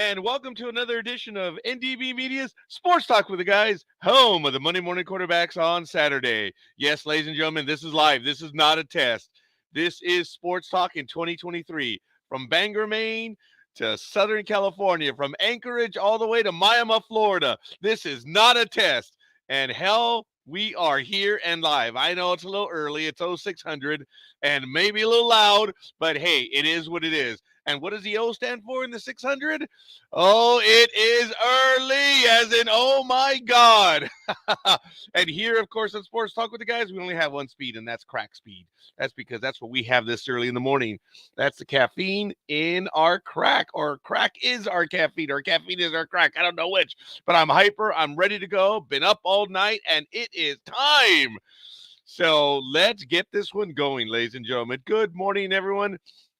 and welcome to another edition of NDB Media's Sports Talk with the Guys, home of the Monday morning quarterbacks on Saturday. Yes, ladies and gentlemen, this is live. This is not a test. This is Sports Talk in 2023 from Bangor, Maine to Southern California, from Anchorage all the way to Miami, Florida. This is not a test. And hell, we are here and live. I know it's a little early. It's 0600 and maybe a little loud, but hey, it is what it is. And what does the O stand for in the 600? Oh, it is early, as in, oh my God. And here, of course, on Sports Talk with the Guys, we only have one speed, and that's crack speed. That's because that's what we have this early in the morning. That's the caffeine in our crack, or crack is our caffeine, or caffeine is our crack. I don't know which, but I'm hyper. I'm ready to go. Been up all night, and it is time. So let's get this one going, ladies and gentlemen. Good morning, everyone.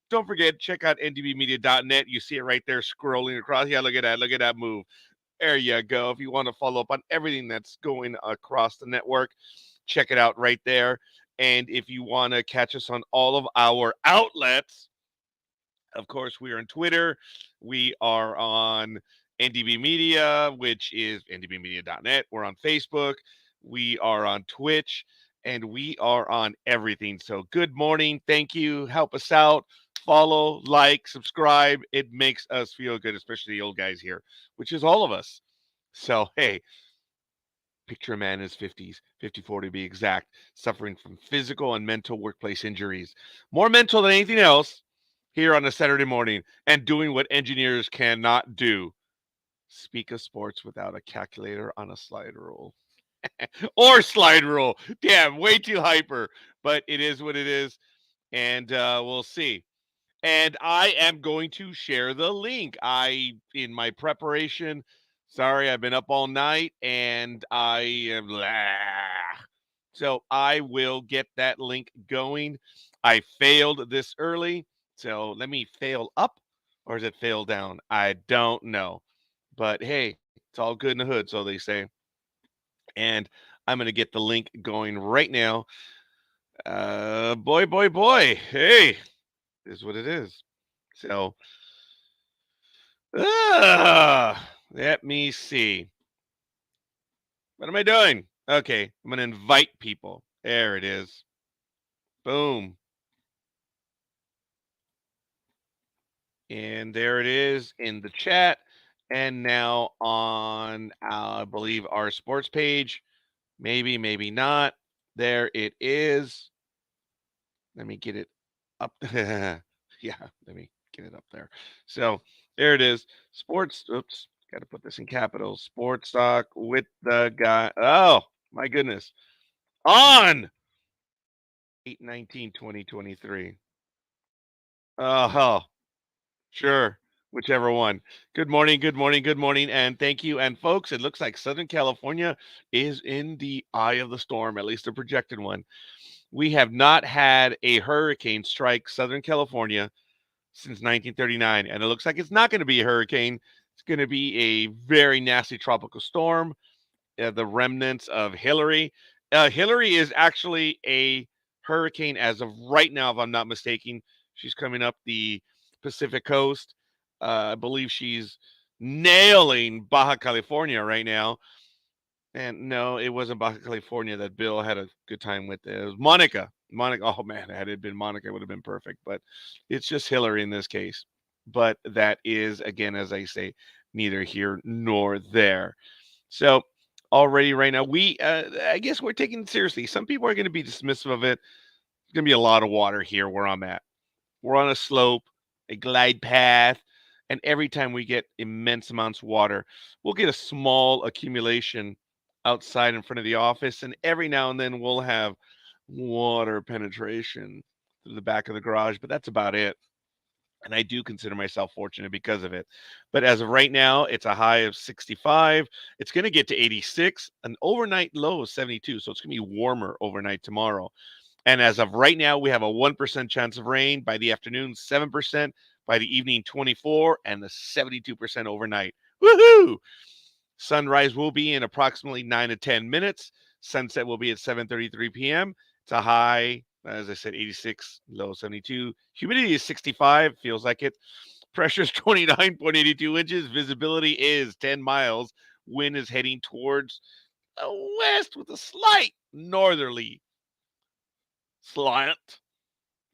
Don't forget, check out ndbmedia.net. You see it right there scrolling across. Yeah, look at that. Look at that move. There you go. If you want to follow up on everything that's going across the network, check it out right there. And if you want to catch us on all of our outlets, of course, we are on Twitter. We are on NDB Media, which is ndbmedia.net. We're on Facebook. We are on Twitch. And we are on everything. So good morning. Thank you. Help us out. Follow, like, subscribe. It makes us feel good, especially the old guys here, which is all of us. So, hey, picture a man in his 50s, 54 to be exact, suffering from physical and mental workplace injuries. More mental than anything else here on a Saturday morning and doing what engineers cannot do. Speak of sports without a calculator on a slide rule. Or slide rule. Damn, way too hyper. But it is what it is. And we'll see. And I am going to share the link. In my preparation, sorry, I've been up all night and I am so I will get that link going. I failed this early. So let me fail up, or is it fail down? I don't know. But hey, it's all good in the hood, so they say. And I'm going to get the link going right now. Boy. Hey, is what it is. So, let me see. What am I doing? Okay, I'm going to invite people. There it is. Boom. And there it is in the chat. And now on, I believe, our sports page. Maybe, maybe not. There it is. Let me get it up. Yeah, let me get it up there. So there it is. Sports. Oops. Got to put this in capitals. Sports Talk with the guy. Oh, my goodness. On 8/19/2023. Oh, sure. Whichever one. Good morning, good morning, good morning, and thank you. And folks, it looks like Southern California is in the eye of the storm, at least the projected one. We have not had a hurricane strike Southern California since 1939, and it looks like it's not going to be a hurricane. It's going to be a very nasty tropical storm, the remnants of Hillary. Hillary is actually a hurricane as of right now, if I'm not mistaken. She's coming up the Pacific coast. I believe she's nailing Baja California right now. And no, it wasn't Baja California that Bill had a good time with. It was Monica. Oh man, had it been Monica, it would have been perfect. But it's just Hillary in this case. But that is, again, as I say, neither here nor there. So already right now, I guess we're taking it seriously. Some people are going to be dismissive of it. There's going to be a lot of water here where I'm at. We're on a slope, a glide path. And every time we get immense amounts of water, we'll get a small accumulation outside in front of the office, and every now and then we'll have water penetration through the back of the garage, but that's about it. And I do consider myself fortunate because of it. But as of right now, it's a high of 65. It's going to get to 86, an overnight low of 72. So it's going to be warmer overnight tomorrow. And as of right now, we have a 1% chance of rain by the afternoon, 7% by the evening, 24, and the 72% overnight. Woohoo! Sunrise will be in approximately 9 to 10 minutes. Sunset will be at 7:33 p.m. It's a high, as I said, 86, low 72. Humidity is 65, feels like it. Pressure is 29.82 inches. Visibility is 10 miles. Wind is heading towards the west with a slight northerly slant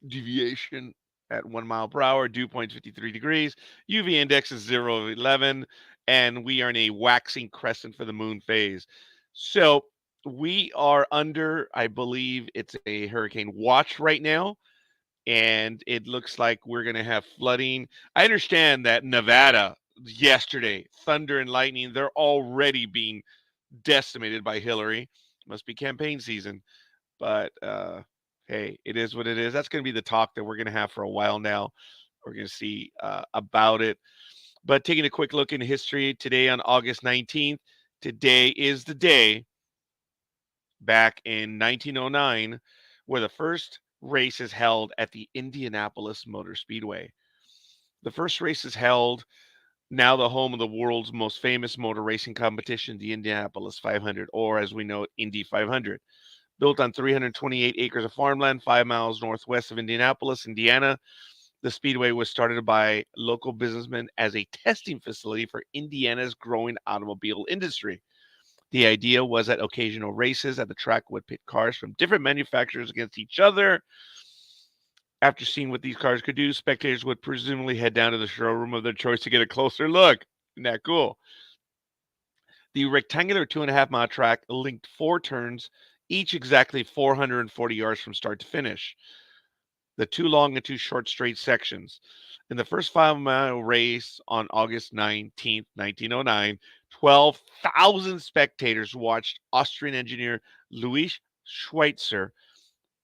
deviation at 1 mile per hour. Dew point 53 degrees. UV index is 0 of 11. And we are in a waxing crescent for the moon phase. So we are under, I believe it's a hurricane watch right now. And it looks like we're going to have flooding. I understand that Nevada yesterday, thunder and lightning, they're already being decimated by Hillary. Must be campaign season. But hey, it is what it is. That's going to be the talk that we're going to have for a while now. We're going to see about it. But taking a quick look into history today on August 19th, today is the day back in 1909 where the first race is held at the Indianapolis Motor Speedway. The first race is held, now the home of the world's most famous motor racing competition, the Indianapolis 500, or as we know it, Indy 500. Built on 328 acres of farmland 5 miles northwest of Indianapolis, Indiana, the speedway was started by local businessmen as a testing facility for Indiana's growing automobile industry. The idea was that occasional races at the track would pit cars from different manufacturers against each other. After seeing what these cars could do, spectators would presumably head down to the showroom of their choice to get a closer look. Isn't that cool? The rectangular 2.5-mile track linked 4 turns, each exactly 440 yards from start to finish. The 2 long and 2 short straight sections. In the first 5-mile race on August 19th, 1909, 12,000 spectators watched Austrian engineer Louis Schweitzer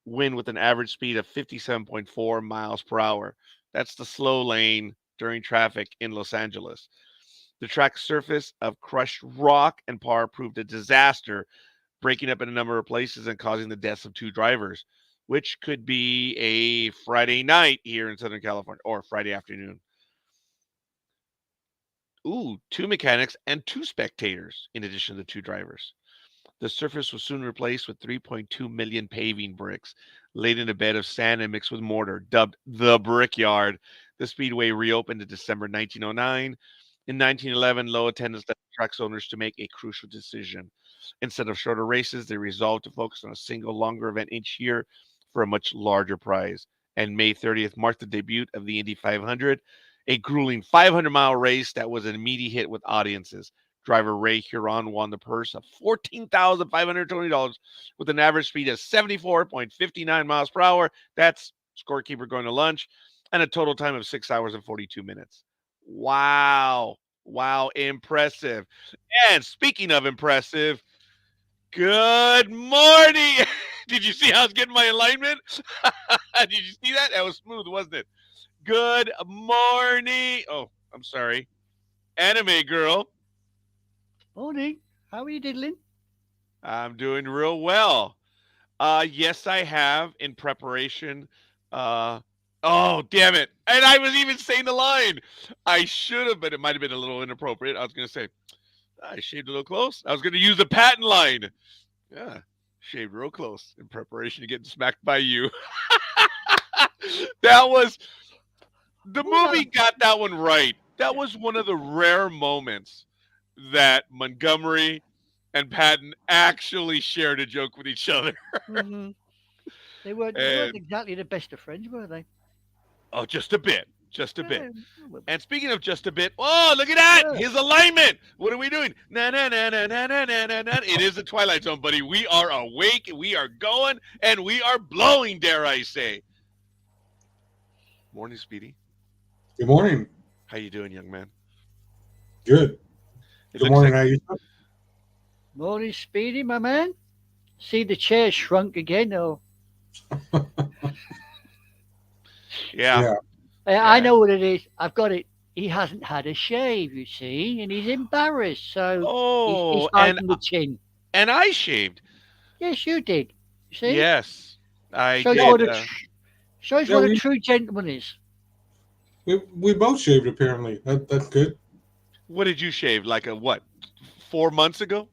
win with an average speed of 57.4 miles per hour. That's the slow lane during traffic in Los Angeles. The track's surface of crushed rock and tar proved a disaster, breaking up in a number of places and causing the deaths of 2 drivers, which could be a Friday night here in Southern California or Friday afternoon. 2 mechanics and 2 spectators in addition to the 2 drivers. The surface was soon replaced with 3.2 million paving bricks laid in a bed of sand and mixed with mortar, dubbed the Brickyard. The speedway reopened in December 1909. In 1911, low attendance led track's owners to make a crucial decision. Instead of shorter races, they resolved to focus on a single longer event each year for a much larger prize. And May 30th marked the debut of the Indy 500, a grueling 500-mile race that was an immediate hit with audiences. Driver Ray Huron won the purse of $14,520 with an average speed of 74.59 miles per hour. That's Scorekeeper going to lunch, and a total time of 6 hours and 42 minutes. Wow. Wow, impressive. And speaking of impressive, good morning. Did you see how I was getting my alignment? Did you see that? That was smooth, wasn't it? Good morning. Oh, I'm sorry. Anime girl. Morning. How are you diddling? I'm doing real well. Yes, I have in preparation. Oh, damn it. And I was even saying the line. I should have, but it might have been a little inappropriate. I was going to say, I shaved a little close. I was going to use the patent line. Yeah, shaved real close in preparation to getting smacked by you. That was, the movie got that one right. That was one of the rare moments that Montgomery and Patton actually shared a joke with each other. Mm-hmm. They weren't And exactly the best of friends, were they? oh, just a bit. Just a bit. Well, And speaking of just a bit, oh, look at that. yeah. His alignment. What are we doing? Na na na na na na na na na. It is the Twilight Zone, buddy. We are awake, we are going, and we are blowing, dare I say. Morning, Speedy. Good morning. How you doing, young man? Good. It Good looks morning. like How you doing? Morning, Speedy, my man. See the chair shrunk again, or yeah. I know what it is. I've got it. He hasn't had a shave, you see, and he's embarrassed, so he's Oh, hiding the chin. and I shaved. Yes, you did. You see? Yes, I Shows did. what a true gentleman is. We both shaved apparently. That's good. What did you shave? Like a what? 4 months ago?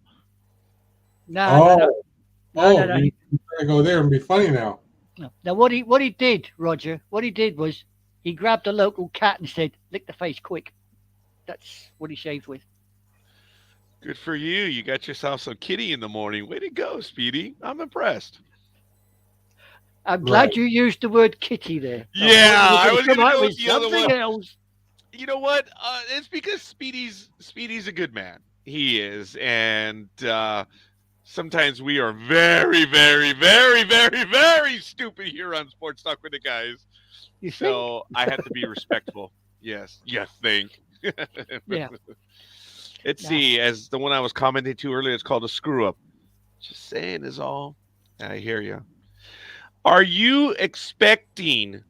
No. You gotta go there and be funny now. No. Now, what he did, Roger, what he did was He grabbed a local cat and said, "Lick the face quick." That's what he shaved with. Good for you. You got yourself some kitty in the morning. Way to go, Speedy. I'm impressed. I'm Right. glad you used the word kitty there. I Yeah, thought you were I going was to come gonna out go with with the other something one. else. You know what? It's because Speedy's a good man. He is, and sometimes we are very, very, very, very, very stupid here on Sports Talk with the guys. You think? So I have to be respectful. Yes, you think. Yeah. Let's Nah. see. As the one I was commenting to earlier, it's called a screw up. Just saying is all. I hear you. Are you expecting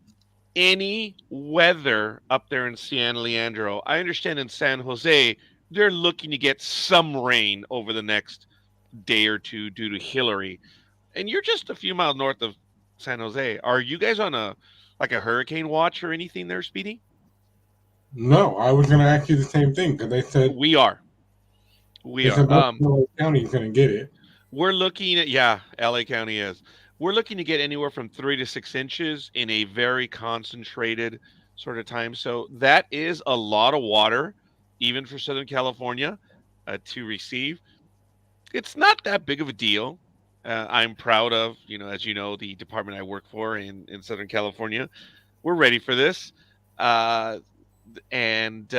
any weather up there in San Leandro? I understand in San Jose, they're looking to get some rain over the next day or two due to Hillary. And you're just a few miles north of San Jose. Are you guys on a hurricane watch or anything there, Speedy? No, I was going to ask you the same thing because We are. We they are. said North County is going to get it. We're looking at, yeah, LA County is. We're looking to get anywhere from 3 to 6 inches in a very concentrated sort of time. So that is a lot of water, even for Southern California, to receive. It's not that big of a deal. I'm proud of, as you know, the department I work for in Southern California. We're ready for this. Uh, and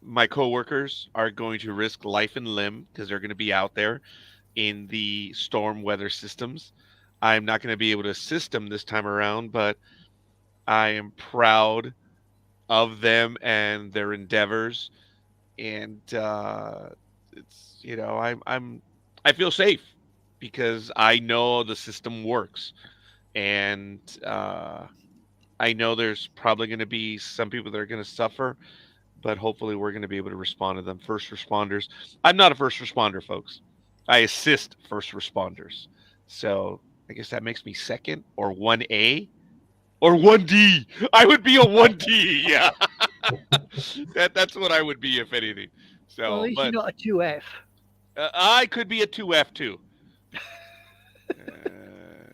my coworkers are going to risk life and limb because they're going to be out there in the storm weather systems. I'm not going to be able to assist them this time around, but I am proud of them and their endeavors. And it's I feel safe because I know the system works, and I know there's probably going to be some people that are going to suffer, but hopefully we're going to be able to respond to them. First responders. I'm not a first responder, folks. I assist first responders. So I guess that makes me second or 1A or 1D. I would be a 1D. Yeah. That's what I would be if anything. Well, at So, least you're but not a 2F. I could be a 2F too.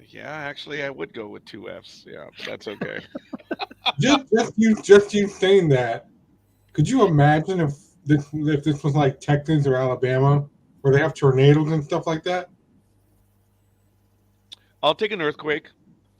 Yeah, actually, I would go with 2Fs. Yeah, that's okay. just you saying that. Could you imagine if this was like Texas or Alabama, where they have tornadoes and stuff like that? I'll take an earthquake.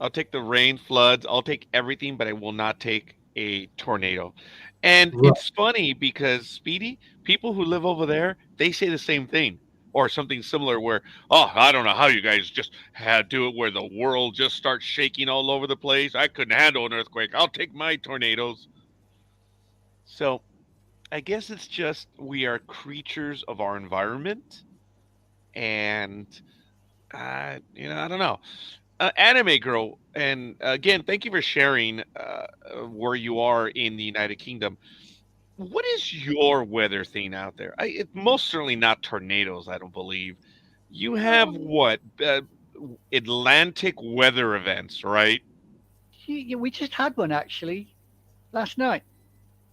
I'll take the rain, floods. I'll take everything, but I will not take a tornado. And Right. it's funny because Speedy, people who live over there, they say the same thing or something similar where, oh, I don't know how you guys just had to do it where the world just starts shaking all over the place. I couldn't handle an earthquake. I'll take my tornadoes. So I guess it's just we are creatures of our environment. And, I don't know. Anime Girl, and again, thank you for sharing where you are in the United Kingdom. What is your weather thing out there? It's most certainly not tornadoes, I don't believe. You have Um, what? Atlantic weather events, right? we just had one actually last night.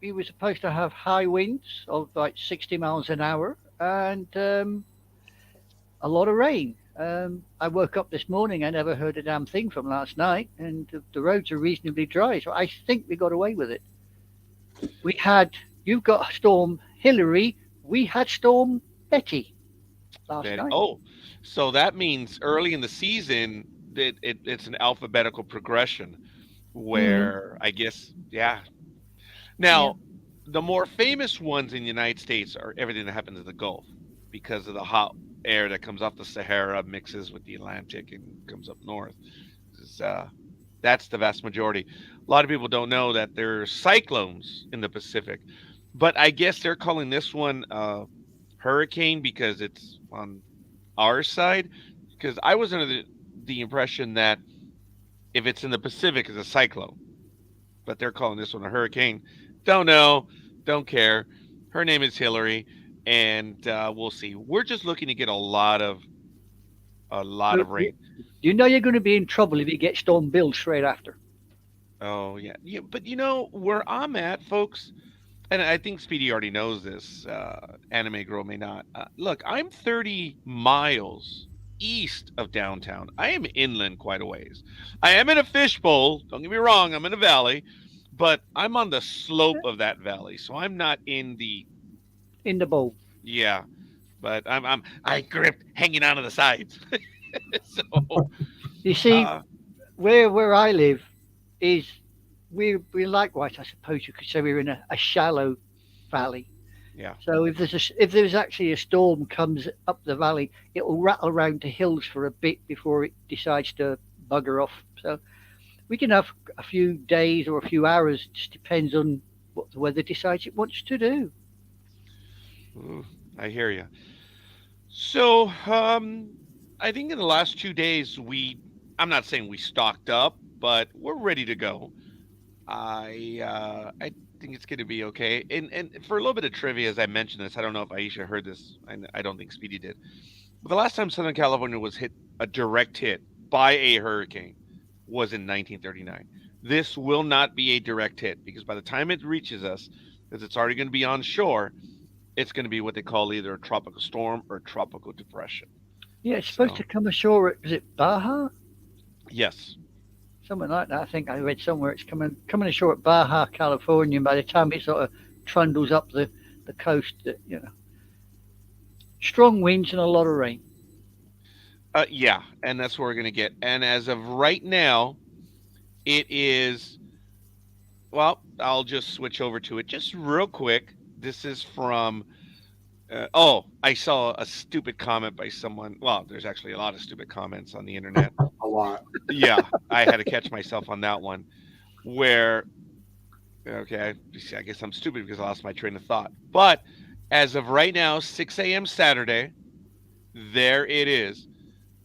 We were supposed to have high winds of like 60 miles an hour and a lot of rain. I woke up this morning, I never heard a damn thing from last night, and the roads are reasonably dry, so I think we got away with it. You've got Storm Hillary, we had Storm Betty last night. Oh, so that means early in the season that it's an alphabetical progression Mm, where I guess, yeah. yeah. Now, the more famous ones in the United States are everything that happens in the Gulf because of the hot air that comes off the Sahara, mixes with the Atlantic, and comes up north. Is, that's the vast majority. A lot of people don't know that there's cyclones in the Pacific, but I guess they're calling this one hurricane because it's on our side. Because I was under the impression that if it's in the Pacific, it's a cyclone, but they're calling this one a hurricane. Don't know, don't care. Her name is Hillary, and we'll see. We're just looking to get a lot of But rain. you know you're going to be in trouble if you get Storm Bill straight after. Oh yeah, yeah. But where I'm at, folks, and I think Speedy already knows this. Anime Girl may not. Look, I'm 30 miles east of downtown. I am inland quite a ways. I am in a fishbowl. Don't get me wrong. I'm in a valley, but I'm on the slope of that valley, so I'm not in the bowl. yeah. But I gripped hanging onto the sides. So You see, uh, where I live is we likewise, I suppose you could say, we're in a shallow valley. yeah. So if there's actually a storm comes up the valley, it will rattle around the hills for a bit before it decides to bugger off. So we can have a few days or a few hours. Just depends on what the weather decides it wants to do. Ooh, I hear you. So, I think in the last 2 days I'm not saying we stocked up, but we're ready to go. I think it's going to be okay. And for a little bit of trivia, as I mentioned this, I don't know if Aisha heard this. I don't think Speedy did. But the last time Southern California was hit a direct hit by a hurricane was in 1939. This will not be a direct hit because by the time it reaches us, because it's already going to be on shore, it's going to be what they call either a tropical storm or a tropical depression. Yeah, it's supposed So, to come ashore at, is it Baja? yes. Something like that. I think I read somewhere it's coming ashore at Baja, California. And by the time it sort of trundles up the coast, strong winds and a lot of rain. Yeah, and that's what we're going to get. And as of right now, it is, well, I'll just switch over to it just real quick. This is from, I saw a stupid comment by someone. Well, there's actually a lot of stupid comments on the internet. A lot. Yeah, I had to catch myself on that one where, okay, I guess I'm stupid because I lost my train of thought. But as of right now, 6 a.m. Saturday, there it is.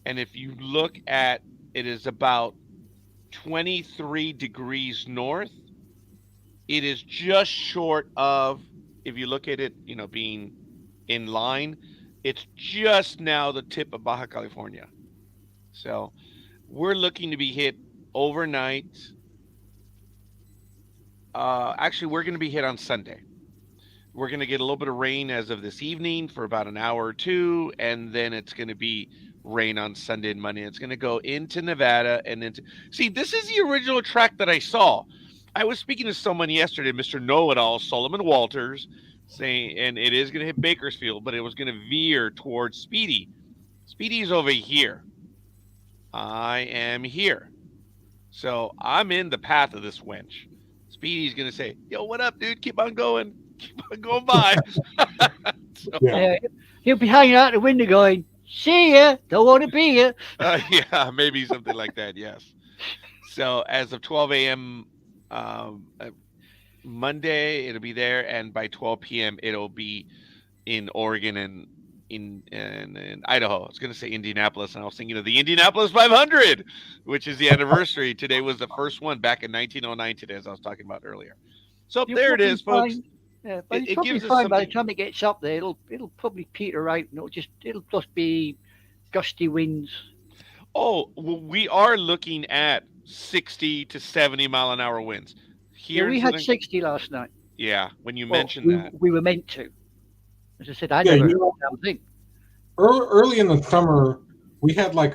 And if you look at it, is about 23 degrees north. It is just short of, if you look at it, being in line, it's just now the tip of Baja California. So we're looking to be hit overnight. Actually, we're going to be hit on Sunday. We're going to get a little bit of rain as of this evening for about an hour or two, and then it's going to be rain on Sunday and Monday. It's going to go into Nevada and into. See, this is the original track that I saw. I was speaking to someone yesterday, Mr. Know-It-All, Solomon Walters, saying, and it is going to hit Bakersfield, but it was going to veer towards Speedy. Speedy's over here. I am here. So I'm in the path of this wench. Speedy's going to say, yo, what up, dude? Keep on going. Keep on going by. So, Yeah, he'll be hanging out the window going, "See ya, don't want to be here." yeah, maybe something like that, yes. So as of 12 a.m. Monday, it'll be there, and by 12 p.m., it'll be in Oregon and in Idaho. I was going to say Indianapolis, and I was thinking of the Indianapolis 500, which is the anniversary. Today was the first one back in 1909 today, as I was talking about earlier. So You'll there it probably is, folks. find- Yeah, but It it's probably gives us fine by the something. time it gets up there. It'll probably peter out, and it'll just be gusty winds. Oh, well, we are looking at 60 to 70 mile an hour winds. Yeah, Here we in had Southern, 60 last night. yeah, when you Well, mentioned we, that. we were meant to. As I said, I Yeah, never you heard know, a damn thing. early in the summer, we had like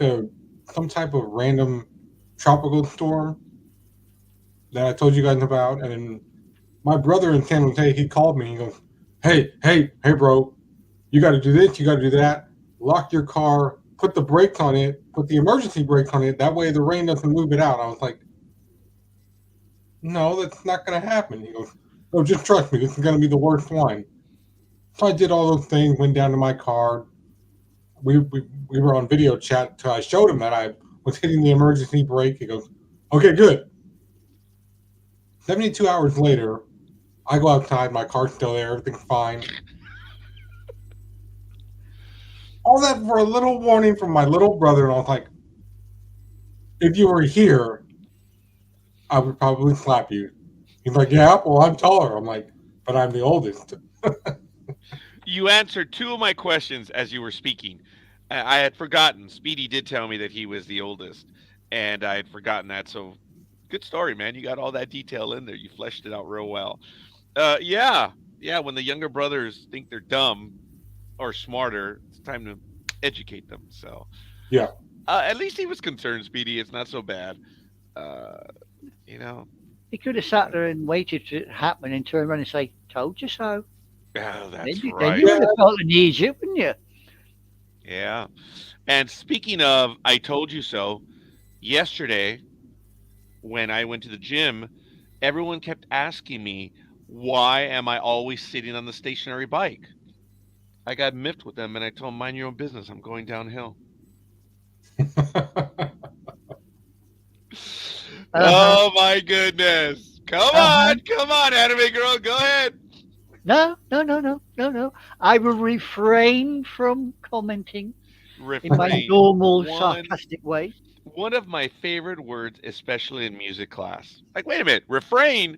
some type of random tropical storm that I told you guys about, and then my brother in San Jose, he called me. He goes, hey, bro, you got to do this, you got to do that. Lock your car, put the brakes on it, put the emergency brakes on it. That way the rain doesn't move it out. I was like, no, that's not going to happen. He goes, no, just trust me. This is going to be the worst one. So I did all those things, went down to my car. We were on video chat until I showed him that I was hitting the emergency brake. He goes, okay, good. 72 hours later, I go outside, my car's still there, everything's fine. All that for a little warning from my little brother, and I was like, if you were here, I would probably slap you. He's like, yeah, well, I'm taller. I'm like, but I'm the oldest. You answered two of my questions as you were speaking. I had forgotten. Speedy did tell me that he was the oldest, and I had forgotten that. So, good story, man. You got all that detail in there. You fleshed it out real well. Yeah. When the younger brothers think they're dumb or smarter, it's time to educate them. So, Yeah. At least he was concerned, Speedy. It's not so bad. You know. He could have sat there and waited for it to happen and turn around and say, "Told you so." Oh, Then that's then right. you would have felt the need, wouldn't you? Yeah. And speaking of, I told you so. Yesterday, when I went to the gym, everyone kept asking me, why am I always sitting on the stationary bike? I got miffed with them and I told them, mind your own business. I'm going downhill. Uh-huh. Oh my goodness. Uh-huh. Come on, anime girl. Go ahead. No. I will refrain from commenting in my Refrain. normal One sarcastic way. one of my favorite words, especially in music class. Like, wait a minute, refrain.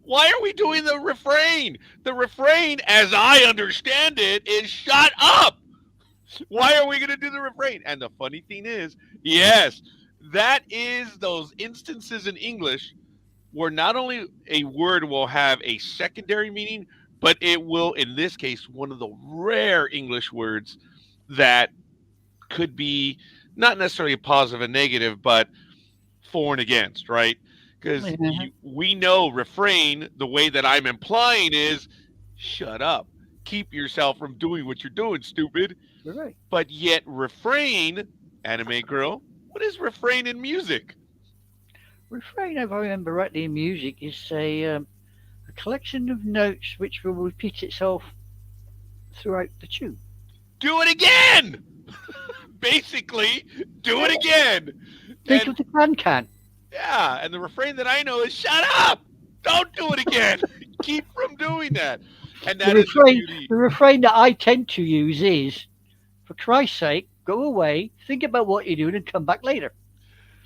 Why are we doing the refrain? The refrain, as I understand it, is shut up. Why are we going to do the refrain? And the funny thing is, yes, that is those instances in English where not only a word will have a secondary meaning, but it will, in this case, one of the rare English words that could be not necessarily a positive and negative, but for and against, right? Because Uh-huh. we know refrain, the way that I'm implying is shut up, keep yourself from doing what you're doing, stupid. You're right. But yet, refrain, anime girl, what is refrain in music? Refrain, if I remember rightly, in music is a collection of notes which will repeat itself throughout the tune. Do it again! Basically, do it again. Think And of the can. yeah, and the refrain that I know is shut up! Don't do it again! Keep from doing that. And that is the beauty. The refrain that I tend to use is, for Christ's sake, go away, think about what you're doing, and come back later.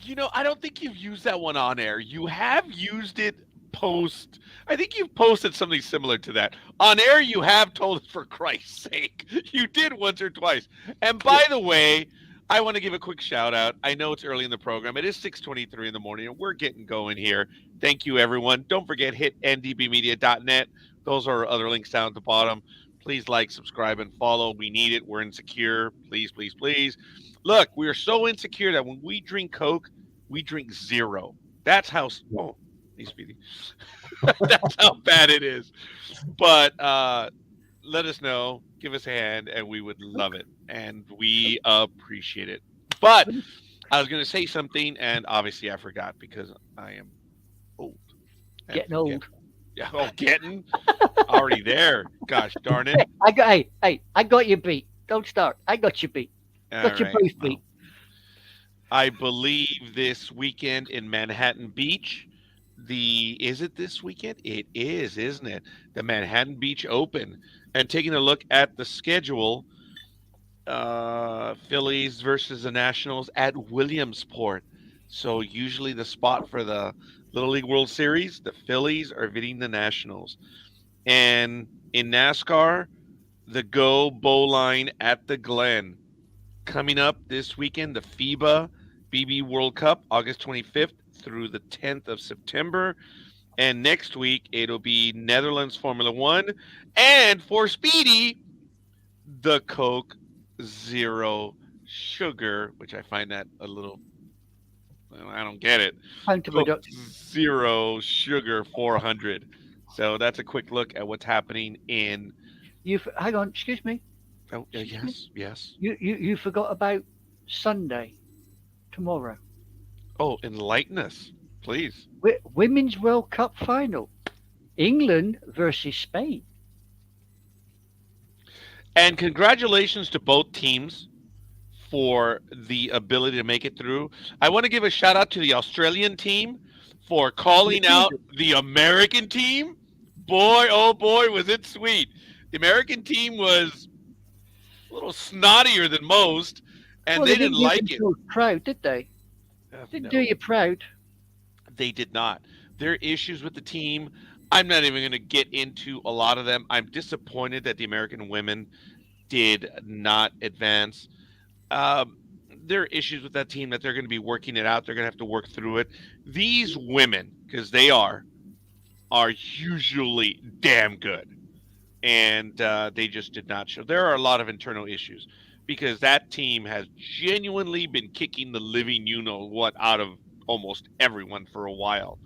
You know, I don't think you've used that one on air. You have used it post. I think you've posted something similar to that. On air, you have told us, for Christ's sake. You did once or twice. And by the way, I want to give a quick shout out. I know it's early in the program. It is 6:23 in the morning, and we're getting going here. Thank you, everyone. Don't forget, hit ndbmedia.net. Those are our other links down at the bottom. Please like, subscribe, and follow. We need it. We're insecure. Please, please, please. Look, we are so insecure that when we drink Coke, we drink zero. That's how. Oh, hey, Speedy. That's how bad it is. But let us know. Give us a hand, and we would love it. And we appreciate it. But I was going to say something, and obviously I forgot because I am old. Getting old. Yeah, getting already there. Gosh darn it. I got you beat. Don't start. I got you beat. Got you both beat. Well, I believe this weekend in Manhattan Beach. Is it this weekend? It is, isn't it? The Manhattan Beach Open. And taking a look at the schedule, Phillies versus the Nationals at Williamsport. So usually the spot for the Little League World Series, the Phillies are visiting the Nationals. And in NASCAR, the Go Bowline at the Glen. Coming up this weekend, the FIBA BB World Cup, August 25th through the 10th of September. And next week, it'll be Netherlands Formula One. And for Speedy, the Coke Zero Sugar, which I find that a little, I don't get it. Coke Zero Sugar 400. So that's a quick look at what's happening in. Hang on, excuse me. Oh, yes. You forgot about Sunday, tomorrow. Oh, enlighten us, please. Women's World Cup final, England versus Spain. And congratulations to both teams for the ability to make it through. I want to give a shout out to the Australian team for calling out the American team. Boy, oh boy, was it sweet. The American team was a little snottier than most, and they didn't like it. Proud, did they? Didn't do you proud. They did not. There are issues with the team. I'm not even going to get into a lot of them. I'm disappointed that the American women did not advance. There are issues with that team that they're going to be working it out. They're going to have to work through it. These women, because they are usually damn good. And they just did not show. There are a lot of internal issues because that team has genuinely been kicking the living you-know-what out of almost everyone for a while.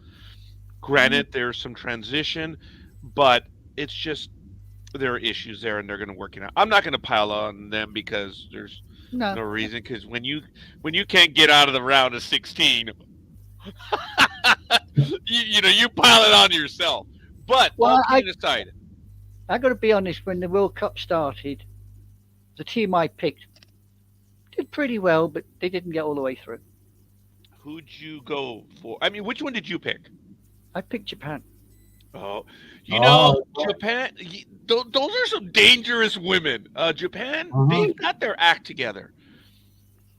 Granted, there's some transition, but it's just there are issues there, and they're going to work it out. I'm not going to pile on them because there's No. no reason. Because when you can't get out of the round of 16, you pile it on yourself. But Well, all kidding aside, I got to be honest. When the World Cup started, the team I picked did pretty well, but they didn't get all the way through. who'd you go for? I mean, which one did you pick? I picked Japan. Oh, Oh, Japan. Those are some dangerous women. Japan, they've got their act together,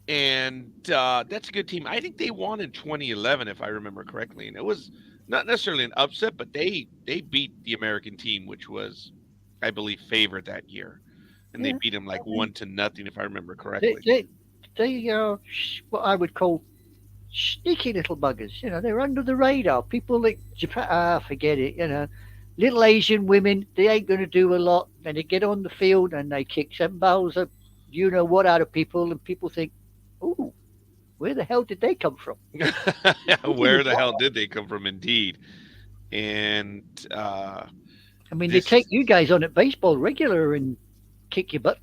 and that's a good team. I think they won in 2011, if I remember correctly, and it was not necessarily an upset, but they beat the American team, which was, I believe, favored that year, and they Yeah. beat them like 1-0, if I remember They, correctly. they are what I would call sneaky little buggers. They're under the radar. People like Japan, forget it. Little Asian women, they ain't going to do a lot. And they get on the field and they kick 7 balls of what out of people. And people think, ooh, where the hell did they come from? Where the hell did they come from? Indeed, and I mean, this- they take you guys on at baseball regular and kick your butt.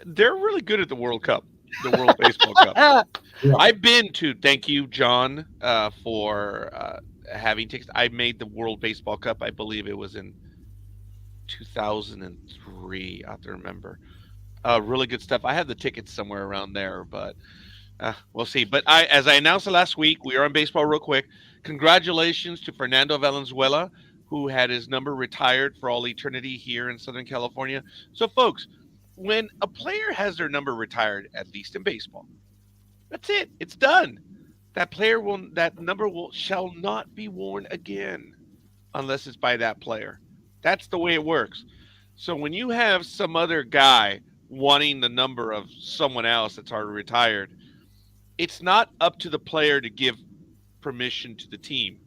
they're really good at the World Cup, the World Baseball Cup. Yeah. I've been to. Thank you, John, for having tickets. I made the World Baseball Cup. I believe it was in 2003. I have to remember. Really good stuff. I have the tickets somewhere around there, but we'll see. But as I announced last week, we are on baseball real quick. Congratulations to Fernando Valenzuela, who had his number retired for all eternity here in Southern California. So, folks, when a player has their number retired, at least in baseball, that's it. It's done. That number shall not be worn again unless it's by that player. That's the way it works. So when you have some other guy wanting the number of someone else that's already retired, it's not up to the player to give permission to the team.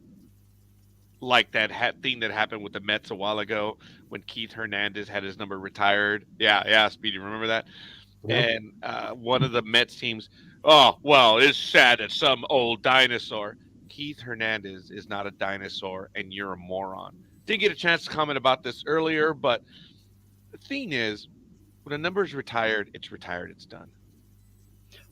Like that thing that happened with the Mets a while ago when Keith Hernandez had his number retired. Yeah, Speedy, remember that? Yeah. And one of the Mets teams, oh, well, it's sad that some old dinosaur. Keith Hernandez is not a dinosaur, and you're a moron. Didn't get a chance to comment about this earlier, but the thing is, when a number is retired, it's retired, it's done.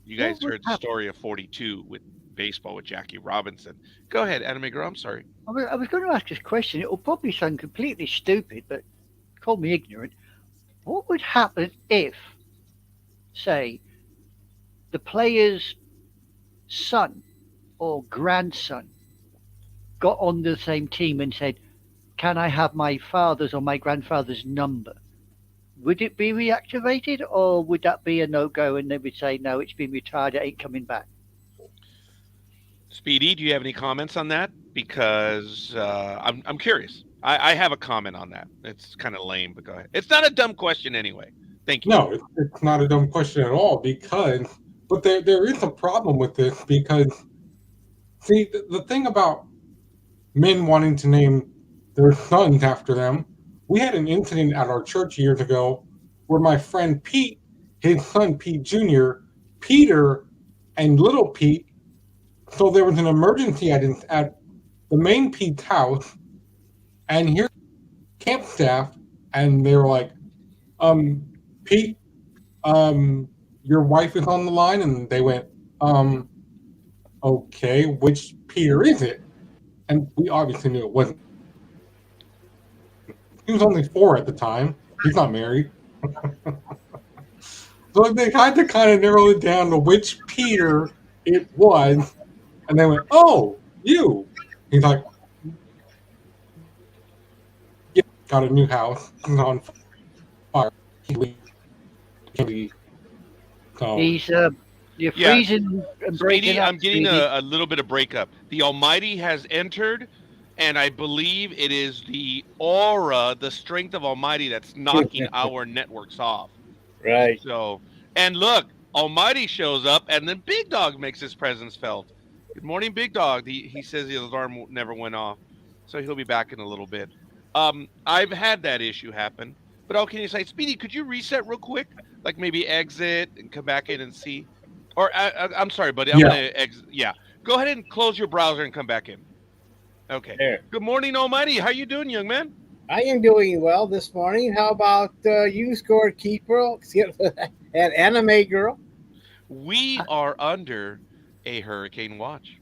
You guys heard the story of 42 with baseball with Jackie Robinson. Go ahead, Anime Girl, I'm sorry. I was going to ask this question. It will probably sound completely stupid, but call me ignorant. What would happen if, say, the player's son or grandson got on the same team and said, can I have my father's or my grandfather's number? Would it be reactivated, or would that be a no-go and they would say, no, it's been retired, it ain't coming back? Speedy, do you have any comments on that? Because I'm curious. I have a comment on that. It's kind of lame, but go ahead. It's not a dumb question anyway. Thank you. No, it's not a dumb question at all, but there is a problem with this because, see, the thing about men wanting to name their sons after them, we had an incident at our church years ago where my friend Pete, his son Pete Jr., Peter, and little Pete, so there was an emergency at the main Pete's house, and here's camp staff, and they were like, Pete, your wife is on the line, and they went, okay, which Peter is it? And we obviously knew it wasn't. He was only 4 at the time. He's not married. So they had to kind of narrow it down to which Peter it was, and they went, oh, you. He's like, yeah, got a new house. He's on fire. So, You're freezing and breaking Speedy, up. I'm getting Speedy. a little bit of breakup. The Almighty has entered, and I believe it is the aura, the strength of Almighty that's knocking our networks off. Right. So, and look, Almighty shows up, and then Big Dog makes his presence felt. Good morning, Big Dog. He says the alarm never went off, so he'll be back in a little bit. I've had that issue happen. But all kidding aside, Speedy, could you reset real quick? Like maybe exit and come back in and see. Or I'm sorry, buddy. I'm Yeah. gonna exit. Yeah, go ahead and close your browser and come back in. Okay. There. Good morning, Almighty. How you doing, young man? I am doing well this morning. How about you, Scorekeeper and Anime Girl? We are under a hurricane watch.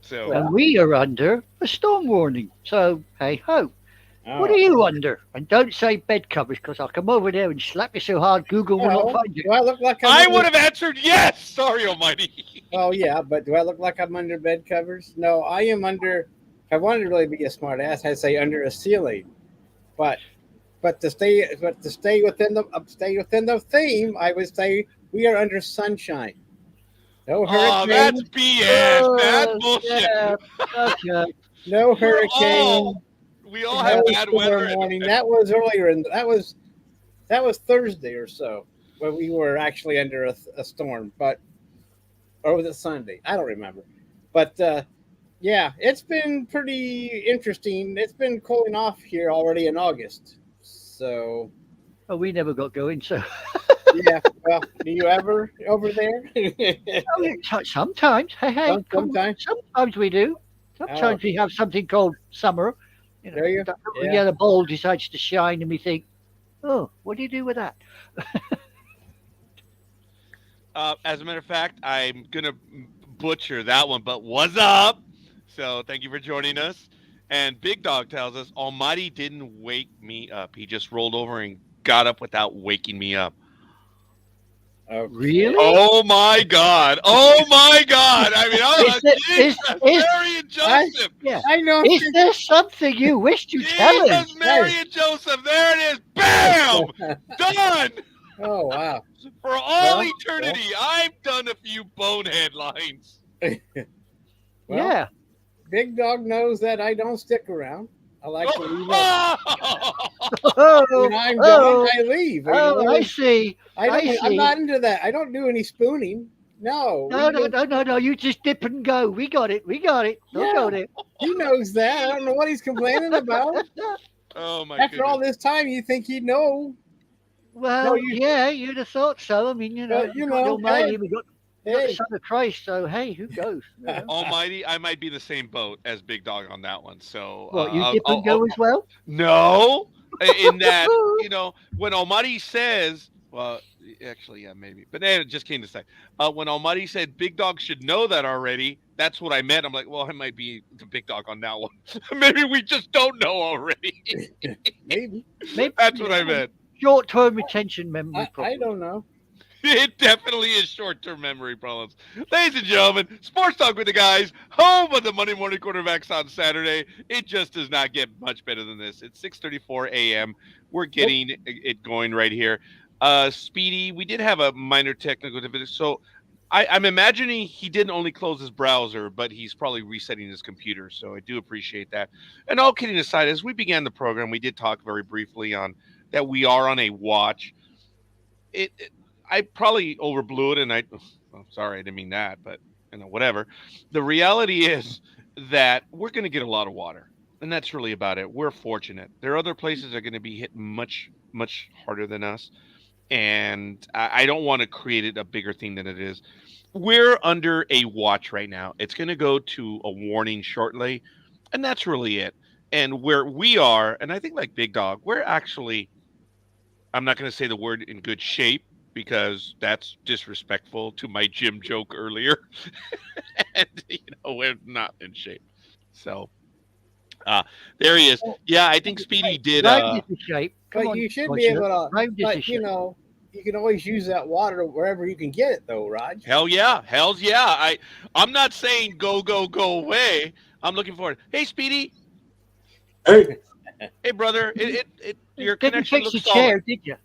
So And we are under a storm warning. So, hey ho. Oh. What are you under? And don't say bed covers, because I'll come over there and slap you so hard Google will not find you. Do I look like I under- would have answered yes. Sorry, Almighty. Oh yeah, but do I look like I'm under bed covers? No, I am under. If I wanted to really be a smart ass, I'd say under a ceiling. But to stay within the theme, I would say we are under sunshine. No Oh, hurricane. that's BS. That's Oh, bullshit. yeah. Okay. No hurricane. We all no have bad storm weather. warning. That was earlier, and that was Thursday or so when we were actually under a storm. But or was it Sunday? I don't remember. But yeah, it's been pretty interesting. It's been cooling off here already in August. So Oh, we never got going, so. yeah. Well, do you ever over there? Sometimes. Hey, come on. Sometimes. Sometimes we do. Sometimes we have something called summer. You know, There you- when yeah. the bowl decides to shine, and we think, oh, what do you do with that? As a matter of fact, I'm gonna butcher that one, but what's up? So thank you for joining us. And Big Dog tells us Almighty didn't wake me up. He just rolled over and got up without waking me up. Okay. Really? Oh my God! Oh my God! I mean, Jesus, Mary and Joseph. Yeah. I know. Is there something you wish to tell us? Jesus, Mary and Joseph. There it is. Bam! Done Oh wow. for all Well, eternity. I've done a few bonehead lines. Well, Yeah. Big Dog knows that I don't stick around. I like to leave. Oh, When I'm oh, done, I leave. You oh, know? I see. I I'm see. not into that. I don't do any spooning. No. No. You just dip and go. We got it. Don't Yeah. go there. He knows that. I don't know what he's complaining about. Oh my After all goodness. this time, you think he'd know. Well, No, you- yeah, you'd have thought so. I mean, you know, But, you we got know, Almighty, hey, we got the Hey, Son of Christ. So hey, who goes? You know? Almighty, I might be the same boat as Big Dog on that one. So What, you I'll- dip and go as well? No, in that when Almighty says, well, actually, yeah, maybe, but then it just came to say, when Almighty said Big Dog should know that already, that's what I meant. I'm like, well, I might be the Big Dog on that one. Maybe we just don't know already. maybe. Maybe That's what I meant. Short-term retention memory I problem. don't know. It definitely is short-term memory problems. Ladies and gentlemen, Sports Talk with the Guys, home of the Monday Morning Quarterbacks on Saturday. It just does not get much better than this. It's 6:34 a.m. We're getting it going right here. Speedy, we did have a minor technical difficulty. So I'm imagining he didn't only close his browser, but he's probably resetting his computer. So I do appreciate that. And all kidding aside, as we began the program, we did talk very briefly on that we are on a watch. I probably overblew it, and I'm sorry, I didn't mean that, but whatever. The reality is that we're going to get a lot of water, and that's really about it. We're fortunate. There are other places that are going to be hit much, much harder than us, and I don't want to create it a bigger thing than it is. We're under a watch right now. It's going to go to a warning shortly, and that's really it. And where we are, and I think like Big Dog, we're actually, I'm not going to say the word in good shape, because that's disrespectful to my gym joke earlier. And, we're not in shape. So, there he is. Yeah, I think Speedy did. Rhymed is the shape. Come But on, you should Roger. be able to. Rhymed is the But you shape. know, you can always use that water wherever you can get it, though, Raj. Hell yeah. Hells yeah. I'm not saying go away. I'm looking forward. Hey, Speedy. Hey, Hey, brother. Your Didn't connection fix the looks chair, solid. did you?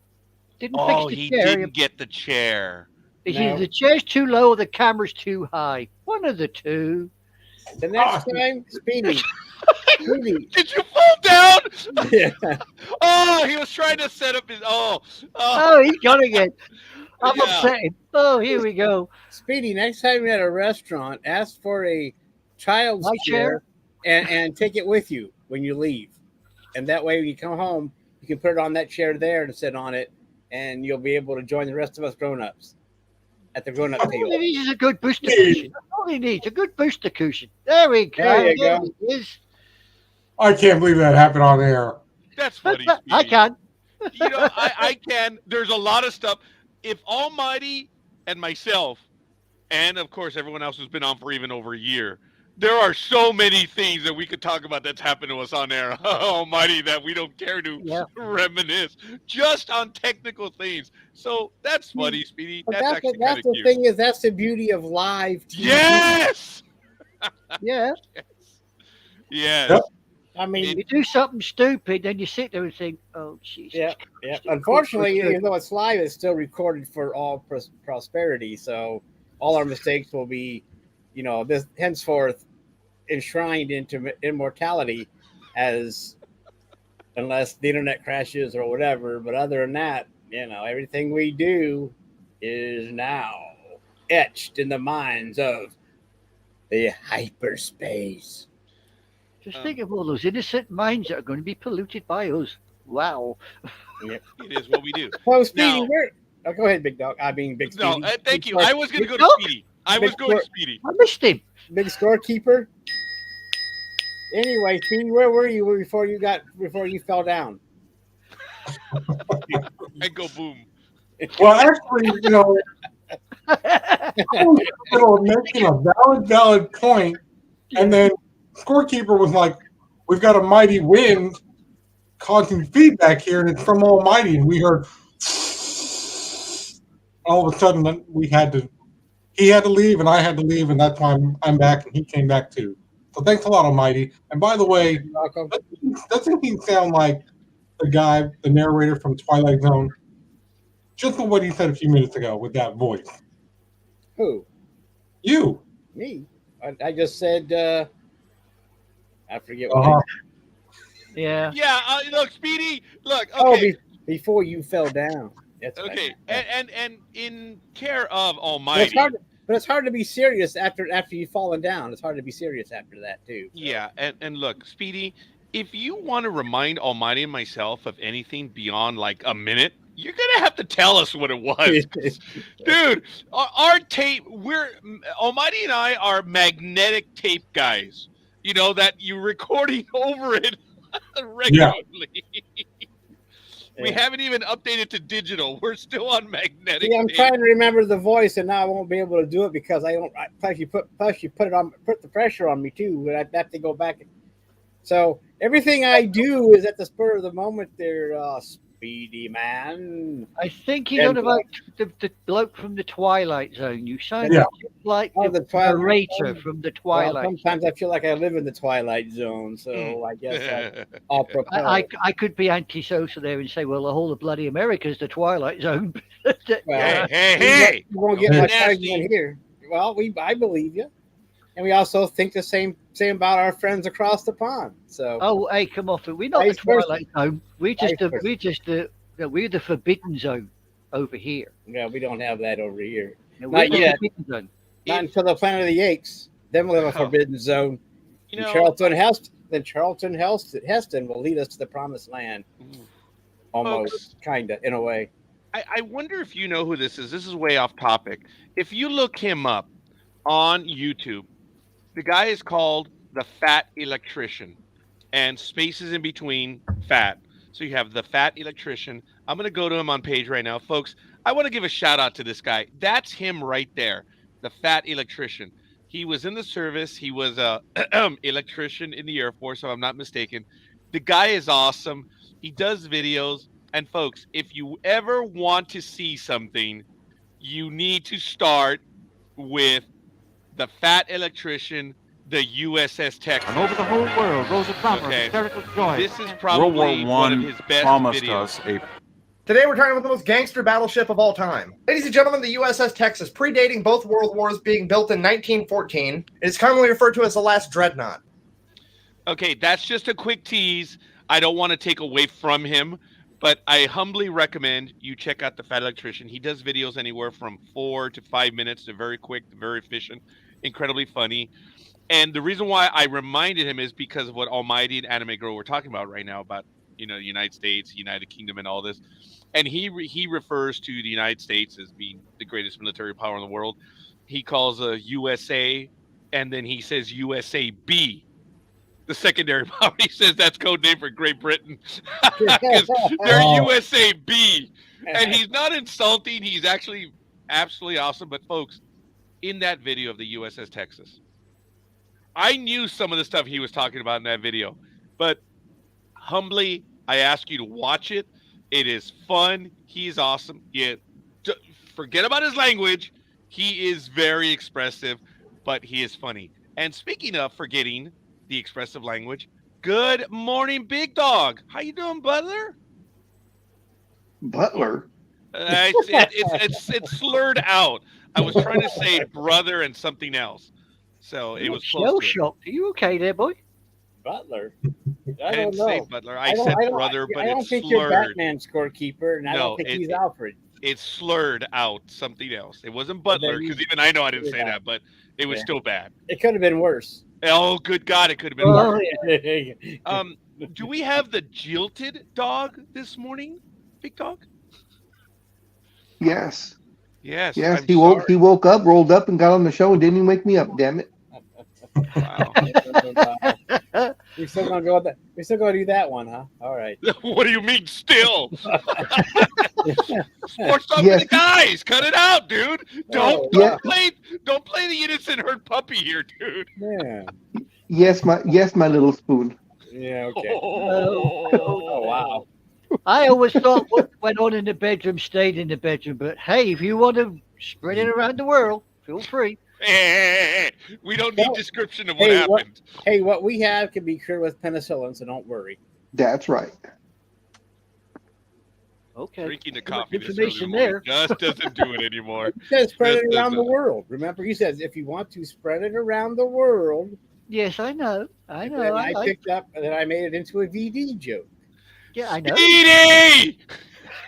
Didn't Oh, fix the he chair. didn't get the chair. It's No. either the chair's too low or the camera's too high. One of the two. The next time, Speedy. Speedy. Did you fall down? Yeah. Oh, he was trying to set up his. Oh, he got it. I'm Yeah. upset him. Oh, here we go. Speedy, next time you're at a restaurant, ask for a child's My chair and take it with you when you leave. And that way when you come home, You can put it on that chair there and sit on it, and you'll be able to join the rest of us grown-ups at the grown-up All table. he needs is a good booster cushion. That's all he needs, a good booster cushion. There we go. There you go. it is. I can't believe that happened on air. That's funny. I Speedy. can. You know, I can. There's a lot of stuff. If Almighty and myself, and of course everyone else who's been on for even over a year, there are so many things that we could talk about that's happened to us on air, Almighty, that we don't care to reminisce just on technical things. So that's funny, Speedy. But That's actually kind that's of the cute. thing is that's the beauty of live TV. Yes. Yeah. Yes. Yep. I mean, You do something stupid, then you sit there and think, "Oh, Jesus." yeah, Christ, yeah. it's Unfortunately, good. even though it's live, it's still recorded for all prosperity. So all our mistakes will be, this henceforth enshrined into immortality, unless the internet crashes or whatever. But other than that, everything we do is now etched in the minds of the hyperspace. Just think of all those innocent minds that are going to be polluted by us. Wow. It is what we do. Well, Speedy, Now- go ahead, Big Dog. I mean, Big Speedy. No, thank you. Big I was going to go to Dawg? Speedy. I Big was going to Dawg. Speedy. I missed him. Big Scorekeeper. Anyway, Speedy, where were you before you fell down? And go boom. Well, actually, I was in the middle of making a valid point, and then Scorekeeper was like, "We've got a mighty wind causing feedback here, and it's from Almighty." And we heard all of a sudden that he had to leave, and I had to leave, and that's why I'm back, and he came back too. So thanks a lot, Almighty. And by the way, Welcome. doesn't he sound like the narrator from Twilight Zone? Just from what he said a few minutes ago with that voice. Who? You. Me? I just said. I forget what. Uh-huh. Yeah. Yeah, look, Speedy. Look, Oh, okay. before you fell down. That's what I Okay, meant. and in care of But Almighty. it's hard to be serious after you've fallen down. It's hard to be serious after that too. So. Yeah, and look, Speedy, if you want to remind Almighty and myself of anything beyond like a minute, you're gonna have to tell us what it was, dude. Our tape, Almighty and I are magnetic tape guys. You know that you're recording over it regularly. We haven't even updated to digital. We're still on magnetic. See, I'm tape. trying to remember the voice, and now I won't be able to do it because I don't. Plus, you put the pressure on me too. But I'd have to go back. So everything I do is at the spur of the moment. There, Speedy man. I think he's on about the bloke from the Twilight Zone. You sound Yeah. like Oh, the the Twilight narrator Zone. from the Well, Twilight. sometimes I feel like I live in the Twilight Zone, so I guess I'll propel. I could be antisocial there and say, well, the whole of bloody America's the Twilight Zone. Well, Hey! you won't get much Nasty. argument here. Well, I believe you, and we also think the same about our friends across the pond. So, Oh, hey, come off it. We're not the Vice versa. Twilight Zone. We're the Forbidden Zone over here. yeah, we don't have that over here. You know, Not we're the yet. Forbidden Zone. Not until the Planet of the Apes. Then we'll have a Oh. forbidden zone. You And know, Charlton Heston will lead us to the promised land. Almost, kinda, in a way. I wonder if you know who this is. This is way off topic. If you look him up on YouTube, the guy is called the Fat Electrician, and spaces in between fat. So you have the Fat Electrician. I'm going to go to him on page right now. Folks, I want to give a shout out to this guy. That's him right there, the Fat Electrician. He was in the service. He was a electrician in the Air Force, if I'm not mistaken. The guy is awesome. He does videos. And folks, if you ever want to see something, you need to start with the Fat Electrician, the USS Texas. And over the whole world rose a clamor Okay. of hysterical joy. This is World probably War one of I his best promised videos. us a Today we're talking about the most gangster battleship of all time. Ladies and gentlemen, the USS Texas, predating both world wars, being built in 1914, it is commonly referred to as the last dreadnought. Okay, that's just a quick tease. I don't want to take away from him, but I humbly recommend you check out the Fat Electrician. He does videos anywhere from 4 to 5 minutes. They're very quick, very efficient, incredibly funny. And the reason why I reminded him is because of what Almighty and Anime Girl were talking about right now, about the United States, United Kingdom, and all this. And he refers to the United States as being the greatest military power in the world. He calls a USA, and then he says USAB, the secondary power. He says that's code name for Great Britain because they're USAB. And he's not insulting. He's actually absolutely awesome. But folks, in that video of the USS Texas, I knew some of the stuff he was talking about in that video, but humbly, I ask you to watch it. It is fun. He's awesome. Yeah, forget about his language. He is very expressive, but he is funny. And speaking of forgetting the expressive language, good morning, Big Dog. How you doing, Butler? Butler? It's slurred out. I was trying to say brother and something else, so it was close. Shell to it. shocked. Are you okay there, boy? Butler. I I didn't don't say know. Butler. I said brother, but I don't it's think you're slurred. Batman Scorekeeper, and I No, don't think he's Alfred. It's slurred out something else. It wasn't Butler, because even I know I didn't say that, but it was still bad. It could have been worse. Oh, good God, it could have been Oh, worse. Do we have the jilted dog this morning, Big Dog? Yes. Yes. Yes. I'm He woke up, rolled up, and got on the show and didn't even wake me up. Damn it. Wow. We're still gonna go with that. We're still gonna do that one, huh? All right. What do you mean still? Sports talk Yes. with the guys. Cut it out, dude. Don't Yeah. don't play the innocent hurt puppy here, dude. Yeah. Yes, my little spoon. Yeah. Okay. Oh, wow. I always thought what went on in the bedroom stayed in the bedroom, but hey, if you want to spread it around the world, feel free. We don't need description of what Hey, happened. what we have can be cured with penicillin, so don't worry. That's right. Okay. Drinking the coffee this information early there. just doesn't do it anymore. He says spread it Yes, around the doesn't. world. Remember, he says if you want to spread it around the world. Yes, I know. I And know. then I picked up, and then I made it into a VD joke. yeah, I know. Speedy!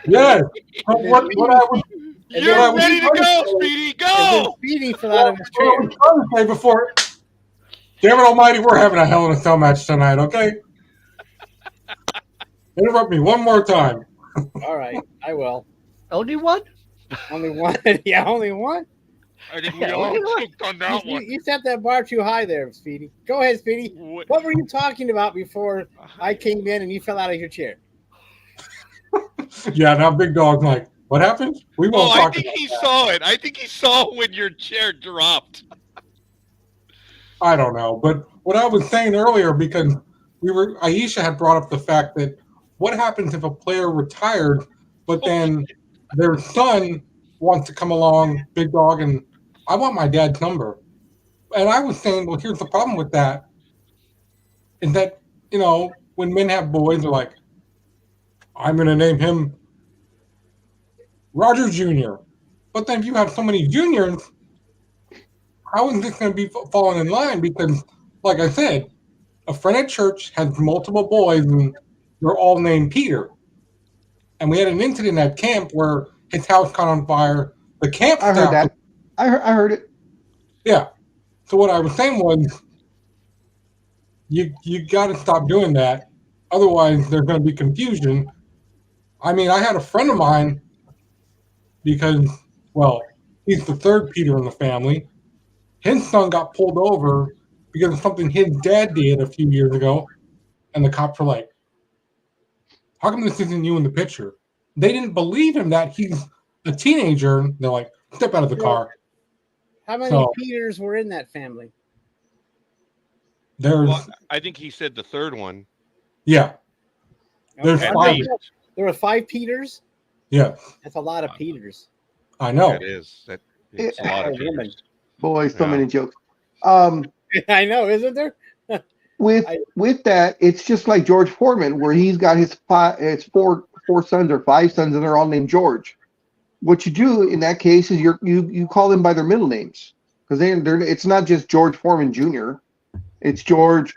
Yes. But what I was You're ready to go, Speedy. And then Go! Speedy fell out of his what I chair. was trying to say before. Damn it almighty, we're having a Hell in a Cell match tonight, okay? Interrupt me one more time. All right, I will. Only one? Only one. Yeah, only one. I think we all choked on that one. You set that bar too high there, Speedy. Go ahead, Speedy. What were you talking about before I came in and you fell out of your chair? Yeah, now Big Dog's like, what happened? We won't I talk think about he that. saw it. I think he saw when your chair dropped. I don't know. But what I was saying earlier, because Aisha had brought up the fact that what happens if a player retired, but then their son wants to come along, Big Dog, and I want my dad's number. And I was saying, well, here's the problem with that, is that, when men have boys, they're like, I'm going to name him Roger Jr. But then if you have so many juniors, how is this going to be falling in line? Because, like I said, a friend at church has multiple boys, and they're all named Peter. And we had an incident at camp where his house caught on fire. The camp I heard staff- that. I heard it. Yeah. So what I was saying was, you got to stop doing that. Otherwise, there's going to be confusion. I mean, I had a friend of mine, because, well, he's the third Peter in the family. His son got pulled over because of something his dad did a few years ago. And the cops were like, how come this isn't you in the picture? They didn't believe him that he's a teenager. They're like, step out of the car. How many So- Peters were in that family? There's, Well, I think he said the third one. yeah, There's Okay. five. There were 5 Peters? yeah, That's a lot of Peters. I know. That is. It's a lot of Oh, woman. Peters. Boy, so Yeah. many jokes. I know, isn't there? With that, it's just like George Foreman, where he's got his four sons or 5 sons, and they're all named George. What you do in that case is you call them by their middle names, because it's not just George Foreman Jr. It's George,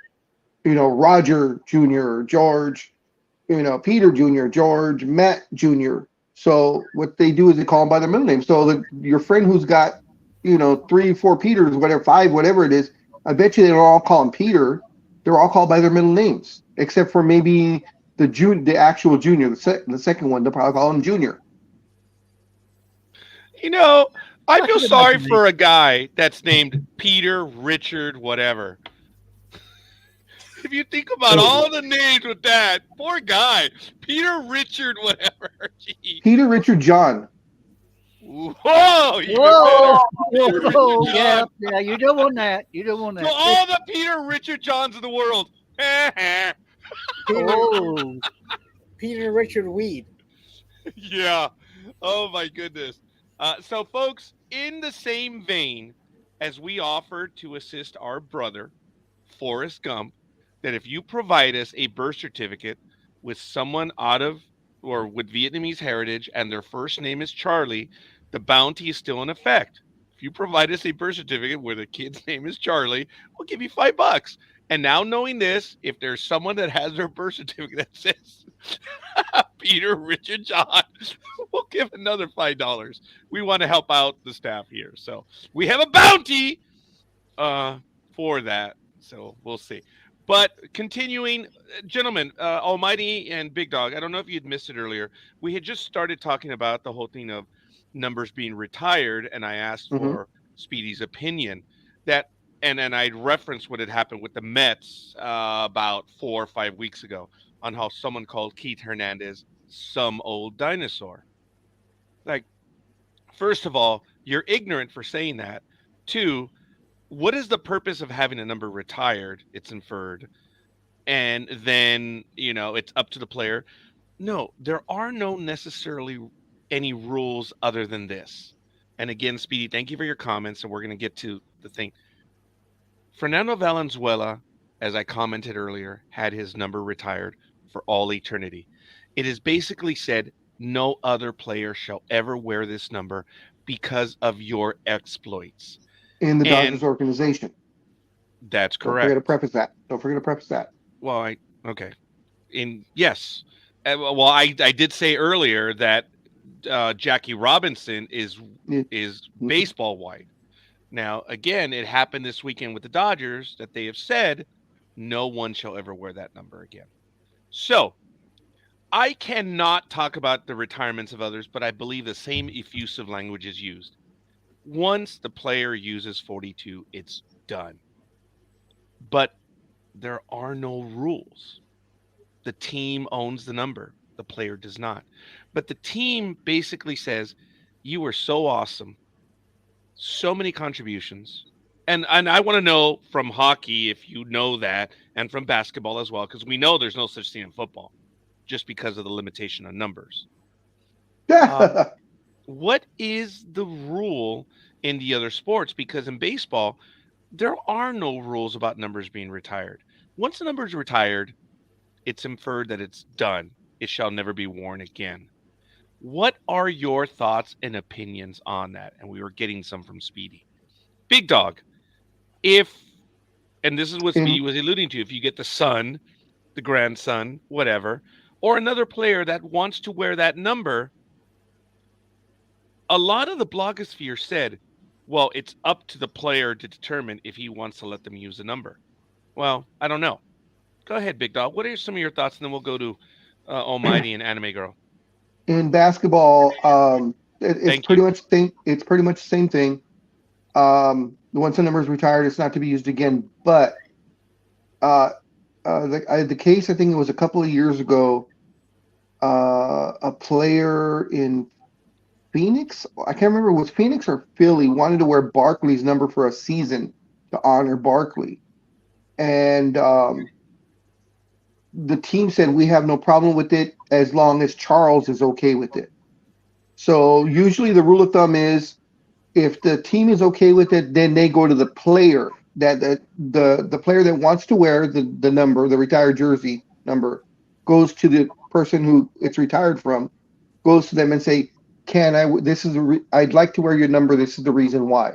Roger Jr., George, Peter Jr., George, Matt Jr. So what they do is they call them by their middle name. So your friend who's got 3, 4 Peters, whatever, 5, whatever it is, I bet you they don't all call him Peter. They're all called by their middle names, except for maybe the actual junior, the second one, they'll probably call him Junior. You know, I I feel can sorry imagine for a guy that's named Peter, Richard, whatever. If you think about all the names with that, poor guy, Peter, Richard, whatever. Jeez. Peter, Richard, John. Whoa, even Whoa, better. Peter, whoa, Richard, yeah, John. yeah. You don't want that. You don't want To that. all the Peter, Richard, Johns of the world. Oh, Peter Richard Weed. Yeah. Oh my goodness. So, folks, in the same vein as we offered to assist our brother, Forrest Gump, that if you provide us a birth certificate with someone out of or with Vietnamese heritage and their first name is Charlie, the bounty is still in effect. If you provide us a birth certificate where the kid's name is Charlie, we'll give you $5. And now knowing this, if there's someone that has their birth certificate that says Peter, Richard, John, we'll give another $5. We want to help out the staff here. So we have a bounty for that. So we'll see. But continuing, gentlemen, Almighty and Big Dog, I don't know if you'd missed it earlier. We had just started talking about the whole thing of numbers being retired, and I asked for Speedy's opinion. That and I referenced what had happened with the Mets about 4 or 5 weeks ago on how someone called Keith Hernandez some old dinosaur. Like, first of all, you're ignorant for saying that. Two, what is the purpose of having a number retired? It's inferred. And then, it's up to the player. No, there are no necessarily any rules other than this. And again, Speedy, thank you for your comments. And we're going to get to the thing. Fernando Valenzuela, as I commented earlier, had his number retired for all eternity. It is basically said no other player shall ever wear this number because of your exploits. In the Dodgers organization. That's correct. Don't forget to preface that. Well, okay. Yes. Well, I did say earlier that Jackie Robinson is baseball wide. Now, again, it happened this weekend with the Dodgers that they have said no one shall ever wear that number again. So I cannot talk about the retirements of others, but I believe the same effusive language is used. Once the player uses 42, it's done. But there are no rules. The team owns the number. The player does not. But the team basically says, you were so awesome. So many contributions. And I want to know from hockey if you know that, and from basketball as well, because we know there's no such thing in football just because of the limitation on numbers. What is the rule in the other sports? Because in baseball, there are no rules about numbers being retired. Once a number is retired, it's inferred that it's done. It shall never be worn again. What are your thoughts and opinions on that? And we were getting some from Speedy. Big Dog, and this is what Speedy was alluding to, if you get the son, the grandson, whatever, or another player that wants to wear that number, a lot of the blogosphere said, well, it's up to the player to determine if he wants to let them use the number. Well, I don't know. Go ahead, Big Dog. What are some of your thoughts? And then we'll go to Almighty and Anime Girl. In basketball, it's pretty much the same thing. Once a number is retired, it's not to be used again. But the case, I think it was a couple of years ago, a player in Phoenix, I can't remember, was Phoenix or Philly, wanted to wear Barkley's number for a season to honor Barkley. And the team said, we have no problem with it as long as Charles is okay with it. So usually the rule of thumb is if the team is okay with it, then they go to the player, that the player that wants to wear the number, the retired jersey number, goes to the person who it's retired from, goes to them and say, I'd like to wear your number. This is the reason why.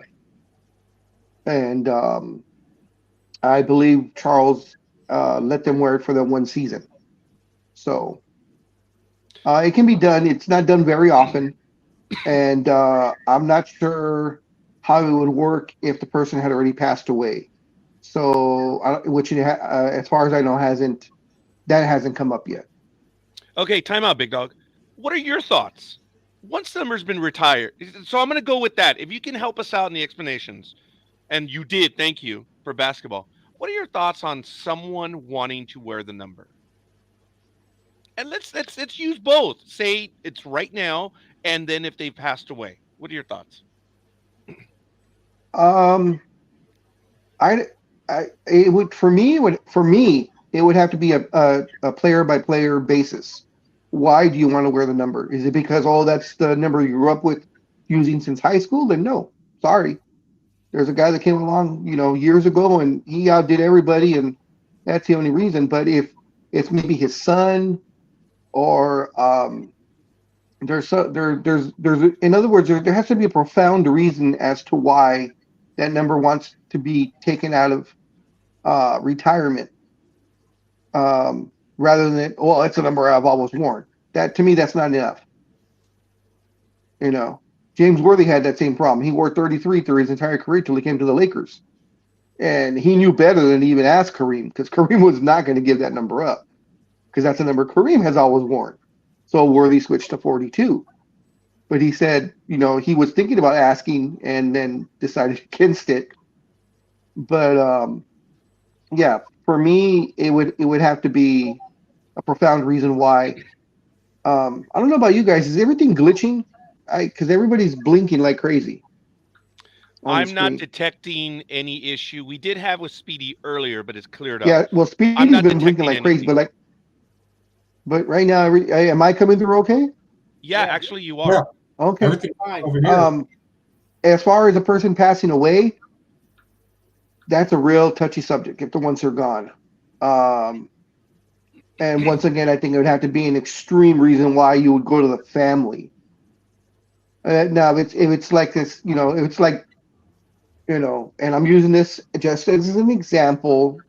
And I believe Charles let them wear it for that one season. So it can be done. It's not done very often. And I'm not sure how it would work if the person had already passed away. So, which as far as I know, hasn't come up yet. Okay, time out, Big Dog. What are your thoughts? Once the number's been retired, so I'm going to go with that. If you can help us out in the explanations, and you did, thank you for basketball. What are your thoughts on someone wanting to wear the number? And let's use both. Say it's right now, and then if they passed away. What are your thoughts? Um, it would for me it would have to be a player by player basis. Why do you want to wear the number? Is it because that's the number you grew up with using since high school? Then no, sorry. There's a guy that came along, years ago, and he outdid everybody, and that's the only reason. But if it's maybe his son, or there's in other words, there has to be a profound reason as to why that number wants to be taken out of retirement, rather than, well, it's a number I've always worn. That, to me, that's not enough. James Worthy had that same problem. He wore 33 through his entire career till he came to the Lakers. And he knew better than to even ask Kareem, because Kareem was not going to give that number up, because that's a number Kareem has always worn. So Worthy switched to 42. But he said, he was thinking about asking and then decided against it. But yeah, for me, it would have to be a profound reason why. I don't know about you guys. Is everything glitching? Because everybody's blinking like crazy. I'm not detecting any issue. We did have with Speedy earlier, but it's cleared up. Yeah, well, Speedy's been blinking like crazy, but right now, am I coming through okay? Yeah, actually, you are. Yeah. Okay. Everything over here. As far as a person passing away, that's a real touchy subject if the ones are gone. And once again, I think it would have to be an extreme reason why you would go to the family. Now, if it's like this, if it's like, and I'm using this just as an example,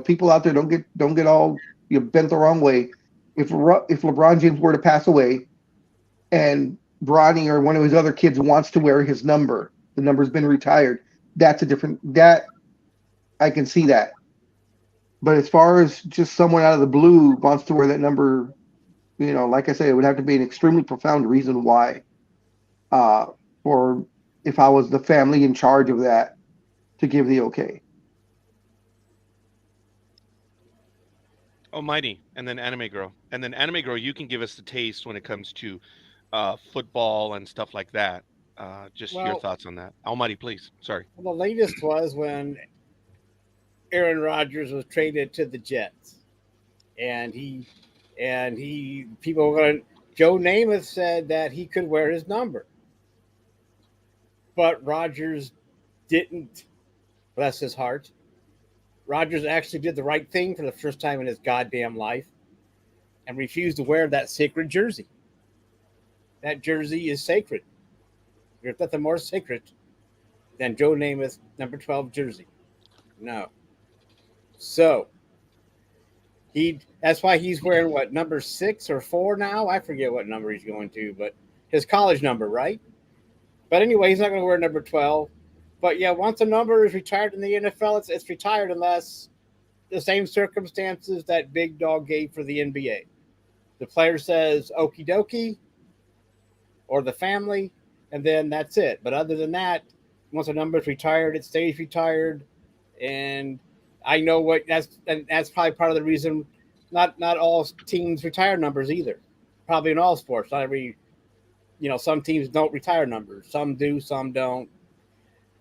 people out there don't get all bent the wrong way. If LeBron James were to pass away, and Bronny or one of his other kids wants to wear his number, the number's been retired. That's that I can see that. But as far as just someone out of the blue wants to wear that number, like I said, it would have to be an extremely profound reason why. Or if I was the family in charge of that, to give the okay. Almighty, and then Anime Girl. And then Anime Girl, you can give us the taste when it comes to football and stuff like that. Just your thoughts on that. Almighty, please. Sorry. Well, the latest was when Aaron Rodgers was traded to the Jets. And people were going, Joe Namath said that he could wear his number. But Rodgers didn't. Bless his heart. Rodgers actually did the right thing for the first time in his goddamn life and refused to wear that sacred jersey. That jersey is sacred. There's nothing more sacred than Joe Namath's number 12 jersey. No. So, that's why he's wearing, what, number 6 or 4 now? I forget what number he's going to, but his college number, right? But anyway, he's not going to wear number 12. But yeah, once a number is retired in the NFL, it's retired unless the same circumstances that Big Dog gave for the NBA. The player says okie dokie, or the family, and then that's it. But other than that, once a number is retired, it stays retired. And I know that's probably part of the reason not all teams retire numbers either. Probably in all sports. Not every, some teams don't retire numbers. Some do, some don't.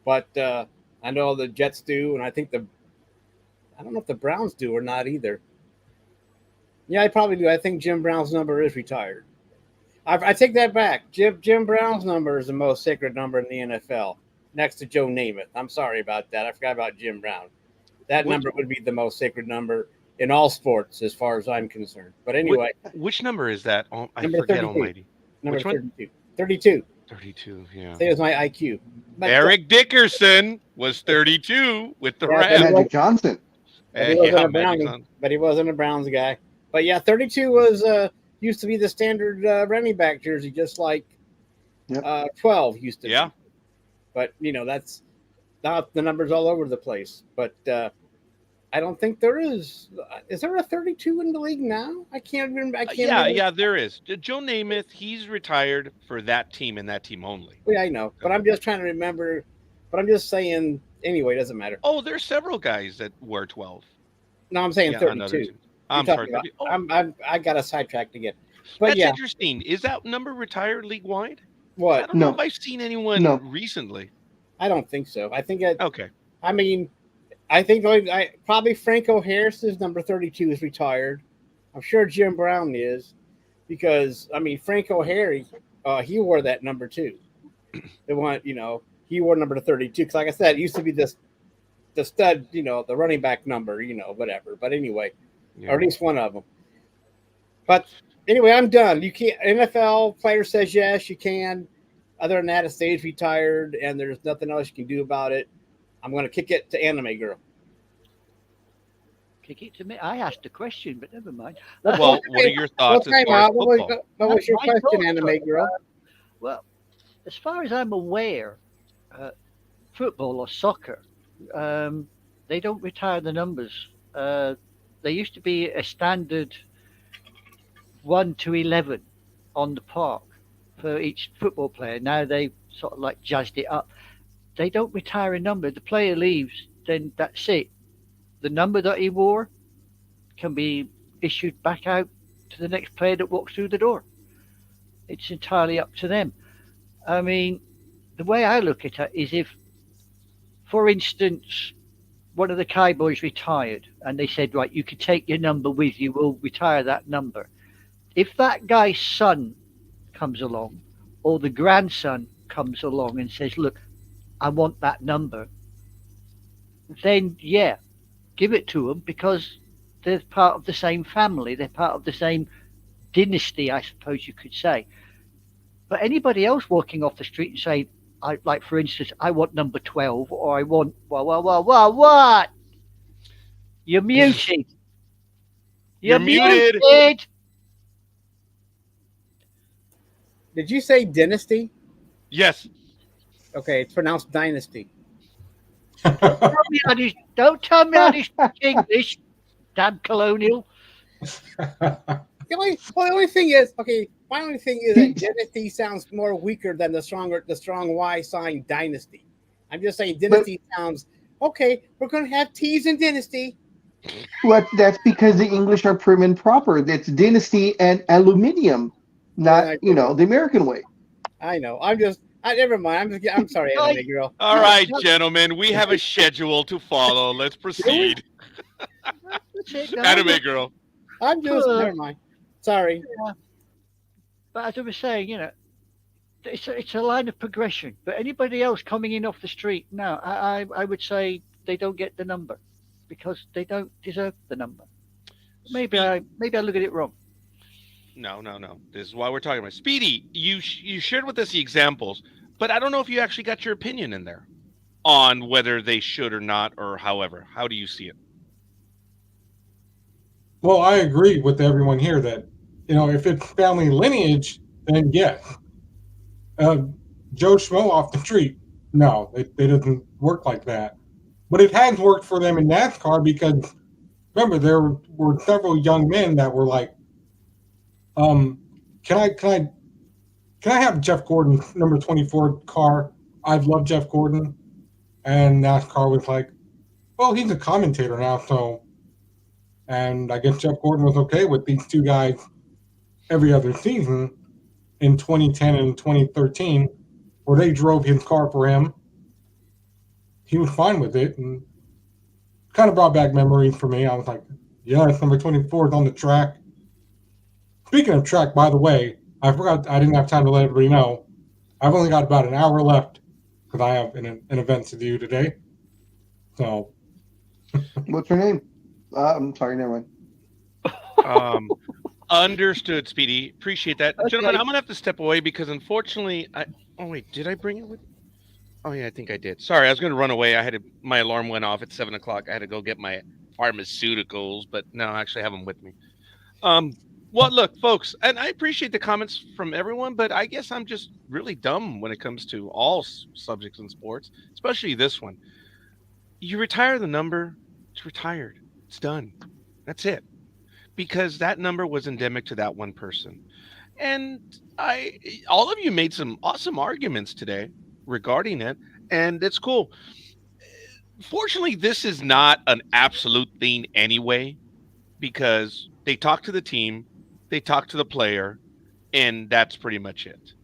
But I know the Jets do, and I think I don't know if the Browns do or not either. Yeah, I probably do. I think Jim Brown's number is retired. I take that back. Jim Brown's number is the most sacred number in the NFL, next to Joe Namath. I'm sorry about that. I forgot about Jim Brown. That number would be the most sacred number in all sports, as far as I'm concerned. But anyway. Which number is that? I number forget, 32. Almighty. Number Which 32. one? 32. 32, yeah. Same as my IQ. But Eric Dickerson was 32 with the Rams. Magic Johnson. But he wasn't a Browns guy. But yeah, 32 was used to be the standard running back jersey, just like 12 used to be. But, that's not the numbers all over the place. But I don't think there is. Is there a 32 in the league now? I can't remember. I can't. Yeah, remember. yeah, there is. Joe Namath, he's retired for that team and that team only. Yeah, I know, but I'm just trying to remember. But I'm just saying. Anyway, it doesn't matter. Oh, there's several guys that were 12. No, I'm saying Yeah, 32. I'm sorry. About, 30. Oh, I got a sidetracked again. But that's yeah, interesting. Is that number retired league wide? I what? don't know No. if I've seen anyone No. recently. I don't think so. I think it. Okay. I mean, I think probably Franco Harris's number 32 is retired. I'm sure Jim Brown is, because I mean Franco Harry, he wore that number too. The one, he wore number 32 because, like I said, it used to be the stud, the running back number, whatever. But anyway, Yeah. or at least one of them. But anyway, I'm done. You can't. NFL player says yes, you can. Other than that, it stays retired, and there's nothing else you can do about it. I'm going to kick it to Anime Girl. Kick it to me. I asked a question, but never mind. Well, what are your thoughts as far as What football? was your My question, thoughts Anime are, Girl? Well, as far as I'm aware, football or soccer, they don't retire the numbers. There used to be a standard 1 to 11 on the park for each football player. Now they sort of like jazzed it up. They don't retire a number. The player leaves, then that's it. The number that he wore can be issued back out to the next player that walks through the door. It's entirely up to them. I mean, the way I look at it is if, for instance, one of the Cowboys retired and they said, right, you can take your number with you, we'll retire that number. If that guy's son comes along or the grandson comes along and says, look, I want that number, then yeah, give it to them because they're part of the same family. They're part of the same dynasty, I suppose you could say. But anybody else walking off the street and saying, like for instance, I want number 12 or I want, what? You're muted. You're muted. Did you say dynasty? Yes. Okay, it's pronounced dynasty. Don't tell me how to speak English, damn colonial. The only thing is, my only thing is that dynasty sounds more weaker than the strong Y sign dynasty. I'm just saying dynasty sounds okay. We're gonna have T's in dynasty. Well, that's because the English are prim and proper. It's dynasty and aluminium, not the American way. I know. Never mind. I'm sorry, Anime Girl. All right, gentlemen, we have a schedule to follow. Let's proceed. Anime Girl. I'm just never mind. Sorry. Yeah. But as I was saying, it's a line of progression. But anybody else coming in off the street, no, I would say they don't get the number because they don't deserve the number. Maybe I look at it wrong. No. This is why we're talking about Speedy. You shared with us the examples, but I don't know if you actually got your opinion in there on whether they should or not, or however. How do you see it? Well, I agree with everyone here that, if it's family lineage, then yes. Joe Schmo off the street, no, it doesn't work like that. But it has worked for them in NASCAR because, remember, there were several young men that were like, can I have Jeff Gordon's number 24 car? I've loved Jeff Gordon. And NASCAR was like, well, he's a commentator now, so. And I guess Jeff Gordon was okay with these two guys every other season in 2010 and 2013, where they drove his car for him. He was fine with it and kind of brought back memories for me. I was like, yes, number 24 is on the track. Speaking of track, by the way, I forgot I didn't have time to let everybody know. I've only got about an hour left because I have an event to do today. So. What's her name? I'm sorry, never mind. Understood, Speedy. Appreciate that. Okay. Gentlemen, I'm going to have to step away because unfortunately, did I bring it with? Oh, yeah, I think I did. Sorry, I was going to run away. My alarm went off at 7 o'clock. I had to go get my pharmaceuticals, but no, I actually have them with me. Well, look, folks, and I appreciate the comments from everyone, but I guess I'm just really dumb when it comes to all subjects in sports, especially this one. You retire the number, it's retired. It's done. That's it. Because that number was endemic to that one person. And all of you made some awesome arguments today regarding it, and it's cool. Fortunately, this is not an absolute thing anyway, because they talk to the team, they talk to the player, and that's pretty much it.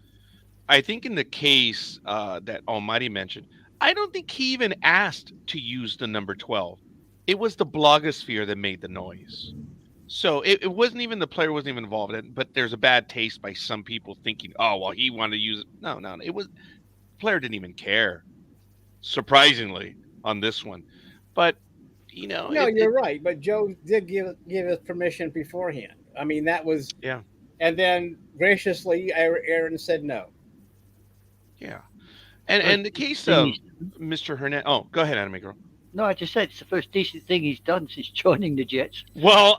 I think in the case that Almighty mentioned, I don't think he even asked to use the number 12. It was the blogosphere that made the noise. So it wasn't even the player wasn't even involved in it, but there's a bad taste by some people thinking, oh, well, he wanted to use it. No, it was, the player didn't even care, surprisingly, on this one. But, No, you're right. But Joe did give us permission beforehand. I mean, that was... Yeah. And then graciously, Aaron said no. Yeah. And the case of Mr. Hernandez... Oh, go ahead, Anime Girl. No, I just said it's the first decent thing he's done since joining the Jets. Well,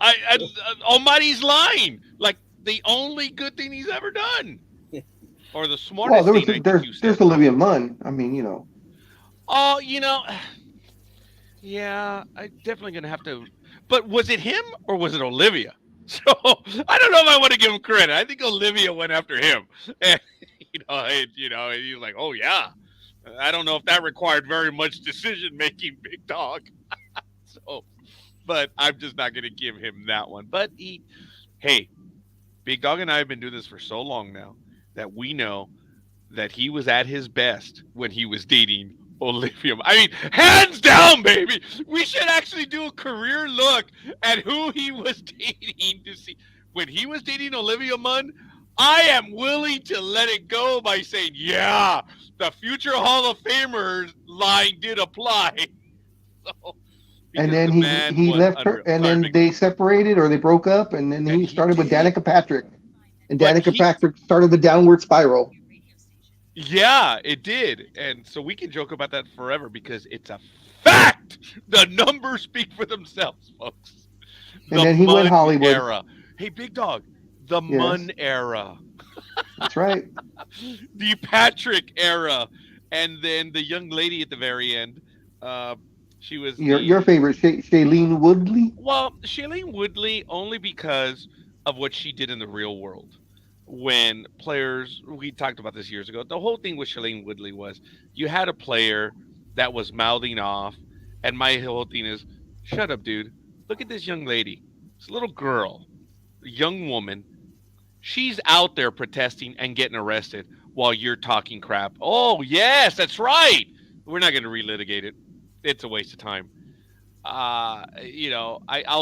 Almighty's lying. Like, the only good thing he's ever done. Or the smartest thing. There's Olivia Munn. I mean, Oh, yeah, I'm definitely going to have to. But was it him or was it Olivia? So I don't know if I want to give him credit. I think Olivia went after him. And, and he's like, oh, yeah. I don't know if that required very much decision making, Big Dog. But I'm just not going to give him that one. But hey, Big Dog and I have been doing this for so long now that we know that he was at his best when he was dating Olivia. I mean, hands down, baby. We should actually do a career look at who he was dating to see. When he was dating Olivia Munn, I am willing to let it go by saying, yeah, the future Hall of Famers line did apply. And then he left her, and then they separated or they broke up, and then he started with Danica Patrick. And Danica Patrick started the downward spiral. Yeah, it did. And so we can joke about that forever because it's a fact. The numbers speak for themselves, folks. And then he went Hollywood. Era. Hey, Big Dog, the Munn era. That's right. The Patrick era. And then the young lady at the very end. She was your favorite, Shailene Woodley? Well, Shailene Woodley only because of what she did in the real world. When players, we talked about this years ago, the whole thing with Shailene Woodley was you had a player that was mouthing off, and my whole thing is, shut up, dude. Look at this young lady. This little girl, a young woman. She's out there protesting and getting arrested while you're talking crap. Oh, yes, that's right. We're not going to relitigate it. It's a waste of time. I'll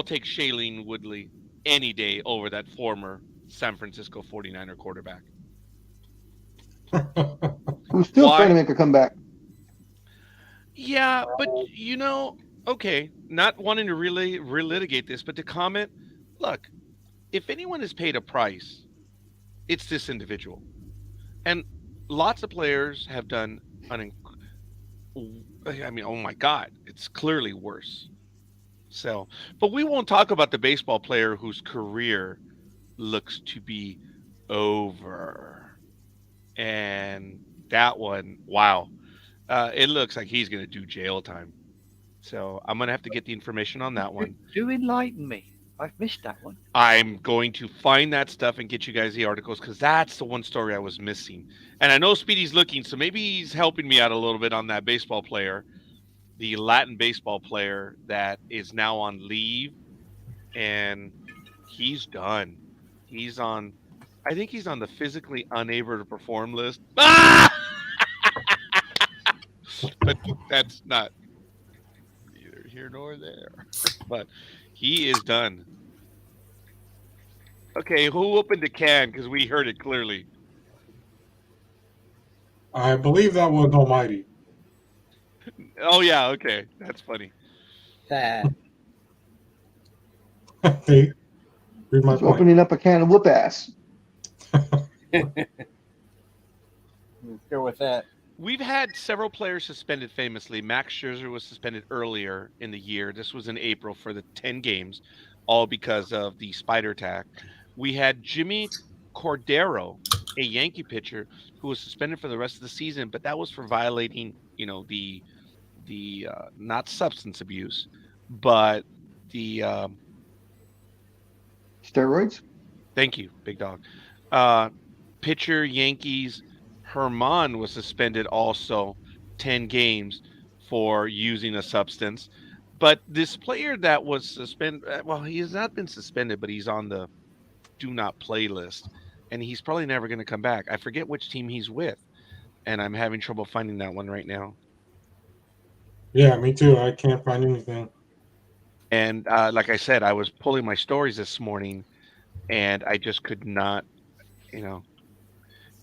take Shailene Woodley any day over that former San Francisco 49er quarterback. Who's still trying to make a comeback. Yeah, but okay, not wanting to really relitigate this, but to comment, look, if anyone is paid a price, it's this individual. And lots of players have done oh my God, it's clearly worse. So, but we won't talk about the baseball player whose career looks to be over. And that one, wow. It looks like he's going to do jail time. So I'm going to have to get the information on that one. Do enlighten me. I've missed that one. I'm going to find that stuff and get you guys the articles because that's the one story I was missing. And I know Speedy's looking, so maybe he's helping me out a little bit on that baseball player, the Latin baseball player that is now on leave. And he's done. I think he's on the physically unable to perform list. Ah! But that's not either here nor there. But he is done. Okay, who opened the can? Because we heard it clearly. I believe that was Almighty. Oh, yeah, okay. That's funny. Hey, read my He's point. opening up a can of whoop ass. Go with that. We've had several players suspended famously. Max Scherzer was suspended earlier in the year. This was in April for the 10 games, all because of the spider attack. We had Jimmy Cordero, a Yankee pitcher, who was suspended for the rest of the season, but that was for violating, the not substance abuse, but the Steroids? thank you, Big Dog. Pitcher Yankees Herman was suspended also 10 games for using a substance. But this player that was suspended, well, he has not been suspended, but he's on the do not play list. And he's probably never going to come back. I forget which team he's with. And I'm having trouble finding that one right now. Yeah, me too. I can't find anything. And like I said, I was pulling my stories this morning and I just could not, you know.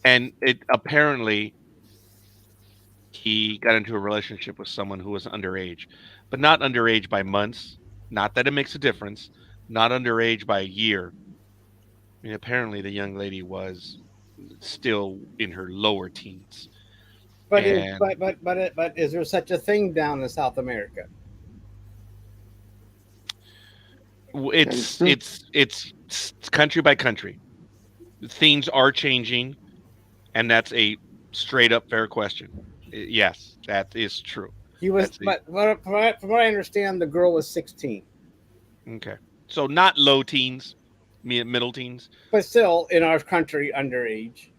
And it apparently he got into a relationship with someone who was underage, but not underage by months. Not that it makes a difference. Not underage by a year. I mean, apparently the young lady was still in her lower teens. But And- but is there such a thing down in South America? It's true. it's country by country. Things are changing, and that's a straight up fair question. Yes, that is true. He was, That's but from what I understand, the girl was 16. Okay, so not low teens, middle teens. But still, in our country, underage.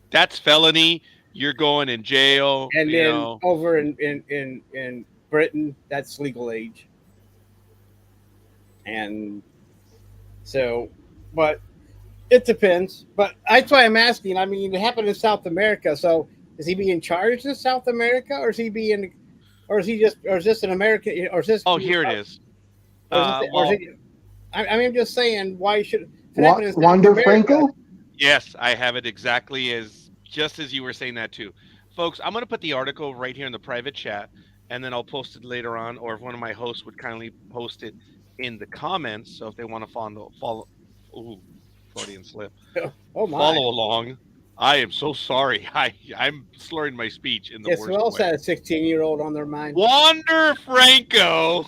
That's felony. You're going in jail. And you then know. over in Britain, that's legal age. And so, but it depends. But that's why I'm asking. I mean, it happened in South America. So is he being charged in South America, or is he being, or is he just, or is this an American, or is this? Oh, here it is. I mean, I'm just saying, why should if it happened in South Wander America- Franco? Yes, I have it exactly as just as you were saying that too. Folks, I'm going to put the article right here in the private chat, and then I'll post it later on, or if one of my hosts would kindly post it in the comments. So if they want to follow, ooh, Freudian slip, Oh my! follow along. I am so sorry. I'm slurring my speech in the Yes, worst who else way. had a 16-year-old on their mind? Wander Franco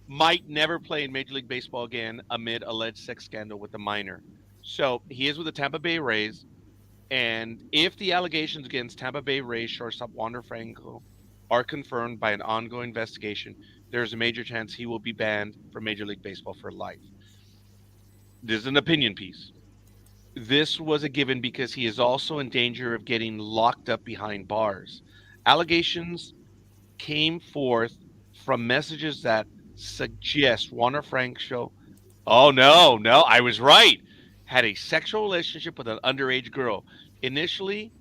might never play in Major League Baseball again amid alleged sex scandal with a minor. So he is with the Tampa Bay Rays, and if the allegations against Tampa Bay Rays shortstop Wander Franco are confirmed by an ongoing investigation, there's a major chance he will be banned from Major League Baseball for life. This is an opinion piece. This was a given because he is also in danger of getting locked up behind bars. Allegations came forth from messages that suggest Wander Franco, oh no, I was right, had a sexual relationship with an underage girl. Initially,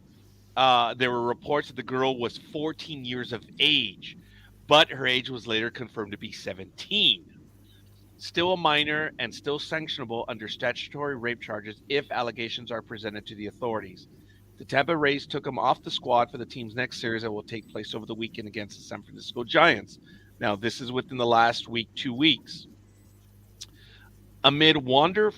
there were reports that the girl was 14 years of age, but her age was later confirmed to be 17. Still a minor and still sanctionable under statutory rape charges if allegations are presented to the authorities. The Tampa Rays took him off the squad for the team's next series that will take place over the weekend against the San Francisco Giants. Now, this is within the last week, 2 weeks. Amid Wander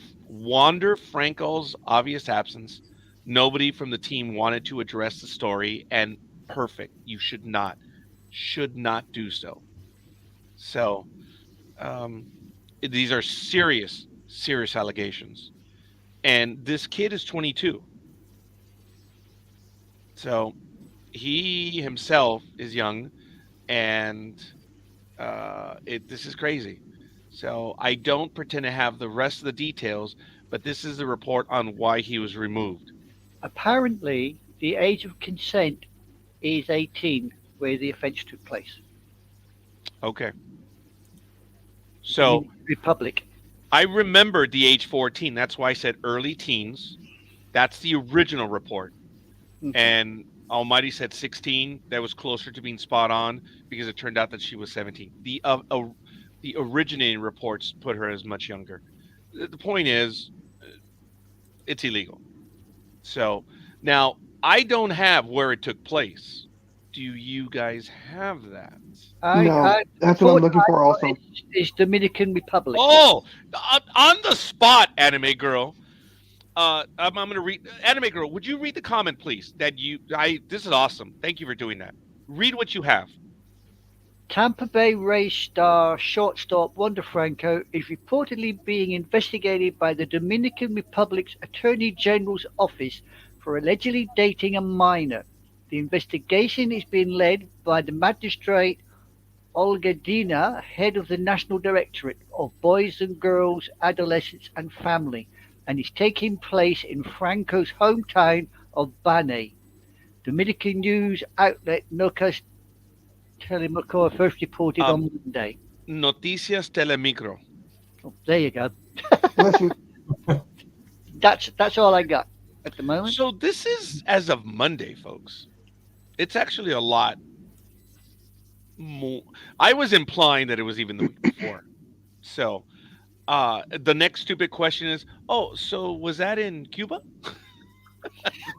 Franco's obvious absence, nobody from the team wanted to address the story, and perfect. You should not do so. So, these are serious allegations. And this kid is 22. So he himself is young, and this is crazy. So I don't pretend to have the rest of the details, but this is the report on why he was removed. Apparently, the age of consent is 18, where the offence took place. Okay. So in Republic. I remembered the age 14. That's why I said early teens. That's the original report. Mhm. And Almighty said 16. That was closer to being spot on because it turned out that she was 17. The originating reports put her as much younger. The point is, it's illegal. So now I don't have where it took place. Do you guys have that? That's what I'm looking for also. It's Dominican Republic. Oh, on the spot, Anime Girl. I'm going to read. Anime Girl, would you read the comment, please? This is awesome. Thank you for doing that. Read what you have. Tampa Bay Rays star shortstop Wander Franco is reportedly being investigated by the Dominican Republic's Attorney General's office for allegedly dating a minor. The investigation is being led by the magistrate Olga head of the National Directorate of Boys and Girls, Adolescents and Family, and is taking place in Franco's hometown of Bane. Dominican news outlet Nocas Telemicro first reported on Monday. Noticias Telemicro. Oh, there you go. Bless you. That's all I got at the moment. So this is as of Monday, folks. It's actually a lot more. I was implying that it was even the week before. So the next stupid question is, oh, so was that in Cuba?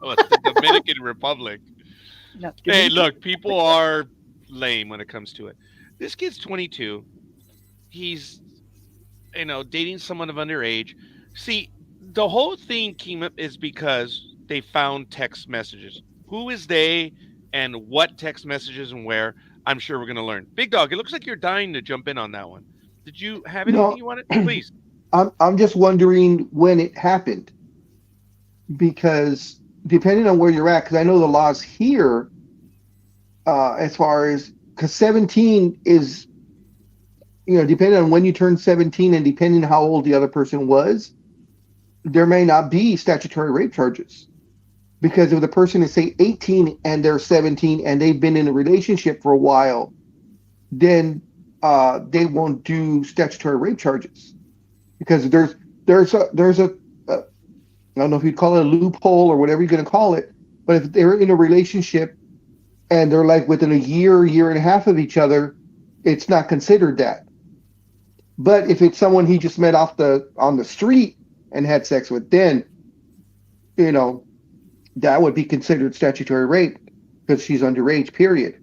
Oh, it's the Dominican Republic. No, Hey, look, people are lame when it comes to it. This kid's 22. He's, dating someone of underage. See, the whole thing came up is because they found text messages. Who is they and what text messages and where? I'm sure we're going to learn. Big Dog, it looks like you're dying to jump in on that one. Did you have anything you wanted? Please. I'm just wondering when it happened, because depending on where you're at, because I know the laws here, as far as, because 17 is, depending on when you turn 17 and depending on how old the other person was, there may not be statutory rape charges. Because if the person is, say, 18 and they're 17 and they've been in a relationship for a while, then they won't do statutory rape charges. Because there's a I don't know if you'd call it a loophole or whatever you're going to call it, but if they're in a relationship and they're like within a year and a half of each other, it's not considered that. But if it's someone he just met on the street and had sex with, then, that would be considered statutory rape because she's underage, period.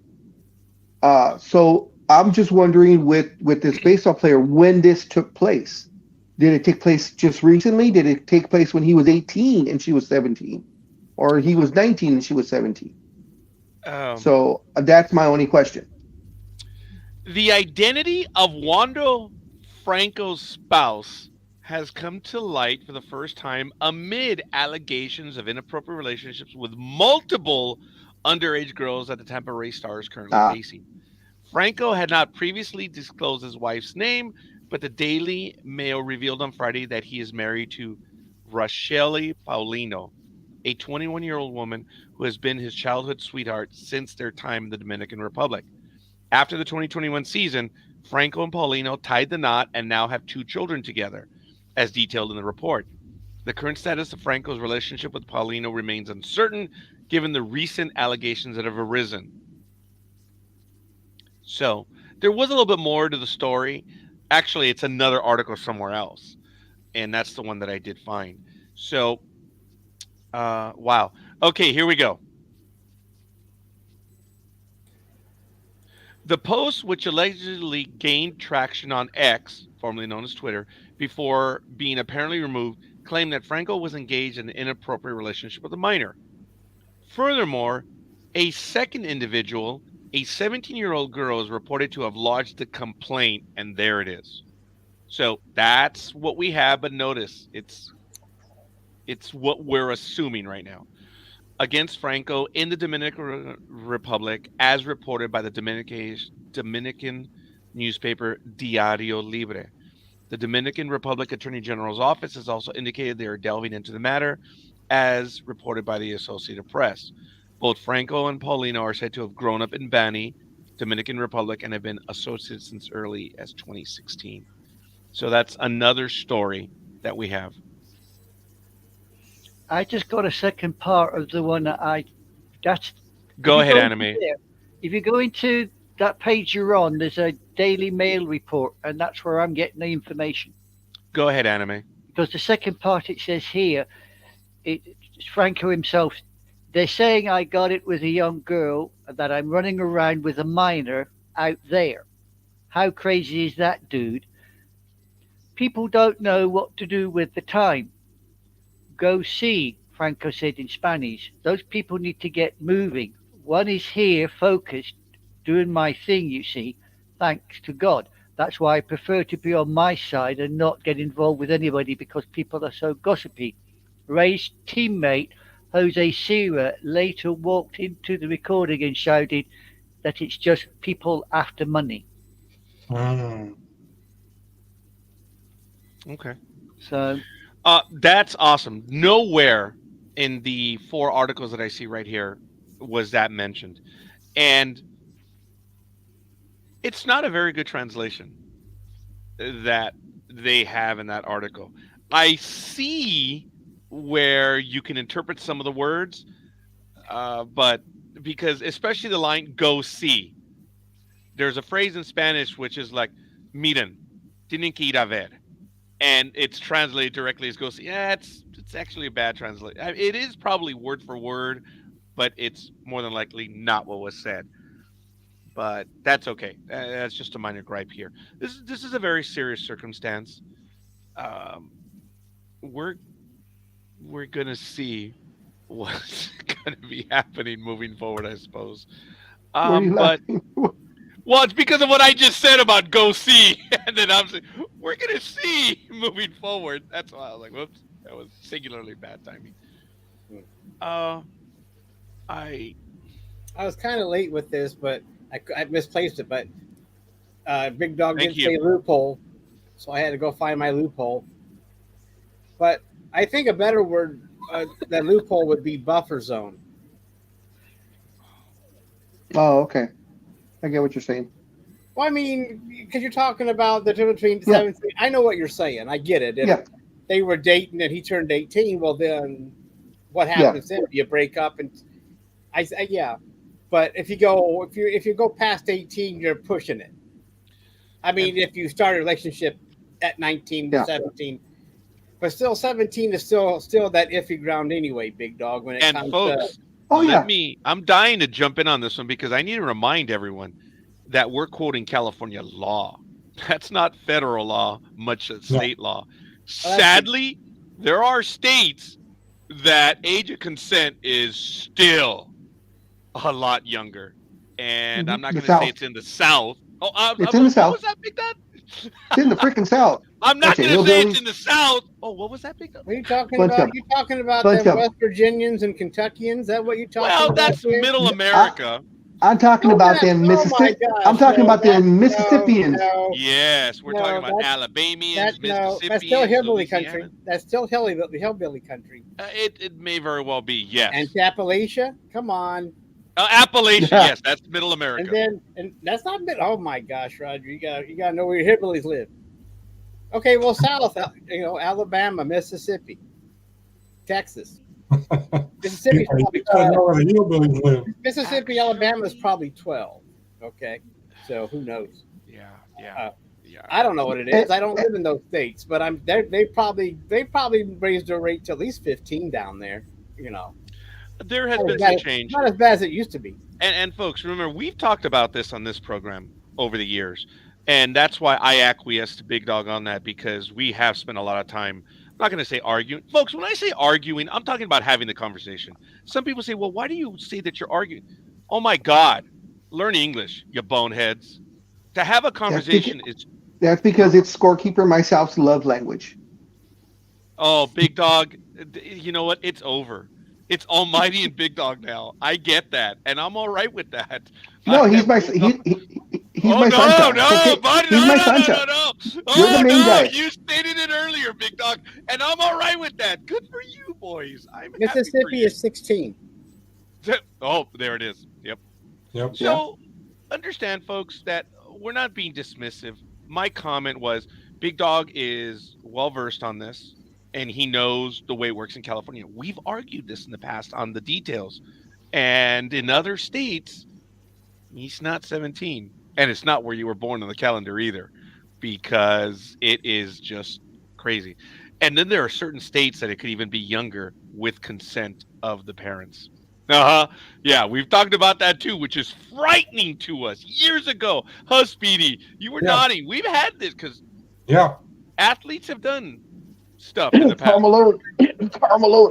So I'm just wondering with this baseball player, when this took place. Did it take place just recently? Did it take place when he was 18 and she was 17? Or he was 19 and she was 17? So that's my only question. The identity of Wando Franco's spouse has come to light for the first time amid allegations of inappropriate relationships with multiple underage girls that the Tampa Ray Stars currently facing. Franco had not previously disclosed his wife's name, but the Daily Mail revealed on Friday that he is married to Rochelle Paulino, a 21-year-old woman who has been his childhood sweetheart since their time in the Dominican Republic. After the 2021 season, Franco and Paulino tied the knot and now have 2 children together, as detailed in the report. The current status of Franco's relationship with Paulino remains uncertain, given the recent allegations that have arisen. So, there was a little bit more to the story. Actually, it's another article somewhere else, and that's the one that I did find. So, wow. Okay, here we go. The post, which allegedly gained traction on X, formerly known as Twitter, before being apparently removed, claimed that Franco was engaged in an inappropriate relationship with a minor. Furthermore, a second individual, a 17-year-old girl, is reported to have lodged a complaint, and there it is. So that's what we have, but notice it's what we're assuming right now. Against Franco in the Dominican Republic, as reported by the Dominican newspaper Diario Libre. The Dominican Republic Attorney General's office has also indicated they are delving into the matter, as reported by the Associated Press. Both Franco and Paulino are said to have grown up in Bani, Dominican Republic, and have been associated since early as 2016. So that's another story that we have. I just got a second part of the one that Go ahead, Anime. If you go into that page you're on, there's a Daily Mail report, and that's where I'm getting the information. Go ahead, Anime. Because the second part, it says here, it's Franco himself. They're saying I got it with a young girl, that I'm running around with a minor out there. How crazy is that, dude? People don't know what to do with the time. Go see, Franco said in Spanish. Those people need to get moving. One is here, focused, doing my thing, you see, thanks to God. That's why I prefer to be on my side and not get involved with anybody, because people are so gossipy. Ray's teammate, Jose Sierra, later walked into the recording and shouted that it's just people after money. Mm. Okay. So That's awesome. Nowhere in the 4 articles that I see right here was that mentioned. And it's not a very good translation that they have in that article. I see where you can interpret some of the words, but because especially the line "go see," there's a phrase in Spanish which is like "miren, tienen que ir a ver," and it's translated directly as "go see." Yeah, it's actually a bad translation. It is probably word for word, but it's more than likely not what was said. But that's okay. That's just a minor gripe here. This is a very serious circumstance. Um, we're we're gonna see what's gonna be happening moving forward, I suppose. What are you But laughing? well, it's because of what I just said about go see, and then I'm saying we're gonna see moving forward. That's why I was like, whoops, that was singularly bad timing. I I was kind of late with this, but I misplaced it. But Big Dog Thank did you. say loophole, so I had to go find my loophole. But I think a better word than loophole would be buffer zone. Oh, okay. I get what you're saying. Well, I mean, because you're talking about the difference between Yeah. 17. I know what you're saying. I get it. If Yeah. they were dating and he turned 18, well, then what happens then? You break up, and yeah. But if you go past 18, you're pushing it. I mean, if you start a relationship at 19 to Yeah. 17, but still 17 is still that iffy ground anyway, Big Dog. When it and comes folks, to Oh, yeah. I'm dying to jump in on this one because I need to remind everyone that we're quoting California law. That's not federal law, much as state law. Sadly, there are states that age of consent is still a lot younger. And I'm not The going to say South. it's in the South. Oh, It's in the what South. was that, Big Dog? It's in the freaking South. I'm not Bunch of going to say it's hillbillies. in the South. Oh, what was that, Big Dog? what are you talking Bunch about? of- You talking about bunch the of- West Virginians and Kentuckians? Is that what you talking Well, about? that's here? middle America. I'm talking about them Oh my Mississippi. gosh, I'm talking no, about them that's- Mississippians. No, Yes, we're No, talking about that's- Alabamians, that's Mississippians, still hillbilly country. Louisiana. That's still hillbilly country. It may very well be, yes. And Appalachia, come on. Appalachia, Yeah. yes, that's middle America. And that's not bit. Oh my gosh, Roger, you gotta know where your hillbillies live. Okay, well, South, Alabama, Mississippi, Texas, Mississippi, You gotta know where the hillbillies live. Mississippi, Alabama is probably 12. Okay, so who knows? Yeah. I don't know what it is. I don't live in those states, but they probably raised their rate to at least 15 down there. There has Not been as some bad- change. Not as bad as it used to be. And folks, remember, we've talked about this on this program over the years. And that's why I acquiesced to Big Dog on that, because we have spent a lot of time, I'm not going to say arguing. Folks, when I say arguing, I'm talking about having the conversation. Some people say, well, why do you say that you're arguing? Oh, my God. Learn English, you boneheads. To have a conversation is... That's because it's Scorekeeper myself's love language. Oh, Big Dog, you know what? It's over. It's Almighty and Big Dog now. I get that, and I'm all right with that. No, he's my he's my son. No, buddy, He's my son. no. You're the main guy. You stated it earlier, Big Dog, and I'm all right with that. Good for you, boys. I'm happy for Mississippi you. is 16. Oh, there it is. Yep. Yep. So, understand, folks, that we're not being dismissive. My comment was, Big Dog is well versed on this, and he knows the way it works in California. We've argued this in the past on the details, and in other states, he's not 17, and it's not where you were born on the calendar either, because it is just crazy. And then there are certain states that it could even be younger with consent of the parents. Yeah, we've talked about that too, which is frightening to us years ago. Speedy, you were nodding. We've had this because athletes have done stuff in the past. Carmelo.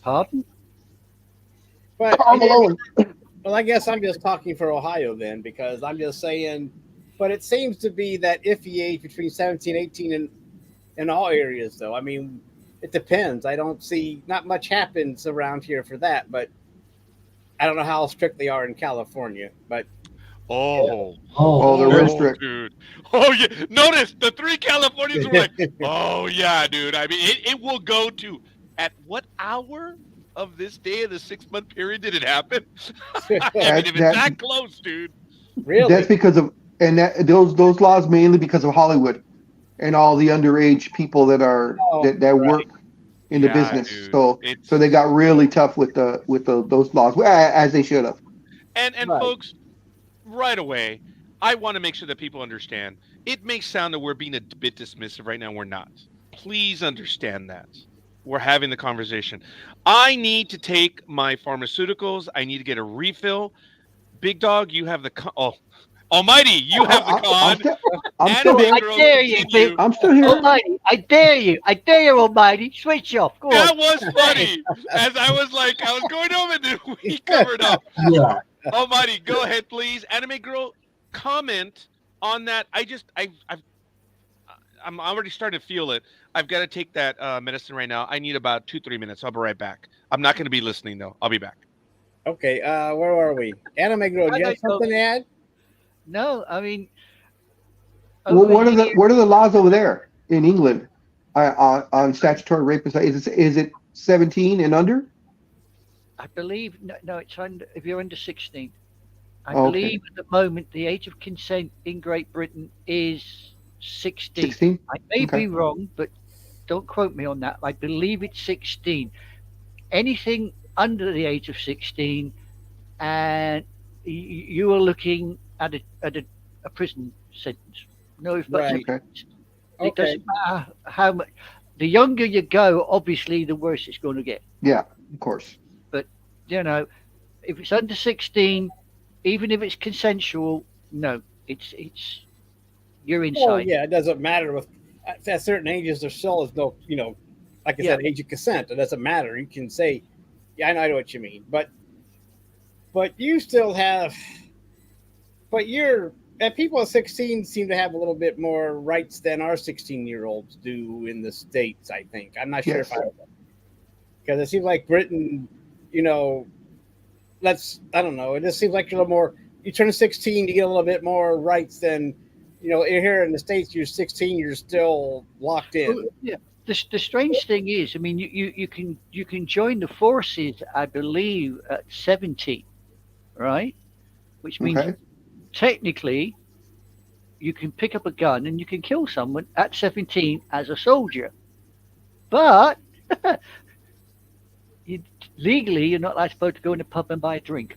Pardon? But Carmelo. well, I guess I'm just talking for Ohio then, because I'm just saying. But it seems to be that iffy age between 17, 18 in all areas, though. I mean, it depends. I don't see not much happens around here for that, but I don't know how strict they are in California. But Oh, they're real strict. Dude. Oh yeah. Notice the 3 Californians were like, oh yeah, dude. I mean, it will go to at what hour of this day of the 6-month period did it happen? I mean, if it's that close, dude. Really? That's because of those laws mainly because of Hollywood and all the underage people that are that work in the business. Dude, so they got really tough with those laws, as they should have. And folks, right away, I want to make sure that people understand. It may sound that we're being a bit dismissive right now. We're not. Please understand that. We're having the conversation. I need to take my pharmaceuticals. I need to get a refill. Big Dog, you have the Almighty, you have the con. I'm still here. I dare you, Big. I'm still here. Almighty, I dare you. I dare you, Almighty. Switch off. Go That on. was funny. As I was going over and then we covered up. Yeah. Almighty, go ahead, please. Anime Girl, comment on that. I'm already starting to feel it. I've got to take that medicine right now. I need about 2-3 minutes. I'll be right back. I'm not going to be listening though. I'll be back. Okay, where are we? Anime Girl, do you have something to add? No, I mean. Well, what are the laws over there in England on statutory rape? Is it 17 and under? I believe no. It's under if you're under 16. I Okay. believe at the moment the age of consent in Great Britain is 16. 16? I may Okay. be wrong, but don't quote me on that. I believe it's 16. Anything under the age of 16, and you are looking at a prison sentence. No, if that's Right. it doesn't matter how much. The younger you go, obviously, the worse it's going to get. Yeah, of course. But if it's under 16, even if it's consensual, no, it's you're inside. Oh yeah, it doesn't matter with at certain ages. There still is no, like I said, age of consent. It doesn't matter. You can say, yeah, I know what you mean, but you still have, people at 16 seem to have a little bit more rights than our 16-year-olds do in the States, I think. I'm not sure Yes. because it seems like Britain, I don't know. It just seems like you're a little more, you turn 16, you get a little bit more rights than, here in the States, you're 16, you're still locked in. Well, yeah. The strange thing is, I mean, you can join the forces, I believe, at 17, right? Which means Okay. technically you can pick up a gun and you can kill someone at 17 as a soldier. But legally, you're not supposed to go in a pub and buy a drink.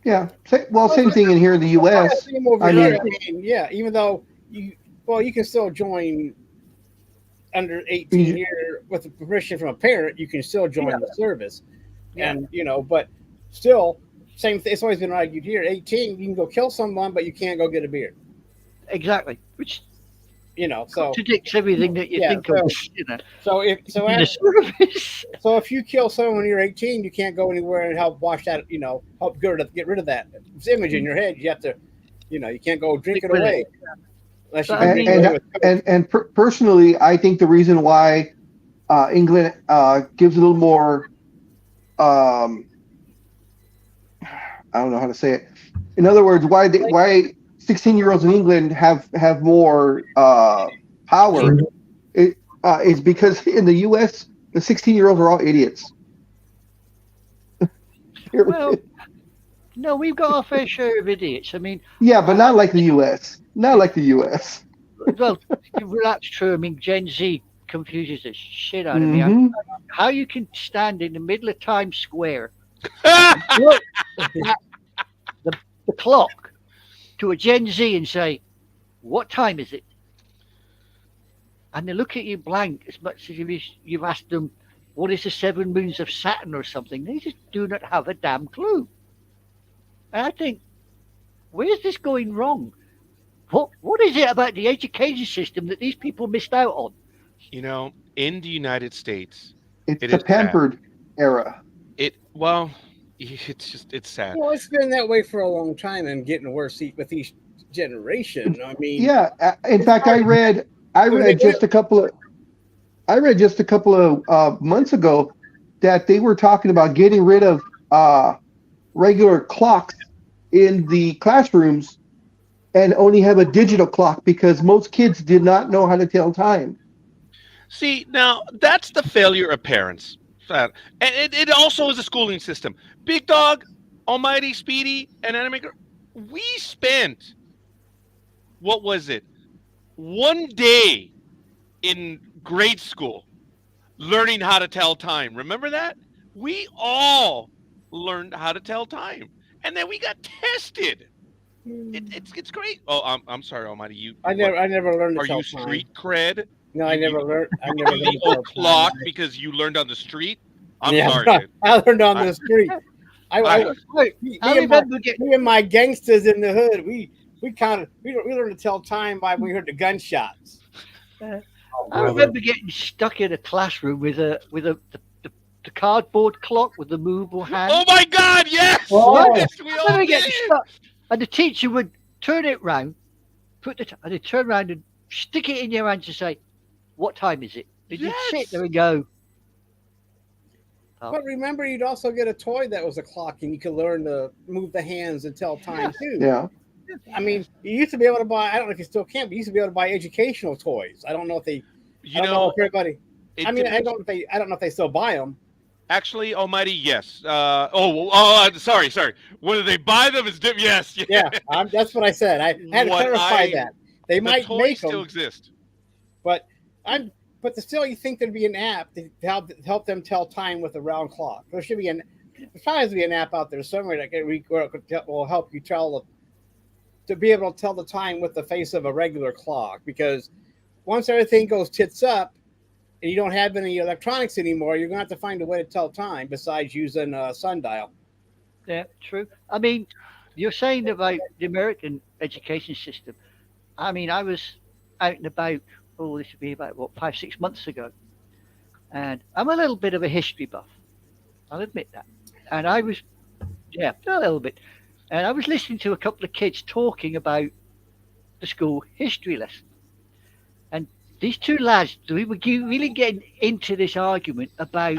Yeah. Same thing in here in the U.S. I I mean, mean- yeah, even though you can still join under 18 You- year with the permission from a parent, you can still join the service. Yeah. And, but still, same thing. It's always been argued here. 18, you can go kill someone, but you can't go get a beer. Exactly. Which So contradicts everything that you think of. In the service. So if you kill someone when you're 18, you can't go anywhere and help wash that, help get rid of that image in your head. You have to, you can't go drink it away. Unless you can drink it away with Personally, I think the reason why England gives a little more, I don't know how to say it. In other words, why 16-year-olds in England have more power is because in the U.S. the 16-year-olds are all idiots. Well, no, we've got our fair share of idiots. I mean, yeah, but not like the U.S. Not like the U.S. Well, that's true. I mean, Gen Z confuses the shit out of me. Mhm. How you can stand in the middle of Times Square, Oh, look at the clock to a Gen Z and say, "What time is it?" And they look at you blank, as much as you've asked them, "What is the 7 moons of Saturn or something?" They just do not have a damn clue. And I think, where's this going wrong? What is it about the education system that these people missed out on? In the United States, It's It the is sad. pampered era. it's sad. Well, it's been that way for a long time and getting worse with each generation. I mean, Yeah. In fact, I read just a couple of months ago that they were talking about getting rid of regular clocks in the classrooms and only have a digital clock because most kids did not know how to tell time. See, now that's the failure of parents. And it also is a schooling system. Big Dog, Almighty, Speedy, and Animaker, we spent, what was it, one day in grade school learning how to tell time. Remember that? We all learned how to tell time. And then we got tested. It's great. Oh, I'm sorry, Almighty. I never learned to Are tell you time. street cred? No, I never learned. I never learned to The tell clock time. because you learned on the street? I'm Yeah, sorry, dude. I learned on the street. I Me remember getting. and my gangsters in the hood, we learned to tell time by when we heard the gunshots. I remember getting stuck in a classroom with the cardboard clock with the movable hand. Oh my God! Yes, Oh. yes, we I all remember did. getting stuck, and the teacher would turn it round, and they'd turn around and stick it in your hand to say, "What time is it?" And you'd sit Yes. there and go, But remember, you'd also get a toy that was a clock, and you could learn to move the hands and tell time too. Yeah. I mean, you used to be able to buy. I don't know if you still can, but you used to be able to buy educational toys. I don't know if they. You I don't know know, if everybody. it I mean, I depends. don't know if they still buy them. Actually, Almighty, yes. Sorry. Whether they buy them is different. Yes. Yeah, that's what I said. I had to What clarify that they The might toys make still them, exist. but still, you think there'd be an app to help them tell time with a round clock. There should be there probably has to be an app out there somewhere that will help you to be able to tell the time with the face of a regular clock. Because once everything goes tits up and you don't have any electronics anymore, you're gonna have to find a way to tell time besides using a sundial. "Yeah, true." I mean, you're saying about the American education system. I mean, I was out and about. Oh, this would be about 5-6 months ago, and I'm a little bit of a history buff. I'll admit that. And I was, yeah, a little bit. And I was listening to a couple of kids talking about the school history lesson. And these two lads, we were really getting into this argument about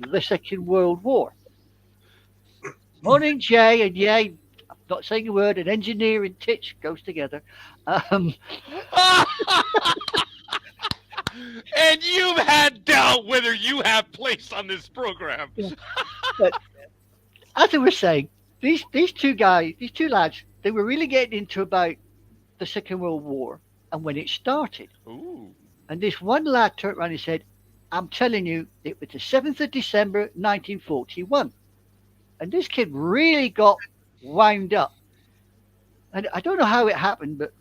the Second World War. Morning, Jay, and Jay, I'm not saying a word, and engineer and tits goes together. And you've had doubt whether you have place on this program. But as I was saying, these two lads, they were really getting into about the Second World War and when it started. Ooh. And this one lad turned around and said, "I'm telling you, it was the 7th of December, 1941. And this kid really got wound up. And I don't know how it happened, but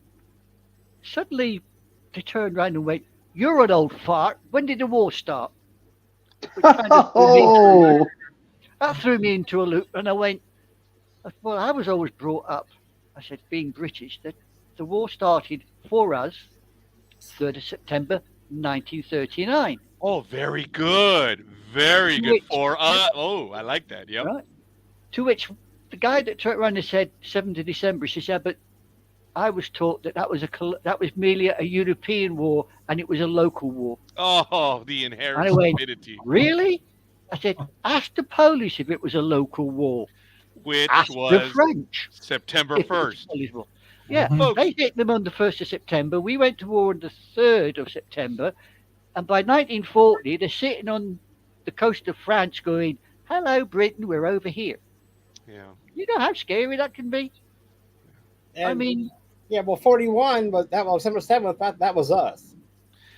suddenly they turned around and went, "You're an old fart. When did the war start?" Which kind of Oh, that threw me into a loop, and I went, "Well, I was always brought up," I said, "being British, that the war started for us 3rd of September 1939. Oh, very good. Very good. Which- For oh, I like that. Yep. Right. To which the guy that turned around and said 7th of December, she said, "But I was taught that was merely a European war and it was a local war." Oh, the inherent I went, stupidity, "Really?" I said, "Ask the Polish if it was a local war. which Ask the was French September if it was a 1st. Polish war." Yeah, Folks, they hit them on the 1st of September. We went to war on the 3rd of September. And by 1940, they're sitting on the coast of France going, "Hello, Britain, we're over here." yeah. You know how scary that can be? And, I mean, yeah, well, 41 was that. Well, December 7th. That was us.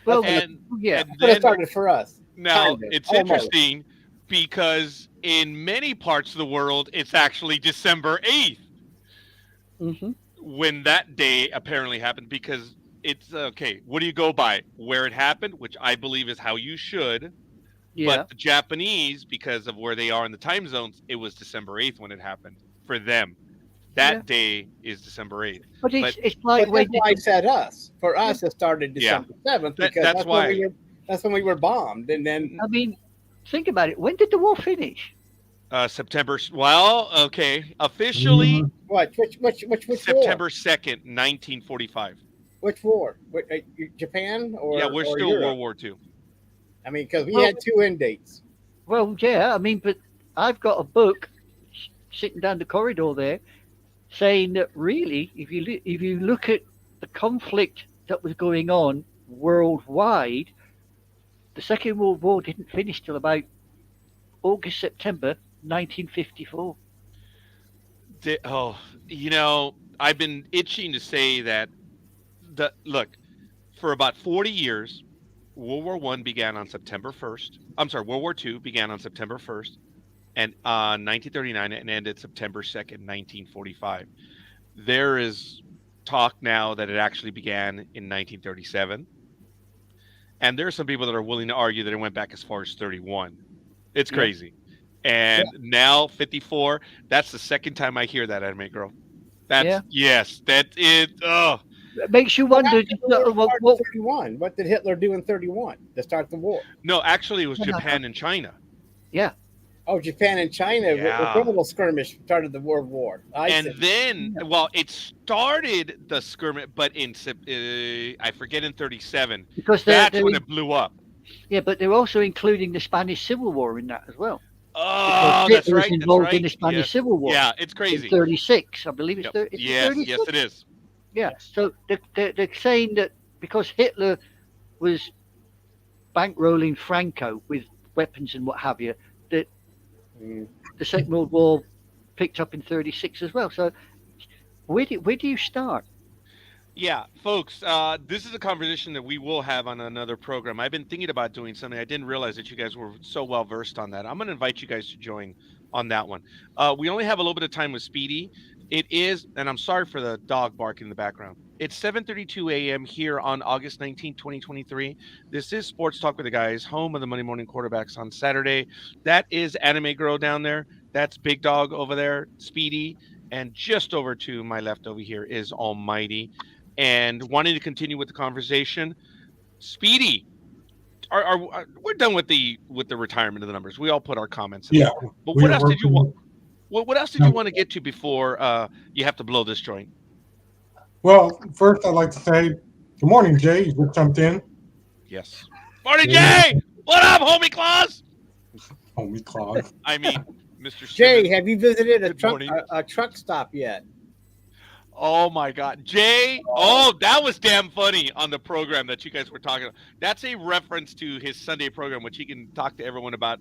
well, And, yeah. and But it then, started for us. now kind of, it's almost. interesting because in many parts of the world, it's actually December 8th Hmm. when that day apparently happened because it's okay. What do you go by? Where it happened, which I believe is how you should. Yeah. But the Japanese, because of where they are in the time zones, it was December 8th when it happened for them. That Yeah. day is December 8th. But it's but- like But when that's why I said us. For us, it started Yeah. December 7th That- because that's why. that's when we were bombed, and then I mean, think about it. When did the war finish? September. Well, okay. Officially, what? Which September 2nd, 1945. war? Which war? Japan or Yeah, we're or still Europe? World War II. I mean, because we Well- had two end dates. Well, yeah. I mean, but I've got a book sitting down the corridor there, saying that really, if you look at the conflict that was going on worldwide, the Second World War didn't finish till about August, September 1954. I've been itching to say that. Look, for about 40 years, World War I began on September 1st. I'm sorry, World War II began on September 1st, and 1939, and ended September 2nd, 1945. There is talk now that it actually began in 1937, and there are some people that are willing to argue that it went back as far as 31. It's crazy. And now 54. That's the second time I hear that, Anime Girl. Yes, that it. Oh, it makes you wonder. What 31? What did Hitler do in 31 to start the war? No, actually, it was Japan and China. Yeah. Oh, Japan and China. Yeah. A little skirmish started the World War. It started the skirmish, but I forget, in 37. Because that's when it blew up. Yeah, but they're also including the Spanish Civil War in that as well. Oh, that's right. Involved in the Spanish Civil War. Yeah, it's crazy. In 36, I believe it's 30. Yes, 36? yes, it is. Yeah, so they're saying that because Hitler was bankrolling Franco with weapons and what have you, that the Second World War picked up in 36 as well. So where do you start? Yeah, folks, this is a conversation that we will have on another program. I've been thinking about doing something. I didn't realize that you guys were so well versed on that. I'm going to invite you guys to join on that one. We only have a little bit of time with Speedy. It is, and I'm sorry for the dog barking in the background. It's 7:32 a.m. here on August 19, 2023. This is Sports Talk with the Guys, home of the Monday Morning Quarterbacks on Saturday. That is Anime Girl down there. That's Big Dog over there, Speedy. And just over to my left over here is Almighty. And wanting to continue with the conversation, Speedy, we're done with the retirement of the numbers. We all put our comments in. Yeah. But what else did you want? What else did you want to get to before you have to blow this joint? Well, first I'd like to say good morning, Jay. You just jumped in. Yes. Morning, Jay. What up, homie Claus? Homie Claus. I mean, Mr. Jay, Simmons. have you visited a truck stop yet? Oh my God, Jay! Oh, that was damn funny on the program that you guys were talking about. That's a reference to his Sunday program, which he can talk to everyone about.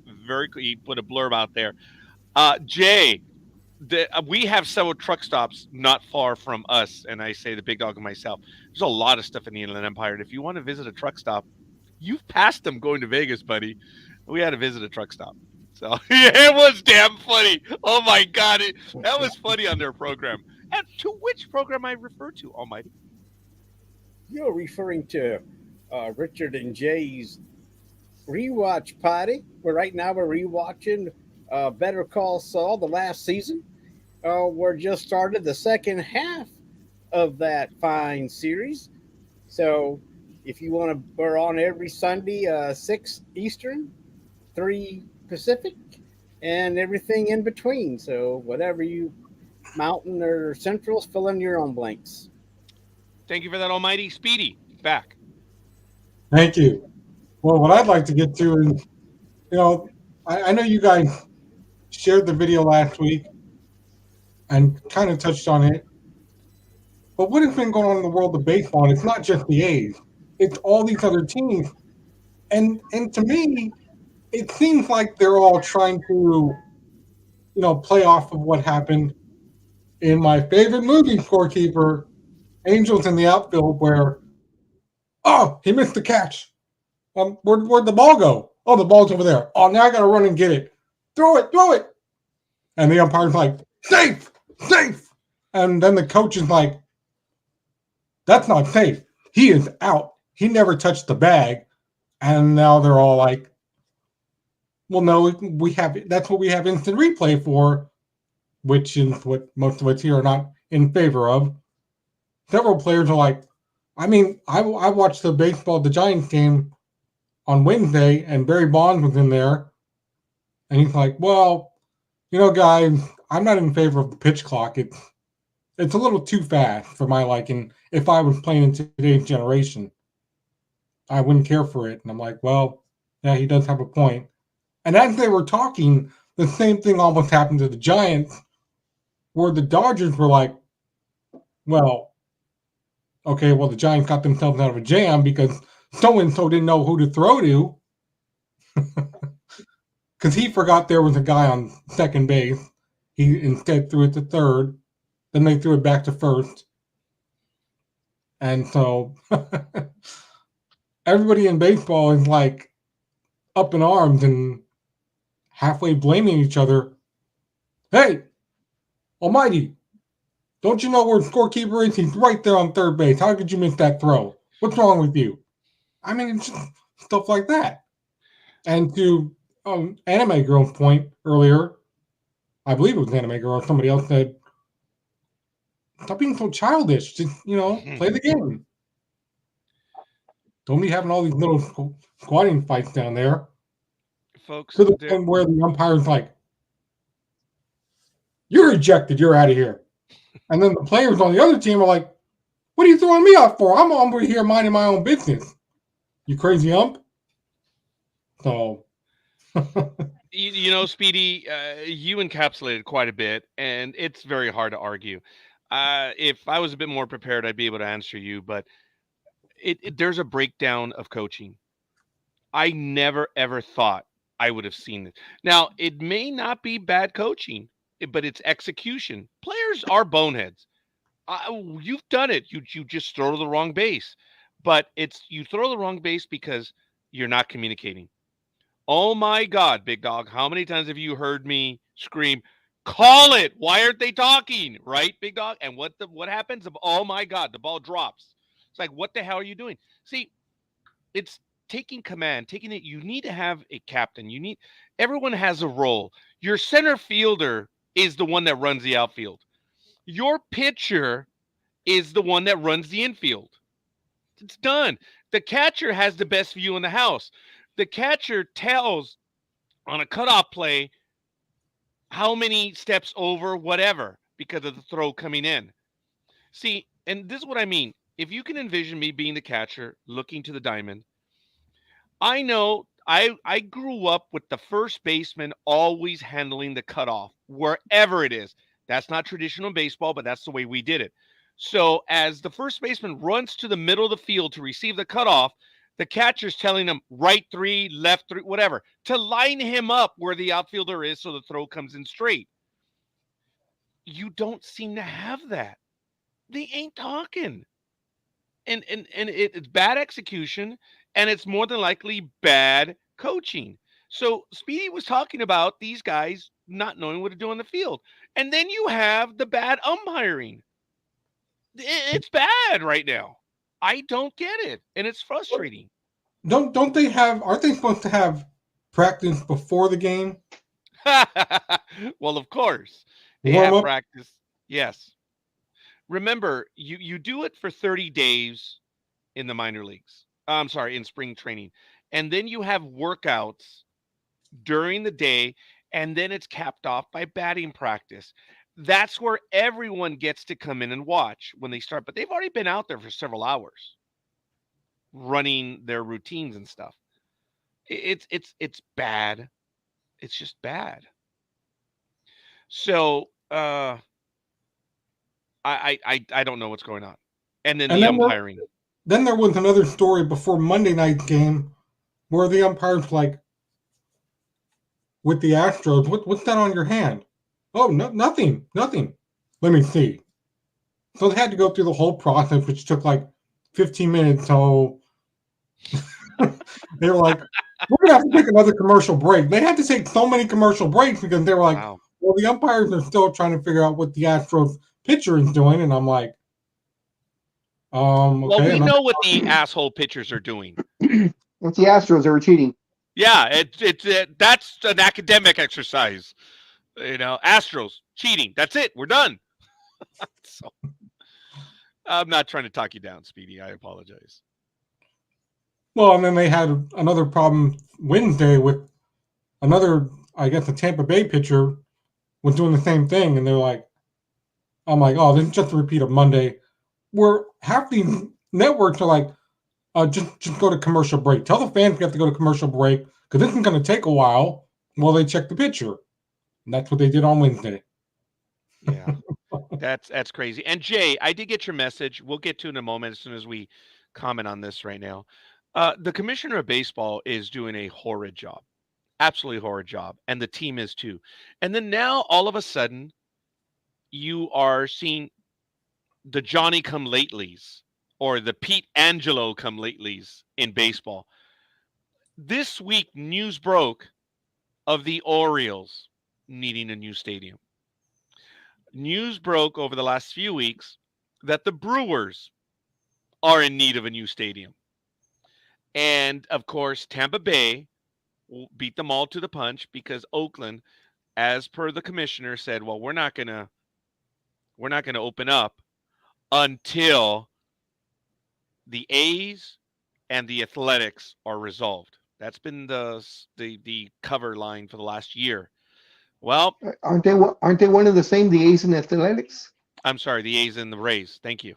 He put a blurb out there. Jay, we have several truck stops not far from us, and I say the Big Dog and myself. There's a lot of stuff in the Inland Empire, and if you want to visit a truck stop, you've passed them going to Vegas, buddy. We had to visit a truck stop. So it was damn funny. Oh my God, that was funny on their program. And to which program I refer to, Almighty? You're referring to Richard and Jay's rewatch party. Right now we're rewatching Better Call Saul, the last season. We're just started the second half of that fine series. So if you want to, we're on every Sunday, 6 Eastern, 3 Pacific, and everything in between. So whatever you Mountain or Centrals, fill in your own blanks. Thank you for that, Almighty. Speedy, back. Thank you. Well, what I'd like to get to is, I know you guys shared the video last week and kind of touched on it. But what has been going on in the world of baseball? And it's not just the A's; it's all these other teams. And to me, it seems like they're all trying to, play off of what happened in my favorite movie, Scorekeeper, Angels in the Outfield, where, he missed the catch. Where'd the ball go? Oh, the ball's over there. Oh, now I got to run and get it. Throw it. And the umpire's like, safe. And then the coach is like, that's not safe. He is out. He never touched the bag. And now they're all like, well, no, that's what we have instant replay for, which is what most of us here are not in favor of. Several players are like, I watched the Giants game on Wednesday, and Barry Bonds was in there, and he's like, well, guys, I'm not in favor of the pitch clock. It's a little too fast for my liking. If I was playing in today's generation, I wouldn't care for it. And I'm like, well, yeah, he does have a point. And as they were talking, the same thing almost happened to the Giants, where the Dodgers were like, well, okay, well, the Giants got themselves out of a jam because so-and-so didn't know who to throw to. Because he forgot there was a guy on second base. He instead threw it to third. Then they threw it back to first. And so everybody in baseball is like up in arms and halfway blaming each other. Hey, Almighty, don't you know where Scorekeeper is? He's right there on third base. How could you miss that throw? What's wrong with you? I mean, it's just stuff like that. And to Anime Girl's point earlier, I believe it was Anime Girl or somebody else said, stop being so childish. Just, play the game. Don't be having all these little squatting fights down there. Folks, to the point where the umpire's like, you're ejected, you're out of here. And then the players on the other team are like, what are you throwing me out for? I'm over here minding my own business. You crazy ump? So... Speedy, you encapsulated quite a bit, and it's very hard to argue. If I was a bit more prepared, I'd be able to answer you, but there's a breakdown of coaching. I never, ever thought I would have seen it. Now, it may not be bad coaching, but it's execution. Players are boneheads. You've done it. You just throw to the wrong base. But you throw the wrong base because you're not communicating. Oh my God, Big Dog. How many times have you heard me scream, call it? Why aren't they talking? Right, Big Dog? And what happens? Oh my God, the ball drops. It's like, what the hell are you doing? See, it's taking command, taking it. You need to have a captain. Everyone has a role. Your center fielder is the one that runs the outfield. Your pitcher is the one that runs the infield. It's done. The catcher has the best view in the house. The catcher tells on a cutoff play how many steps over whatever because of the throw coming in. See, and this is what I mean. If you can envision me being the catcher looking to the diamond, I know I grew up with the first baseman always handling the cutoff wherever it is. That's not traditional baseball, but that's the way we did it. So as the first baseman runs to the middle of the field to receive the cutoff, the catcher's telling him right 3, left 3, whatever, to line him up where the outfielder is so the throw comes in straight. You don't seem to have that. They ain't talking. And it's bad execution, and it's more than likely bad coaching. So Speedy was talking about these guys not knowing what to do on the field. And then you have the bad umpiring. It's bad right now. I don't get it, and it's frustrating. Don't they have? Aren't they supposed to have practice before the game? Well, of course they have practice. Yes. Remember, you do it for 30 days in the minor leagues. I'm sorry, in spring training, and then you have workouts during the day, and then it's capped off by batting practice. That's where everyone gets to come in and watch when they start, but they've already been out there for several hours running their routines and stuff. It's bad. It's just bad. So I don't know what's going on. And then the umpiring. Then there was another story before Monday night's game where the umpire's like, with the Astros, what's that on your hand? Oh, no, nothing. Let me see. So they had to go through the whole process, which took like 15 minutes. So they were like, we're going to have to take another commercial break. They had to take so many commercial breaks because they were like, wow. Well, the umpires are still trying to figure out what the Astros pitcher is doing. And I'm like, okay. Well, we know what the asshole pitchers are doing. What's the Astros? They were cheating. Yeah, that's an academic exercise. Astros cheating. That's it. We're done. So, I'm not trying to talk you down, Speedy. I apologize. Well, and then they had another problem Wednesday with another, I guess, a Tampa Bay pitcher was doing the same thing, and they're like, I'm like, oh, this is just a repeat of Monday. Where half these networks are like, just go to commercial break. Tell the fans we have to go to commercial break because this is going to take a while they check the pitcher. And that's what they did on Wednesday. Yeah. That's crazy. And Jay, I did get your message. We'll get to it in a moment as soon as we comment on this right now. The commissioner of baseball is doing a horrid job, absolutely horrid job, and the team is too. And then now all of a sudden, you are seeing the Johnny come latelys or the Pete Angelo come latelys in baseball. This week, news broke of the Orioles needing a new stadium. News broke over the last few weeks that the Brewers are in need of a new stadium. And of course, Tampa Bay beat them all to the punch because Oakland, as per the commissioner, said, well, we're not gonna open up until the A's and the Athletics are resolved. That's been the cover line for the last year. Well, aren't they one of the same? The A's and the Athletics. I'm sorry, the A's and the Rays. Thank you.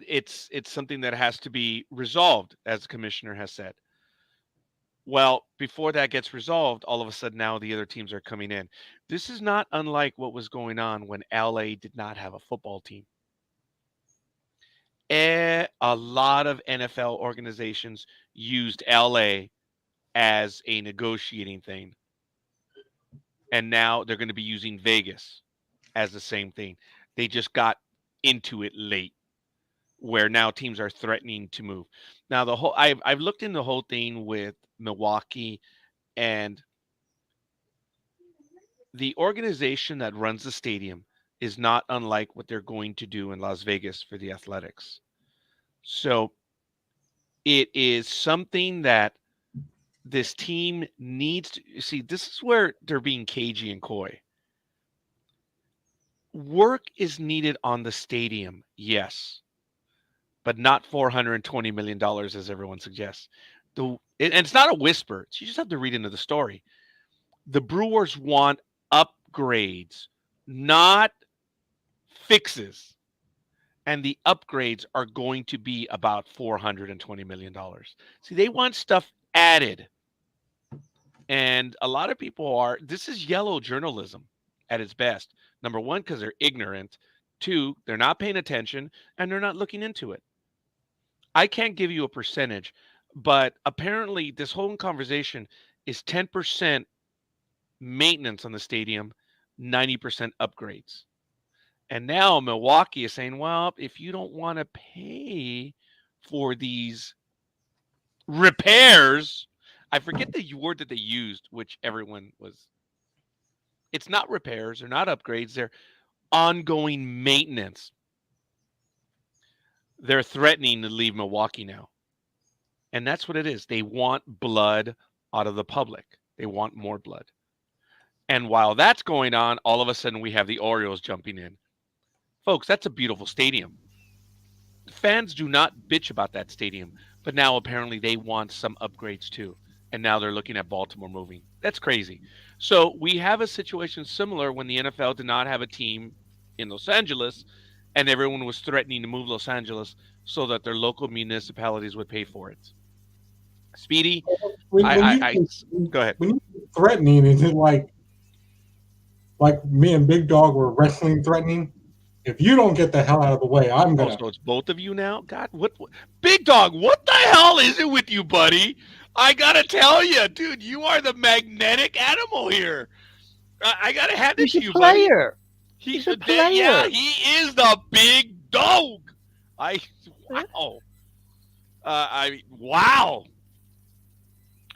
It's something that has to be resolved, as the commissioner has said. Well, before that gets resolved, all of a sudden now the other teams are coming in. This is not unlike what was going on when LA did not have a football team. A lot of NFL organizations used LA as a negotiating thing. And now they're going to be using Vegas as the same thing. They just got into it late, where now teams are threatening to move. Now I've looked in the whole thing with Milwaukee, and the organization that runs the stadium is not unlike what they're going to do in Las Vegas for the Athletics. So it is something that this team needs to see. This is where they're being cagey and coy. Work is needed on the stadium, yes, but not $420 million as everyone suggests. And it's not a whisper. You just have to read into the story. The Brewers want upgrades, not fixes. And the upgrades are going to be about $420 million. See, they want stuff added. And a lot of people this is yellow journalism at its best. Number one, because they're ignorant. Two, they're not paying attention and they're not looking into it. I can't give you a percentage, but apparently this whole conversation is 10% maintenance on the stadium, 90% upgrades. And now Milwaukee is saying, well, if you don't want to pay for these repairs, I forget the word that they used, which everyone was. It's not repairs, they're not upgrades, they're ongoing maintenance. They're threatening to leave Milwaukee now. And that's what it is. They want blood out of the public. They want more blood. And while that's going on, all of a sudden we have the Orioles jumping in. Folks, that's a beautiful stadium. Fans do not bitch about that stadium, but now apparently they want some upgrades too. And now they're looking at Baltimore moving. That's crazy. So we have a situation similar when the NFL did not have a team in Los Angeles and everyone was threatening to move Los Angeles so that their local municipalities would pay for it. Speedy, go ahead. When you're threatening, is it like me and Big Dog were wrestling threatening? If you don't get the hell out of the way, I'm going to. So it's both of you now? God, what? Big Dog, what the hell is it with you, buddy? I got to tell you, dude, you are the magnetic animal here. I got to hand it to you, buddy. He's a player. Yeah, he is the big dog. Wow. Wow.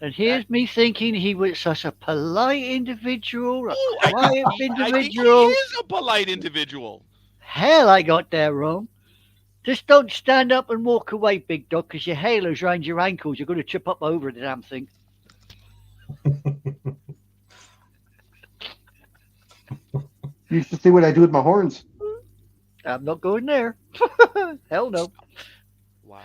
And here's me thinking he was such a polite individual, a quiet individual. I think he is a polite individual. Hell, I got that wrong. Just don't stand up and walk away, Big Dog, because your halo's around your ankles. You're going to trip up over the damn thing. You should see what I do with my horns. I'm not going there. Hell no. Wow.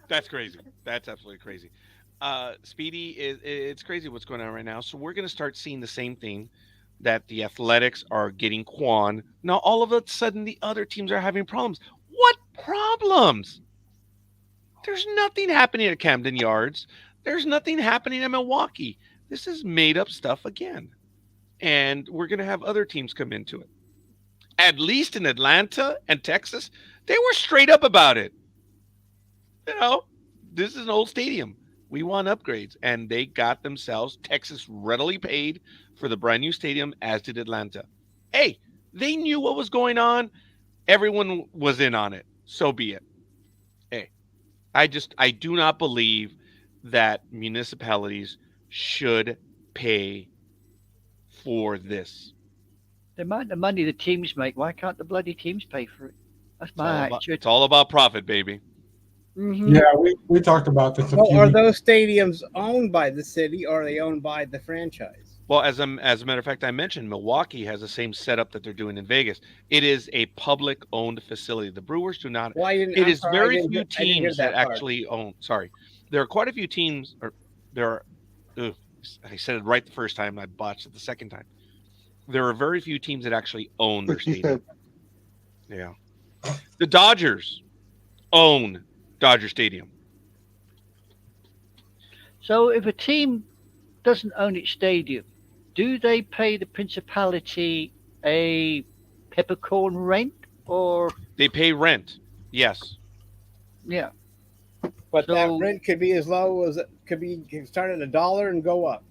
That's crazy. That's absolutely crazy. Speedy, it's crazy what's going on right now. So we're going to start seeing the same thing, that the Athletics are getting Quan. Now, all of a sudden, the other teams are having problems. What problems? There's nothing happening at Camden Yards. There's nothing happening in Milwaukee. This is made up stuff again. and we're going to have other teams come into it. At least in Atlanta and Texas, they were straight up about it. You know, this is an old stadium. We want upgrades. And they got themselves, Texas readily paid for the brand new stadium, as did Atlanta. Hey, they knew what was going on. Everyone was in on it. So be it. Hey, I do not believe that municipalities should pay for this. The amount of money the teams make, why can't the bloody teams pay for it? That's my attitude. It's all about profit, baby. Mm-hmm. Yeah, we talked about this. Well, are those stadiums owned by the city or are they owned by the franchise? Well, as a matter of fact, I mentioned Milwaukee has the same setup that they're doing in Vegas. It is a public-owned facility. The Brewers do not. Well, it is very few teams that actually own. Sorry, there are quite a few teams. Or there are. I said it right the first time. I botched it the second time. There are very few teams that actually own their stadium. Yeah, the Dodgers own Dodger Stadium. So if a team doesn't own its stadium, do they pay the principality a peppercorn rent, or they pay rent? Yes. Yeah. But that rent could be as low as it could be. Start at $1 and go up.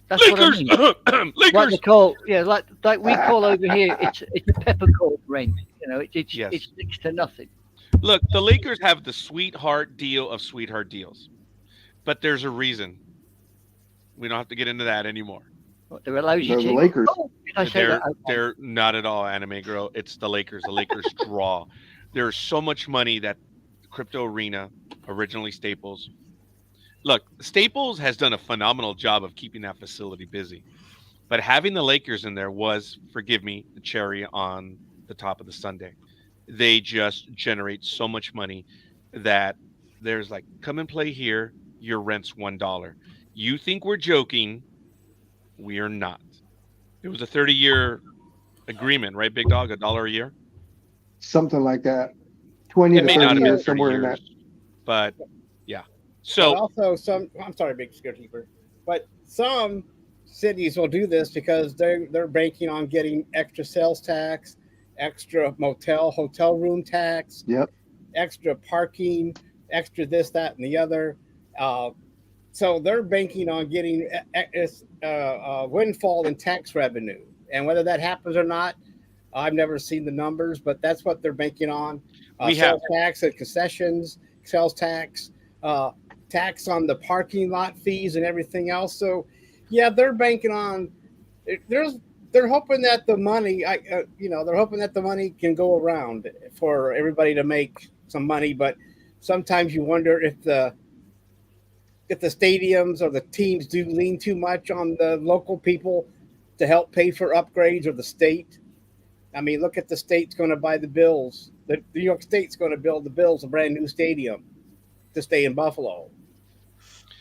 That's Lakers! What I mean. Lakers! Like they call, like we call over here, it's a peppercorn rent. You know, it's next to nothing. Look, the Lakers have the sweetheart deal of sweetheart deals, but there's a reason. We don't have to get into that anymore. What, they're the Lakers. Oh, they're not at all anime girl. It's the Lakers. The Lakers draw. There's so much money that Crypto Arena, originally Staples. Look, Staples has done a phenomenal job of keeping that facility busy, but having the Lakers in there was, forgive me, the cherry on the top of the sundae. They just generate so much money that there's like, come and play here. Your rent's $1. You think we're joking? We are not. It was a 30-year agreement, right, Big Dog? $1 a year, something like that. 20 to 30 years, somewhere in that. But yeah. So but also I'm sorry, Big Scorekeeper, but some cities will do this because they're banking on getting extra sales tax, extra hotel room tax, extra parking, extra this, that, and the other. So they're banking on getting a windfall in tax revenue. And whether that happens or not, I've never seen the numbers, but that's what they're banking on. Sales tax and concessions, sales tax, tax on the parking lot fees and everything else. So, yeah, they're banking on. They're hoping that the money, they're hoping that the money can go around for everybody to make some money. But sometimes you wonder if the stadiums or the teams do lean too much on the local people to help pay for upgrades, or the state. I mean, look at the state's going to buy the Bills. The New York State's going to build the Bills a brand new stadium to stay in Buffalo.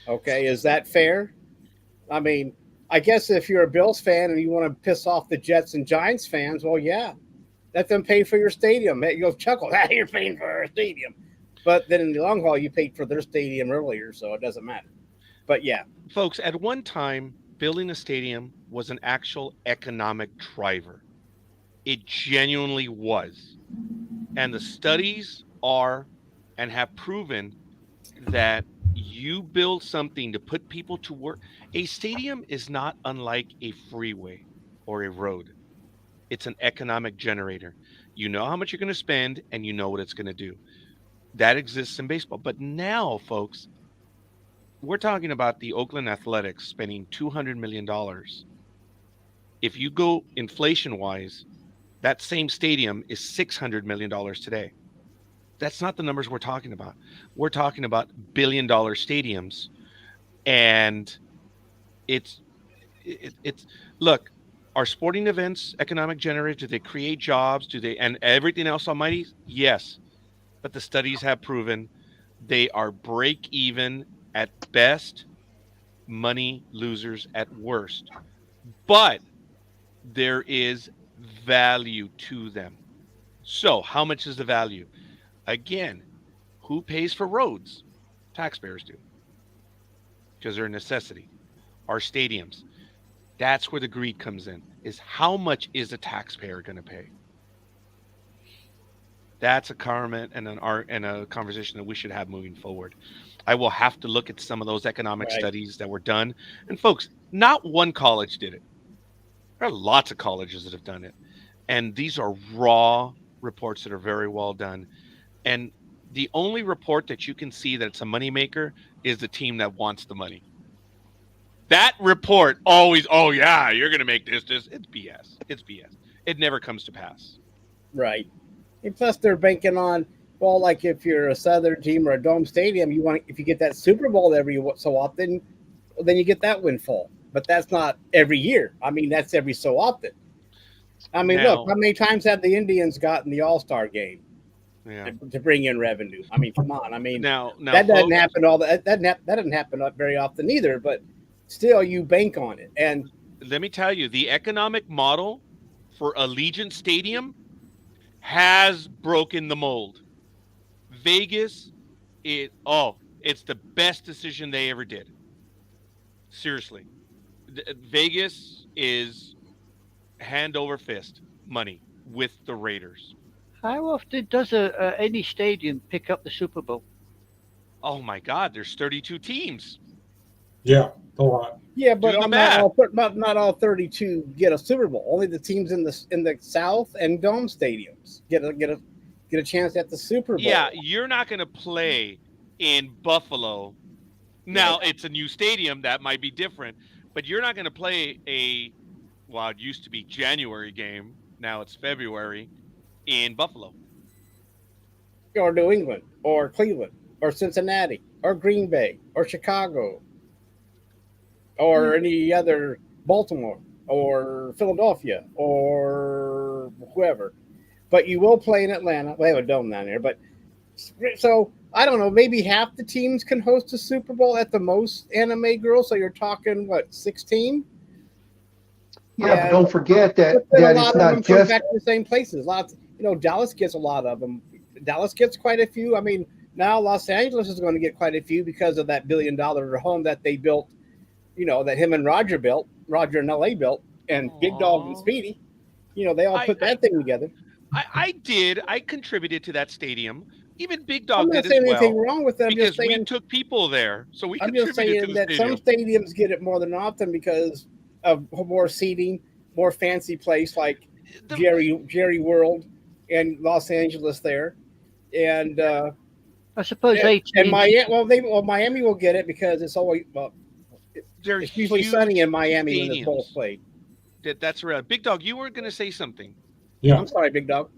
Okay, is that fair? I mean, I guess if you're a Bills fan and you want to piss off the Jets and Giants fans, well, yeah, let them pay for your stadium. You'll chuckle, you're paying for our stadium. But then in the long haul, you paid for their stadium earlier, so it doesn't matter. But yeah. Folks, at one time, building a stadium was an actual economic driver. It genuinely was. And the studies are and have proven that you build something to put people to work. A stadium is not unlike a freeway or a road. It's an economic generator. You know how much you're going to spend, and you know what it's going to do. That exists in baseball. But now, folks, we're talking about the Oakland Athletics spending $200 million. If you go inflation-wise, that same stadium is $600 million today. That's not the numbers we're talking about. We're talking about billion-dollar stadiums. And it's look, are sporting events economic generators? Do they create jobs? Do they, and everything else almighty? Yes. But the studies have proven they are break even at best, money losers at worst. But there is value to them. So how much is the value? Again, who pays for roads? Taxpayers do, because they're a necessity. Our stadiums. That's where the greed comes in, is how much is the taxpayer going to pay? That's a comment and an art and a conversation that we should have moving forward. I will have to look at some of those economic Right. studies that were done. And folks, not one college did it. There are lots of colleges that have done it. And these are raw reports that are very well done. And the only report that you can see that it's a moneymaker is the team that wants the money. That report always, oh yeah, you're going to make this. It's BS. It's BS. It never comes to pass. Right. And plus, they're banking on, well, like if you're a Southern team or a Dome Stadium, if you get that Super Bowl every so often, then you get that windfall. But that's not every year. I mean, that's every so often. I mean, Now- look, how many times have the Indians gotten the All-Star game Yeah. to bring in revenue? I mean, come on. I mean, Now that doesn't folks, happen that doesn't happen very often either. But still, you bank on it. And let me tell you, the economic model for Allegiant Stadium has broken the mold. Vegas, it's the best decision they ever did. Seriously. Vegas is hand over fist money with the Raiders. How often does any stadium pick up the Super Bowl? Oh my God, there's 32 teams. Yeah, a lot. yeah, but Do the not all 32 get a Super Bowl. Only the teams in the South and Dome stadiums get a chance at the Super Bowl. Yeah, you're not going to play in Buffalo. Now, it's a new stadium. That might be different. But you're not going to play it used to be January game. Now it's February in Buffalo. Or New England, or Cleveland, or Cincinnati, or Green Bay, or Chicago, or any other Baltimore, or Philadelphia, or whoever. But you will play in Atlanta. They have a dome down there. But so I don't know. Maybe half the teams can host a Super Bowl at the most. Anime girls. So you're talking 16? Yeah, but don't forget that But then a that lot it's of them not come just back to the same places. Lots, Dallas gets a lot of them. Dallas gets quite a few. I mean, now Los Angeles is going to get quite a few because of that $1 billion home that they built. That him and Roger and LA built, and Big Dawg and Speedy. They all put that thing together. I did. I contributed to that stadium. Even Big I'm Dawg not did saying as anything well. wrong with them. I'm Because just saying, we took people there. So we I'm just contributed to saying the that stadium. some stadiums get it more than often because of more seating, more fancy place like Jerry World and Los Angeles there, and I suppose and 18. Miami. Miami will get it because it's always They're it's usually huge sunny in Miami when the stadiums. Bulls played. That's right. Big Dawg, you were going to say something. Yeah. I'm sorry, Big Dog.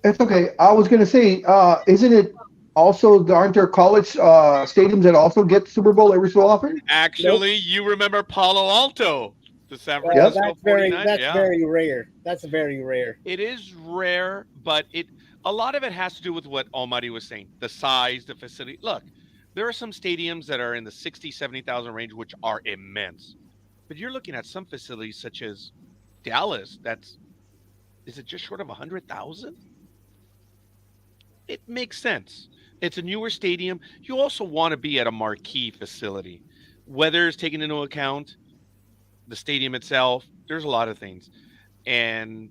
it's okay. I was going to say, isn't it also aren't there college stadiums that also get Super Bowl every so often? Actually, you remember Palo Alto, the San Well, Francisco that's very 49ers. very rare. That's very rare. It is rare, but a lot of it has to do with what Almighty was saying. The size, the facility. Look, there are some stadiums that are in the 60, 70,000 range, which are immense. But you're looking at some facilities such as Dallas, is it just short of 100,000? It makes sense. It's a newer stadium. You also want to be at a marquee facility. Weather is taken into account, the stadium itself. There's a lot of things. And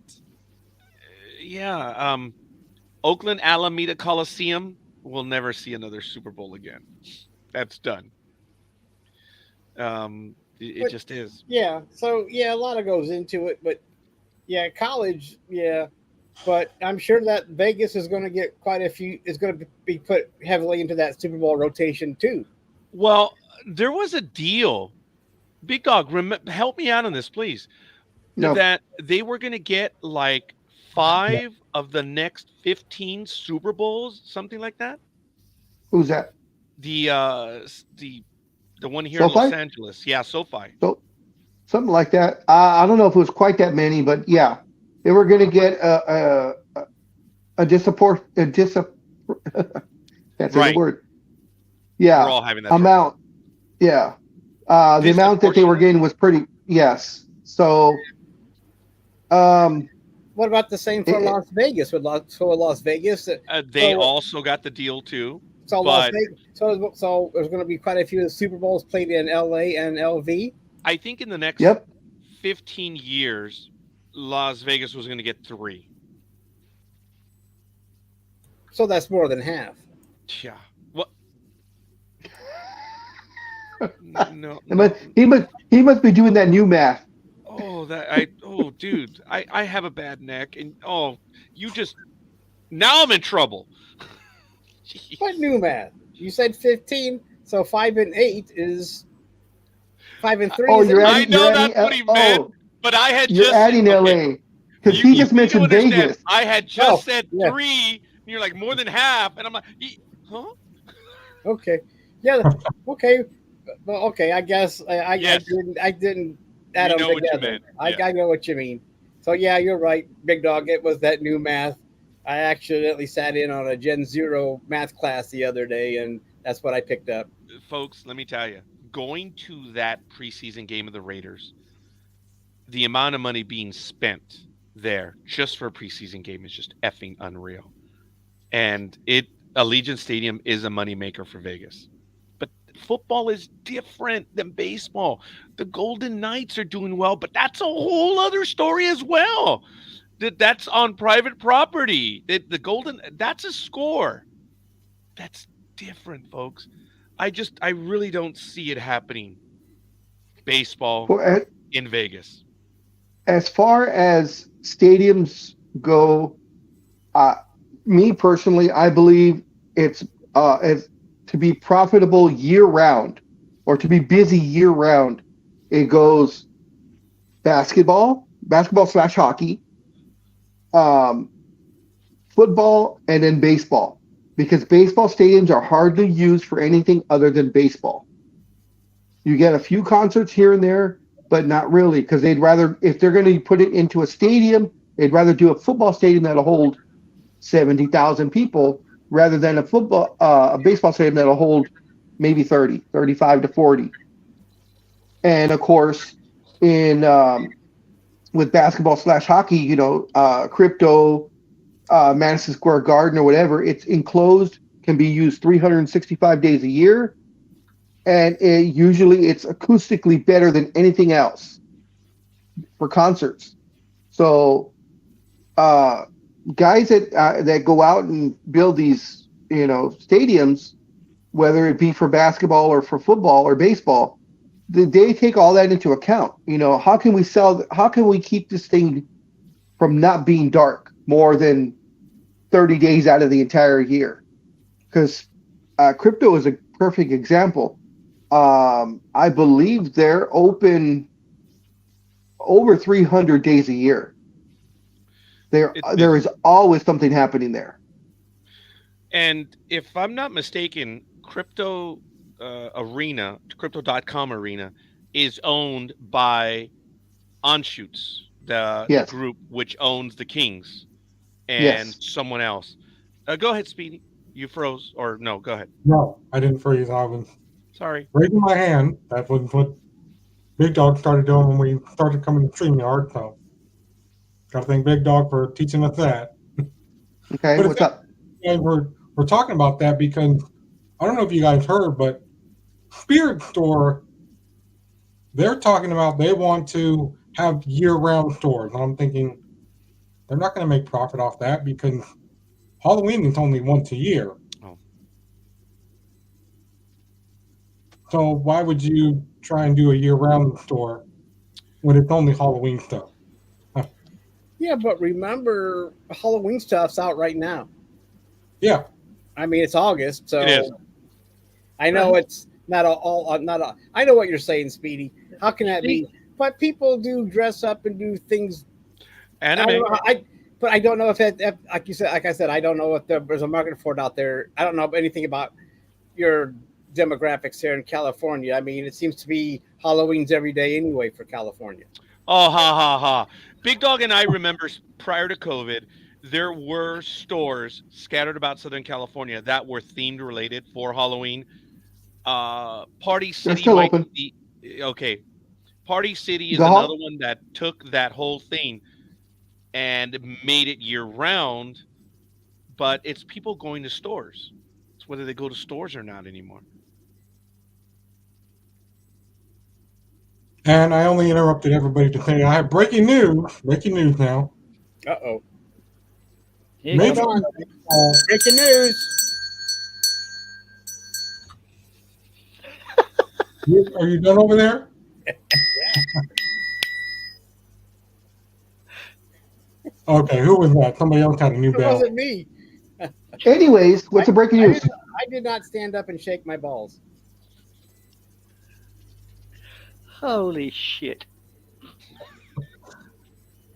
Oakland Alameda Coliseum will never see another Super Bowl again. That's done. It just is. Yeah. So a lot of goes into it, but college, but I'm sure that Vegas is going to get quite a few. Is going to be put heavily into that Super Bowl rotation too. Well, there was a deal. Big Dog, help me out on this, please. No. That they were going to get like 5 of the next 15 Super Bowls, something like that. Who's that? The one here in SoFi? Los Angeles. Yeah, SoFi. So something like that. I don't know if it was quite that many, but yeah, they were going to get that's Right. the word. We're Yeah, all having that amount. Yeah, the amount that they were getting was pretty. Yes. So, What about the same for Las Vegas? With Las Vegas, they so- also got the deal too. so Las but- Vegas, so there's going to be quite a few Super Bowls played in LA and LV. I think in the next Yep. 15 years, Las Vegas was going to get 3. So that's more than half. Yeah. What? No. He must be doing that new math. Dude, I have a bad neck, and now I'm in trouble. Jeez. What new math? You said 15, so 5 and 8 is 5 and 3. Oh, is you're it? adding, I know you're that's adding, what he meant, but I had you're just adding okay, LA because he just you mentioned understand, Vegas. I had just Oh, said yeah. 3, and you're like more than half, and I'm like, huh? Okay. Yeah. Okay. Well, okay. I guess Yes. I didn't add You them know what you together. meant. I Yeah. know what you mean. So yeah, you're right, Big Dog. It was that new math. I accidentally sat in on a Gen Zero math class the other day, and that's what I picked up. Folks, let me tell you, going to that preseason game of the Raiders, the amount of money being spent there just for a preseason game is just effing unreal. And Allegiant Stadium is a moneymaker for Vegas. But football is different than baseball. The Golden Knights are doing well, but that's a whole other story as well. That's on private property. That's a score. That's different, folks. I really don't see it happening. Baseball in Vegas. As far as stadiums go, me personally, I believe it's to be profitable year round or to be busy year round. It goes basketball / hockey, football, and then baseball, because baseball stadiums are hardly used for anything other than baseball. You get a few concerts here and there, but not really, because they'd rather, if they're going to put it into a stadium, they'd rather do a football stadium that'll hold 70,000 people rather than a baseball stadium that'll hold maybe 30, 35 to 40. And of course, with basketball / hockey, crypto, Madison Square Garden or whatever, it's enclosed, can be used 365 days a year, and usually it's acoustically better than anything else for concerts. So guys that go out and build these stadiums, whether it be for basketball or for football or baseball, they take all that into account. How can we keep this thing from not being dark more than 30 days out of the entire year? Because crypto is a perfect example. I believe they're open over 300 days a year. There is always something happening there. And if I'm not mistaken, Crypto.com Arena is owned by Onshoots, the group which owns the Kings and someone else. Go ahead, Speedy. You froze, or no? Go ahead. No, I didn't freeze. I was raising my hand. That was what Big Dog started doing when we started coming to StreamYard. So, got to thank Big Dog for teaching us that. Okay, what's up? We're talking about that because I don't know if you guys heard, but Spirit Store, they're talking about they want to have year-round stores. And I'm thinking they're not going to make profit off that because Halloween is only once a year. Oh. So why would you try and do a year-round store when it's only Halloween stuff? Yeah, but remember, Halloween stuff's out right now. Yeah. I mean, it's August, so it is. I know it's not all. I know what you're saying, Speedy. How can that be? But people do dress up and do things. Anime. But I don't know if like I said, I don't know if there's a market for it out there. I don't know anything about your demographics here in California. I mean, it seems to be Halloween's every day anyway for California. Oh, ha, ha, ha. Big Dog and I remember prior to COVID, there were stores scattered about Southern California that were themed related for Halloween. Party City might be okay. Party City is another one that took that whole thing and made it year round, but it's people going to stores. It's whether they go to stores or not anymore. And I only interrupted everybody to say I have breaking news. Breaking news now. Uh-oh. Here Major comes- League Baseball. Breaking news. Are you done over there? Okay, who was that? Somebody else had a new It bell. wasn't me. Anyways, what's the breaking news? I did not stand up and shake my balls. Holy shit.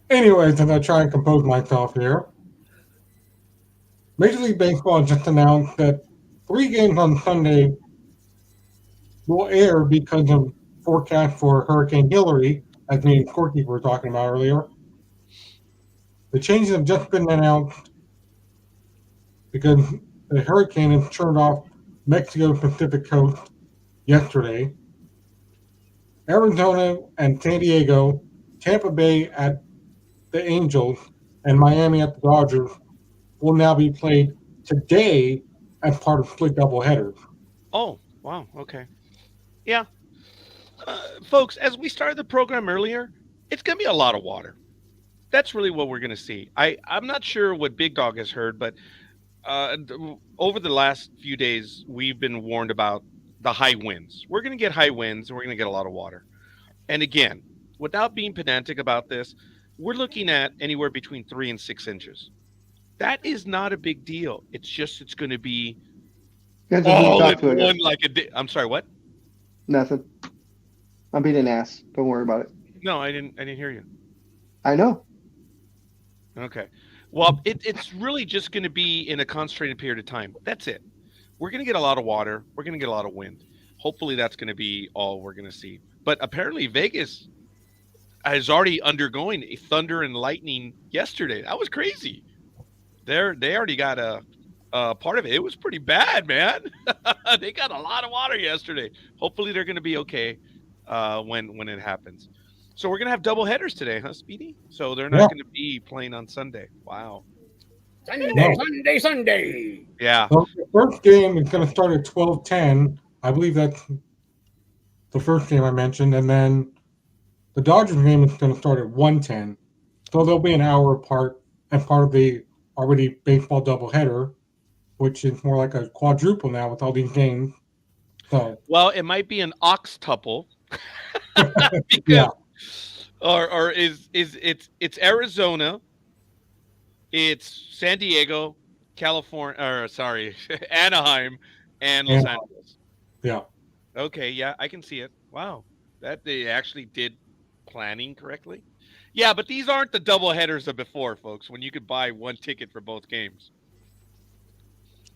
Anyways, as I try and compose myself here, Major League Baseball just announced that 3 games on Sunday will air because of forecast for Hurricane Hillary, as me and Scorekeeper were talking about earlier. The changes have just been announced because the hurricane has turned off Mexico's Pacific coast yesterday. Arizona and San Diego, Tampa Bay at the Angels, and Miami at the Dodgers will now be played today as part of split doubleheaders. Oh, wow. Okay. Yeah. Folks, as we started the program earlier, it's going to be a lot of water. That's really what we're going to see. I'm not sure what Big Dog has heard, but over the last few days, we've been warned about the high winds. We're going to get high winds, and we're going to get a lot of water. And again, without being pedantic about this, we're looking at anywhere between 3 and 6 inches. That is not a big deal. It's just it's going to be Depends on who you all talk to, I in guess. one like a day. I'm sorry, what? Nothing. I'm being an ass. Don't worry about it. No, I didn't hear you. I know. Okay. Well, it's really just going to be in a concentrated period of time. That's it. We're going to get a lot of water. We're going to get a lot of wind. Hopefully that's going to be all we're going to see. But apparently Vegas is already undergoing a thunder and lightning yesterday. That was crazy. They already got a part of it. It was pretty bad, man. They got a lot of water yesterday. Hopefully they're going to be okay when it happens. So we're going to have double headers today, huh, Speedy? So they're not going to be playing on Sunday. Wow. Sunday. Yeah. So the first game is going to start at 12:10. I believe that's the first game I mentioned. And then the Dodgers game is going to start at 1:10. So they'll be an hour apart as part of the already baseball doubleheader, which is more like a quadruple now with all these games. So Well, it might be an oxtuple. Because, Yeah. or is it's Arizona, it's San Diego, California, or sorry, Anaheim, and Los Angeles. Yeah. Okay, yeah, I can see it. Wow, that they actually did planning correctly. Yeah, but these aren't the double headers of before, folks, when you could buy one ticket for both games.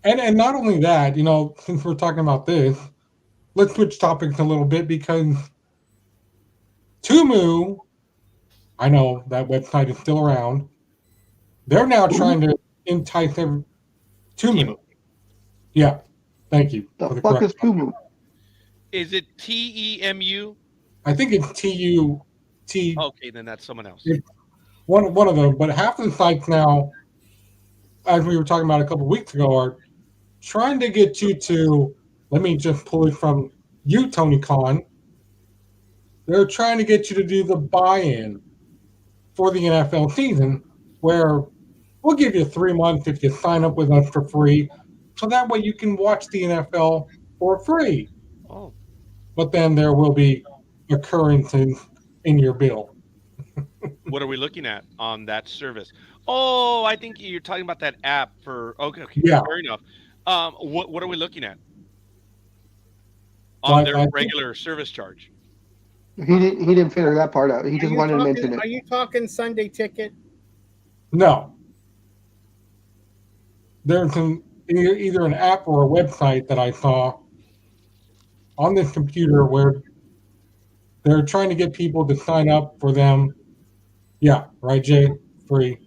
And not only that, since we're talking about this, let's switch topics a little bit because Tumu, I know that website is still around. They're now trying to entice them. Tumu. Yeah. Thank you. The for the fuck is correction. Tumu? Is it TEMU? I think it's TUT. Okay, then that's someone else. One of them, but half of the sites now, as we were talking about a couple of weeks ago, are trying to get you to. Let me just pull it from you, Tony Khan. They're trying to get you to do the buy-in for the NFL season, where we'll give you 3 months if you sign up with us for free, so that way you can watch the NFL for free. Oh, But then there will be occurrences in your bill. what are we looking at on that service? Oh, I think you're talking about that app for. Okay, Yeah. fair enough. What are we looking at on Like, their I think- regular service charge? He didn't figure that part out. He just wanted to mention it. Are you talking Sunday ticket? No. There's either an app or a website that I saw on this computer where they're trying to get people to sign up for them. Yeah, right, Jay? Free.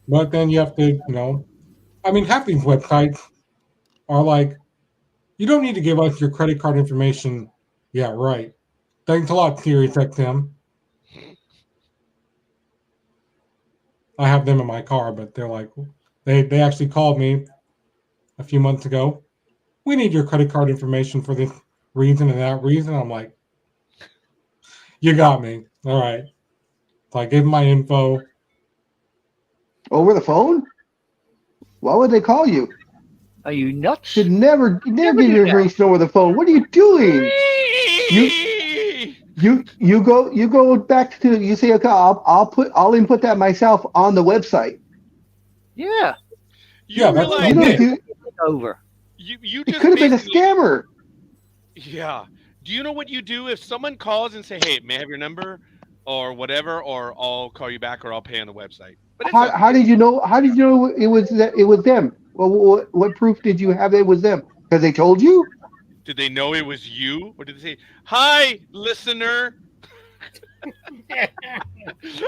But then you have to, half these websites are like, you don't need to give us your credit card information. Yeah, right. Thanks a lot, SiriusXM. I have them in my car, but they're like, they actually called me a few months ago. We need your credit card information for this reason and that reason. I'm like, you got me. All right. So I gave him my info. Over the phone? Why would they call you? Are you nuts? Should never Never give do your that. information over the phone. What are you doing? You go back to, you say, okay, I'll input that myself on the website. Yeah. You that's what I realize did. Over. you It just could have been a basically- scammer. Yeah. Do you know what you do if someone calls and say, "Hey, may I have your number?" or whatever, or I'll call you back, or I'll pay on the website? But it's up How to you. did you know? How did you know it was them? Well, what proof did you have it was them? Because they told you. Did they know it was you, or did they say, "Hi, listener"?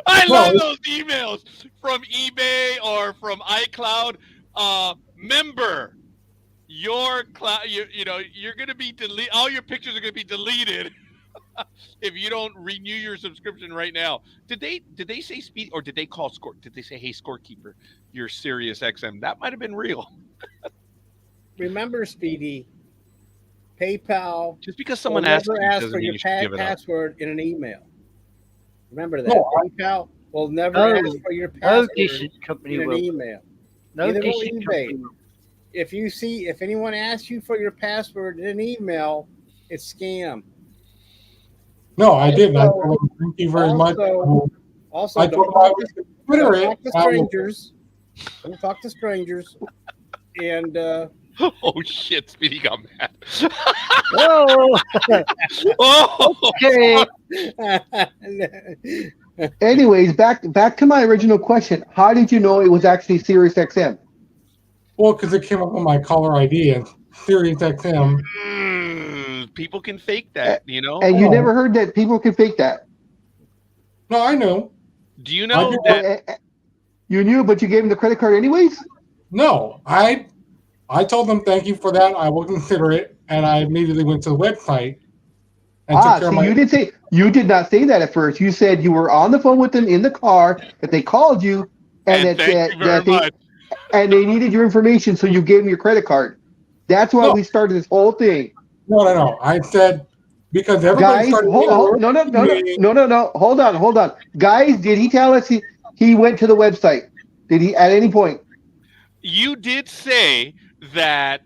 I love those emails from eBay or from iCloud. Member, your cloud, you're gonna be delete. All your pictures are gonna be deleted if you don't renew your subscription right now. Did they say Speedy, or did they call Score? Did they say, "Hey, Scorekeeper, you're Sirius XM"? That might have been real. Remember, Speedy, PayPal Just because someone will asks never you ask doesn't for mean your you should give it up. password in an email. Remember that. No, PayPal will never No, ask for your No password decent company in an will. email. No Neither will decent eBay. company will. If anyone asks you for your password in an email, it's scam. No, I didn't. I Also- told him, thank you very much. Also, I don't told him I talk was to, consider don't it. talk to strangers. Don't talk to strangers. And Oh shit! Speedy got mad. Oh, Oh, okay. Anyways, back to my original question. How did you know it was actually Sirius XM? Well, because it came up on my caller ID and Sirius XM. people can fake that, you know. And you Oh. never heard that people can fake that. No, I know. Do you know did that? You knew, but you gave them the credit card anyways? No, I told them thank you for that. I will consider it, and I immediately went to the website and took care of See, my. you did not say that at first. You said you were on the phone with them in the car, that they called you, and And thank you very much. and they needed your information, so you gave them your credit card. That's why No. we started this whole thing. No. I said because everybody Guys, started. no. Hold on. Guys, did he tell us he went to the website? Did he at any point? You did say that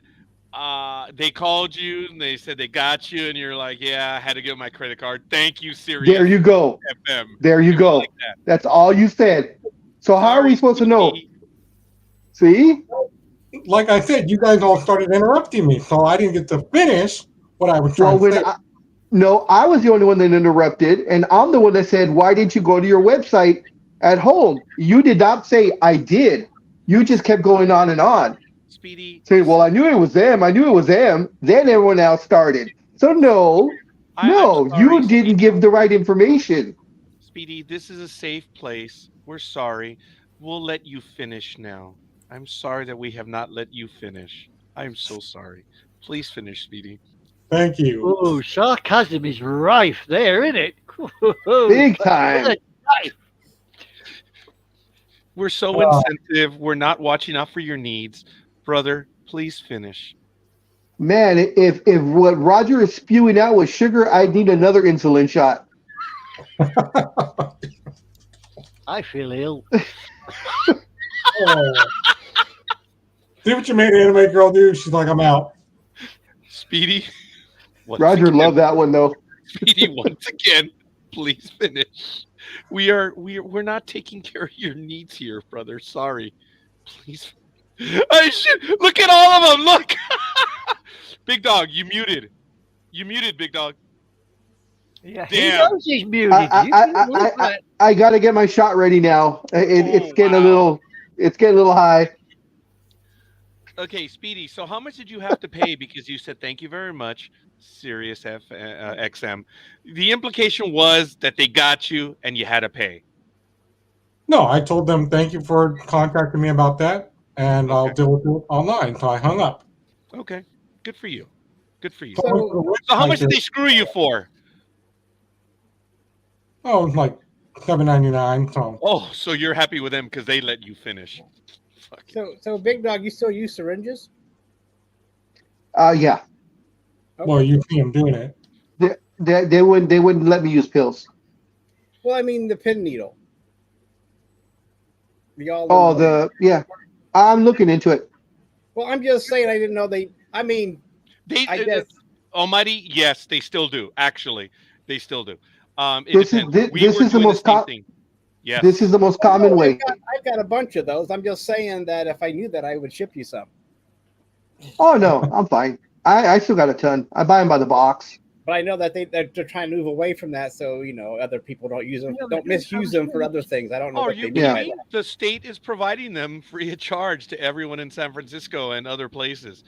they called you and they said they got you, and you're like, "Yeah, I had to give my credit card. Thank you, Sirius There you go. FM." There you go. Like that. That's all you said. So how are we supposed to know? See? Like I said, you guys all started interrupting me, so I didn't get to finish what I was trying to say. I was the only one that interrupted, and I'm the one that said, why didn't you go to your website at home? You did not say I did. You just kept going on and on. Speedy. Saying, well, I knew it was them. Then everyone else started. So no, I'm sorry, you didn't give the right information. Speedy, this is a safe place. We're sorry. We'll let you finish now. I'm sorry that we have not let you finish. I'm so sorry. Please finish, Speedy. Thank you. Oh, sarcasm is rife there, isn't it? Big time. We're so insensitive. We're not watching out for your needs. Brother, please finish. Man, if what Roger is spewing out was sugar, I'd need another insulin shot. I feel ill. Oh. See what you made Anime Girl do? She's like, I'm out. Speedy. Roger loved that one though. Speedy, once again, please finish. We're not taking care of your needs here, brother. Sorry. Please. I should look at all of them. Look. Big Dog, you muted. You muted, Big Dog. Yeah, Damn. he knows he's muted. I got to get my shot ready now. It's getting a little high. Okay, Speedy. So how much did you have to pay because you said thank you very much, Sirius XM? The implication was that they got you and you had to pay. No, I told them thank you for contacting me about that, and I'll deal with it online. So I hung up. Okay, good for you. Good for you. So how much did they screw you for? Oh, it was like $7.99. So. Oh, so you're happy with them because they let you finish. So Big Dog, you still use syringes? Yeah. Well, you see him doing it. They wouldn't let me use pills. Well, I mean the pin needle. Yeah. I'm looking into it. Well, I'm just saying I didn't know they. I mean, I guess. Almighty, yes, they still do. Actually, they still do. This is the most common. Yes. This is the most common way. I've got a bunch of those. I'm just saying that if I knew that, I would ship you some. Oh no, I'm fine. I still got a ton. I buy them by the box. But I know that they're trying to move away from that, so other people don't use them, don't misuse them for other things. I don't know. Are you kidding? The state is providing them free of charge to everyone in San Francisco and other places.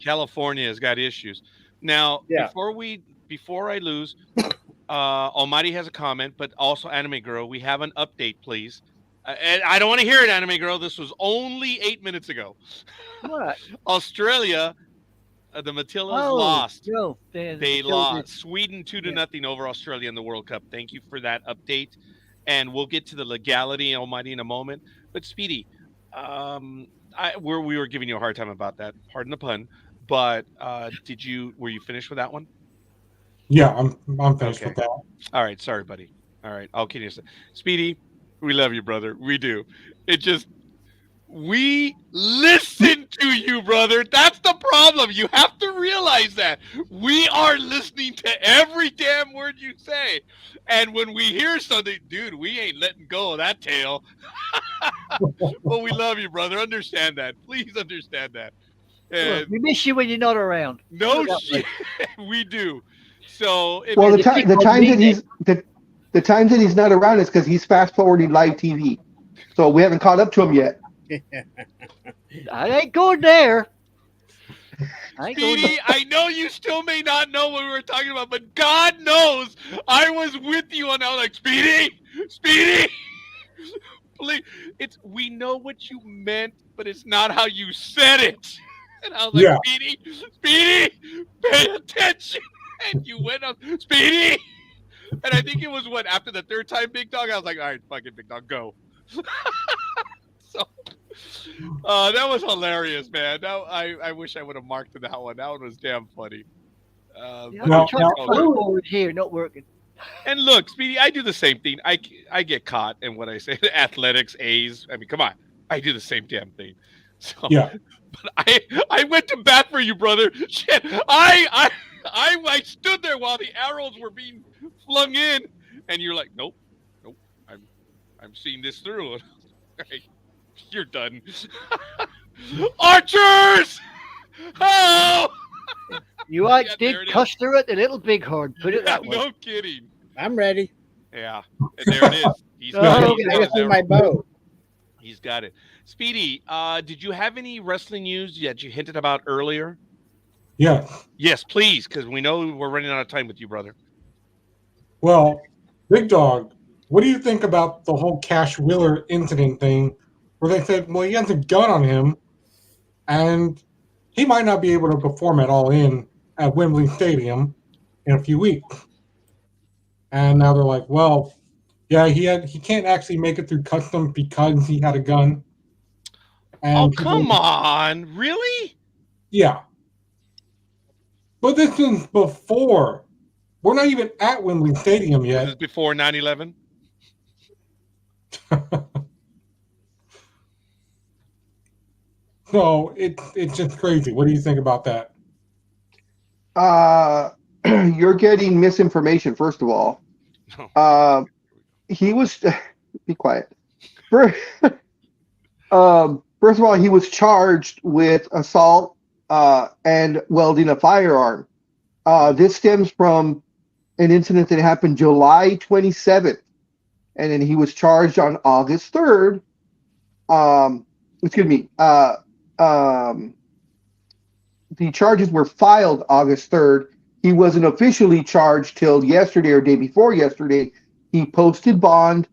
California has got issues. Now, before I lose, Almighty has a comment, but also Anime Girl, we have an update, please. And I don't want to hear it, Anime Girl. This was only 8 minutes ago. What? Australia, the Matildas lost. No, they lost. Sweden 2-0 over Australia in the World Cup. Thank you for that update. And we'll get to the legality, Almighty, in a moment. But Speedy, we were giving you a hard time about that. Pardon the pun. But were you finished with that one? Yeah, I'm finished with that. All right, sorry, buddy. All right, I'll kidding you. Speedy, we love you, brother. We do. We listen to you, brother. That's the problem. You have to realize that. We are listening to every damn word you say. And when we hear something, dude, we ain't letting go of that tail. But we love you, brother. Understand that. Please understand that. We miss you when you're not around. No shit. We do. So the times that he's not around is because he's fast forwarding live TV. So we haven't caught up to him yet. I ain't going there. Speedy, I know you still may not know what we were talking about, but God knows I was with you on that. Like, Speedy, please. We know what you meant, but it's not how you said it. And I was like, Speedy, pay attention. And you went up, Speedy. And I think it was after the third time, Big Dog, I was like, all right, fucking Big Dog, go. So that was hilarious, man. I wish I would have marked that one. That one was damn funny. Here, not working. And look, Speedy, I do the same thing. I get caught in what I say. Athletics, A's. I mean, come on. I do the same damn thing. So, yeah. But I went to bat for you, brother. Shit. I stood there while the arrows were being flung in, and you're like, nope. I'm seeing this through. Right. You're done. Archers! Oh! You did Custer at the Little Bighorn. Put it that way. No kidding. I'm ready. Yeah. And there it is. He's got my bow. He's got it. Speedy, did you have any wrestling news that you hinted about earlier? Yeah. Yes, please, because we know we're running out of time with you, brother. Well, Big Dog, what do you think about the whole Cash Wheeler incident thing where they said, well, he has a gun on him and he might not be able to perform at All In at Wembley Stadium in a few weeks. And now they're like, well, yeah, he can't actually make it through customs because he had a gun. And come on. Really? Yeah. But this is before. We're not even at Wembley Stadium yet. This is before 9/11? So it's just crazy. What do you think about that? You're getting misinformation, first of all. He was be quiet. First of all, he was charged with assault and welding a firearm. This stems from an incident that happened July 27th, and then he was charged on August 3rd. The charges were filed August 3rd. He wasn't officially charged till yesterday or day before yesterday. He posted bond.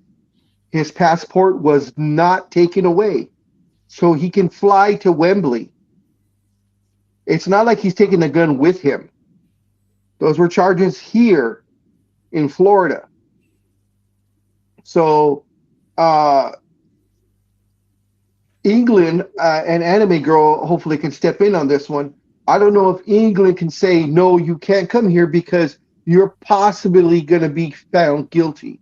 His passport was not taken away, so he can fly to Wembley. It's not like he's taking a gun with him. Those were charges here in Florida. So England and Anime Girl hopefully can step in on this one. I don't know if England can say, no, you can't come here because you're possibly going to be found guilty.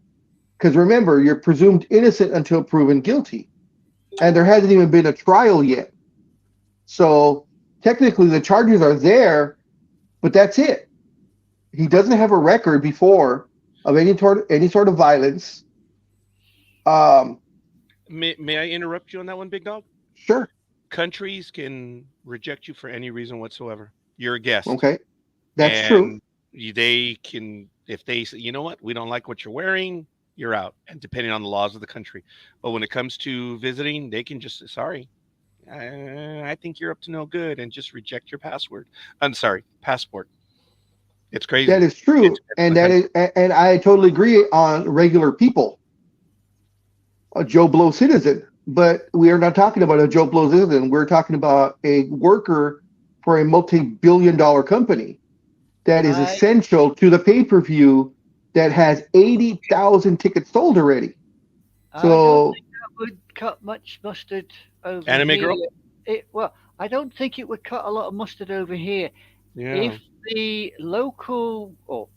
Because remember, you're presumed innocent until proven guilty. And there hasn't even been a trial yet. So technically the charges are there, but that's it. He doesn't have a record before of any sort of violence. May I interrupt you on that one, Big Dog? Sure. Countries can reject you for any reason whatsoever. You're a guest. Okay. That's true. They can, if they say, you know what, we don't like what you're wearing, you're out. And depending on the laws of the country. But when it comes to visiting, they can just say, sorry, I think you're up to no good, and just reject your passport. It's crazy. That is true. And I totally agree on regular people. A Joe Blow citizen. But we are not talking about a Joe Blow citizen. We're talking about a worker for a multi-billion-dollar company that is essential to the pay-per-view that has 80,000 tickets sold already. So I don't think that would cut much mustard over Anime here. Girl? Well, I don't think it would cut a lot of mustard over here. Yeah. If the local or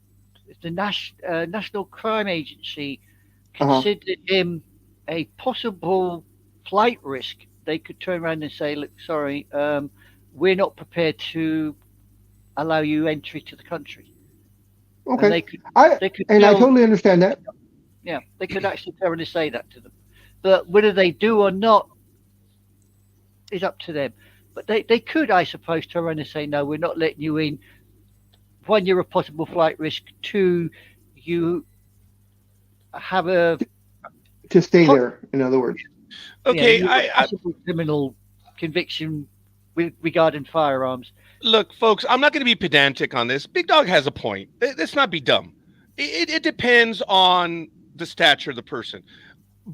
the National Crime Agency considered him a possible flight risk, they could turn around and say, look, sorry, we're not prepared to allow you entry to the country. Okay. And I totally understand that. Yeah, they could actually thoroughly say that to them. But whether they do or not is up to them. But they could, I suppose, turn around and say, no, we're not letting you in. One, you're a possible flight risk. Two, you have a... To stay there, in other words. Okay, a possible criminal conviction regarding firearms. Look, folks, I'm not going to be pedantic on this. Big Dog has a point. Let's not be dumb. It depends on the stature of the person.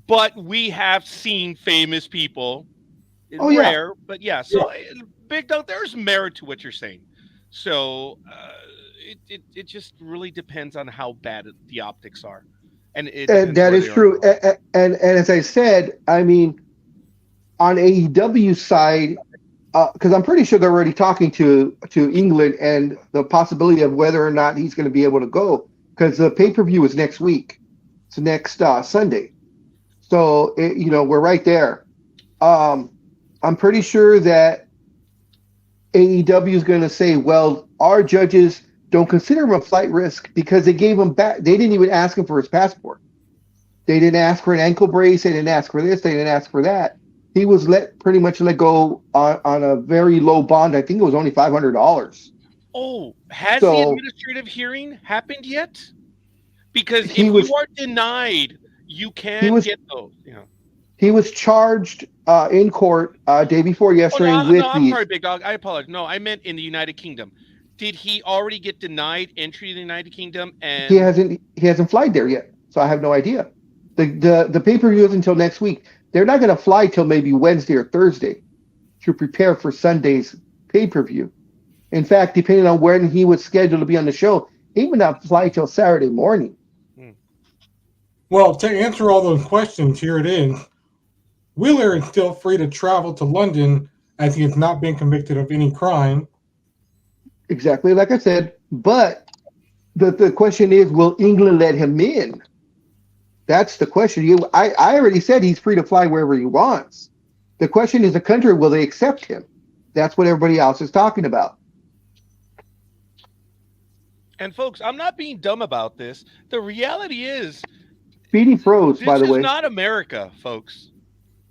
But we have seen famous people. Rare, but yeah. So, Big Dog, there's merit to what you're saying. So, it just really depends on how bad the optics are. And that is true. And as I said, I mean, on AEW side, because I'm pretty sure they're already talking to England and the possibility of whether or not he's going to be able to go, because the pay-per-view is next week. It's next Sunday. So, we're right there. I'm pretty sure that AEW is going to say, well, our judges don't consider him a flight risk because they gave him back. They didn't even ask him for his passport. They didn't ask for an ankle brace. They didn't ask for this. They didn't ask for that. He was pretty much let go on a very low bond. I think it was only $500. Oh, has the administrative hearing happened yet? Because if you are denied, you can get those. He was charged in court day before yesterday I'm sorry, Big Dog. I apologize. No, I meant in the United Kingdom. Did he already get denied entry to the United Kingdom? And he hasn't flied there yet, so I have no idea. The pay-per-view is until next week. They're not going to fly till maybe Wednesday or Thursday to prepare for Sunday's pay-per-view. In fact, depending on when he was scheduled to be on the show, he would not fly till Saturday morning. Well, to answer all those questions, here it is. Wheeler is still free to travel to London as he has not been convicted of any crime. Exactly like I said. But the question is, will England let him in? That's the question. I already said he's free to fly wherever he wants. The question is, the country, will they accept him? That's what everybody else is talking about. And folks, I'm not being dumb about this. The reality is, Speedy froze, by the way. This is not America, folks.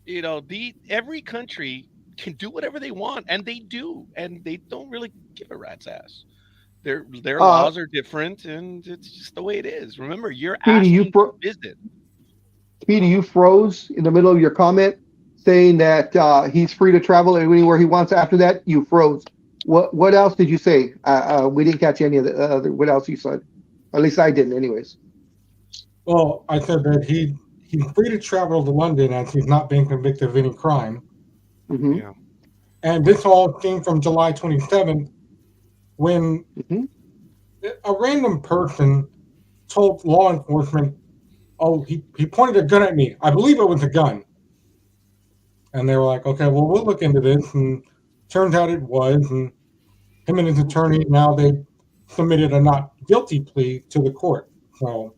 Every country can do whatever they want, and they do, and they don't really give a rat's ass. Their laws are different, and it's just the way it is. Remember, you're asking to visit. Speedy, you froze in the middle of your comment, saying that he's free to travel anywhere he wants. After that, you froze. What else did you say? We didn't catch any of the other. What else you said? At least I didn't, anyways. Well, I said that he's free to travel to London as he's not been convicted of any crime. Mm-hmm. Yeah. And this all came from July 27th, when a random person told law enforcement, oh, he pointed a gun at me. I believe it was a gun. And they were like, okay, well, we'll look into this. And turns out it was. And him and his attorney, now they submitted a not guilty plea to the court. So,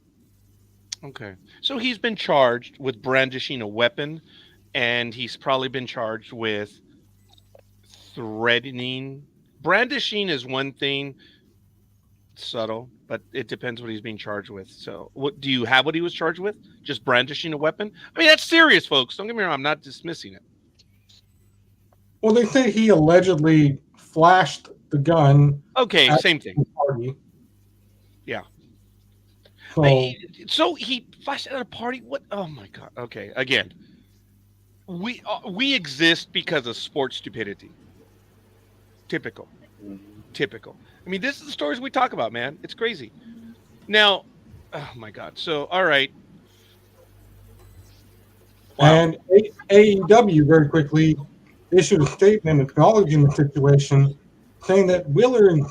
Okay. So he's been charged with brandishing a weapon, and he's probably been charged with threatening. Brandishing is one thing, subtle, but it depends what he's being charged with. So, what do you have? What he was charged with? Just brandishing a weapon? I mean, that's serious, folks. Don't get me wrong. I'm not dismissing it. well, they say he allegedly flashed the gun. Okay, at same thing. the party. Yeah. So, So he flashed at a party. What? Oh my God. Okay. Again, we exist because of sports stupidity. Typical. I mean, this is the stories we talk about, man. It's crazy. Now, oh my God. So, all right. Wow. and AEW very quickly issued a statement acknowledging the situation, saying that Wheeler is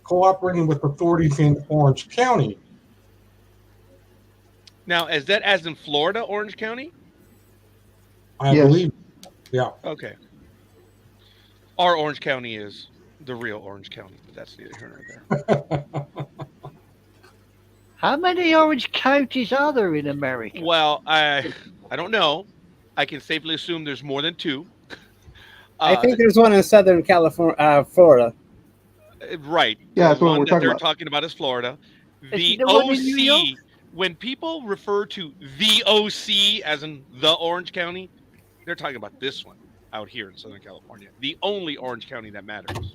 cooperating with authorities in Orange County. Now, is that as in Florida, Orange County? I Yes. believe. Yeah. Okay. Our Orange County is the real Orange County, but that's neither here nor there. How many orange counties are there in America? Well, I don't know. I can safely assume there's more than two. I think there's one in Southern California, Florida. Right. Yeah, that's The what one we're that talking they're about. talking about is Florida. The Isn't there one in New York? OC, when people refer to the OC as in the Orange County, they're talking about this one out here in Southern California. The only Orange County that matters.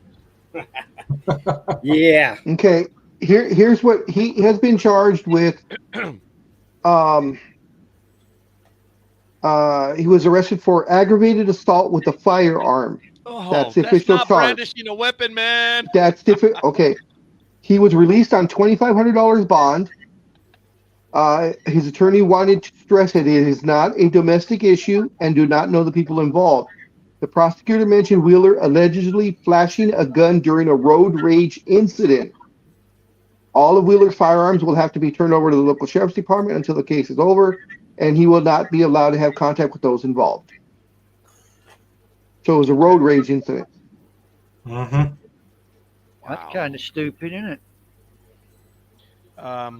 Yeah. Okay, here's what he has been charged with. He was arrested for aggravated assault with a firearm. Oh, That's the official not charge. brandishing a weapon, man. That's different. Okay, he was released on $2,500 bond. His attorney wanted to stress that it is not a domestic issue and do not know the people involved. The prosecutor mentioned Wheeler allegedly flashing a gun during a road rage incident. All of Wheeler's firearms will have to be turned over to the local sheriff's department until the case is over, and he will not be allowed to have contact with those involved. So it was a road rage incident. Mm-hmm. That's kind of stupid, isn't it?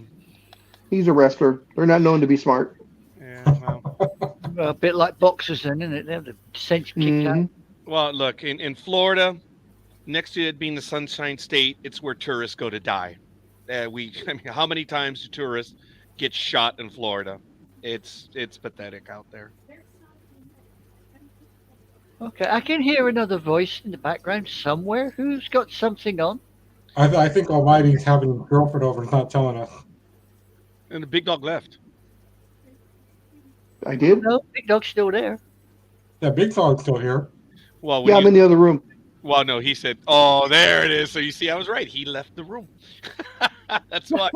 He's a wrestler. They're not known to be smart. Yeah, well. Well, a bit like boxers, then, isn't it? They have the sense kicked out. Well, look, in Florida, next to it being the Sunshine State, it's where tourists go to die. I mean, how many times do tourists get shot in Florida? It's pathetic out there. Okay, I can hear another voice in the background somewhere. Who's got something on? I think Almighty's having his girlfriend over and not telling us. And the big dog left. I did? No, Big Dog's still there. Yeah, Big Dog's still here. Well, Yeah, I'm in the other room. Well, no, he said, "Oh, there it is." So you see, I was right. He left the room. That's why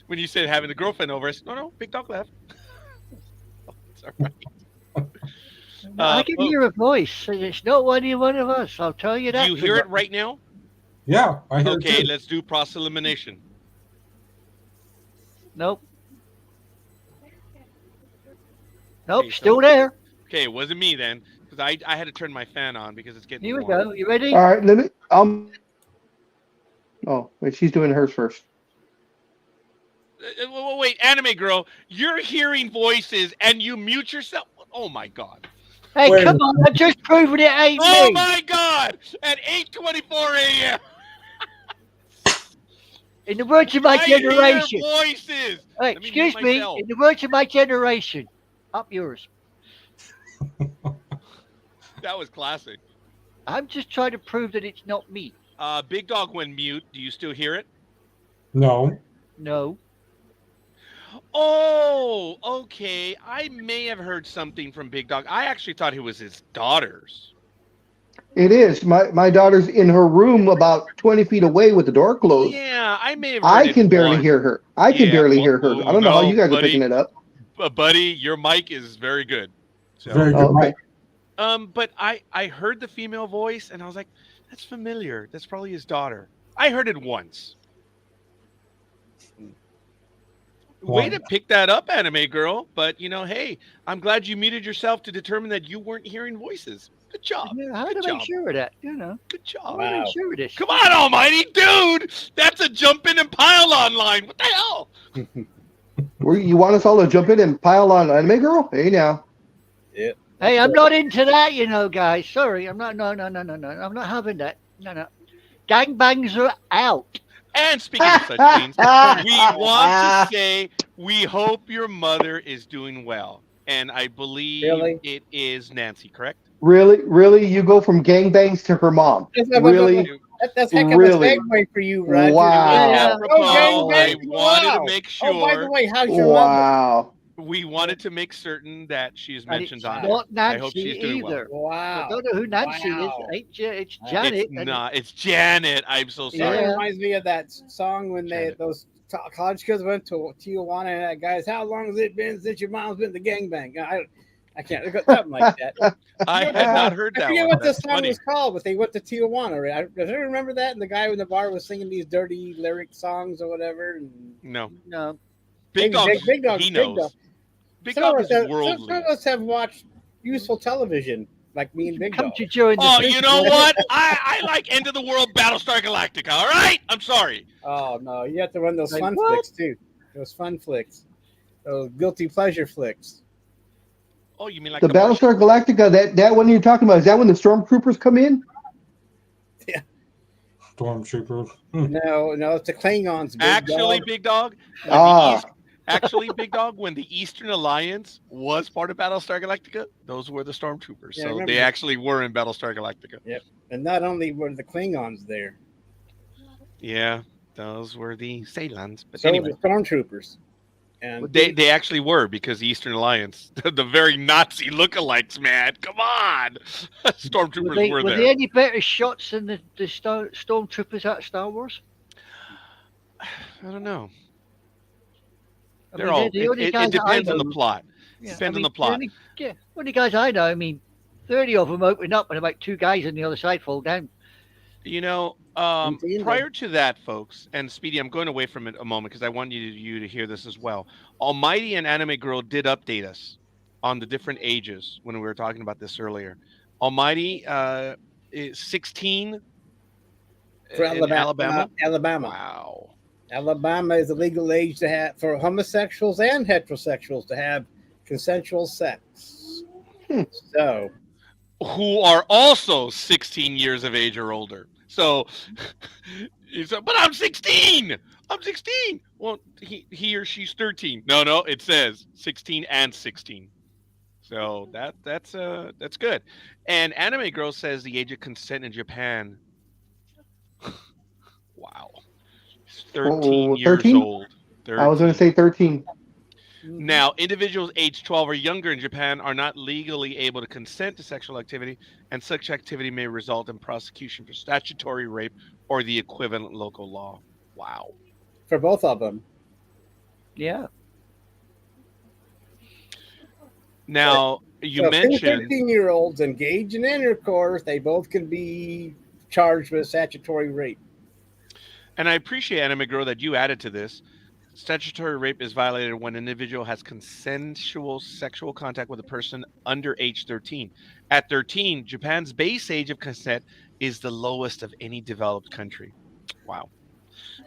when you said having a girlfriend over, I said, "No, Big Dog left." It's all right. I can hear a voice. It's not one of us. I'll tell you that. Do you hear it right now? Yeah, I hear it Okay, too. let's do cross elimination. Nope. Nope, Okay, still so- there. Okay, it wasn't me then, because I had to turn my fan on because it's getting Here we warm. go. You ready? All right, let me. Oh, wait, she's doing hers first. Wait, anime girl, you're hearing voices and you mute yourself. Oh my God! Hey, Wait a come on. I'm just proving it ain't Oh me. my God! At 8:24 a.m. In the words of my I hear generation. voices. Hey, Let me excuse mute me. myself. In the words of my generation. Up yours. That was classic. I'm just trying to prove that it's not me. Big Dog went mute. Do you still hear it? No. No. Oh, okay. I may have heard something from Big Dog. I actually thought it was his daughter's. It is. My daughter's in her room about 20 feet away with the door closed. Yeah, I may have heard I it can barely once. hear her. I can Yeah, barely well, hear her. I don't know how no, you guys buddy. are picking it up. Buddy, your mic is very good. So, Very good. Oh, okay. Mike. but I heard the female voice and I was like, that's familiar. That's probably his daughter. I heard it once. Way to pick that up, anime girl. But hey, I'm glad you muted yourself to determine that you weren't hearing voices. Good job. Yeah, how Good to make job. sure of that? Good job. How to make sure of this? Come on, Almighty dude. That's a jump in and pile on line. What the hell? You want us all to jump in and pile on Anime Girl? Hey now. Yeah. Hey, I'm not into that, guys. Sorry, I'm not. No. I'm not having that. No. Gangbangs are out. And speaking of such things, we want to say we hope your mother is doing well. And I believe it is Nancy, correct? Really? You go from gangbangs to her mom? Really? That's heck of a segue for you, Roger. Wow. I wanted to make sure. Oh, by the way, how's your mother? Wow. We wanted to make certain that she's mentioned on not it. Nancy I hope she's doing either. well. Wow. I don't know who Nancy is. It's Janet. It's not. It's Janet. I'm so sorry. It reminds me of that song when those college kids went to Tijuana and that guys, how long has it been since your mom's been to gangbang? I can't look at something like that. I had not heard that. I forget one. what the song was called, but they went to Tijuana. Right? Does anyone remember that? And the guy in the bar was singing these dirty lyric songs or whatever. No. Big Dog. He knows. Big Dog is worldly. Some of us have watched useful television, like me and Big Dog. You know what? I like End of the World Battlestar Galactica. All right, I'm sorry. Oh no, you have to run those fun flicks too. Those fun flicks, those guilty pleasure flicks. Oh, you mean like the Battlestar Galactica? That one you're talking about, is that when the stormtroopers come in? Yeah. Stormtroopers. No, it's the Klingons. Big Dog. Actually, Big Dog, when the Eastern Alliance was part of Battlestar Galactica, those were the stormtroopers. Yeah, so they actually were in Battlestar Galactica. Yep. And not only were the Klingons there. Yeah, those were the Ceylons. But so anyway, the stormtroopers. And they actually were, because the Eastern Alliance, the very Nazi lookalikes, man. Come on. Stormtroopers were there. Were there any better shots than the stormtroopers at Star Wars? I don't know. It depends on the plot. Depends on the plot. Only guys I know, 30 of them open up and about 2 guys on the other side fall down. Prior to that, folks, and Speedy, I'm going away from it a moment because I want you to hear this as well. Almighty and Anime Girl did update us on the different ages when we were talking about this earlier. Almighty is 16 for Alabama. Wow. Alabama is the legal age to have for homosexuals and heterosexuals to have consensual sex. So, who are also 16 years of age or older. So, but I'm 16. I'm 16. Well, he or she's 13. No, it says 16 and 16. So that's good. And Anime Girl says the age of consent in Japan. Wow. 13 years 13? old. 13. I was going to say 13. Now, individuals aged 12 or younger in Japan are not legally able to consent to sexual activity, and such activity may result in prosecution for statutory rape or the equivalent local law. Wow. For both of them. Yeah. Now, you mentioned 13-year-olds engaged in intercourse, they both can be charged with statutory rape. And I appreciate, Anime Girl, that you added to this. Statutory rape is violated when an individual has consensual sexual contact with a person under age 13. At 13, Japan's base age of consent is the lowest of any developed country. Wow.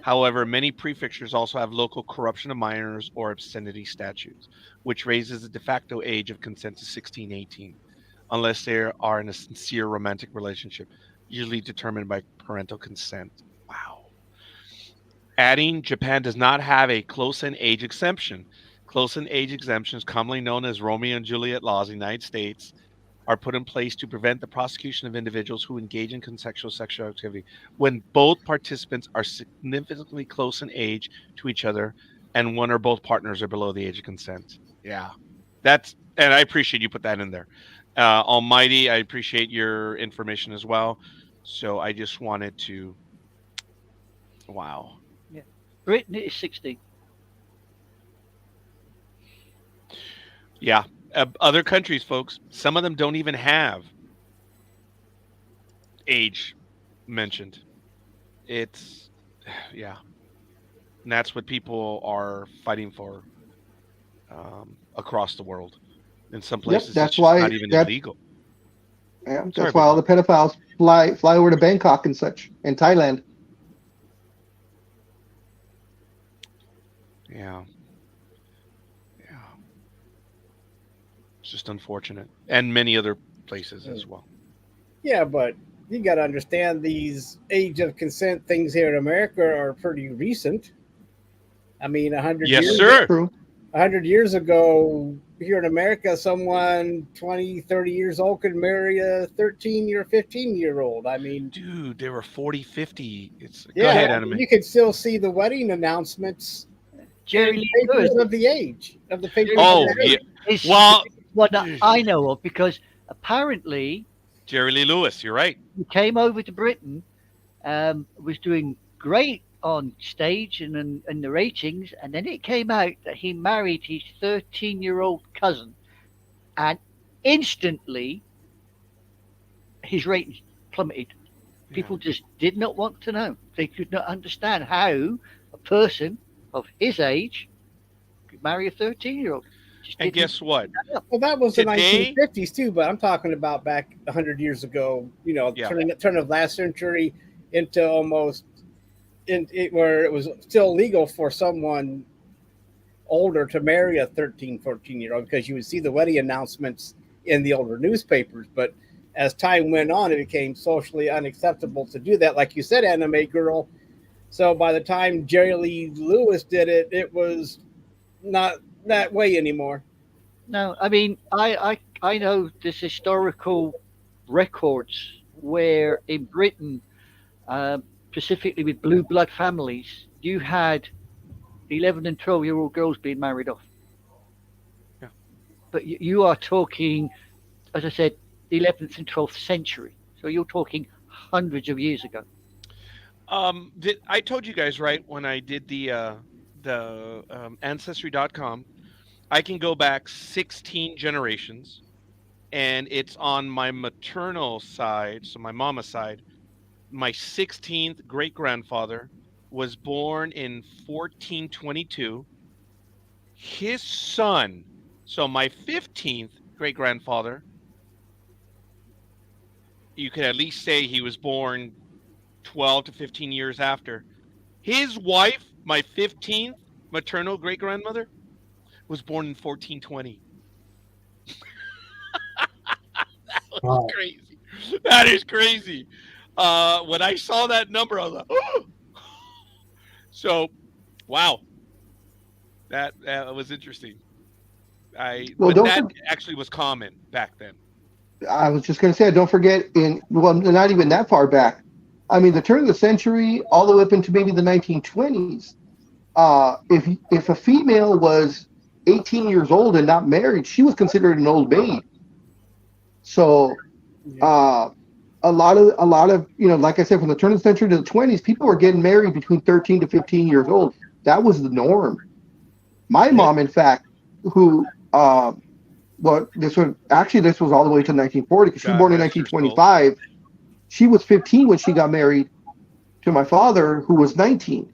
However, many prefectures also have local corruption of minors or obscenity statutes, which raises the de facto age of consent to 16, 18, unless they are in a sincere romantic relationship, usually determined by parental consent. Wow. Adding, Japan does not have a close-in age exemption. Close-in age exemptions, commonly known as Romeo and Juliet laws in the United States, are put in place to prevent the prosecution of individuals who engage in consensual sexual activity when both participants are significantly close in age to each other and one or both partners are below the age of consent. Yeah. And I appreciate you put that in there. Almighty, I appreciate your information as well. So I just wanted to, wow. Yeah. Britain is 16. Yeah. Other countries, folks, some of them don't even have age mentioned. It's, yeah. And that's what people are fighting for across the world. In some places, that's it's just why not even illegal. Yeah, Sorry, that's why all the pedophiles fly over to Bangkok and such, and Thailand. Yeah. It's just unfortunate. And many other places as well. Yeah, but you got to understand these age of consent things here in America are pretty recent. I mean, 100 Yes, years sir. True. 100 years ago, here in America, someone 20, 30 years old could marry a 13 or 15-year-old. I mean, Dude, they were 40, 50. Go yeah, ahead, I mean, Anime. you could still see the wedding announcements Jerry in Lee papers Lewis of the age of the papers. Oh, of the yeah. age. is Well, one that I know of, because apparently Jerry Lee Lewis, you're right. he came over to Britain, was doing great on stage and in the ratings, and then it came out that he married his 13-year-old cousin, and instantly his ratings plummeted. People just did not want to know. They could not understand how a person of his age could marry a 13-year-old. And guess what? Well, that was Today- the 1950s too, but I'm talking about back 100 years ago. You know, Yeah. turn of last century into almost where it was still legal for someone older to marry a 13, 14-year-old, because you would see the wedding announcements in the older newspapers. But as time went on, it became socially unacceptable to do that, like you said, Anime Girl. So by the time Jerry Lee Lewis did it, it was not that way anymore. No, I mean, I know this historical records where in Britain, specifically with blue blood families, you had 11 and 12-year-old girls being married off. Yeah. But you are talking, as I said, the 11th and 12th century. So you're talking hundreds of years ago. I told you guys, right, when I did the Ancestry.com, I can go back 16 generations, and it's on my maternal side, so my mama's side. My 16th great-grandfather was born in 1422. His son, so my 15th great-grandfather, you could at least say he was born 12 to 15 years after. His wife, my 15th maternal great-grandmother, was born in 1420. That was crazy. That is crazy. When I saw that number, I was like, oh! So, wow. That was interesting. But that actually was common back then. I was just going to say, don't forget, not even that far back. I mean, the turn of the century, all the way up into maybe the 1920s. If a female was 18 years old and not married, she was considered an old maid. So, a lot of like I said, from the turn of the century to the 20s, people were getting married between 13 to 15 years old. That was the norm. My mom, in fact, who this was all the way to 1940, because she was born in 1925. She was 15 when she got married to my father, who was 19.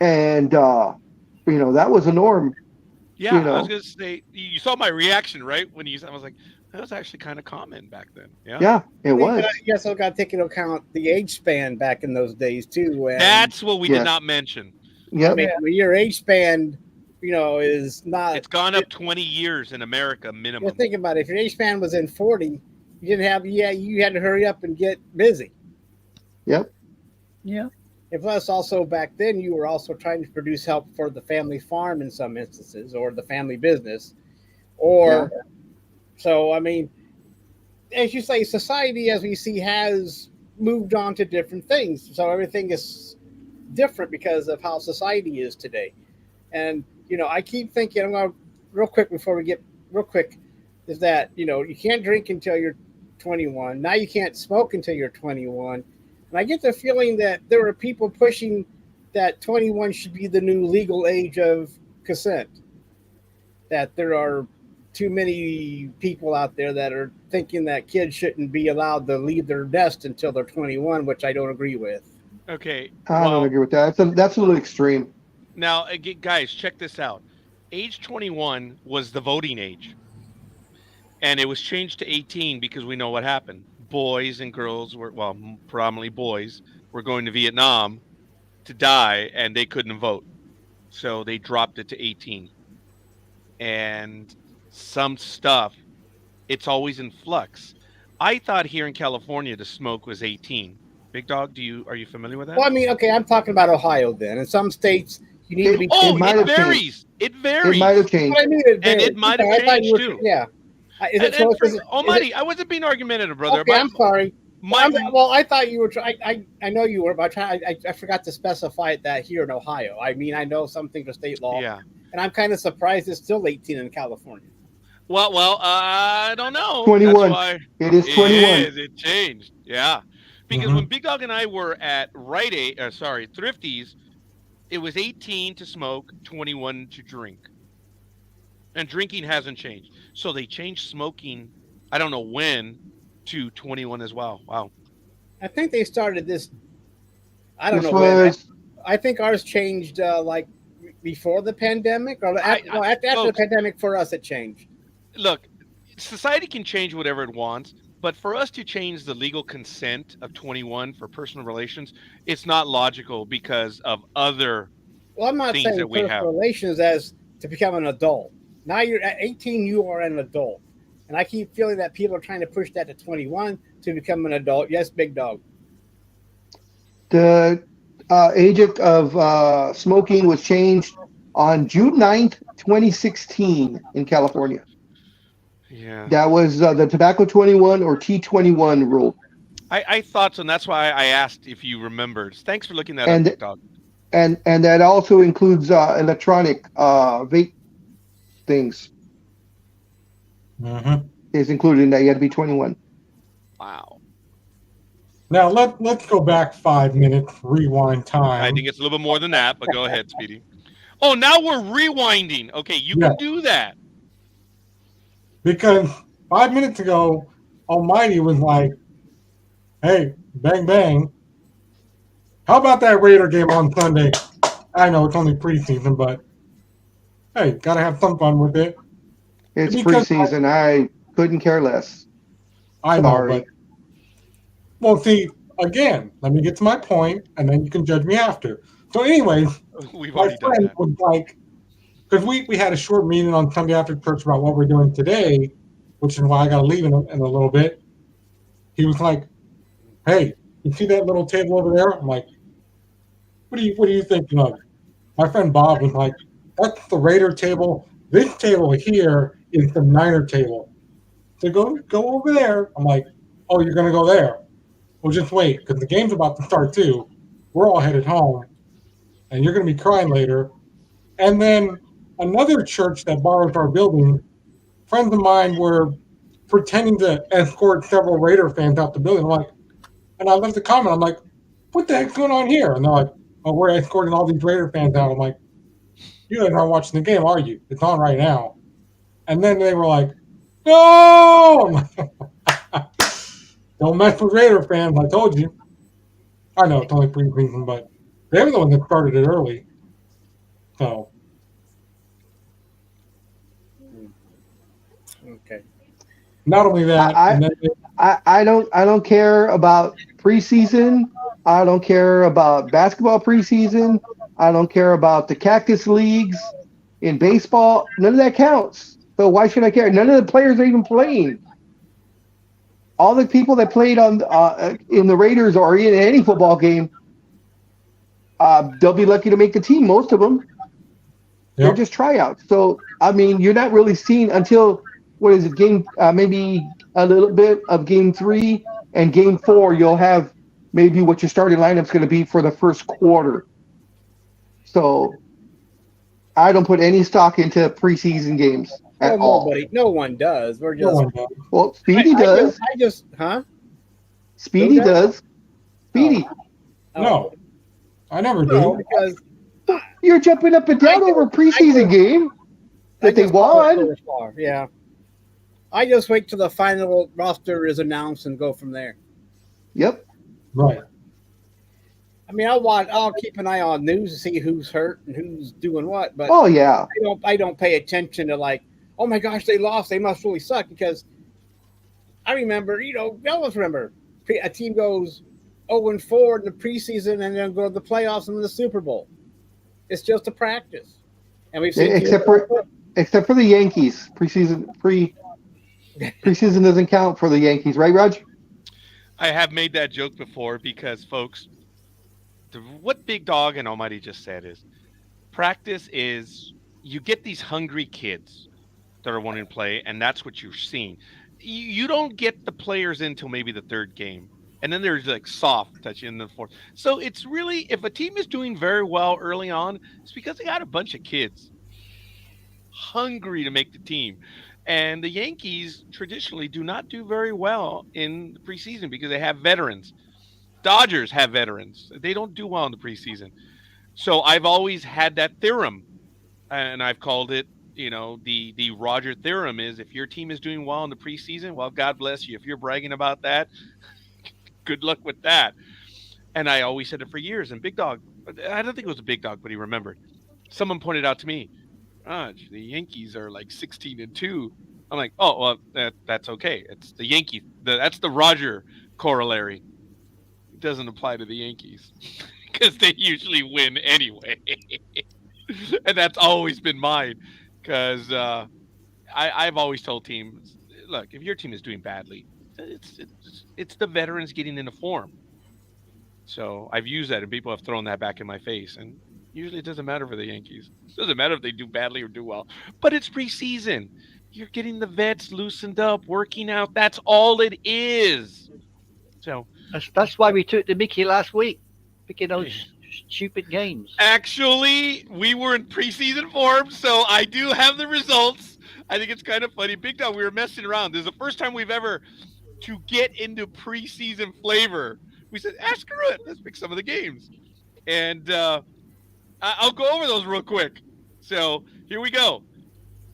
And that was a norm. Yeah, I was gonna say, you saw my reaction, right? When I was like, that was actually kind of common back then. Yeah, it was. You also got to take into account the age span back in those days too. And that's what we did not mention. Yeah, I mean, your age span, is not. It's gone up 20 years in America minimum. Think about it. If your age span was in 40, you didn't have. You had to hurry up and get busy. Yep. Yeah. And plus, also back then, you were also trying to produce help for the family farm in some instances, or the family business, So, I mean, as you say, society, as we see, has moved on to different things. So everything is different because of how society is today. And, I keep thinking, I'm going to real quick before we get real quick, is that, you can't drink until you're 21. Now you can't smoke until you're 21. And I get the feeling that there are people pushing that 21 should be the new legal age of consent. That there are too many people out there that are thinking that kids shouldn't be allowed to leave their nest until they're 21, which I don't agree with. Okay. I don't agree with that. That's a little extreme. Now, again, guys, check this out. Age 21 was the voting age. And it was changed to 18 because we know what happened. Boys and girls were, well, predominantly boys, were going to Vietnam to die, and they couldn't vote. So they dropped it to 18. And some stuff, it's always in flux. I thought here in California the smoke was 18. Big Dog, are you familiar with that? Well, I mean, okay, I'm talking about Ohio then. In some states, you need to be. Oh, it varies. Changed. It varies. It might have changed. I mean, it varies. And it might have changed too. Yeah. Is it and so? Almighty, I wasn't being argumentative, brother. Okay, I'm sorry. My, well, I thought you were. I know you were, but I forgot to specify that here in Ohio. I mean, I know some things are state law. Yeah. And I'm kind of surprised it's still 18 in California. Well, I don't know. 21. That's why it is 21. It changed. Yeah. Because when Big Dog and I were at Thrifties, it was 18 to smoke, 21 to drink. And drinking hasn't changed. So they changed smoking, I don't know when, to 21 as well. Wow. I think they started this. I don't know when. I think ours changed like before the pandemic, or after the pandemic. For us, it changed. Look, society can change whatever it wants, but for us to change the legal consent of 21 for personal relations, it's not logical because of other. Well, I'm not saying personal relations as to become an adult. Now you're at 18, you are an adult. And I keep feeling that people are trying to push that to 21 to become an adult. Yes, Big Dog. The age of smoking was changed on June 9th, 2016 in California. Yeah. That was the Tobacco 21 or T21 rule. I thought so, and that's why I asked if you remembered. Thanks for looking that up, Big Dog. And that also includes electronic vape things. Is included in that. You had to be 21. Wow. Now let's go back 5 minutes, rewind time. I think it's a little bit more than that, but go ahead, Speedy. Oh, now we're rewinding. Okay, you can do that. Because 5 minutes ago, Almighty was like, hey, bang, bang. How about that Raider game on Sunday? I know it's only preseason, but hey, got to have some fun with it. It's preseason. I couldn't care less. I know, but well, see, again, let me get to my point, and then you can judge me after. So anyways, my friend was like, because we had a short meeting on Sunday after church about what we're doing today, which is why I got to leave in a little bit. He was like, hey, you see that little table over there? I'm like, what are you thinking of? My friend Bob was like, that's the Raider table. This table here is the Niner table. So go over there. I'm like, oh, you're going to go there? Well, just wait, because the game's about to start too. We're all headed home, and you're going to be crying later. And then another church that borrows our building, friends of mine were pretending to escort several Raider fans out the building. I'm like, and I left a comment. I'm like, what the heck's going on here? And they're like, oh, we're escorting all these Raider fans out. I'm like, you guys aren't watching the game, are you? It's on right now. And then they were like, no! Don't mess with Raider fans, I told you. I know it's only preseason, but they were the ones that started it early. So. Okay. Not only that, I don't care about preseason. I don't care about basketball preseason. I don't care about the cactus leagues in baseball. None of that counts. So why should I care? None of the players are even playing. All the people that played on in the Raiders or in any football game, they'll be lucky to make the team. Most of them, they're just tryouts. So I mean, you're not really seeing until what is it? Game maybe a little bit of game 3 and game 4. You'll have maybe what your starting lineup's going to be for the first quarter. So I don't put any stock into preseason games at all. No one does. We're just well, Speedy does. I just Speedy does. Speedy. No, I never do. Because you're jumping up and down over a preseason game that they won. Yeah. I just wait till the final roster is announced and go from there. Yep. Right. I mean, I'll keep an eye on news to see who's hurt and who's doing what, but Oh yeah, I don't pay attention to like, oh my gosh, they lost, they must really suck, because I remember, you always remember a team goes 0-4 in the preseason and then go to the playoffs and win the Super Bowl. It's just a practice, and we've seen except for the Yankees. Preseason doesn't count for the Yankees, right, Raj? I have made that joke before because, folks, what Big Dog and Almighty just said is practice is you get these hungry kids that are wanting to play, and that's what you're seeing. You don't get the players until maybe the third game, and then there's like soft touch in the fourth. So it's really, if a team is doing very well early on, it's because they got a bunch of kids hungry to make the team. And the Yankees traditionally do not do very well in the preseason because they have veterans. Dodgers have veterans. They don't do well in the preseason. So I've always had that theorem, and I've called it, the Roger theorem is if your team is doing well in the preseason, well, God bless you. If you're bragging about that, good luck with that. And I always said it for years. And Big Dog, I don't think it was a Big Dog, but he remembered. Someone pointed out to me, Raj, the Yankees are like 16-2. I'm like, oh, well, that's okay. It's the Yankees. That's the Roger corollary. It doesn't apply to the Yankees because they usually win anyway. And that's always been mine because I've always told teams, look, if your team is doing badly, it's the veterans getting into form. So I've used that, and people have thrown that back in my face. And usually it doesn't matter for the Yankees. It doesn't matter if they do badly or do well. But it's preseason. You're getting the vets loosened up, working out. That's all it is. So That's why we took the Mickey last week, picking those stupid games. Actually, we were in preseason form, so I do have the results. I think it's kind of funny. Big Dog, we were messing around. This is the first time we've ever to get into preseason flavor. We said, screw it. Let's pick some of the games. And I'll go over those real quick. So here we go.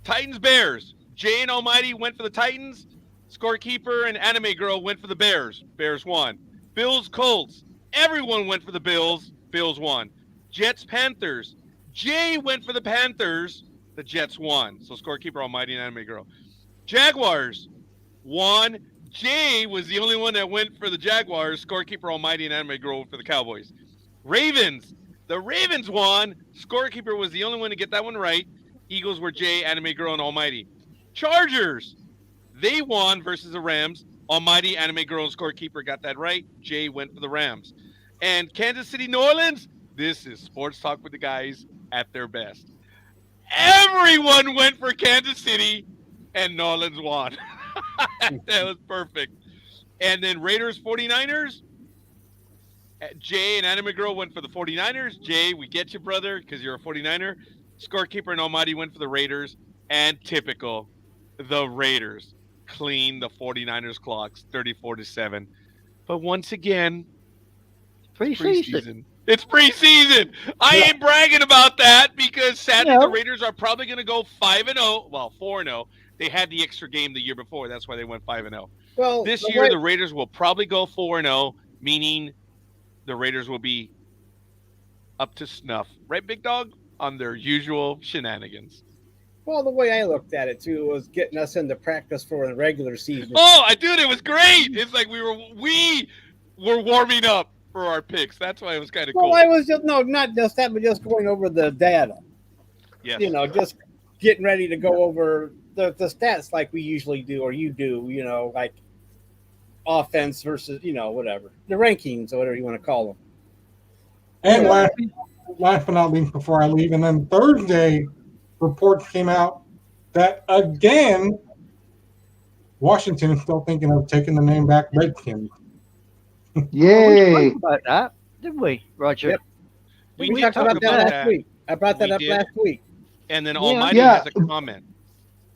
Titans, Bears. Jay and Almighty went for the Titans. Scorekeeper and Anime Girl went for the Bears. Bears won. Bills, Colts. Everyone went for the Bills. Bills won. Jets, Panthers. Jay went for the Panthers. The Jets won. So Scorekeeper, Almighty, and Anime Girl. Jaguars won. Jay was the only one that went for the Jaguars. Scorekeeper, Almighty, and Anime Girl went for the Cowboys. Ravens. The Ravens won. Scorekeeper was the only one to get that one right. Eagles were Jay, Anime Girl, and Almighty. Chargers. They won versus the Rams. Almighty, Anime Girl, and Scorekeeper got that right. Jay went for the Rams. And Kansas City, New Orleans. This is Sports Talk with the guys at their best. Everyone went for Kansas City, and New Orleans won. That was perfect. And then Raiders, 49ers. Jay and Anime Girl went for the 49ers. Jay, we get you, brother, because you're a 49er. Scorekeeper and Almighty went for the Raiders. And typical, the Raiders clean the 49ers clocks 34-7. But once again, Preseason. It's preseason. I ain't bragging about that because sadly the Raiders are probably going to go 5-0. Well, 4-0. They had the extra game the year before. That's why they went 5-0. Well, this year the Raiders will probably go 4-0, meaning the Raiders will be up to snuff, right, Big Dog, on their usual shenanigans. Well, the way I looked at it too was getting us into practice for the regular season. Oh, it was great. It's like we were warming up for our picks. That's why it was kind of cool. Well, I was just not just that, but just going over the data. Yes. Just getting ready to go over the stats like we usually do, or you do. Like offense versus whatever the rankings or whatever you want to call them. And last but not least, before I leave, and then Thursday, reports came out that again, Washington is still thinking of taking the name back Redskins. Yay! We spoke about that, didn't we, Roger? Yep. We talked about that last week. I brought that up last week. And then Almighty has a comment.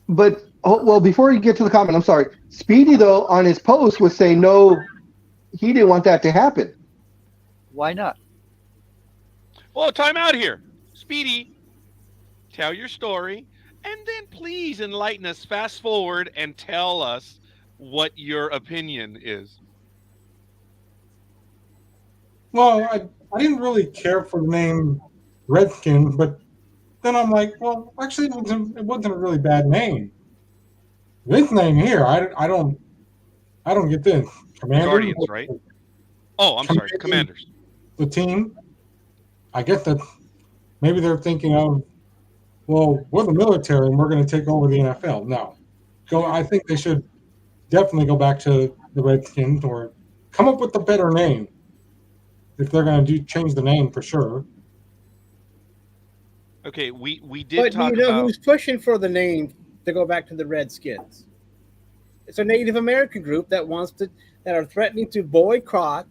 But before you get to the comment, I'm sorry. Speedy though on his post was saying no, he didn't want that to happen. Why not? Well, time out here. Speedy, tell your story, and then please enlighten us. Fast forward and tell us what your opinion is. Well, I didn't really care for the name Redskins, but then I'm like, well, actually, it wasn't a really bad name. This name here, I don't get this. Commanders, Guardians, right? Oh, I'm sorry, Commanders. The team. I guess that maybe they're thinking of, well, we're the military and we're going to take over the NFL. No, I think they should definitely go back to the Redskins or come up with a better name if they're going to change the name for sure. Okay, we did talk But you know about who's pushing for the name to go back to the Redskins? It's a Native American group that are threatening to boycott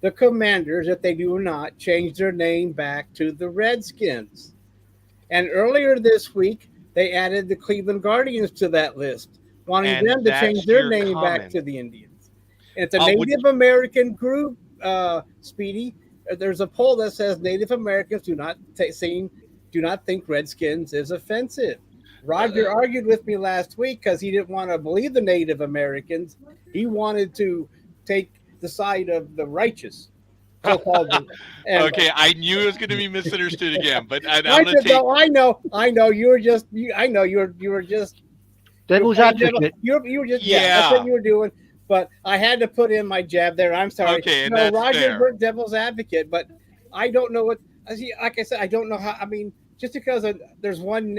the Commanders if they do not change their name back to the Redskins. And earlier this week, they added the Cleveland Guardians to that list, wanting And them to that's change their your name back comment. to the Indians. And it's a Native American group, Speedy. There's a poll that says Native Americans do not think Redskins is offensive. Roger argued with me last week because he didn't want to believe the Native Americans. He wanted to take the side of the righteous, so-called. Okay, I knew it was going to be misunderstood again, but I'm I going to take. I know. You were just. You were just. Devil's advocate. You were just. Yeah. That's what you were doing. But I had to put in my jab there. I'm sorry. Okay, and no, that's Roger, fair. we're devil's advocate, but I don't know what. Like I said, I don't know how. I mean, just because there's one.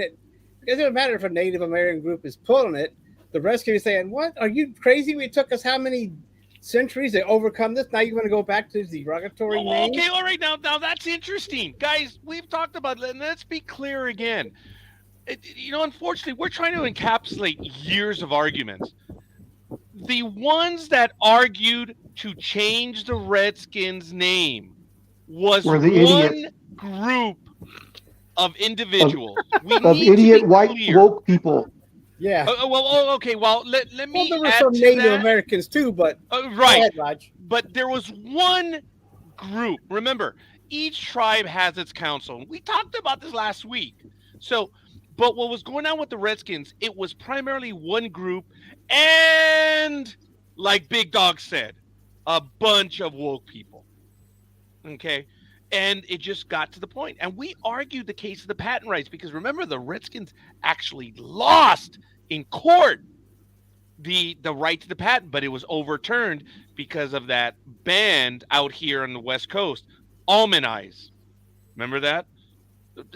It doesn't matter if a Native American group is pulling it. The rest of you saying, "What? Are you crazy? We took us how many centuries to overcome this? Now you want to go back to the derogatory name?" Okay, all right. Now that's interesting, guys. We've talked about it, and let's be clear again. Unfortunately, we're trying to encapsulate years of arguments. The ones that argued to change the Redskins' name was Were the one idiots. group of individuals. We Of need to idiot be white clear. woke people. Yeah. Okay. Well, let me Well, there were add some to Native that. Americans too, but Right. Go ahead, Raj. But there was one group. Remember, each tribe has its council. We talked about this last week. But what was going on with the Redskins, it was primarily one group and, like Big Dog said, a bunch of woke people. Okay? And it just got to the point. And we argued the case of the patent rights because remember, the Redskins actually lost in court the right to the patent, but it was overturned because of that band out here on the West Coast, Almond Eyes. Remember that?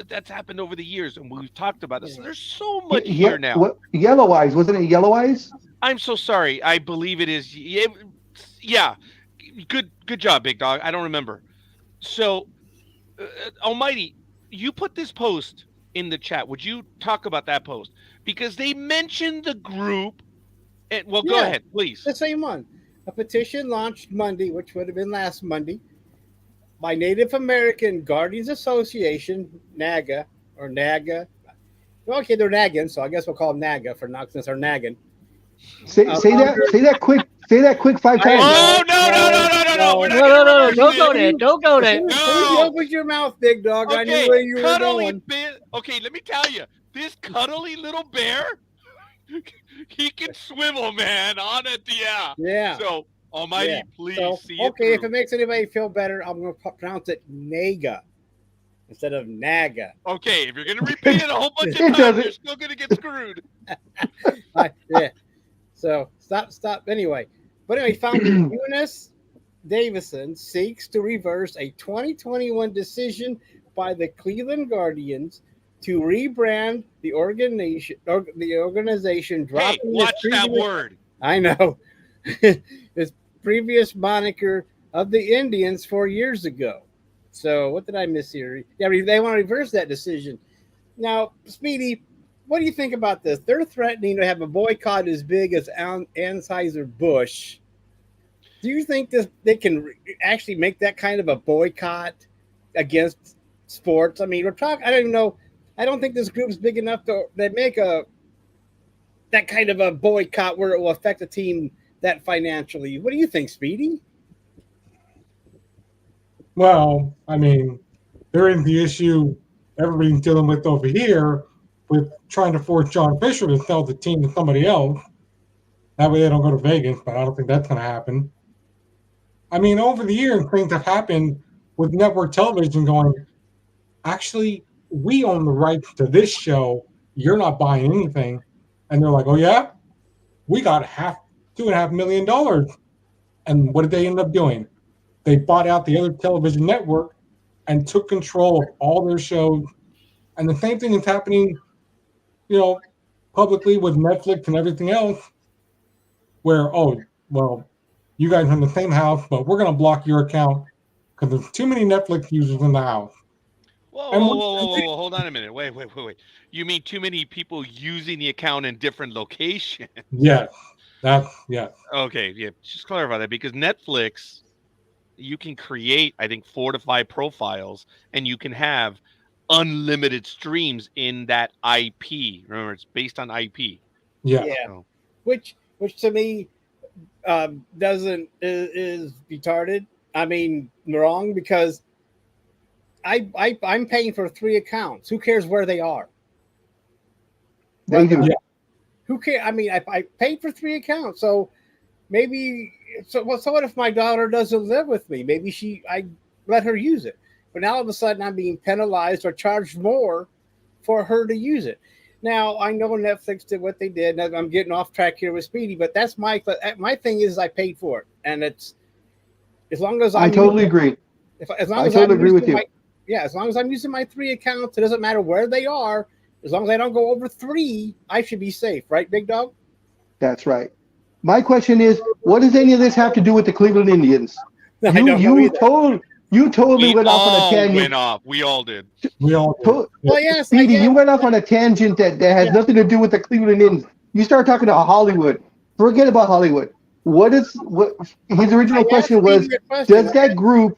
That's happened over the years, and we've talked about this. There's so much here now. What, Yellow Eyes, wasn't it Yellow Eyes? I'm so sorry. I believe it is. Yeah. Good job, Big Dog. I don't remember. So, Almighty, you put this post in the chat. Would you talk about that post? Because they mentioned the group. Go ahead, please. The same one. A petition launched Monday, which would have been last Monday, by Native American Guardians Association, NAGA, or NAGA. Well, okay, they're nagging, so I guess we'll call them NAGA for now since they're nagging. Say that quick 5 times. Oh, no. We're not gonna No, reverse don't it. go there. Don't go there. No. Open your mouth, Big Dog. I Okay, knew where you were cuddly going. bit. Okay, let me tell you, this cuddly little bear, he can swivel, man, on it. Yeah. So, Almighty, please see it okay, if through. it makes anybody feel better, I'm going to pronounce it NAGA instead of NAGA. Okay, if you're going to repeat it a whole bunch of It times, doesn't. you're still going to get screwed. Yeah. So stop. Anyway, but anyway, founder Eunice Davison seeks to reverse a 2021 decision by the Cleveland Guardians to rebrand the organization. Hey, Dropping watch its that previous- word. I know. Its previous moniker of the Indians 4 years ago. So what did I miss here? Yeah, they want to reverse that decision. Now, Speedy, what do you think about this? They're threatening to have a boycott as big as Anheuser-Busch. Do you think they can actually make that kind of a boycott against sports? I mean, we're talking. I don't even know. I don't think this group's big enough to make that kind of a boycott where it will affect a team that financially. What do you think, Speedy? Well, I mean, there is the issue everybody's dealing with over here with trying to force John Fisher to sell the team to somebody else. That way they don't go to Vegas, but I don't think that's going to happen. I mean, over the years, things have happened with network television going, actually, we own the rights to this show. You're not buying anything. And they're like, oh, yeah? We got $2.5 million. And what did they end up doing? They bought out the other television network and took control of all their shows. And the same thing is happening, publicly with Netflix and everything else, where, oh, well, you guys are in the same house, but we're going to block your account because there's too many Netflix users in the house. Whoa, hold on a minute. Wait. You mean too many people using the account in different locations? Yes. Yes. Okay, yeah. Just clarify that, because Netflix, you can create, I think, 4 to 5 profiles, and you can have unlimited streams in that IP. Remember, it's based on IP. Yeah. So, Which to me is retarded. I mean, wrong, because I'm paying for 3 accounts. Who cares where they are? They do. Yeah. Who cares? I mean, I paid for 3 accounts, so maybe. So what if my daughter doesn't live with me? Maybe I let her use it, but now all of a sudden I'm being penalized or charged more for her to use it. Now I know Netflix did what they did, and I'm getting off track here with Speedy, but that's my thing is I paid for it, and it's as long as I totally agree. As long I as totally agree with you. As long as I'm using my 3 accounts, it doesn't matter where they are. As long as I don't go over 3, I should be safe, right, Big Dog? That's right. My question is, what does any of this have to do with the Cleveland Indians? I don't know either. You totally we went off on a all tangent. went off. We all did. Well, yes, Speedy, you went off on a tangent that has nothing to do with the Cleveland Indians. You start talking about Hollywood. Forget about Hollywood. What his original question was? Does that group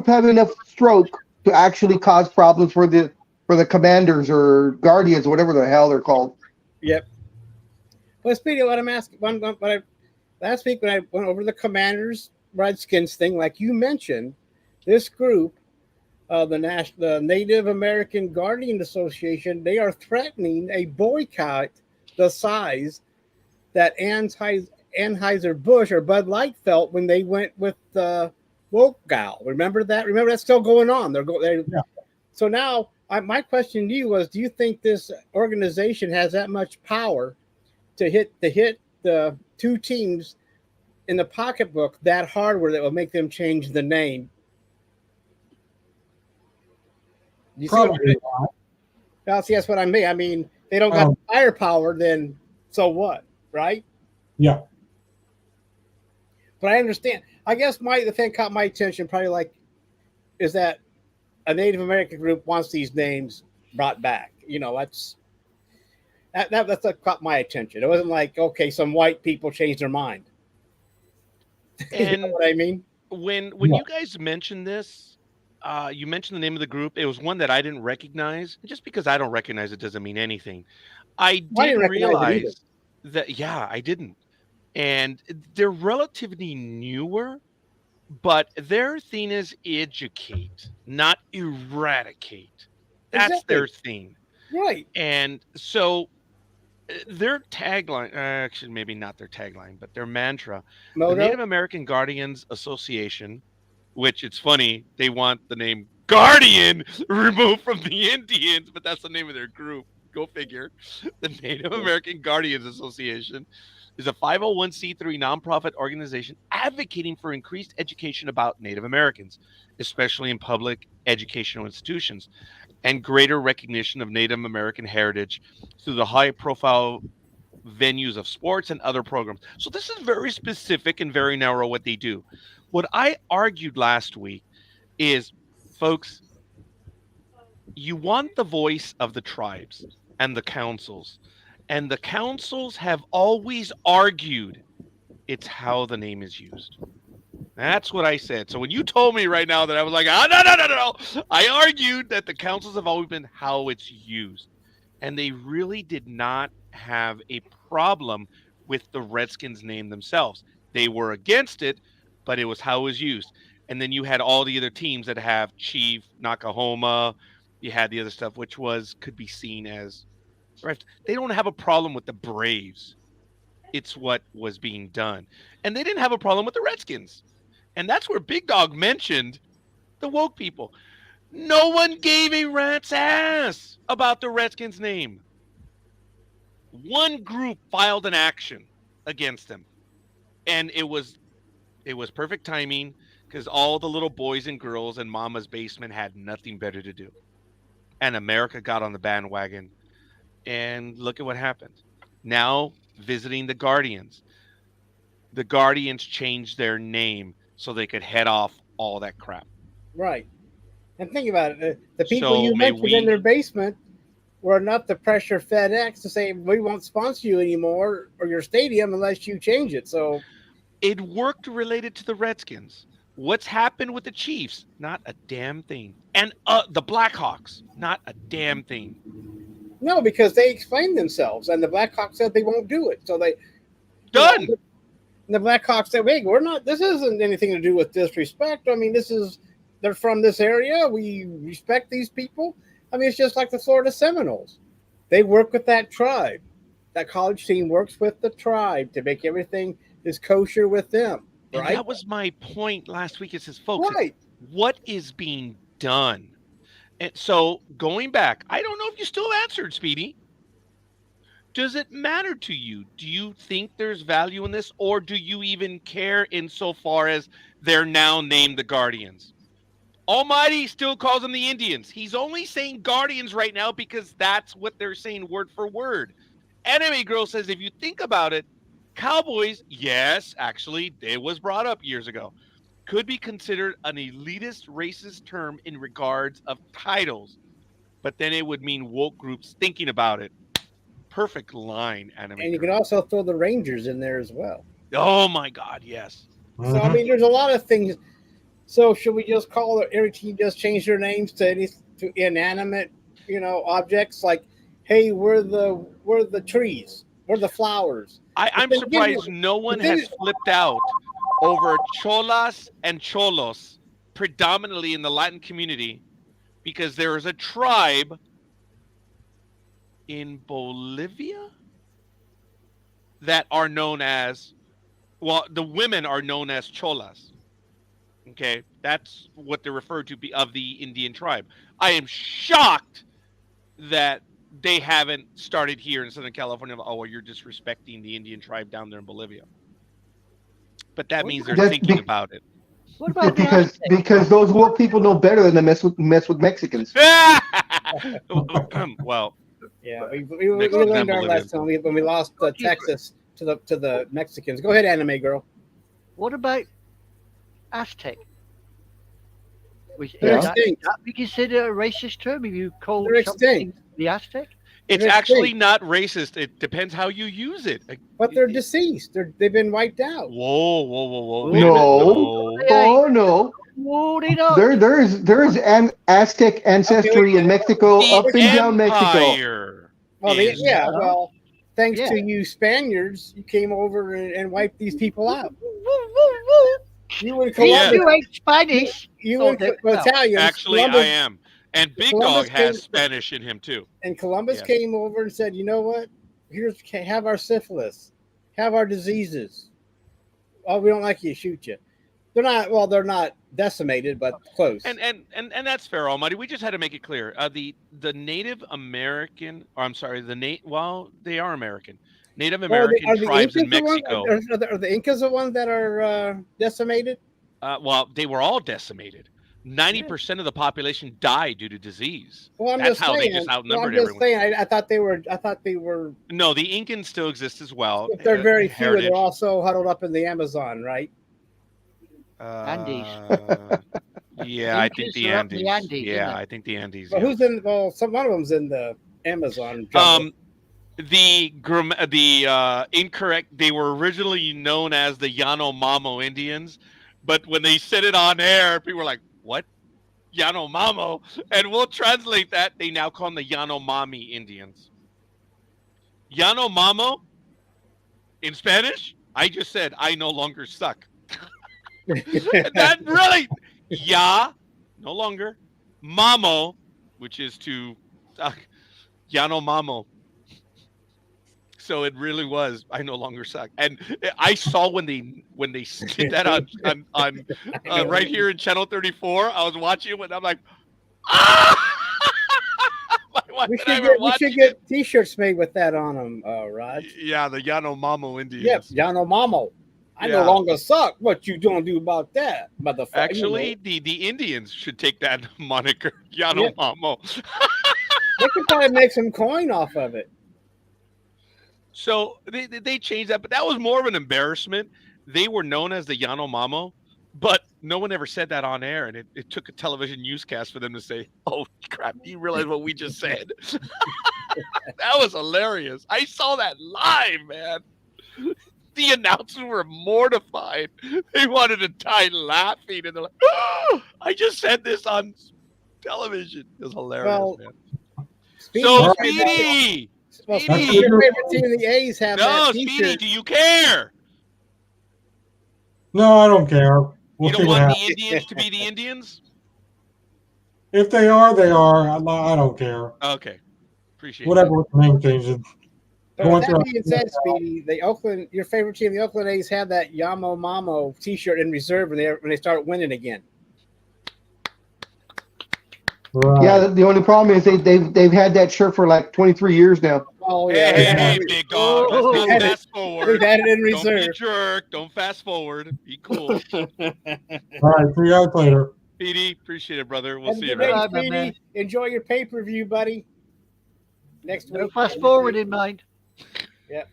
have enough stroke to actually cause problems for the Commanders or Guardians, whatever the hell they're called? Yep. Well, Speedy, what I'm asking, last week when I went over the Commanders Redskins thing, like you mentioned, this group, the Native American Guardian Association, they are threatening a boycott the size that Anheuser-Busch or Bud Light felt when they went with the woke gal. Remember that? Remember that's still going on. Yeah. So now my question to you was, do you think this organization has that much power to hit the 2 teams in the pocketbook that hard where that will make them change the name? Probably not. See, that's what I mean. I mean, they don't got firepower, then so what, right? Yeah. But I understand. I guess the thing caught my attention probably is that a Native American group wants these names brought back. That's what caught my attention. It wasn't like, okay, some white people changed their mind. And you know what I mean? When you guys mentioned this, you mentioned the name of the group. It was one that I didn't recognize. Just because I don't recognize it doesn't mean anything. I didn't realize that. Yeah, I didn't. And they're relatively newer, but their thing is educate, not eradicate. That's their thing. Right. And so their tagline, actually, maybe not their tagline, but their mantra, the Native American Guardians Association, which it's funny, they want the name Guardian removed from the Indians, but that's the name of their group. Go figure. The Native American Guardians Association is a 501c3 nonprofit organization advocating for increased education about Native Americans, especially in public educational institutions, and greater recognition of Native American heritage through the high-profile venues of sports and other programs. So this is very specific and very narrow what they do. What I argued last week is, folks, you want the voice of the tribes and the councils. And the councils have always argued it's how the name is used. That's what I said. So when you told me right now that, I was like, no. I argued that the councils have always been how it's used. And they really did not have a problem with the Redskins name themselves. They were against it, but it was how it was used. And then you had all the other teams that have Chief, Nakahoma. You had the other stuff, which could be seen as, right? They don't have a problem with the Braves. It's what was being done. And they didn't have a problem with the Redskins. And that's where Big Dog mentioned the woke people. No one gave a rat's ass about the Redskins' name. One group filed an action against them, and it was perfect timing because all the little boys and girls in Mama's basement had nothing better to do, and America got on the bandwagon. And look at what happened. Now visiting the Guardians changed their name so they could head off all that crap. Right. And think about it. The people So you may mentioned in their basement were enough to pressure FedEx to say, we won't sponsor you anymore or your stadium unless you change it. So it worked related to the Redskins. What's happened with the Chiefs? Not a damn thing. And the Blackhawks? Not a damn thing. no, because they explained themselves, and the Blackhawks said they won't do it. So they Done. And the Blackhawks said, "Wait, we're not. This isn't anything to do with disrespect. I mean, they're from this area. We respect these people. I mean, it's just like the Florida Seminoles. They work with that tribe. That college team works with the tribe to make everything is kosher with them. And Right? that was my point last week. It says, folks, Right. what is being done? And so going back, I don't know if you still answered, Speedy. Does it matter to you? Do you think there's value in this, or do you even care insofar as they're now named the Guardians? Almighty still calls them the Indians. He's only saying Guardians right now because that's what they're saying word for word. Anime Girl says, if you think about it, Cowboys, yes, actually, it was brought up years ago, could be considered an elitist, racist term in regards of titles, but then it would mean woke groups thinking about it. Perfect line, Anime And you Girl. can also throw the Rangers in there as well. Oh my God, yes. So I mean, there's a lot of things. So should we just call every team just change their names to inanimate, objects? Like, hey, we're the trees, we're the flowers. I'm surprised no one has flipped out over cholas and cholos, predominantly in the Latin community, because there is a tribe in Bolivia that are known as, well, the women are known as cholas. Okay, that's what they're referred to be of the Indian tribe. I am shocked that they haven't started here in Southern California. Oh, well, you're disrespecting the Indian tribe down there in Bolivia. But that means they're thinking about it. What about because those woke people know better than to mess with Mexicans. Well, yeah, we learned our lesson when we lost Texas to the Mexicans. Go ahead, Anime Girl. What about Aztec? They're Is that extinct. be considered a racist term if you call They're something extinct. the Aztec? It's They're actually extinct. not racist. It depends how you use it. But they're deceased. They've been wiped out. Whoa. No. Oh no. Whoa, they don't. There is an Aztec ancestry in Mexico, The up and down Mexico. Empire Well, is- well, thanks Yeah. to you Spaniards, you came over and wiped these people out. You and Yeah. Columbus, You ain't Spanish. you Oh, and they- Italians. Actually, Columbus, I am. And Big Columbus Dog has came- Spanish in him too. And Columbus Yes. came over and said, "You know what? Have our syphilis, have our diseases. Oh, we don't like you, shoot you." They're not decimated, but close. And that's fair, Almighty. We just had to make it clear. The Native American, or I'm sorry, well, they are American. Native American tribes in Mexico. Are the Incas the ones that are decimated? Well, they were all decimated. 90% of the population died due to disease. Well, I'm That's just how saying. they just I'm outnumbered just everyone. saying. I thought they were. No, the Incans still exist as well. If they're very few, heritage. they're also huddled up in the Amazon, right? Andes. Yeah, I think Incas the are up in Andes. the Andes, Yeah, isn't it? I think the Andes. Well, yeah. who's in? Well, one of them's in the Amazon. jungle. The incorrect. They were originally known as the Yanomamo Indians, but when they said it on air, people were like, "What? Yanomamo?" And we'll translate that. They now call them the Yanomami Indians. Yanomamo in Spanish. I just said I no longer suck. That really, no longer. Mamo, which is to Yanomamo. So it really was. I no longer suck, and I saw when they did that on right here in Channel 34. I was watching it, and I'm like, ah! We should get T-shirts made with that on them, Rod. Yeah, the Yanomamo Indians. Yep, Yanomamo. I no longer suck. What you gonna do about that, motherfucker? Actually, the Indians should take that moniker, Yanomamo. They could probably make some coin off of it. So they changed that, but that was more of an embarrassment. They were known as the Yanomamo, but no one ever said that on air, and it took a television newscast for them to say, "Oh crap, do you realize what we just said?" That was hilarious. I saw that live, man. The announcers were mortified. They wanted to die laughing, and they're like, "Oh, I just said this on television." It was hilarious, man. Speedy! Well, Speedy, your favorite team, the A's, have that Speedy, T-shirt. do you care? No, I don't care. You don't want the Indians to be the Indians? If they are, they are. I don't care. Okay. Appreciate Whatever with the name changes. But with that being said, Speedy, your favorite team, the Oakland A's, have that Yamo Mamo T-shirt in reserve when they start winning again. Right. Yeah, the only problem is they've had that shirt for like 23 years now. Oh yeah, Hey, big dog. Let's not fast forward. We've had it in reserve. Don't be a jerk. Don't fast forward. Be cool. All right, see you guys later. Speedy, appreciate it, brother. We'll see you, Hey, man. Speedy, enjoy your pay-per-view, buddy. Next week. No fast forward in mind. Yep.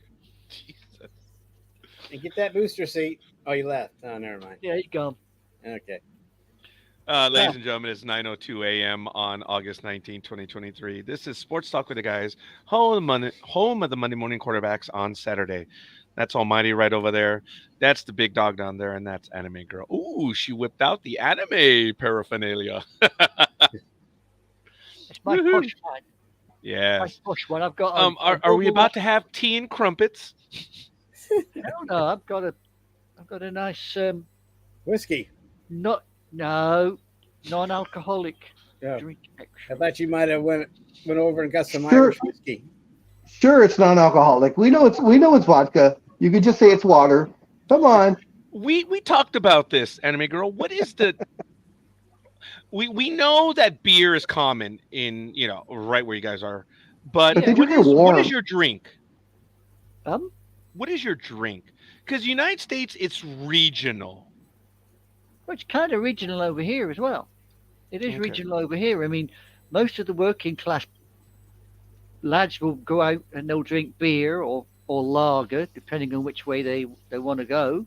And get that booster seat. Oh, you left. Oh, never mind. Yeah, he's gone. Okay. Ladies and gentlemen, it's 9:02 a.m. on August 19, 2023. This is Sports Talk with the Guys, home of the Monday morning quarterbacks on Saturday. That's Almighty right over there. That's the big dog down there, and that's Anime Girl. Ooh, she whipped out the anime paraphernalia. It's my push one. Yes. My push one. I've got. Are we about to have tea and crumpets? No, I've got a nice Whiskey. non-alcoholic drink. I thought you might have went over and got some Sure. Irish whiskey. Sure, it's non-alcoholic. We know it's vodka. You could just say it's water. Come on. We talked about this, Anime Girl. What is the we know that beer is common in, right where you guys are. But they drink it warm. what is your drink? What is your drink? Because United States, it's regional. Well, it's kind of regional over here as well. It is regional over here. I mean, most of the working class lads will go out and they'll drink beer or lager, depending on which way they want to go.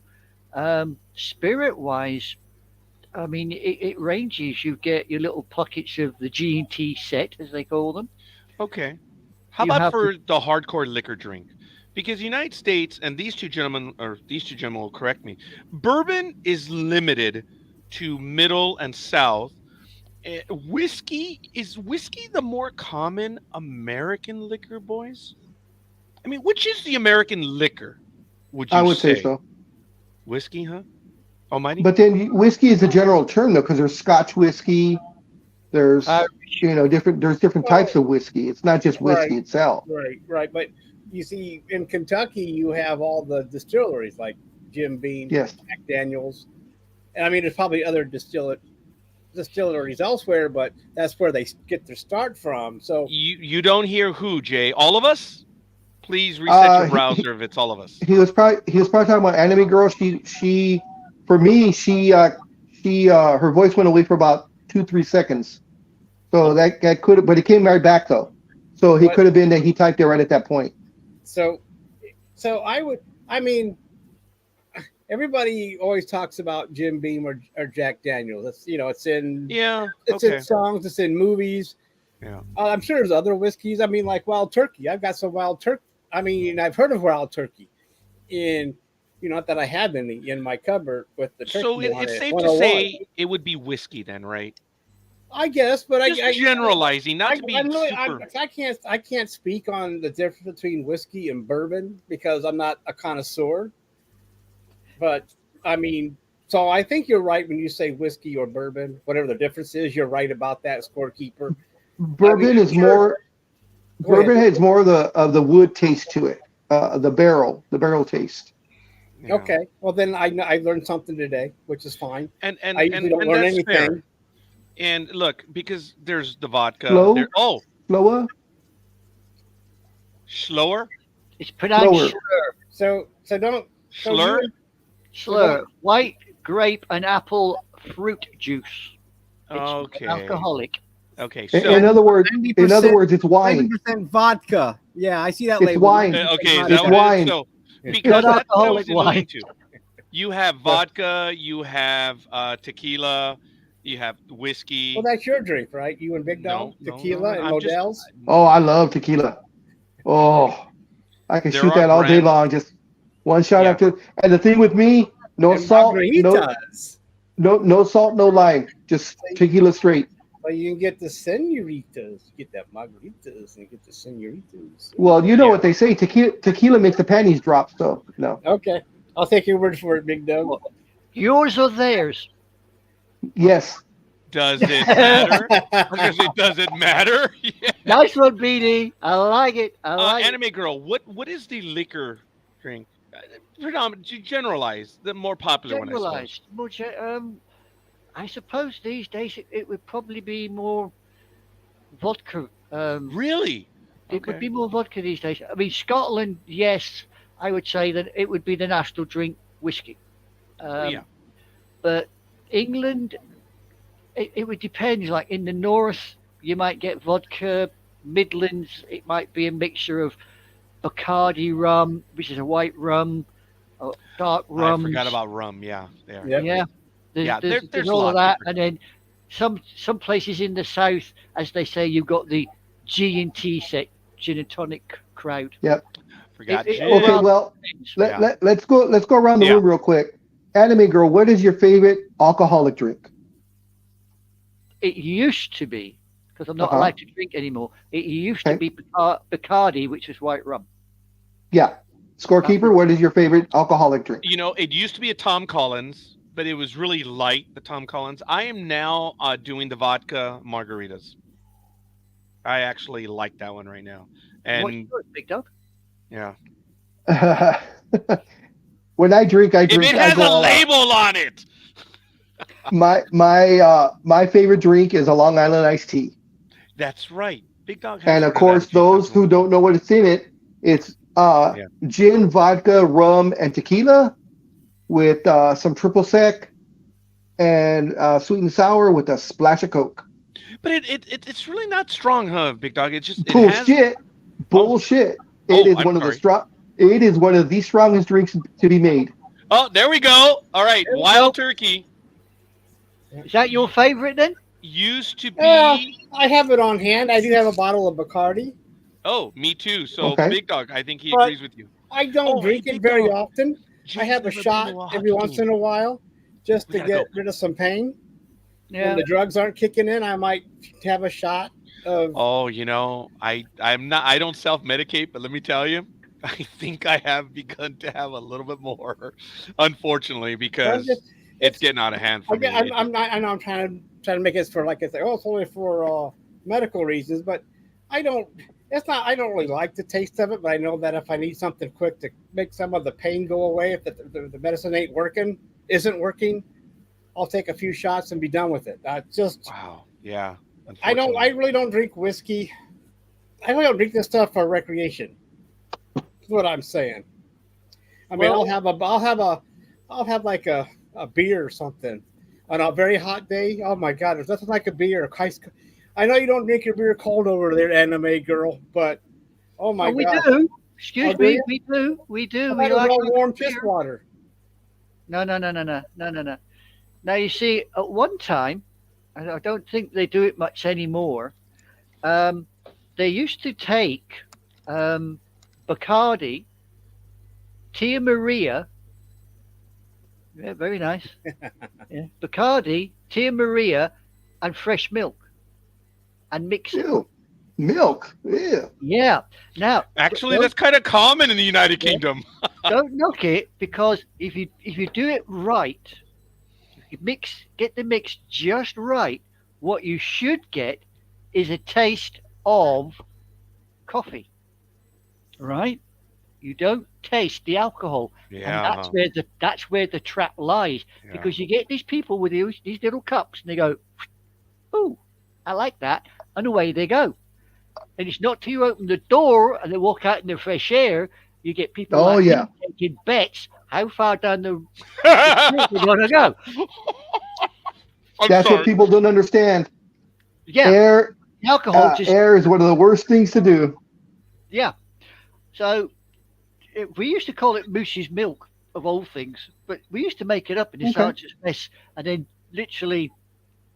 Spirit-wise, I mean, it ranges. You get your little pockets of the G&T set, as they call them. Okay. How about for the hardcore liquor drink? Because the United States, and these two gentlemen will correct me, bourbon is limited to middle and south. Is whiskey the more common American liquor, boys? I mean, which is the American liquor? I would say so. Whiskey, huh? Almighty. But then whiskey is a general term though, because there's Scotch whiskey. There's different types of whiskey. It's not just whiskey itself. Right. But you see, in Kentucky, you have all the distilleries like Jim Beam, yes, Jack Daniels, and I mean, there's probably other distilleries elsewhere, but that's where they get their start from. So you don't hear who, Jay? All of us? Please reset your browser if it's all of us. He was probably talking about Anime Girl. She her voice went away for about 2-3 seconds. So that could have, but it came right back though. So he could have been that he typed it right at that point. So I mean, everybody always talks about Jim Beam or Jack Daniels. It's it's in in songs, it's in movies. Yeah, I'm sure there's other whiskeys. I mean, like Wild Turkey. I've got some Wild Turkey. I mean, I've heard of Wild Turkey, not that I have any in my cupboard with the turkey. So it's safe to say it would be whiskey then, right? I guess, but I generalizing, not to be super. I can't speak on the difference between whiskey and bourbon because I'm not a connoisseur. But I mean, so I think you're right when you say whiskey or bourbon, whatever the difference is. You're right about that, Scorekeeper. Bourbon has more of the wood taste to it. the barrel taste. Yeah. Okay. Well, then I learned something today, which is fine. And I usually don't learn that's anything. fair. And look, because there's the vodka. Slow? There, Slower? slower, It's pronounced Slower. So don't slur. slur. White grape and apple fruit juice. It's Okay. alcoholic. Okay. In So other words, it's wine. 90% vodka. Yeah, I see that It's label. wine. 90% okay, is vodka. that It's what it wine. is? So because Not that's what I was alcoholic wine. alluding to. You have vodka. You have tequila. You have whiskey. Well, that's your drink, right? You and Big Dog, No, tequila and I'm just- Models. Oh, I love tequila. Oh, I can There shoot are that all day brands- long. Just one shot Yeah. after. And the thing with me, no And salt, no margaritas. no salt, no lime. Just tequila straight. Well, you can get the senoritas. You get that margaritas and you get the senoritas. Well, you know Yeah. what they say. Tequila makes the panties drop. So no. Okay. I'll take your word for it, Big Dog. Yours or theirs? Yes. Does it matter? I was gonna say, does it matter? Yeah. Nice one, BD. I like it. I like it. Anime girl, what is the liquor drink? Predominantly generalized, the more popular one. I suppose. Generalized. I suppose these days it would probably be more vodka. Really? It would be more vodka these days. I mean, Scotland, yes, I would say that it would be the national drink, whiskey. Yeah. But England, it would depend. Like in the north, you might get vodka. Midlands, it might be a mixture of Bacardi rum, which is a white rum, or dark rum. I forgot about rum. Yeah, there. Yep. Yeah, Yeah, there's a all lot of that, different. and then some places in the south, as they say, you've got the G&T set, gin and tonic crowd. Forgot. It- gin. Okay. Well, Yeah. let's go around the Yeah. room real quick. Anime girl, what is your favorite alcoholic drink? It used to be, because I'm not Uh-huh. allowed to drink anymore. It used to Okay. be Bacardi, which is white rum. Yeah. Scorekeeper, what is your favorite alcoholic drink? You know, it used to be a Tom Collins, but it was really light, the Tom Collins. I am now doing the vodka margaritas. I actually like that one right now. What's And yours, Big Dog? yeah. When I drink, If it I has go a all out. label on it. My favorite drink is a Long Island iced tea. That's right. Big Dog has And of heard course, that. those who don't know what it's in it, it's gin, vodka, rum, and tequila with some triple sec and sweet and sour with a splash of Coke. But it's really not strong, huh, Big Dog? It's just Bullshit. Bullshit. It is I'm one of the sorry. It is one of the strongest drinks to be made. Oh, there we go. All right, There we Wild go. Turkey Is that your favorite then? used to be. I have it on hand. I do have a bottle of Bacardi. Oh, me too. So Okay. Big Dog, I think he But- agrees with you. I don't Oh, drink hey, it Big very Dog. often. I have a Jay's never shot been to a every hockey once game. in a while just We to gotta get go. rid of some pain. Yeah. When the drugs aren't kicking in, I might have a shot of. Oh, you know, I don't self-medicate, but let me tell you, I think I have begun to have a little bit more, unfortunately, because it's getting out of hand for me. I know I'm trying to make it for, like I say, it's only for medical reasons, but I don't. It's not. I don't really like the taste of it, but I know that if I need something quick to make some of the pain go away, if the medicine isn't working, I'll take a few shots and be done with it. Wow. Yeah. I really don't drink whiskey. I really don't drink this stuff for recreation. That's what I'm saying. I mean, Well- I'll have like a beer or something on a very hot day. Oh my God, there's nothing like a beer. I know you don't drink your beer cold over there, anime girl, but oh my we God. do. Excuse Oh, do me, you? we do. We do. How We about a like real our warm beer. piss water? No. Now you see, at one time, and I don't think they do it much anymore. They used to take Bacardi, Tia Maria. Yeah, very nice. Yeah. Bacardi, Tia Maria, and fresh milk, and mix it. Ew. Milk. Yeah. Yeah. Now, Actually, that's kind of common in the United Kingdom. don't knock it, because if you do it right, if you get the mix just right, what you should get is a taste of coffee, right? You don't taste the alcohol, Yeah. and that's where the trap lies. Yeah. Because you get these people with these little cups, and they go, "Ooh, I like that," and away they go. And it's not till you open the door and they walk out in the fresh air, you get people Oh, like yeah. me taking bets how far down the street they're going to go. That's what people don't understand. Yeah, Air, the alcohol just air is one of the worst things to do. yeah. So we used to call it Moose's milk of all things, but we used to make it up in the Okay. sergeant's mess and then literally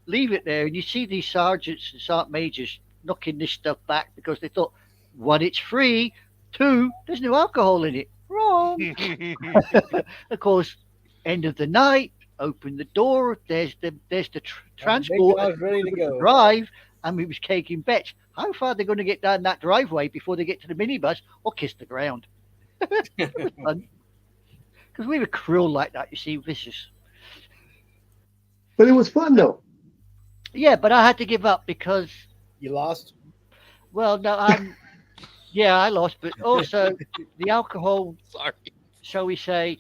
leave it there. And you see these sergeants and sergeant majors knocking this stuff back because they thought, one, it's free, two, there's no alcohol in it. Wrong. Of course, end of the night, open the door. There's the transport Big Dog's ready to go. drive, and we was taking bets. How far they're going to get down that driveway before they get to the minibus or kiss the ground? It was fun because we were cruel like that. You see, vicious. But it was fun, though. Yeah, but I had to give up because, You lost. well, no, yeah, I lost, but also the alcohol, Sorry. shall we say,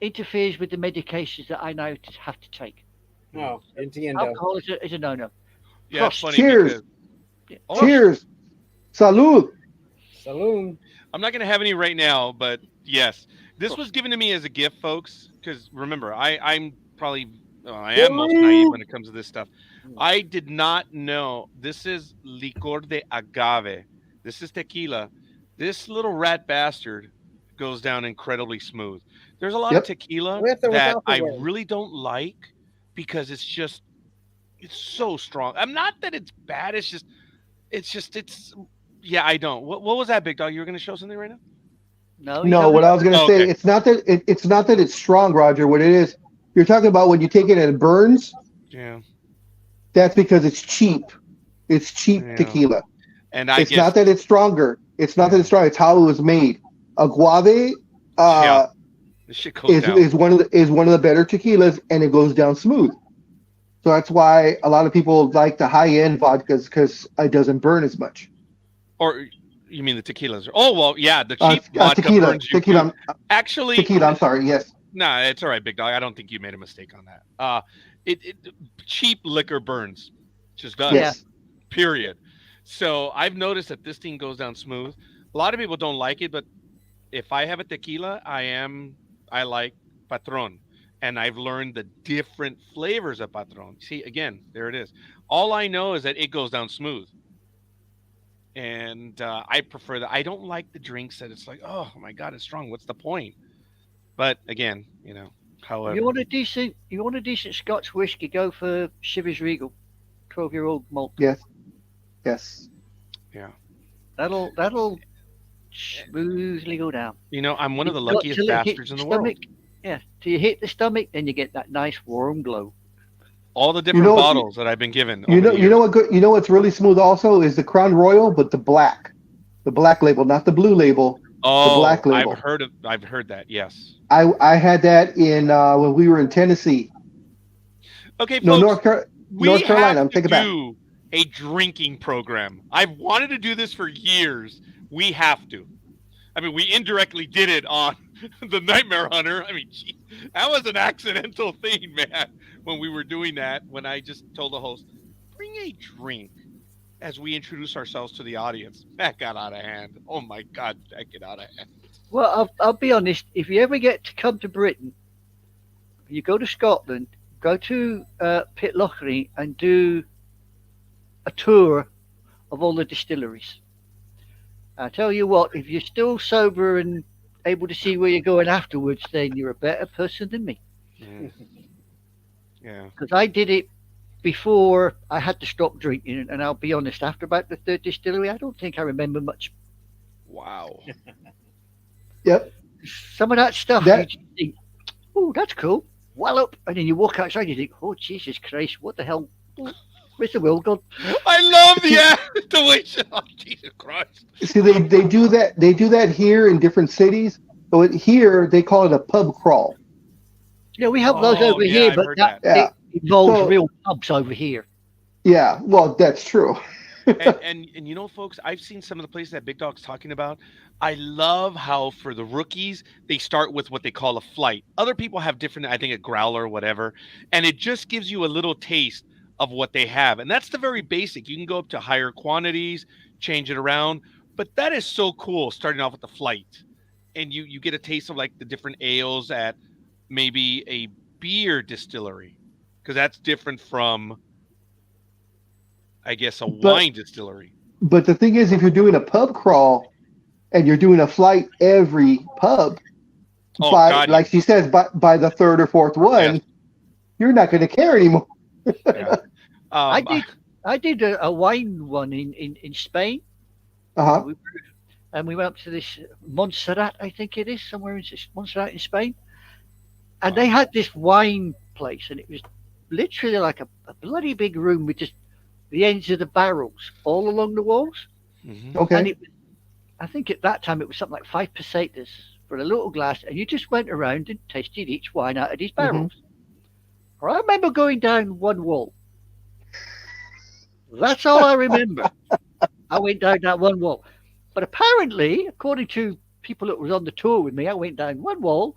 interferes with the medications that I now have to take. Oh, entiendo. Alcohol is a no-no. Yeah, it's funny Cheers. because Oh, Cheers. Salud. Saloon. I'm not going to have any right now, but yes, this was given to me as a gift, folks. Because remember, I'm probably I am most naive when it comes to this stuff. I did not know this is licor de agave. This is tequila. This little rat bastard goes down incredibly smooth. There's a lot Yep. of tequila With or that without the I word? really don't like because it's so strong. I'm not that it's bad. It's yeah. I don't. What was that, Big Dog? You were going to show something right now? no, you No, haven't. what I was going to Oh, say, okay. it's not that it's strong, Roger. What it is, you're talking about when you take it and it burns. Yeah. That's because it's cheap. It's cheap Yeah. tequila. And I It's guess not that it's stronger. It's not that it's strong. It's how it was made. Agave Yeah. this shit goes is down. is one of the better tequilas, and it goes down smooth. So that's why a lot of people like the high end vodkas because it doesn't burn as much. Or you mean the tequilas? Oh well, yeah. The cheap vodka Tequila, burns you. tequila, Actually, tequila. I'm sorry. Yes. nah, it's all right, Big Dog. I don't think you made a mistake on that. Cheap liquor burns, just does. Yes. Period. So I've noticed that this thing goes down smooth. A lot of people don't like it, but if I have a tequila, I like Patron, and I've learned the different flavors of Patron. See, again, there it is. All I know is that it goes down smooth, and I prefer that. I don't like the drinks that it's like, oh my god, it's strong. What's the point? But again, however, You want a decent Scotch whiskey? Go for Chivas Regal, 12-year-old malt. Yes. Yes. That'll smoothly go down. I'm one of the You've got luckiest till it hits bastards in the the world. stomach. Yeah, till you hit the stomach, then you get that nice warm glow. All the different bottles that I've been given. You over the know years. what? You know what's really smooth also is the Crown Royal, but the black label, not the blue label. Oh, black label. I've heard that. Yes. I had that in when we were in Tennessee. Okay, No, folks. North Carolina. I'm to taking back. do a drinking program. I've wanted to do this for years. We have to. I mean, we indirectly did it on the Nightmare Hunter. I mean, gee, that was an accidental thing, man. When we were doing that, when I just told the host, bring a drink as we introduce ourselves to the audience. That got out of hand. Oh my God, that got out of hand. Well, I'll be honest. If you ever get to come to Britain, you go to Scotland, go to Pitlochry and do a tour of all the distilleries. I tell you what, if you're still sober and able to see where you're going afterwards, then you're a better person than me. Yeah. Because I did it before I had to stop drinking, and I'll be honest, after about the third distillery, I don't think I remember much. Wow. Yep. Some of that stuff, That- you just think, oh, that's cool. Wallop. And then you walk outside and you think, oh, Jesus Christ, what the hell? Where's the world gone? I love the way. Oh, Jesus Christ. See, they do that. They do that here in different cities. But here they call it a pub crawl. Yeah, we have those Oh, over yeah, here, I've but heard that that. it involves So- real pubs over here. Yeah. Well, that's true. And you know, folks, I've seen some of the places that Big Dog's talking about. I love how for the rookies they start with what they call a flight. Other people have different, I think, a growler or whatever, and it just gives you a little taste of what they have. And that's the very basic. You can go up to higher quantities, change it around, but that is so cool. Starting off with the flight, and you get a taste of like the different ales at maybe a beer distillery, because that's different from, I guess, a wine distillery. But the thing is, if you're doing a pub crawl and you're doing a flight every pub, like she says, by the third or fourth one, you're not going to care anymore. Yeah. I did a wine one in Spain. Uh-huh. And we went up to this Montserrat, I think it is, somewhere in Montserrat in Spain. And they had this wine place, and it was literally like a bloody big room with just the ends of the barrels all along the walls. Mm-hmm. Okay. And I think at that time it was something like 5 pesetas for a little glass, and you just went around and tasted each wine out of these barrels. Mm-hmm. I remember going down one wall. That's all I remember. I went down that one wall. But apparently, according to people that was on the tour with me, I went down one wall,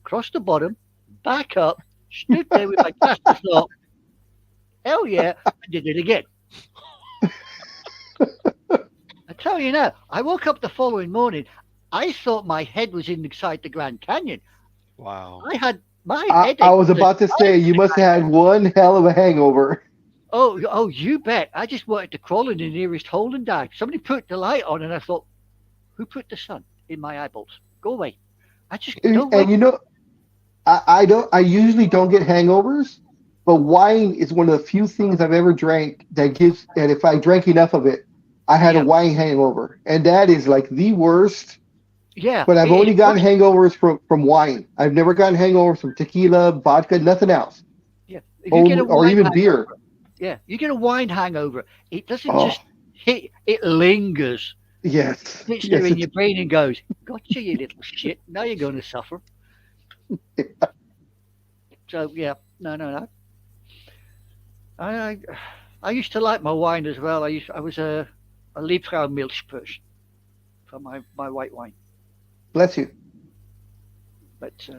crossed the bottom, back up, stood there with my glass and thought, hell yeah, I did it again. I tell you now, I woke up the following morning, I thought my head was inside the Grand Canyon. Wow. I had my head. I was about to say, you must have had one hell of a hangover. Oh, you bet. I just wanted to crawl in the nearest hole and die. Somebody put the light on, and I thought, who put the sun in my eyeballs? Go away. I just don't. And you know, I usually don't get hangovers, but wine is one of the few things I've ever drank that if I drank enough of it, I had a wine hangover, and that is like the worst. Yeah. But I've only gotten hangovers from wine. I've never gotten hangovers from tequila, vodka, nothing else. Yeah. Or even beer. Yeah, you get a wine hangover. It doesn't just hit; it lingers. Yes. It sits there in your brain and goes, "Gotcha, you little shit. Now you're going to suffer." So yeah, no. I used to like my wine as well. I was a Liebfrau Milch person for my white wine. Bless you. But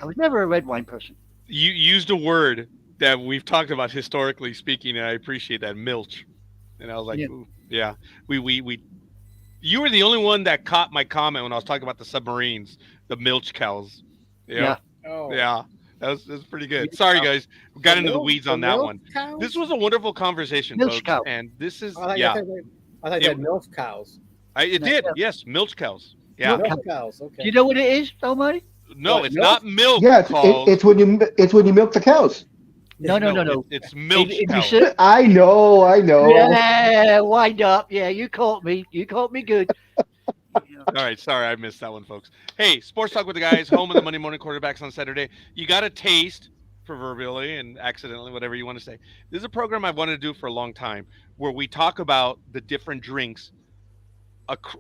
I was never a red wine person. You used a word that we've talked about historically speaking, and I appreciate that, milch. And I was like, ooh, yeah. We you were the only one that caught my comment when I was talking about the submarines, the milch cows. Yeah. Oh. Yeah. That was pretty good. Sorry, guys. We got into the weeds on that one. Cows? This was a wonderful conversation, milch folks. Cow. And this is, I thought you had milk cows. It did. Yes. Milch cows. Yeah. Milk cows. Okay. Do you know what it is, Almighty? No, What, it's milk? not milk. Yeah, cows. it's when you milk the cows. No. It's milch cows. I know. Yeah, wind up. Yeah, you caught me. You caught me good. All right, sorry, I missed that one, folks. Hey, Sports Talk with the Guys, home of the Monday morning quarterbacks on Saturday. You got a taste, proverbially and accidentally, whatever you want to say. This is a program I've wanted to do for a long time, where we talk about the different drinks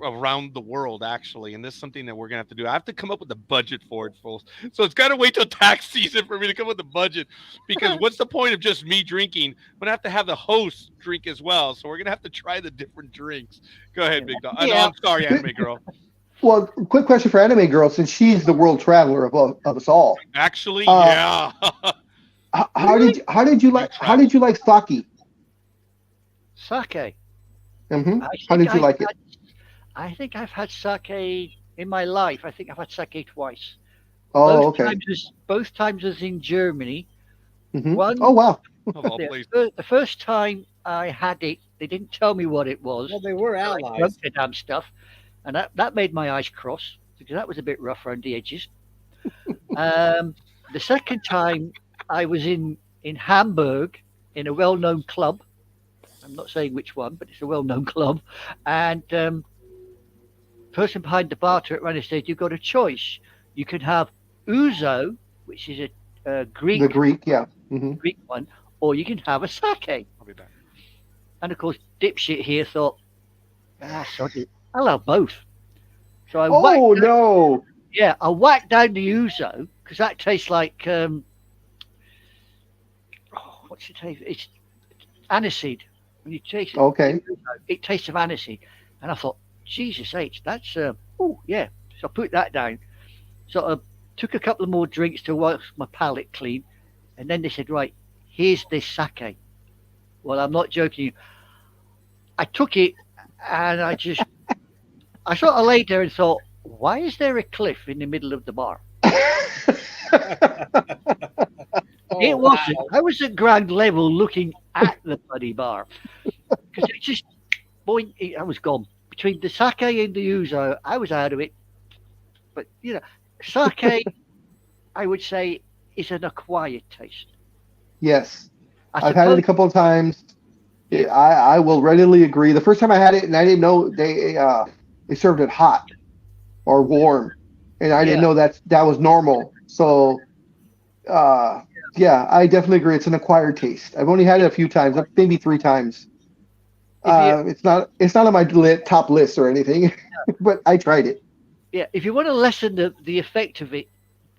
around the world, actually, and this is something that we're gonna have to do. I have to come up with a budget for it, folks. So it's got to wait till tax season for me to come up with a budget, because what's the point of just me drinking? I'm gonna have to have the host drink as well. So we're gonna have to try the different drinks. Go ahead, Big Dog. Yeah. I'm sorry, Anime Girl. Well, quick question for Anime Girl, since she's the world traveler of us all. Actually, yeah. How did you like sake? Sake. Mm-hmm. How did you like it? I think I've had sake in my life. I think I've had sake twice. Oh, okay. Both times was in Germany. Mm-hmm. One, oh, wow. Of all places. the first time I had it, they didn't tell me what it was. Well, they were I allies. drank the damn stuff, and that made my eyes cross, because that was a bit rough around the edges. The second time I was in Hamburg in a well-known club. I'm not saying which one, but it's a well-known club, and person behind the bar to it ran and said, "You've got a choice. You can have ouzo, which is a Greek, The Greek, yeah. Mm-hmm. Greek one, or you can have a sake." I'll be back. And of course, dipshit here thought, sod it, I'll have both. So I I whacked down the ouzo, because that tastes like what's it taste? It's aniseed. When you taste it, Okay. it tastes of aniseed. And I thought, Jesus H, that's oh yeah. So I put that down. Sort of took a couple of more drinks to wash my palate clean, and then they said, right, here's this sake. Well, I'm not joking. I took it, and I sort of laid there and thought, why is there a cliff in the middle of the bar? It wasn't. Wow. I was at ground level looking at the bloody bar because it just, boy, I was gone. Between the sake and the ouzo, I was out of it. But you know, sake, I would say, is an acquired taste. Yes. I I've had it a suppose- couple of times. I will readily agree. The first time I had it, and I didn't know they served it hot or warm, and I didn't Yeah. know that was normal. So, yeah, I definitely agree. It's an acquired taste. I've only had it a few times, maybe 3 times. It's not on my top list or anything, but I tried it. Yeah, if you want to lessen the effect of it,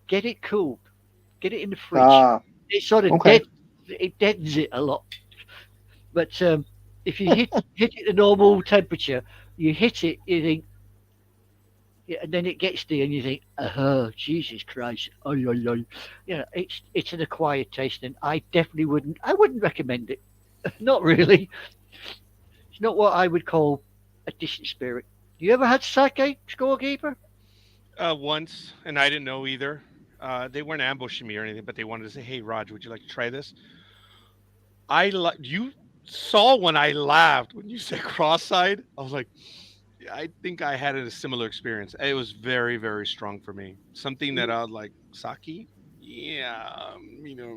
get it cooled. Get it in the fridge. It sort of okay. it deadens it a lot. But if you hit it the normal temperature, you hit it, you think, yeah, and then it gets there, and you think, oh, Jesus Christ, oh, you know, it's an acquired taste, and I definitely wouldn't recommend it. Not really. It's not what I would call a decent spirit. You ever had sake, Scorekeeper? Once, and I didn't know either. They weren't ambushing me or anything, but they wanted to say, "Hey, Raj, would you like to try this?" You saw when I laughed when you said cross-eyed. I was like, I think I had a similar experience. It was very, very strong for me. Something that I was like, sake? Yeah, you know.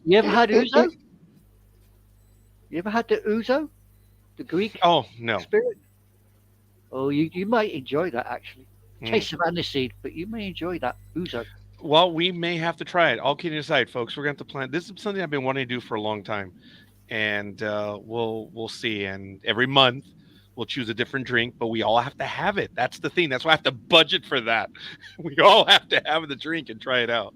You ever had ouzo? You ever had the ouzo? The Greek Oh, no. spirit? Oh, you might enjoy that, actually. Mm. Taste of aniseed, but you may enjoy that ouzo. Well, we may have to try it. All kidding aside, folks, we're going to have to plan. This is something I've been wanting to do for a long time, and we'll see. And every month we'll choose a different drink, but we all have to have it. That's the thing. That's why I have to budget for that. We all have to have the drink and try it out.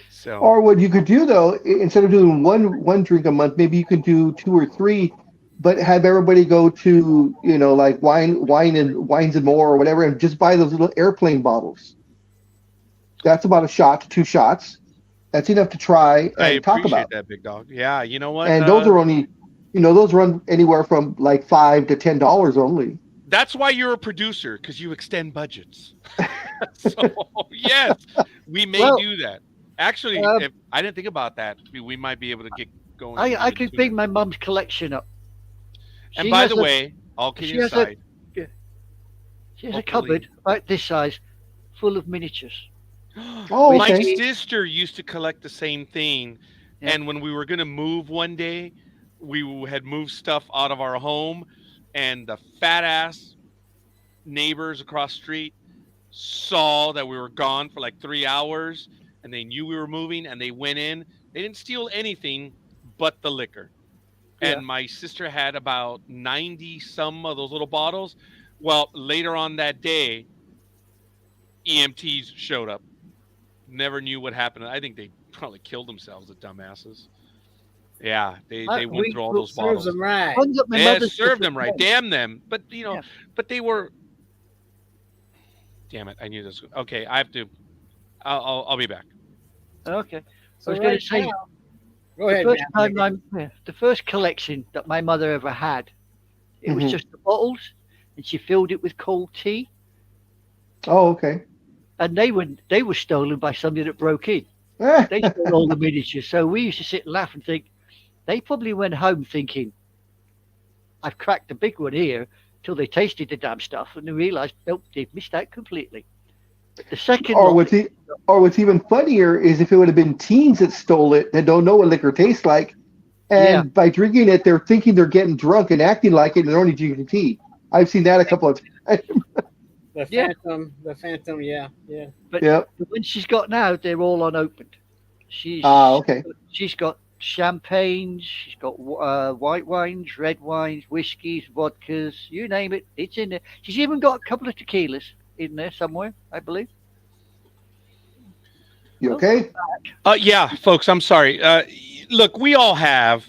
So, Or what you could do though, instead of doing one drink a month, maybe you could do 2 or 3, but have everybody go to like wines and more or whatever, and just buy those little airplane bottles. That's about a shot to 2 shots. That's enough to try I and talk appreciate about. that, big dog. Yeah, you know what? And those are only, those run anywhere from like $5 to $10 only. That's why you're a producer, because you extend budgets. So yes, we may do that. Actually, if I didn't think about that, we might be able to get going. I could bring my mum's collection up. And by the way, all kidding aside, she has a cupboard about this size, full of miniatures. Oh, my okay. sister used to collect the same thing, and when we were going to move one day, we had moved stuff out of our home, and the fat ass neighbors across the street saw that we were gone for like 3 hours, and they knew we were moving, and they went in. They didn't steal anything but the liquor. And my sister had about 90 some of those little bottles. Well, later on that day, EMTs showed up. Never knew what happened. I think they probably killed themselves, the dumbasses. Yeah, they went through all those bottles. Serves them right. Yeah, served them right. Damn them. But but they were. Damn it! I knew this. Okay, I have to. I'll be back. Okay. So I was going to say. Go ahead. The first collection that my mother ever had, it was just the bottles, and she filled it with cold tea. Oh, okay. And they were stolen by somebody that broke in. They stole all the miniatures. So we used to sit and laugh and think, they probably went home thinking, I've cracked the big one here, till they tasted the damn stuff and they realized, nope, they've missed out completely. The second or what's even funnier is if it would have been teens that stole it that don't know what liquor tastes like, and by drinking it, they're thinking they're getting drunk and acting like it, and they're only drinking tea. I've seen that a couple of times. The Phantom, yeah. But the ones she's got now, they're all unopened. She's got champagnes, she's got white wines, red wines, whiskies, vodkas, you name it, it's in there. She's even got a couple of tequilas in there somewhere, I believe. You okay? Yeah, folks, I'm sorry. Look, we all have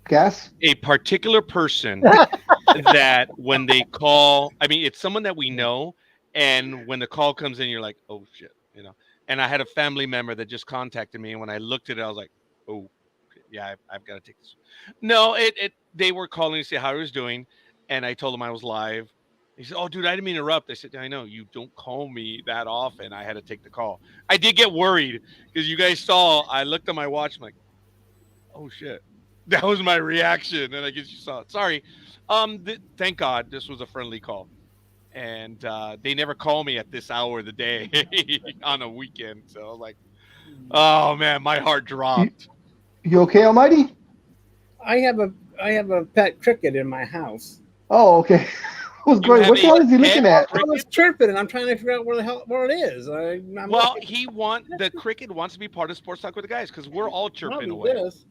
Gas? a particular person that when they call, I mean, it's someone that we know, and when the call comes in, you're like, oh shit, you know. And I had a family member that just contacted me, and when I looked at it, I was like, oh, yeah, I've got to take this. No, they were calling to see how I was doing, and I told them I was live. He said, "Oh, dude, I didn't mean to interrupt." I said, "I know you don't call me that often." I had to take the call. I did get worried because you guys saw. I looked at my watch. I'm like, "Oh shit." That was my reaction, and I guess you saw it. Sorry. Thank God this was a friendly call, and they never call me at this hour of the day on a weekend. So I was like, oh man, my heart dropped. You okay, Almighty? I have a pet cricket in my house. Oh, okay. What the hell is he looking at? I was chirping, and I'm trying to figure out where it is. The cricket wants to be part of Sports Talk with the Guys because we're all chirping away. Is.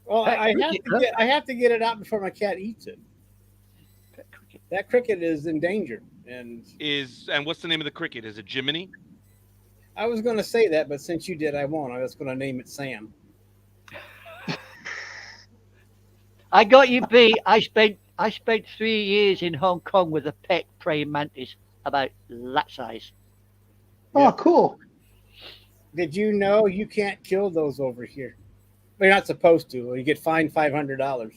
Well, I have to get it out before my cat eats it. That cricket is in danger, and what's the name of the cricket? Is it Jiminy? I was going to say that, but since you did, I won't. I was going to name it Sam. I got you beat. I spent 3 years in Hong Kong with a pet praying mantis about that size. Oh, cool. Did you know you can't kill those over here? Well, you're not supposed to. You get fined $500.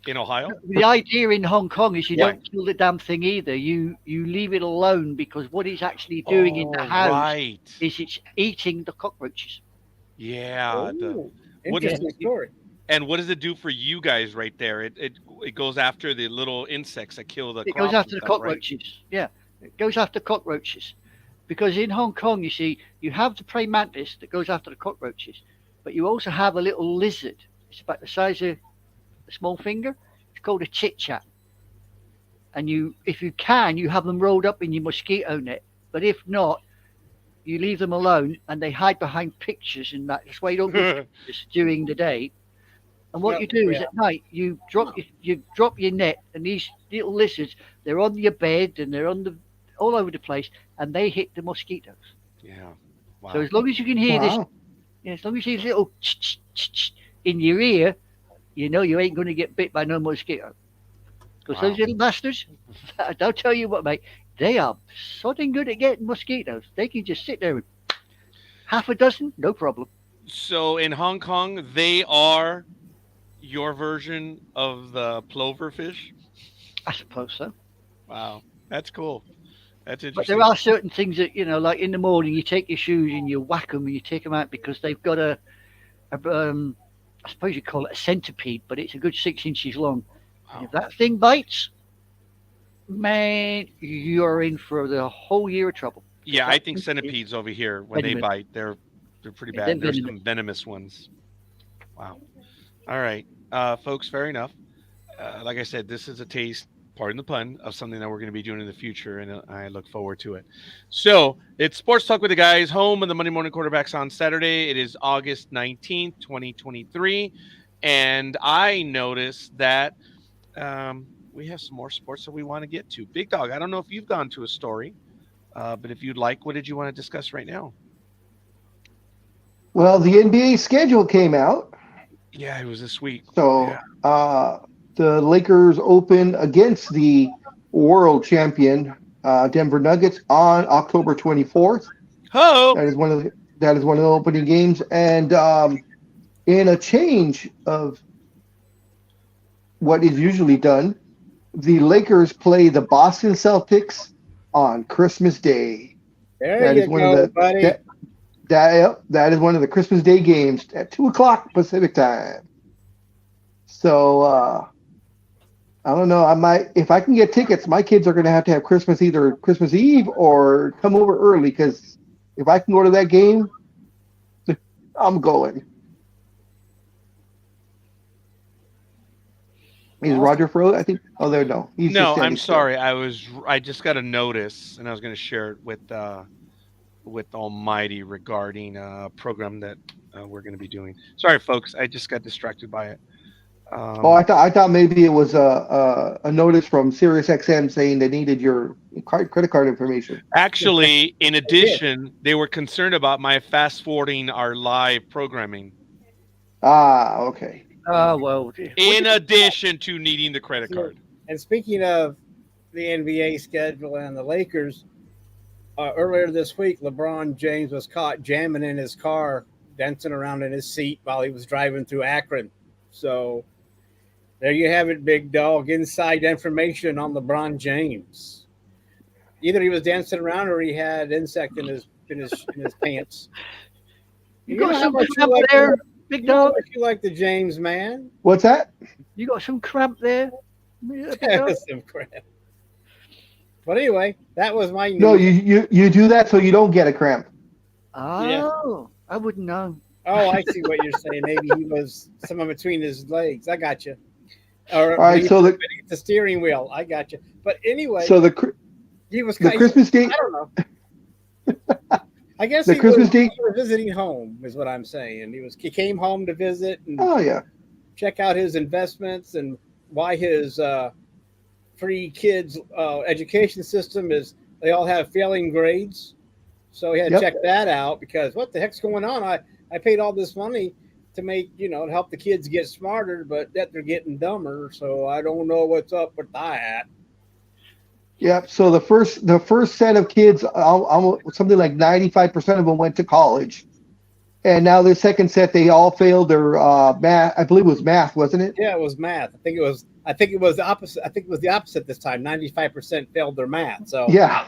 In Ohio? The idea in Hong Kong is you don't kill the damn thing either. You leave it alone because what it's actually doing in the house is it's eating the cockroaches. Yeah. Interesting story. And what does it do for you guys right there? It goes after the little insects that kill the. It goes after the cockroaches. Right? Yeah, it goes after cockroaches, because in Hong Kong, you see, you have the praying mantis that goes after the cockroaches, but you also have a little lizard. It's about the size of a small finger. It's called a chit-chat. And if you can, you have them rolled up in your mosquito net. But if not, you leave them alone, and they hide behind pictures, and that's why you don't get pictures during the day. And what you do is at night you drop your net, and these little lizards, they're on your bed and they're all over the place, and they hit the mosquitoes. Yeah. Wow. So as long as you can hear this, as long as you hear little in your ear, you know you ain't going to get bit by no mosquito. Because those little bastards, I'll tell you what, mate, they are sodding good at getting mosquitoes. They can just sit there with half a dozen, no problem. So in Hong Kong, they are your version of the ploverfish? I suppose so. Wow, that's cool. That's interesting. But there are certain things that, like in the morning, you take your shoes and you whack them and you take them out because they've got a I suppose you call it a centipede, but it's a good 6 inches long. Wow. And if that thing bites, man, you're in for the whole year of trouble. Yeah, I think centipedes over here, when they bite, they're pretty bad. There's some venomous ones. Wow. All right, folks, fair enough. Like I said, this is a taste, pardon the pun, of something that we're going to be doing in the future, and I look forward to it. So it's Sports Talk with the Guys, home of the Monday Morning Quarterbacks on Saturday. It is August 19th, 2023, and I noticed that we have some more sports that we want to get to. Big Dog, I don't know if you've gone to a story, but if you'd like, what did you want to discuss right now? Well, the NBA schedule came out. Yeah, it was this week. So the Lakers open against the world champion Denver Nuggets on October 24th. Oh, that is one of the opening games, and in a change of what is usually done, the Lakers play the Boston Celtics on Christmas Day. There you go, buddy. That is one of the Christmas Day games at 2:00 Pacific time. So I don't know. If I can get tickets, my kids are going to have Christmas either Christmas Eve or come over early, because if I can go to that game, I'm going. Is Roger froze? I think. Oh, there no. No, I'm sorry. I just got a notice, and I was going to share it with Almighty regarding a program that we're going to be doing. Sorry, folks. I just got distracted by it. I thought maybe it was a notice from SiriusXM saying they needed your credit card information. Actually, in addition, they were concerned about my fast forwarding our live programming. Ah, okay. Oh, well. In addition to needing the credit card. And speaking of the NBA schedule and the Lakers, earlier this week, LeBron James was caught jamming in his car, dancing around in his seat while he was driving through Akron. So there you have it, Big Dog. Inside information on LeBron James. Either he was dancing around or he had insect in his pants. You got know some how much you cramp like there, the- big you know how dog? much you like the James, man. What's that? You got some cramp there? Big dog? Some crap. But anyway, that was my news. No, you do that so you don't get a cramp. Oh, I wouldn't know. Oh, I see what you're saying. Maybe he was somewhere between his legs. I got you. Or All right, so beneath the steering wheel. I got you. But anyway, he was the Christmas Day. I don't know. I guess The he Christmas was, Day- he was visiting home, is what I'm saying. He came home to visit and Oh yeah. check out his investments and why his free kids education system is they all have failing grades. So he had to Yep. check that out because what the heck's going on? I paid all this money to make, to help the kids get smarter, but that they're getting dumber. So I don't know what's up with that. Yep. So the first set of kids, something like 95% of them went to college, and now the second set they all failed their math. I believe it was math, wasn't it? Yeah, it was math. I think it was the opposite. I think it was the opposite this time. 95% failed their math. So Yeah.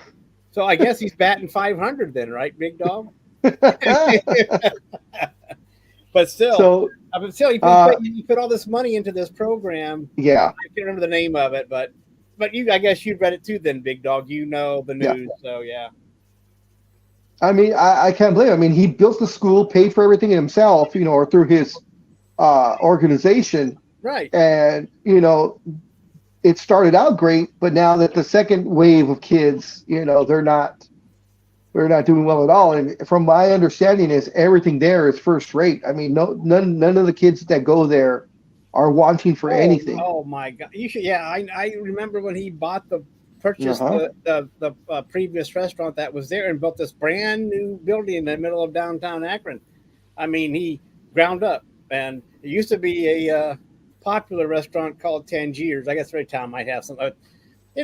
So I guess he's batting 500 then, right, Big Dog? But still, he put all this money into this program. Yeah. I can't remember the name of it, but I guess you read it too then, Big Dog. You know the news, so yeah. I mean, I can't believe it. I mean, he built the school, paid for everything himself, or through his organization. Right. And, it started out great, but now that the second wave of kids, they're not doing well at all. And from my understanding is everything there is first rate. I mean, none of the kids that go there are wanting for anything. Oh my God! You should. Yeah, I remember when he purchased the previous restaurant that was there and built this brand new building in the middle of downtown Akron. I mean, he ground up, and it used to be a popular restaurant called Tangiers. I guess every town might have some. It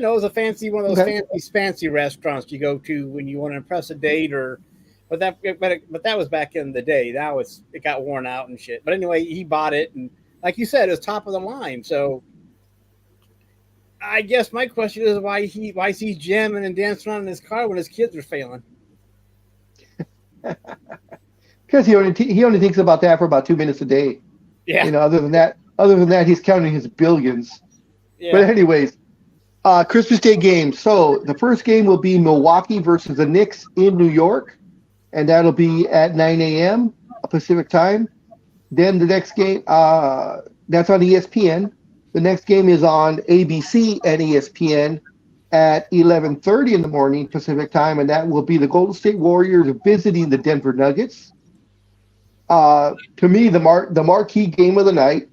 was a one of those fancy restaurants you go to when you want to impress a date but that was back in the day. Now it got worn out and shit. But anyway, he bought it, and like you said, it's top of the line. So I guess my question is why is he jamming and dancing around in his car when his kids are failing? Because he only thinks about that for about 2 minutes a day. Yeah. Other than that, he's counting his billions. Yeah. But anyways, Christmas Day games. So the first game will be Milwaukee versus the Knicks in New York, and that'll be at 9 a.m. Pacific time. Then the next game, that's on ESPN. The next game is on ABC and ESPN at 11:30 in the morning Pacific time, and that will be the Golden State Warriors visiting the Denver Nuggets. To me, the marquee game of the night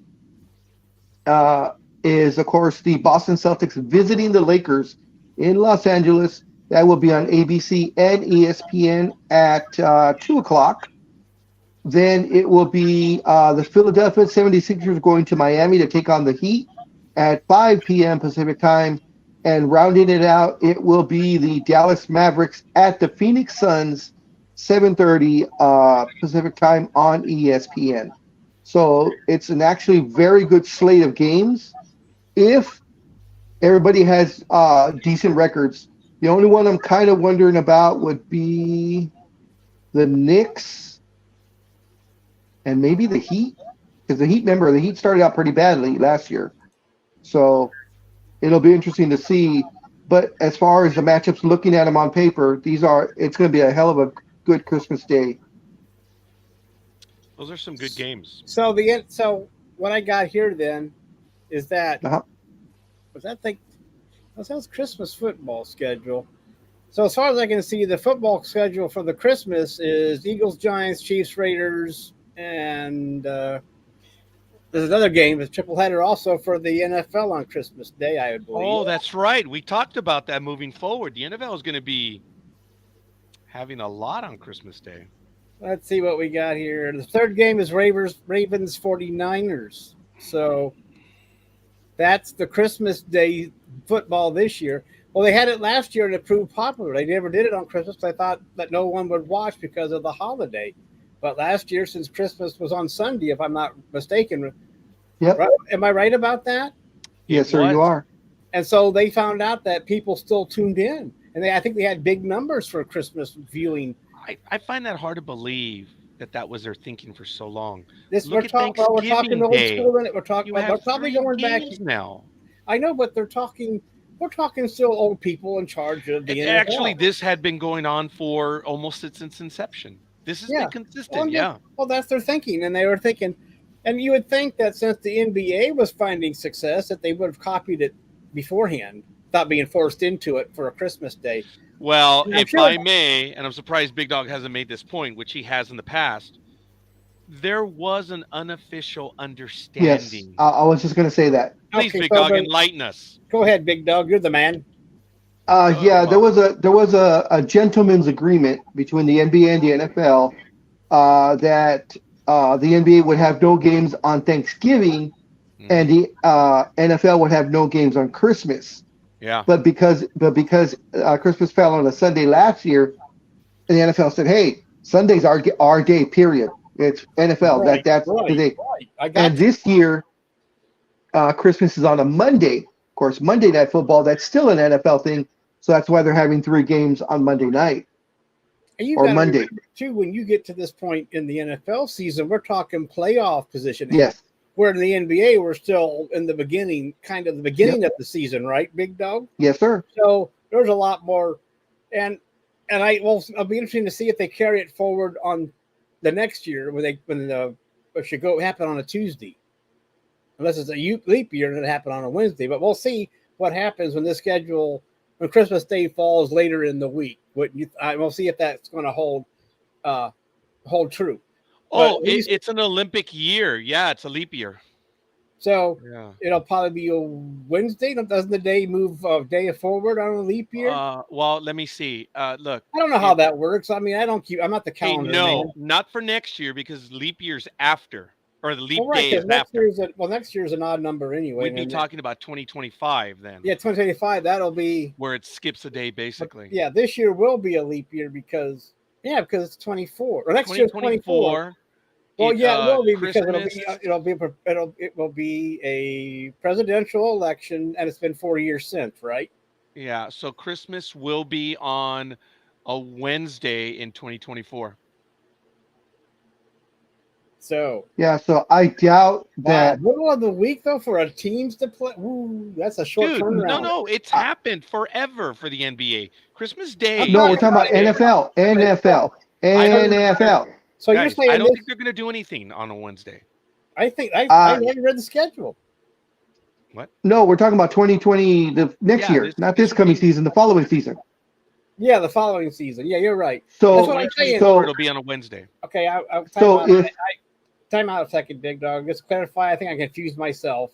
is, of course, the Boston Celtics visiting the Lakers in Los Angeles. That will be on ABC and ESPN at 2 o'clock. Then it will be the Philadelphia 76ers going to Miami to take on the Heat at 5 p.m. Pacific time. And rounding it out, it will be the Dallas Mavericks at the Phoenix Suns, 7:30 Pacific time on ESPN. So it's an actually very good slate of games. If everybody has decent records, the only one I'm kind of wondering about would be the Knicks and maybe the Heat, because the Heat started out pretty badly last year. So it'll be interesting to see. But as far as the matchups, looking at them on paper, it's going to be a hell of a good Christmas Day. Those are some good games. So what I got here then is that that's Christmas football schedule. So as far as I can see, the football schedule for the Christmas is Eagles, Giants, Chiefs, Raiders, and there's another game, a triple header also for the NFL on Christmas Day, I would believe. Oh, that's right. We talked about that moving forward. The NFL is going to be having a lot on Christmas Day. Let's see what we got here. The third game is Ravens 49ers. So that's the Christmas Day football this year. Well, they had it last year and it proved popular. They never did it on Christmas. I thought that no one would watch because of the holiday. But last year, since Christmas was on Sunday, if I'm not mistaken, Yep. right, am I right about that? Yes, sir, you are. And so they found out that people still tuned in. And I think they had big numbers for Christmas viewing. I find that hard to believe that was their thinking for so long. We're talking old school in it. We're talking about they're probably going back now. I know, but we're talking still old people in charge of the NFL. Actually, this had been going on for almost since inception. This has been consistent. Well, that's their thinking. And they were thinking, and you would think that since the NBA was finding success, that they would have copied it beforehand, without being forced into it for a Christmas Day. Well, if I may, and I'm surprised Big Dog hasn't made this point, which he has in the past, there was an unofficial understanding. Yes, I was just going to say that. Please, Big Dog, enlighten us. Go ahead, Big Dog. You're the man. There was a gentleman's agreement between the NBA and the NFL that the NBA would have no games on Thanksgiving, and the NFL would have no games on Christmas. Yeah. But because Christmas fell on a Sunday last year, the NFL said, "Hey, Sunday's our day. Period. It's NFL. That's the day." And this year, Christmas is on a Monday. Of course, Monday Night Football. That's still an NFL thing. So that's why they're having 3 games on Monday night or Monday. Too, when you get to this point in the NFL season, we're talking playoff position. Yes. Where in the NBA, we're still in the beginning, of the season, right, Big Dog? Yes, sir. So there's a lot more, and it'll be interesting to see if they carry it forward on the next year when it should happen on a Tuesday, unless it's a leap year and it happen on a Wednesday. But we'll see what happens when Christmas Day falls later in the week. We'll see if that's going to hold true. Oh, it's an Olympic year. Yeah, it's a leap year. So it'll probably be a Wednesday. Doesn't the day move a day forward on a leap year? Well, let me see. Look, I don't know how that works. I mean, I'm not the calendar. No, man. not for next year because leap year's after, or the leap day is after. Next year's an odd number anyway. We'd be talking about 2025 then. Yeah, 2025. That'll be where it skips a day basically. Yeah, this year will be a leap year because it's 24. Or next year's 24. Well, it will be because it will be a presidential election, and it's been 4 years since, right? Yeah, so Christmas will be on a Wednesday in 2024. So I doubt that. Middle of the week though for a teams to play. Ooh, that's a short turnaround. No, it's happened forever for the NBA. Christmas Day. No, we're talking about NFL. So guys, you're saying I don't think they're going to do anything on a Wednesday. I think I haven't read the schedule. What? No, we're talking about 2020, the next year, not this coming season, the following season. Yeah, the following season. Yeah, you're right. So that's what I'm saying. It'll be on a Wednesday. Okay, time out a second, Big Dog. Just clarify. I think I confused myself.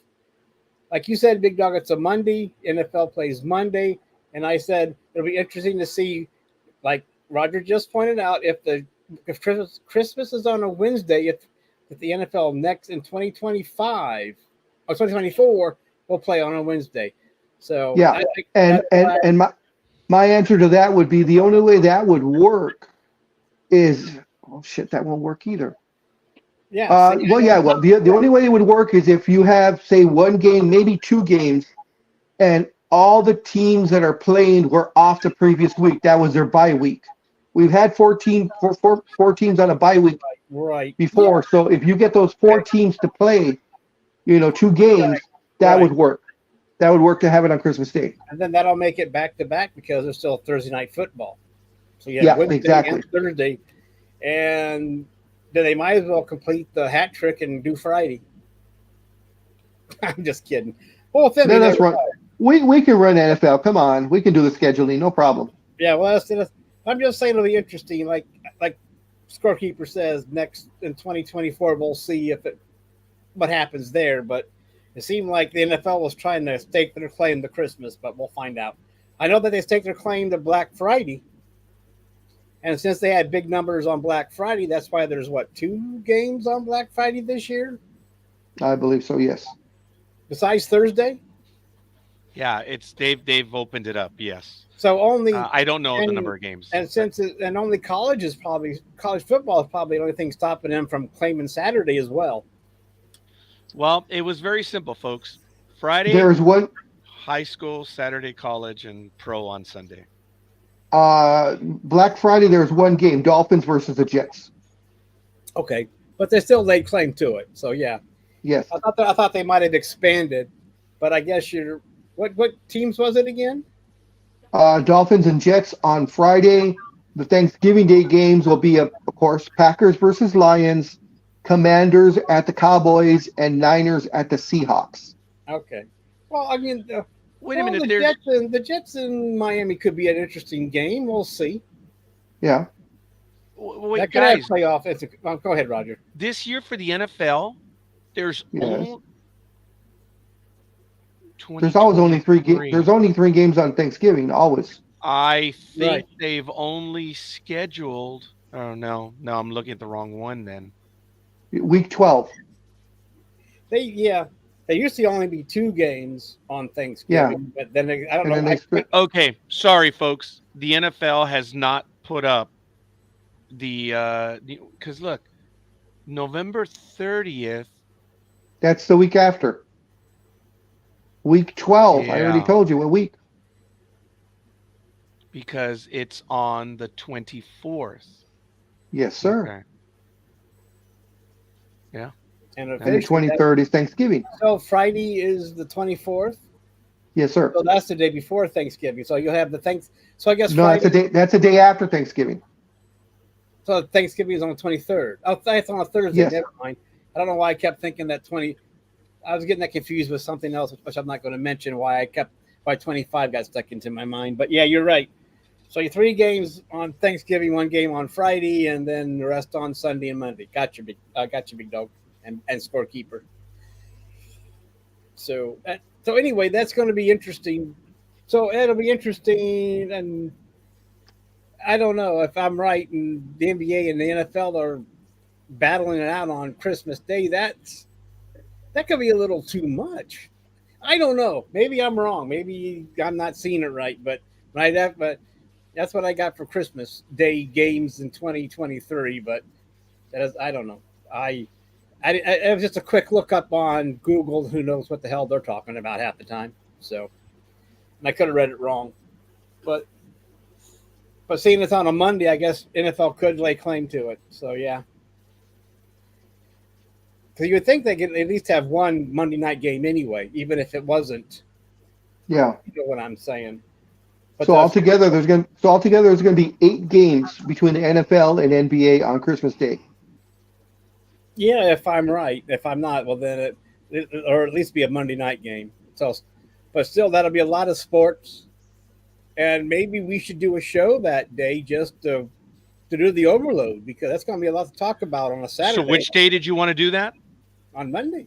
Like you said, Big Dog, it's a Monday. NFL plays Monday, and I said it'll be interesting to see, like Roger just pointed out, if Christmas is on a Wednesday, if the NFL next in 2025 or 2024 will play on a Wednesday. So and my answer to that would be the only way that would work is that won't work either. Yeah. The only way it would work is if you have, say, 1 game, maybe 2 games, and all the teams that are playing were off the previous week. That was their bye week. We've had 4 teams on a bye week before. Yeah. So if you get those 4 teams to play, 2 games, that would work. That would work to have it on Christmas Day. And then that'll make it back to back because there's still Thursday night football. So you have Wednesday and Thursday. And then they might as well complete the hat trick and do Friday. I'm just kidding. Well, that's right. We can run NFL. Come on. We can do the scheduling. No problem. Yeah, well, I'm just saying it'll be interesting. Like Scorekeeper says, next in 2024, we'll see what happens there. But it seemed like the NFL was trying to stake their claim to Christmas, but we'll find out. I know that they stake their claim to Black Friday. And since they had big numbers on Black Friday, that's why there's 2 games on Black Friday this year? I believe so. Yes. Besides Thursday? Yeah, they've opened it up. Yes. So only I don't know the number of games. And and only college football is probably the only thing stopping them from claiming Saturday as well. Well, it was very simple, folks. Friday, There's one. high school, Saturday, college, and pro on Sunday. Black Friday. There's one game: Dolphins versus the Jets. Okay, but they still laid claim to it. So yeah, Yes. I thought they might have expanded, but I guess what teams was it again? Dolphins and Jets on Friday. The Thanksgiving Day games will be, of course, Packers versus Lions, Commanders at the Cowboys, and Niners at the Seahawks. Okay. Well, I mean, Wait a minute. the Jets in Miami could be an interesting game. We'll see. Yeah. Wait, That could have guys. playoff. Go ahead, Roger. This year for the NFL, there's Yes. There's There's always only three games. There's only 3 games on Thanksgiving. Always. I think Right. they've only scheduled. Oh no, I'm looking at the wrong one. Then Week 12. They used to only be 2 games on Thanksgiving, but then I don't And then know. they split. okay, sorry folks, the NFL has not put up the because look, November 30th. That's the week after. Week 12. I already Yeah. told you what week. Because it's on the 24th. Yes, sir. Okay. Yeah. And And the officially, 23rd is Thanksgiving. so Friday is the 24th. Yes, sir. So that's the day before Thanksgiving. So you'll have the So I guess No, Friday. that's a day after Thanksgiving. So Thanksgiving is on the 23rd. Oh, that's on a Thursday. Yes. Never mind. I don't know why I kept thinking that 20. I was getting that confused with something else, which I'm not going to mention. Why 25 got stuck into my mind. But yeah, you're right. So your 3 games on Thanksgiving, 1 game on Friday, and then the rest on Sunday and Monday. Got you, big dog, and Scorekeeper. So anyway, that's going to be interesting. So it'll be interesting, and I don't know if I'm right, and the NBA and the NFL are battling it out on Christmas Day. That could be a little too much. I don't know. Maybe I'm wrong. Maybe I'm not seeing it right. But that's what I got for Christmas Day games in 2023. But I don't know. It was just a quick look up on Google. Who knows what the hell they're talking about half the time. So, and I could have read it wrong. But seeing it's on a Monday, I guess NFL could lay claim to it. So yeah. Because you would think they could at least have one Monday night game anyway, even if it wasn't. Yeah. You know what I'm saying? But So altogether, there's going to be 8 games between the NFL and NBA on Christmas Day. yeah, if I'm right. If I'm not, well then or at least be a Monday night game. So, but still, that'll be a lot of sports, and maybe we should do a show that day just to do the overload, because that's going to be a lot to talk about on a Saturday. So which day did you want to do that? On Monday?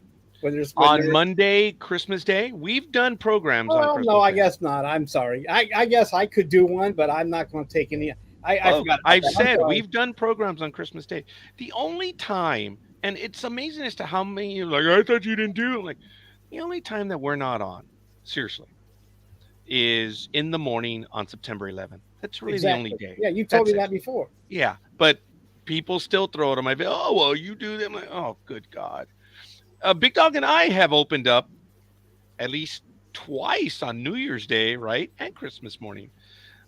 On Monday, Christmas Day? We've done programs on Christmas no, I Day. guess not. I'm sorry. I guess I could do one, but I'm not going to take any. I forgot. about I've that. I'm said sorry. we've done programs on Christmas Day. The only time, and it's amazing as to how many are like, I thought you didn't do it. I'm like, the only time that we're not on, seriously, is in the morning on September 11th. That's really the only day. Yeah, you told me That's that before. Yeah, but people still throw it on my video. Oh, well, you do them. Like, oh, good God. Big Dog and I have opened up at least twice on New Year's Day, right? And Christmas morning.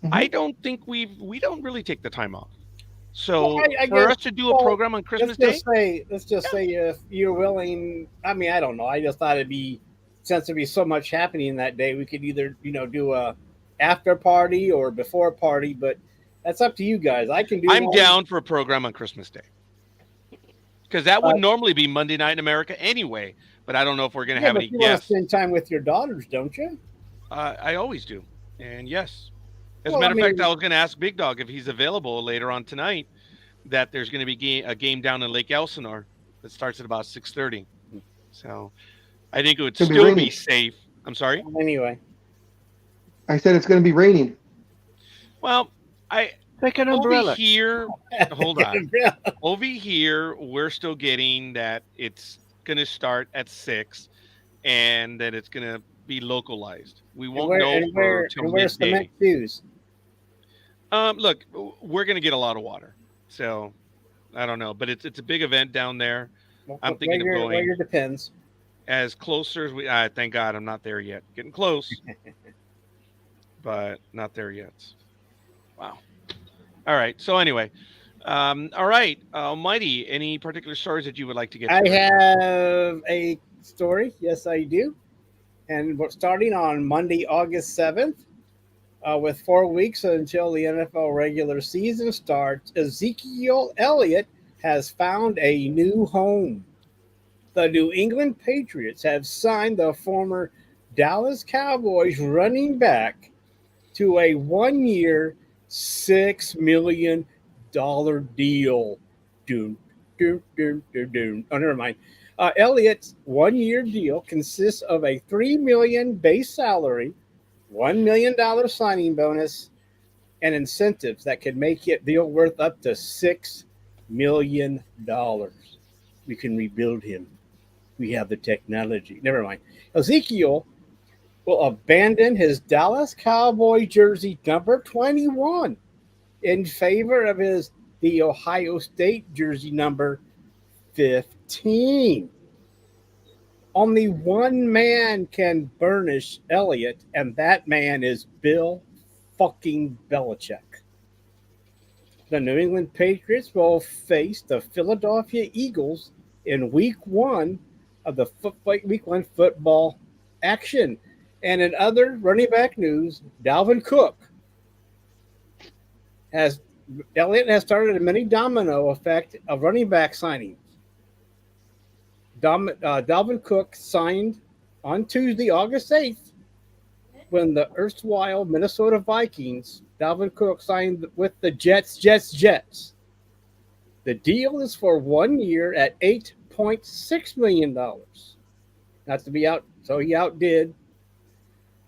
Mhm. I don't think we don't really take the time off. So Well, I for guess- us to do a program on Christmas Day, Let's just say if you're willing. I mean, I don't know. I just thought it'd be, since there'd be so much happening that day, we could either do a after party or before party. But that's up to you guys. I can do. I'm one. down for a program on Christmas Day. Because that would normally be Monday night in America anyway. But I don't know if we're going to Yeah, have but any you want to guests. spend time with your daughters, don't you? I always do. And yes. As Well, a matter I of fact, mean- I was going to ask Big Dog if he's available later on tonight, that there's going to be a game down in Lake Elsinore that starts at about 6:30. So I think it would Could be still be raining. safe. I'm sorry? Anyway, I said it's going to be raining. Well, Take an over umbrella. here, hold on. Over here, we're still getting that it's going to start at 6, and that it's going to be localized. We won't wear, know and wear, till and wear midday. cement shoes. Look, we're going to get a lot of water, so I don't know, but it's a big event down there. I'm thinking of going. Wear your Depends. As closer as we. Thank God I'm not there yet. Getting close, but not there yet. Wow. All right. So anyway, all right, Almighty. Any particular stories that you would like to get? I to? have a story. Yes, I do. And we're starting on Monday, August 7th, with 4 weeks until the NFL regular season starts. Ezekiel Elliott has found a new home. The New England Patriots have signed the former Dallas Cowboys running back to a 1-year, $6 million deal. Doom, doom, doom, doom, doom. Oh, never mind. Elliott's 1-year deal consists of a $3 million base salary, $1 million signing bonus, and incentives that could make it deal worth up to $6 million. We can rebuild him. We have the technology. Never mind. Ezekiel will abandon his Dallas Cowboy jersey number 21 in favor of the Ohio State jersey number 15. Only one man can burnish Elliott, and that man is Bill fucking Belichick. The New England Patriots will face the Philadelphia Eagles in Week 1 of the Week 1 football action. And in other running back news, Dalvin Cook Elliott has started a mini domino effect of running back signings. Dalvin Cook signed on Tuesday, August 8th, when the erstwhile Minnesota Vikings, Dalvin Cook signed with the Jets. The deal is for 1 year at $8.6 million. Not to be out, so he outdid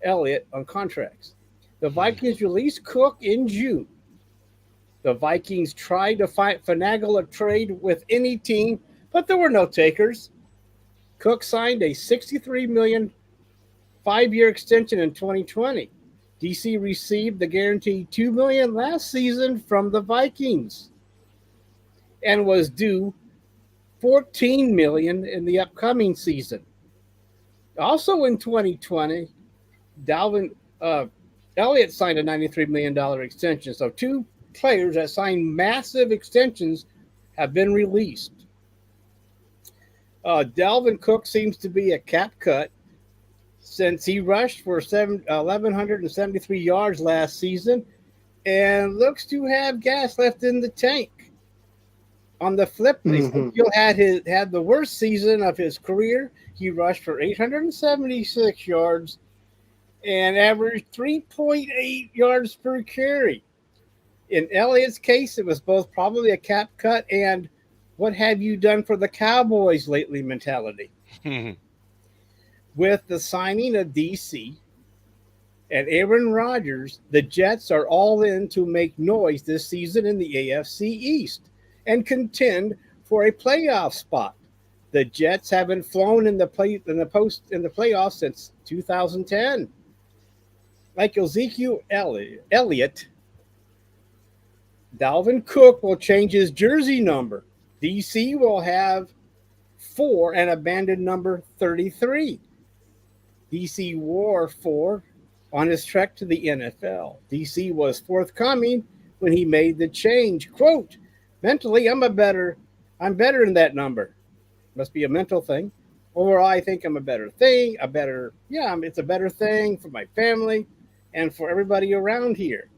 Elliott on contracts. The Vikings released Cook in June. The Vikings tried to finagle a trade with any team, but there were no takers. Cook signed a $63 million 5-year extension in 2020. DC received the guaranteed $2 million last season from the Vikings and was due $14 million in the upcoming season. Also in 2020, Elliott signed a $93 million extension. So 2 players that signed massive extensions have been released. Dalvin Cook seems to be a cap cut since he rushed for 1,173 yards last season and looks to have gas left in the tank. On the flip, Ezekiel had the worst season of his career. He rushed for 876 yards and averaged 3.8 yards per carry. In Elliott's case, it was both probably a cap cut and what have you done for the Cowboys lately mentality. With the signing of DC and Aaron Rodgers, the Jets are all in to make noise this season in the AFC East and contend for a playoff spot. The Jets haven't flown in the playoffs since 2010. Like Ezekiel Elliott, Dalvin Cook will change his jersey number. DC will have 4 and abandoned number 33. DC wore 4 on his trek to the NFL. DC was forthcoming when he made the change. Quote, mentally, I'm better in that number. Must be a mental thing. Overall, I think I'm a better thing. It's a better thing for my family and for everybody around here.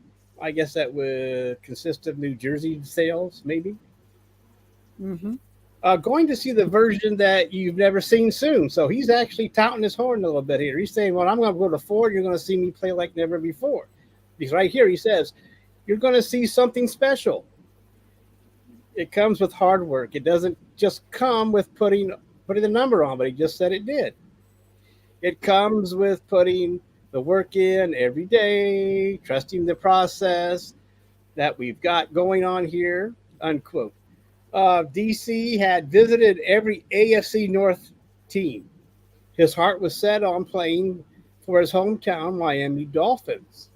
I guess that would consist of New Jersey sales, maybe. Going to see the version that you've never seen soon. So he's actually touting his horn a little bit here. He's saying, well, I'm going to go to Ford. You're going to see me play like never before. Because right here he says, you're going to see something special. It comes with hard work. It doesn't just come with putting the number on, but he just said it did. It comes with putting the work in every day, trusting the process that we've got going on here, unquote. DC had visited every AFC North team. His heart was set on playing for his hometown Miami Dolphins.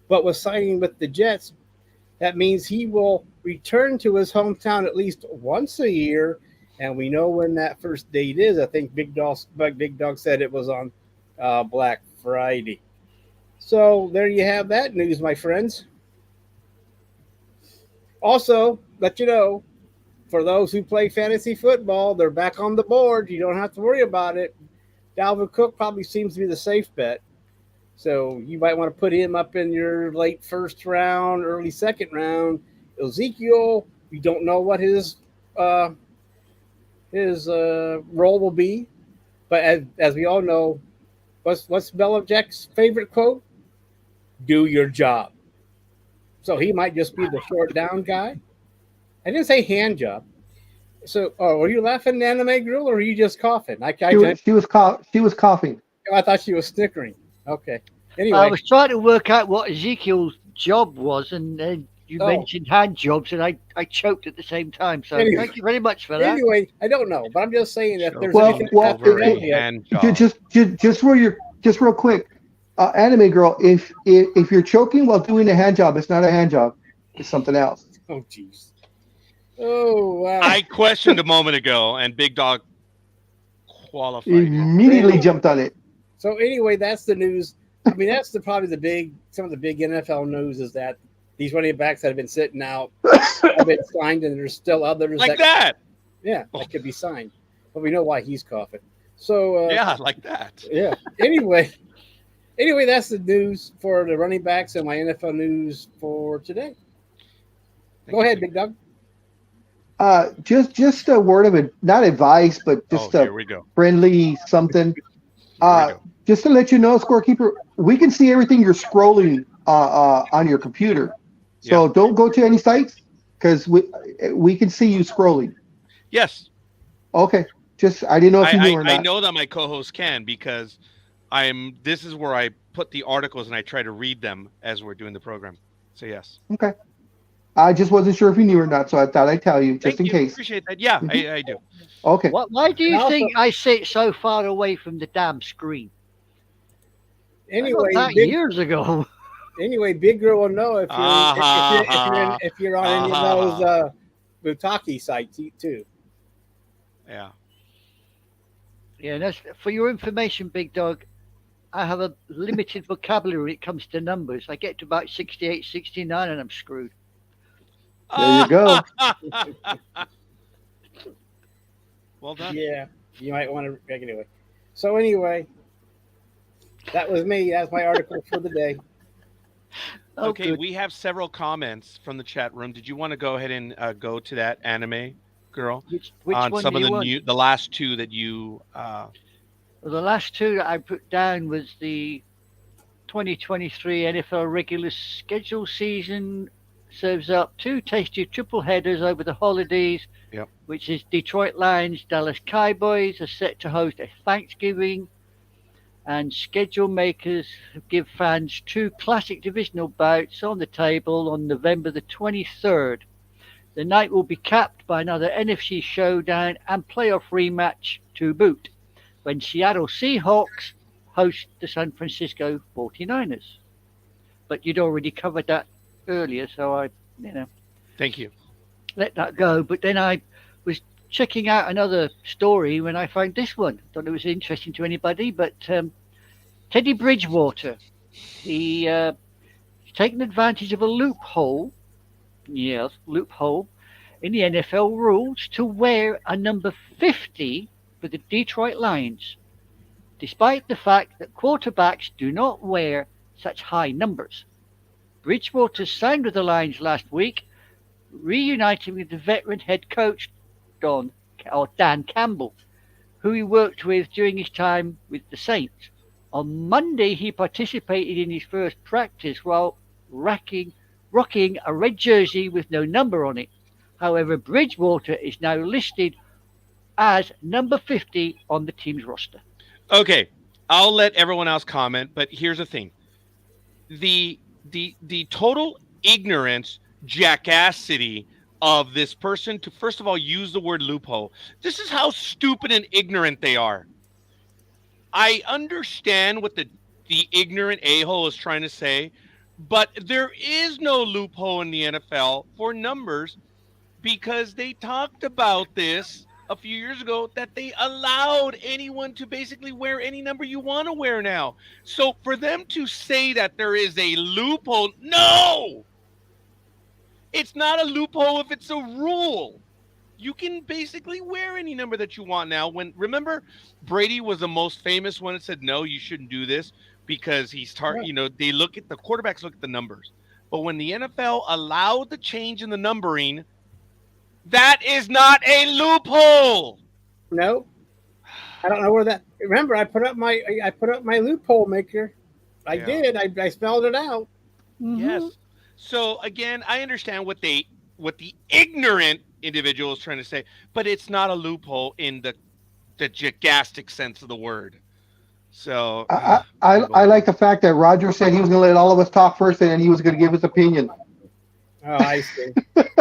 But with signing with the Jets, that means he will return to his hometown at least once a year, and we know when that first date is. I think Big Dog said it was on Black Friday. So there you have that news, my friends. Also, let you know, for those who play fantasy football, they're back on the board. You don't have to worry about it. Dalvin Cook probably seems to be the safe bet. So you might want to put him up in your late first round, early second round. Ezekiel, we don't know what his role will be. But as we all know, what's Belichick's favorite quote? Do your job. So he might just be the short down guy. I didn't say hand job. So, were you laughing, Anime Girl, or were you just coughing? She was coughing. I thought she was snickering. Okay. Anyway, I was trying to work out what Ezekiel's job was, and then you mentioned hand jobs, and I choked at the same time. So thank you very much for that. Anyway, I don't know, but I'm just saying that there's just real quick, Anime Girl, if you're choking while doing a hand job, it's not a hand job. It's something else. Oh, jeez. Oh, wow. I questioned a moment ago, and Big Dog qualified. Immediately jumped on it. So anyway, that's the news. I mean, that's some of the big NFL news is that these running backs that have been sitting out have been signed, and there's still others that could be signed. But we know why he's coughing. So like that. Yeah. Anyway, that's the news for the running backs and my NFL news for today. Go ahead, Big Dog. Just a word of it, not advice, but just a friendly something. Just to let you know, Scorekeeper, we can see everything you're scrolling on your computer. So don't go to any sites because we can see you scrolling. Yes. Okay. I didn't know if you knew or not. I know that my co-host can because this is where I put the articles and I try to read them as we're doing the program. So yes. Okay. I just wasn't sure if you knew or not, so I thought I'd tell you just in case. Appreciate that. Yeah, I do. Okay. Why do you think I sit so far away from the damn screen? Anyway, years ago. Anyway, Big Girl will know if you're on any of those Butaki sites too. Yeah. Yeah, that's for your information, Big Dog. I have a limited vocabulary when it comes to numbers. I get to about 68, 69, and I'm screwed. There you go. Well done. Yeah, you might want to anyway. So anyway, that was me. That's my article for the day. Okay, we have several comments from the chat room. Did you want to go ahead and go to that, Anime Girl? Which on one some of the the last two that you. Well, the last two that I put down was the 2023 NFL regular schedule season. Serves up two tasty triple headers over the holidays, which is Detroit Lions, Dallas Cowboys are set to host a Thanksgiving, and schedule makers give fans two classic divisional bouts on the table on November the 23rd. The night will be capped by another NFC showdown and playoff rematch to boot, when Seattle Seahawks host the San Francisco 49ers. But you'd already covered that earlier, so I thank you, let that go. But then I was checking out another story when I found this one. Thought it was interesting to anybody, but Teddy Bridgewater, he's taken advantage of a loophole in the NFL rules to wear a number 50 for the Detroit Lions, despite the fact that quarterbacks do not wear such high numbers. Bridgewater signed with the Lions last week, reuniting with the veteran head coach Dan Campbell, who he worked with during his time with the Saints. On Monday, he participated in his first practice while rocking a red jersey with no number on it. However, Bridgewater is now listed as number 50 on the team's roster. Okay, I'll let everyone else comment, but here's the thing. The total ignorance, jackassity of this person to, first of all, use the word loophole. This is how stupid and ignorant they are. I understand what the ignorant a-hole is trying to say, but there is no loophole in the NFL for numbers, because they talked about this a few years ago, that they allowed anyone to basically wear any number you want to wear now. So for them to say that there is a loophole, no! It's not a loophole if it's a rule. You can basically wear any number that you want now. Remember, Brady was the most famous one that said, no, you shouldn't do this because he's they look at the quarterbacks, look at the numbers. But when the NFL allowed the change in the numbering, that is not a loophole. No, I don't know where that. Remember, I put up my loophole maker. I did. I spelled it out. Yes. So again, I understand what the ignorant individual is trying to say, but it's not a loophole in the gigastic sense of the word. So I like the fact that Roger said he was going to let all of us talk first, and then he was going to give his opinion. Oh, I see.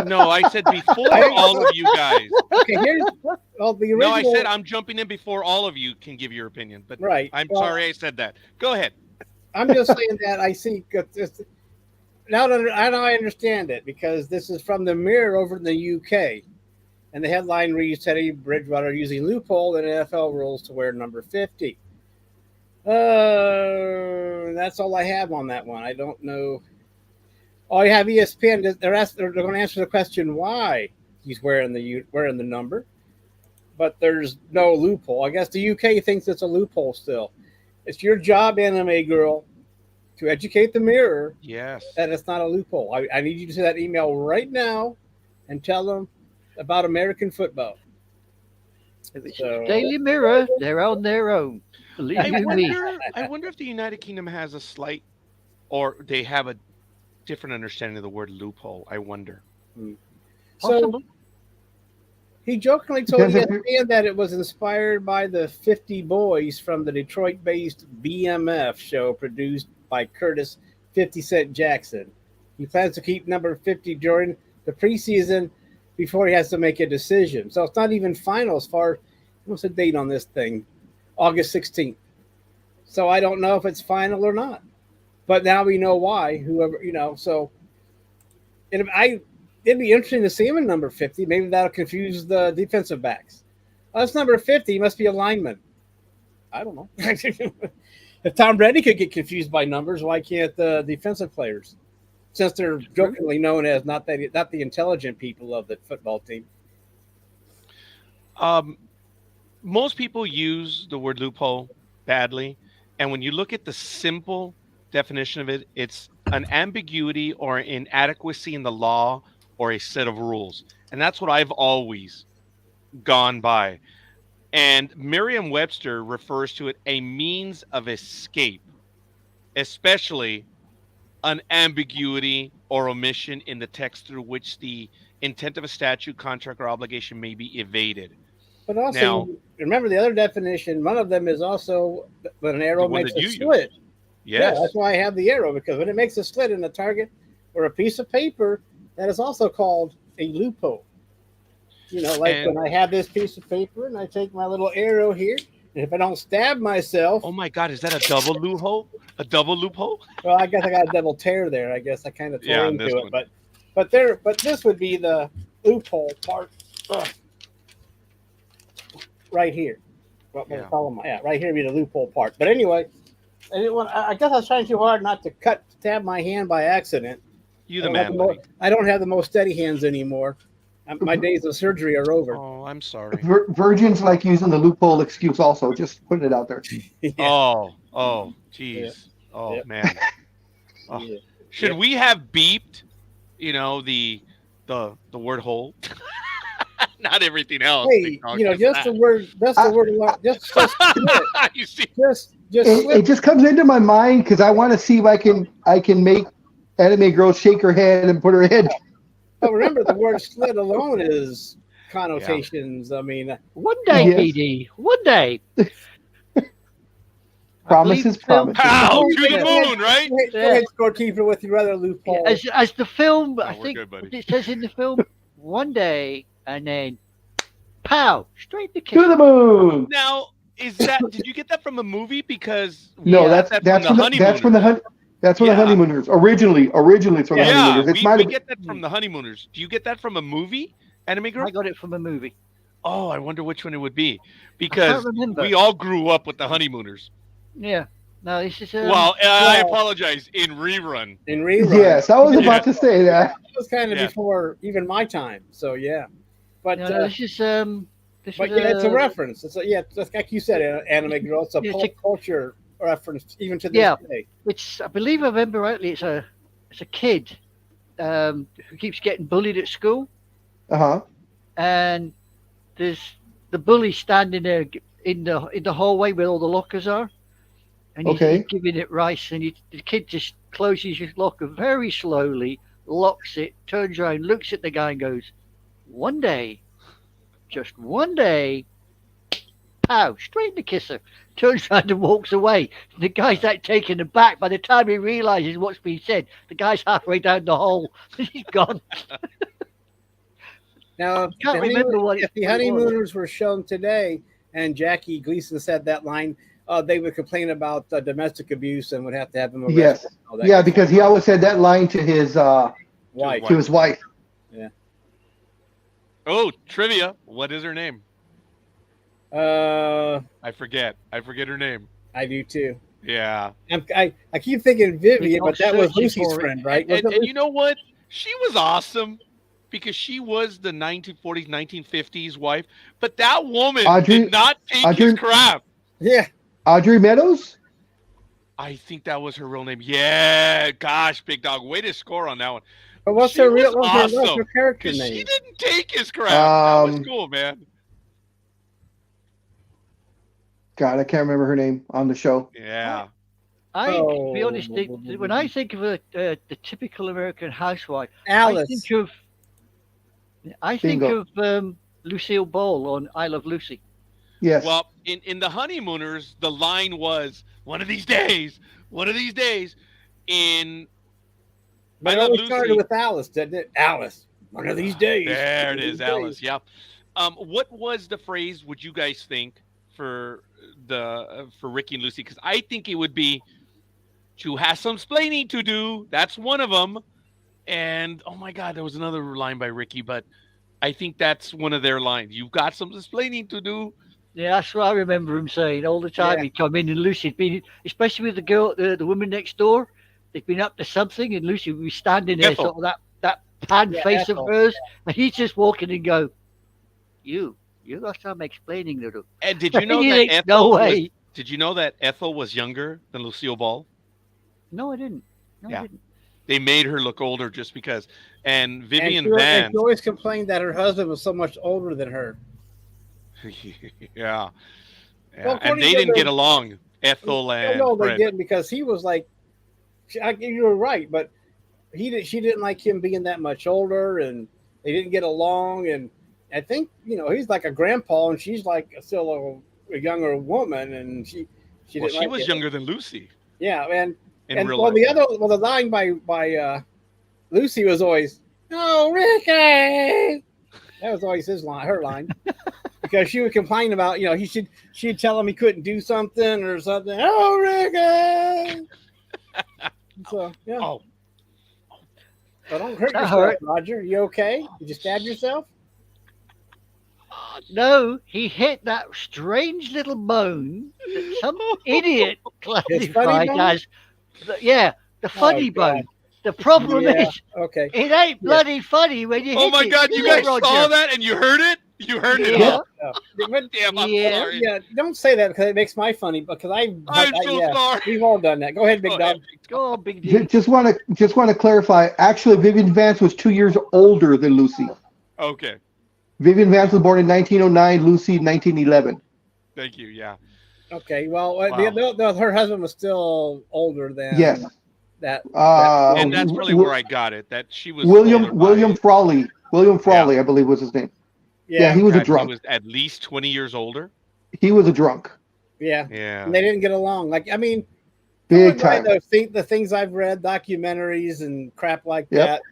No, I said before all of you guys. Okay, the original. No, I said I'm jumping in before all of you can give your opinion. But right. I'm sorry I said that. Go ahead. I'm just saying that I see. Now I understand it, because this is from the Mirror over in the UK. And the headline reads, Teddy Bridgewater using loophole in NFL rules to wear number 50. That's all I have on that one. I don't know. Oh, you have ESPN. They're going to answer the question why he's wearing the number, but there's no loophole. I guess the UK thinks it's a loophole still. It's your job, anime girl, to educate the Mirror. Yes. That it's not a loophole. I need you to send that email right now and tell them about American football. So, Daily Mirror, they're on their own. I wonder if the United Kingdom has a slight, or they have a different understanding of the word loophole. I wonder. So he jokingly told ESPN that it was inspired by the 50 Boys from the Detroit-based BMF show produced by Curtis 50 Cent Jackson. He plans to keep number 50 during the preseason before he has to make a decision. So it's not even final as far. What's the date on this thing? August 16th. So I don't know if it's final or not. But now we know why. Whoever, so it'd be interesting to see him in number 50. Maybe that'll confuse the defensive backs. Oh, that's number 50. He must be a lineman. I don't know. If Tom Brady could get confused by numbers, why can't the defensive players? Since they're jokingly known as not the intelligent people of the football team. Most people use the word loophole badly, and when you look at the simple definition of it, it's an ambiguity or inadequacy in the law or a set of rules, and that's what I've always gone by. And Merriam-Webster refers to it a means of escape, especially an ambiguity or omission in the text through which the intent of a statute, contract, or obligation may be evaded. But also, remember the other definition, one of them is also when an arrow makes a slit. Yes. Yeah, that's why I have the arrow, because when it makes a slit in a target or a piece of paper, that is also called a loophole. When I have this piece of paper and I take my little arrow here, and if I don't stab myself. Oh my God, is that a double loophole? A double loophole? Well, I guess I got a double tear there. I guess I kind of tore into it. But this would be the loophole part. Right here. Right here would be the loophole part. But anyway, I guess I was trying too hard not to stab my hand by accident. You the man. I don't have the most steady hands anymore. My days of surgery are over. Oh, I'm sorry. Virgins like using the loophole excuse also. Just putting it out there. Yeah. Oh, geez. Yeah. Oh, man. Oh. Yeah. Should we have beeped, the word hole? Not everything else. Hey, just the word. That's the word. Just you see, it just comes into my mind because I want to see if I can make anime girl shake her head and put her head. But remember, the word "slit" alone is connotations. Yeah. I mean, one day, PD. One day. Promises. How to the moon, right? Go ahead, Scorekeeper, with your other loophole. As the film, no, I think good, it says in the film, one day, and then pow, straight to To kiss. the moon. Now, did you get that from a movie? Because No, Yeah, that's from the honeymooners. Originally it's from the Yeah, honeymooners. It might we have get that from the honeymooners. Do you get that from a movie, Anime Girl? I got it from a movie. Oh, I wonder which one it would be. I Because can't remember. we all grew up with the honeymooners. Yeah. No, this is. Well, I apologize. In rerun. In rerun. Yes, I was about to say that. It was kind of before even my time. So yeah, but No, this is. but yeah, it's a reference. It's just like you said, Anime Girl. It's a Yeah, pop culture reference even to this day. It's. I believe I remember rightly. It's a kid who keeps getting bullied at school, and there's the bully standing there in the hallway where all the lockers are, and he's giving it rice, and the kid just closes his locker very slowly, locks it, turns around, looks at the guy, and goes, "One day, just one day." Pow, straight in the kisser. Turns around and walks away. The guy's like taken aback. By the time he realizes what's been said, the guy's halfway down the hole. He's gone. Now, I can't remember if the honeymooners were shown today and Jackie Gleason said that line, they would complain about domestic abuse and would have to have him arrested. Yes. Yeah, because he always said that line to his wife. To his wife. Yeah. Oh, trivia. What is her name? I forget her name. I do too. Yeah. I keep thinking Vivian, but that was Lucy's friend, right? And you know what? She was awesome because she was the 1940s, 1950s wife. But that woman did not take his crap. Yeah. Audrey Meadows? I think that was her real name. Yeah. Gosh, Big Dog. Way to score on that one. But what's her character name? She didn't take his crap. That was cool, man. God, I can't remember her name on the show. Yeah. To be honest, when I think of the typical American housewife, Alice. I think of Lucille Ball on I Love Lucy. Yes. Well, in the honeymooners, the line was one of these days. In But I Love it started with Alice, didn't it? Alice. One of these days. There it is, Alice. Yeah. What was the phrase? Would you guys think for Ricky and Lucy? Because I think it would be to have some splaining to do. That's one of them. And oh my God, there was another line by Ricky, but I think that's one of their lines. You've got some explaining to do. Yeah, that's what I remember him saying all the time. Yeah. He'd come in and Lucy'd been, especially with the girl, the woman next door, they'd been up to something, and Lucy would be standing there, Ethel. sort of that pan face Ethel. of hers, and he's just walking and go, you got some explaining to do. And did you know He that thinks, Ethel no was, way. did you know that Ethel was younger than Lucille Ball? No, I didn't. No, Yeah. I didn't. They made her look older just because. And Vivian and Vance. she always complained that her husband was so much older than her. Yeah. Well, And they didn't get along, Ethel and No, they Fred. didn't, because he was like, you were right, but she didn't like him being that much older, and they didn't get along. And I think he's like a grandpa, and she's like still a younger woman, and she didn't. She was younger than Lucy. Yeah, and real well, life. the line by Lucy was always, "Oh, Ricky." That was always her line, because she would complain about, she'd tell him he couldn't do something or something. "Oh, Ricky." So yeah. Oh, But don't hurt That yourself, hurt. Roger. You okay? Did you stab yourself? No, he hit that strange little bone that some idiot classified bone? as, the funny God. bone. The problem Yeah, is, okay. it ain't bloody funny when you oh hit my it, God! is You it, guys Roger? saw that and you heard it. You heard it. Yeah. all? But, Damn, I'm Yeah. sorry. yeah, don't say that, because it makes my funny. Because I'm so sorry. we've all done that. Go ahead, Big Go Dog. ahead. Go on, Big D. Just want to clarify. Actually, Vivian Vance was 2 years older than Lucy. Okay. Vivian Vance was born in 1909. Lucy 1911. Thank you. Yeah. Okay. Well, Wow. her husband was still older than Yes. that. And that's really where I got it. That she was older by- William Frawley. William Frawley, I believe, was his name. Yeah, he was a God, drunk. He was at least 20 years older. He was a drunk. Yeah. Yeah. And they didn't get along. Like, I mean, Big time. the things I've read, documentaries and crap like Yep. that,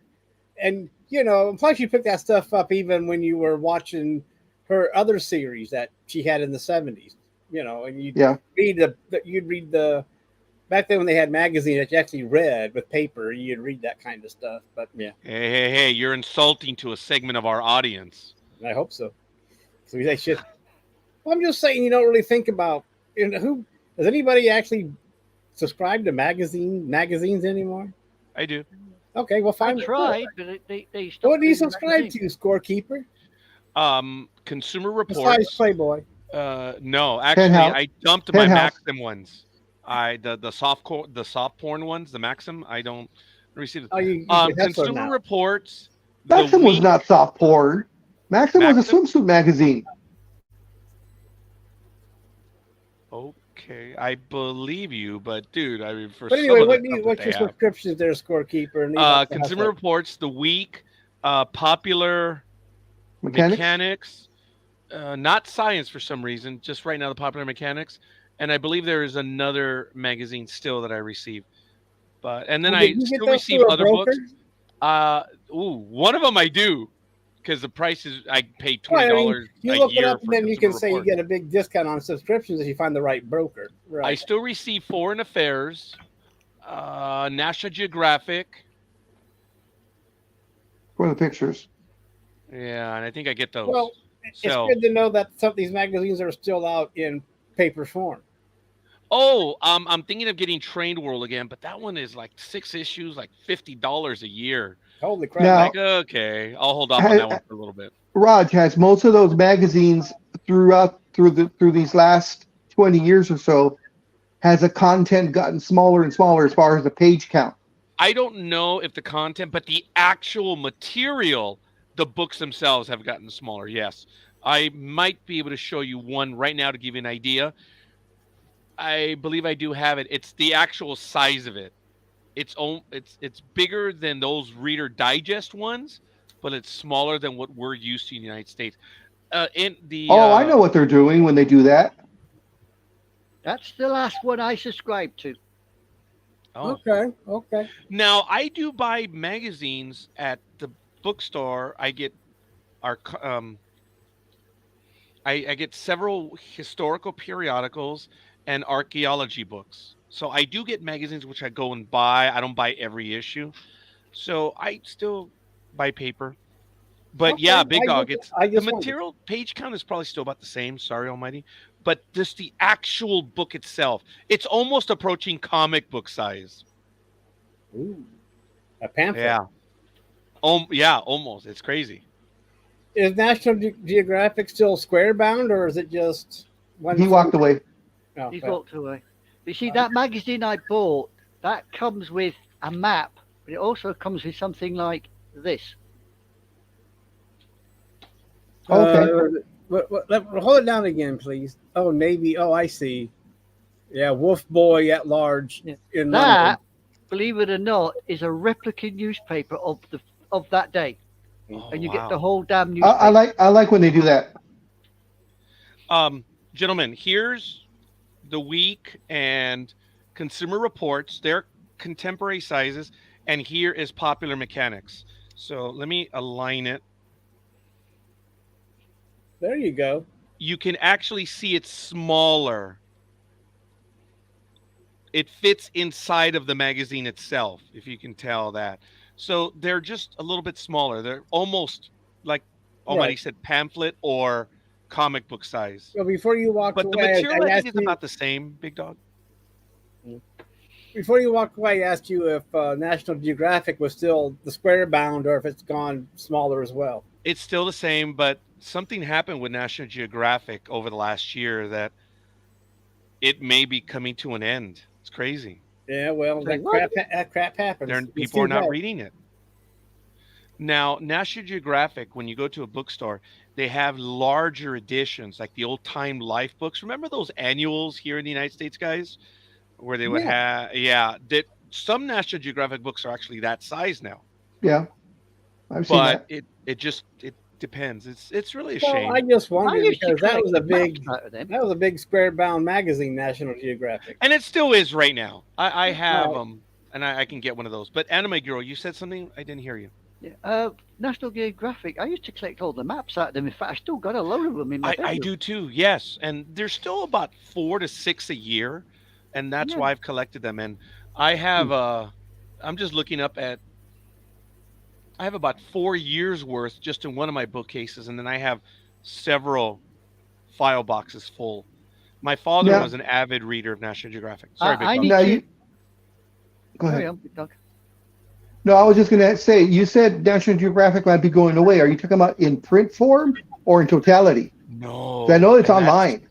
and you know, plus you picked that stuff up even when you were watching her other series that she had in the 70s, you know, and you'd read the back then when they had magazines that you actually read with paper, you'd read that kind of stuff. But yeah, Hey, you're insulting to a segment of our audience. I hope so. So they should. Well, I'm just saying, you don't really think about, you know, who does anybody actually subscribe to magazines anymore? I do. Okay, well, fine. I tried, but they stopped. What do you doing the subscribe magazine. to, Scorekeeper? Consumer Besides Reports. Playboy. No, actually, Penthouse. I dumped my Penthouse. Maxim ones. The soft porn ones, the Maxim. I don't receive it. Oh, you that's Consumer now. Reports. Maxim was not soft porn. Maxim was a Maxim? swimsuit magazine. Okay, I believe you, but dude, I mean, for But anyway, some of the stuff what's that your they have. subscriptions there, Scorekeeper? And Consumer Reports, The Week, Popular Mechanics? Mechanics, not Science for some reason, just right now the Popular Mechanics, and I believe there is another magazine still that I receive. And then Well, I did you get still those receive through a other broker? books. One of them I do, because the price is, I pay $20 Well, I mean, you a look it year up, and for then you Consumer can say you Report. get a big discount on subscriptions if you find the right broker. I Right. still receive Foreign Affairs, National Geographic. For the pictures. Yeah, and I think I get those. Well, it's good to know that some of these magazines are still out in paper form. I'm thinking of getting Trained World again, but that one is like 6 issues, like $50 a year. Holy crap! Now- Like, okay, I'll hold off on that one for a little bit. Raj, has most of those magazines through these last 20 years or so, has the content gotten smaller and smaller as far as the page count? I don't know if the content, but the actual material, the books themselves have gotten smaller. Yes, I might be able to show you one right now to give you an idea. I believe I do have it. It's the actual size of it. It's bigger than those Reader Digest ones, but it's smaller than what we're used to in the United States. I know what they're doing when they do that. That's the last one I subscribe to. Okay. Now I do buy magazines at the bookstore. I get I get several historical periodicals and archaeology books. So I do get magazines which I go and buy. I don't buy every issue. So I still buy paper. But Okay, yeah, Big I Dog, just- it's I the just wondered. material page count is probably still about the same, sorry almighty. But just the actual book itself, it's almost approaching comic book size. Ooh, a pamphlet. Yeah. Yeah, almost. It's crazy. Is National Geographic still square bound, or is it just one? He walked away. Oh, He's well, walked away. You see, that magazine I bought, that comes with a map, but it also comes with something like this. Okay. Hold it down again, please. Oh, Navy. Oh, I see. Yeah, Wolf Boy at Large Yeah. in That, London. believe it or not, is a replica newspaper of that day, Oh, and you wow. get the whole damn newspaper. I like when they do that. Gentlemen, here's the Week and Consumer Reports. They're contemporary sizes, and here is Popular Mechanics. So let me align it. There you go. You can actually see it's smaller. It fits inside of the magazine itself, if you can tell that. So they're just a little bit smaller. They're almost like Almighty Right. said, pamphlet or comic book size. Well, before you walk But the away, material, I asked think, is you, about the same, Big Dog. before you walk away, I asked you if National Geographic was still the square bound or if it's gone smaller as well. It's still the same, but something happened with National Geographic over the last year that it may be coming to an end. It's crazy. Yeah, well, Like that crap happens. There, It's people are too not bad. reading it. Now, National Geographic, when you go to a bookstore, they have larger editions, like the old time life books. Remember those annuals here in the United States, guys, where they would have, that some National Geographic books are actually that size now. Yeah. I've seen But that. it depends. It's really a Well, shame. I just I wondered used to because that collect was a maps big out of them. that was a big square bound magazine, National Geographic. And it still is right now. I have Right. them, and I can get one of those. But Anime Girl, you said something? I didn't hear you. Yeah. National Geographic. I used to collect all the maps out of them. In fact, I still got a load of them in my bedroom. I do too, yes. And there's still about 4 to 6 a year, and that's Yeah. why I've collected them. And I have I'm just looking up at I have about 4 years worth just in one of my bookcases, and then I have several file boxes full. My father Now, was an avid reader of National Geographic. Sorry, Big I Dog. need now to. you go Carry ahead. on, Big Dog. No, I was just going to say, you said National Geographic might be going away. Are you talking about in print form or in totality? No. 'Cause I know it's and online.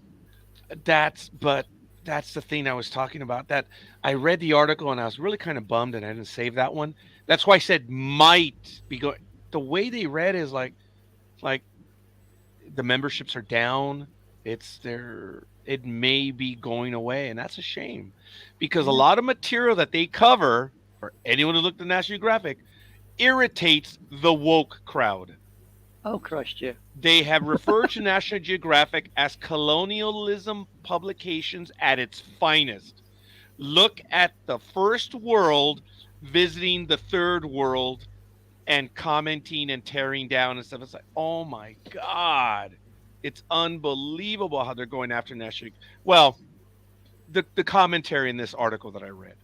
but that's the thing I was talking about. That I read the article and I was really kind of bummed and I didn't save that one. That's why I said might be going. The way they read is like the memberships are down. It may be going away, and that's a shame because a lot of material that they cover for anyone who looked at National Geographic irritates the woke crowd. Oh Christ, yeah. They have referred to National Geographic as colonialism publications at its finest. Look at the first world visiting the third world and commenting and tearing down and stuff. It's like, oh my God. It's unbelievable how they're going after National. Well, the commentary in this article that I read.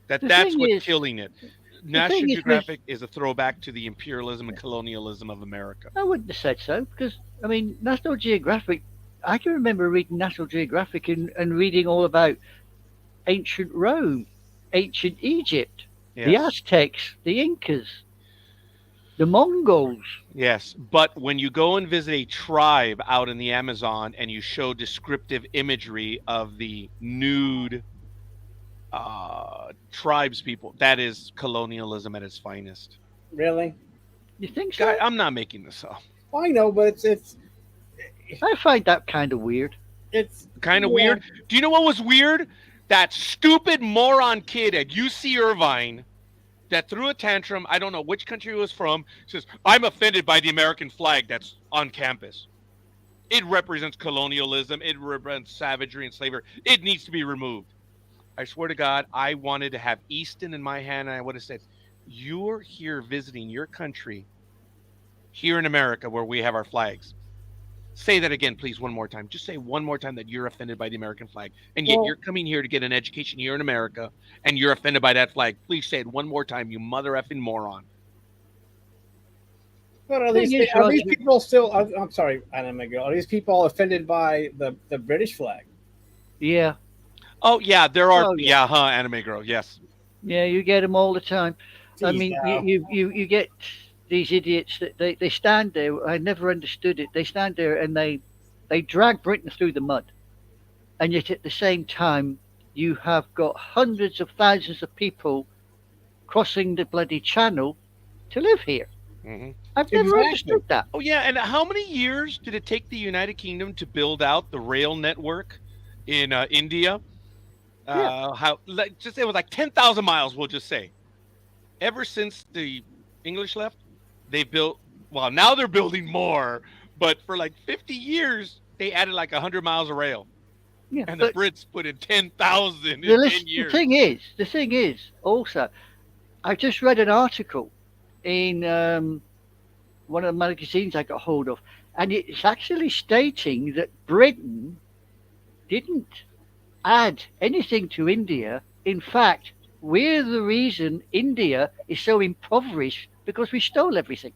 That's thing what's is- killing it. thing National is with- Geographic is a throwback to the imperialism and colonialism of America. I wouldn't have said so because I mean National Geographic. I can remember reading National Geographic and reading all about ancient Rome, ancient Egypt, the Yes. Aztecs, the Incas, the Mongols. Yes, but when you go and visit a tribe out in the Amazon and you show descriptive imagery of the nude tribes people, that is colonialism at its finest. Really? You think so? Guy, I'm not making this up. Well, I know, but it's I find that kind of weird. Kind of yeah. weird. Do you know what was weird? That stupid moron kid at UC Irvine that threw a tantrum. I don't know which country he was from. Says, I'm offended by the American flag that's on campus. It represents colonialism. It represents savagery and slavery. It needs to be removed. I swear to God, I wanted to have Easton in my hand, and I would have said, you're here visiting your country here in America where we have our flags. Say that again, please, one more time. Just say one more time that you're offended by the American flag. And yet you're coming here to get an education here in America, and you're offended by that flag. Please say it one more time, you mother effing moron. But are these people still? I'm sorry, Anime Girl. Are these people offended by the British flag? Yeah. Oh, yeah, there are. Oh, yeah. Anime Girl, yes. Yeah, you get them all the time. I Jeez, mean, now. you get these idiots that they stand there. I never understood it. They stand there and they drag Britain through the mud, and yet at the same time you have got hundreds of thousands of people crossing the bloody channel to live here. Mm-hmm. I've never understood that. Oh, yeah, and how many years did it take the United Kingdom to build out the rail network in India? Just say it was like 10,000 miles, we'll just say. Ever since the English left, they built, well, now they're building more, but for like 50 years, they added like 100 miles of rail. Yeah, And the Brits put in 10,000 in 10 years. The thing is, also, I just read an article in one of the magazines I got hold of, and it's actually stating that Britain didn't add anything to India. In fact, we're the reason India is so impoverished because we stole everything.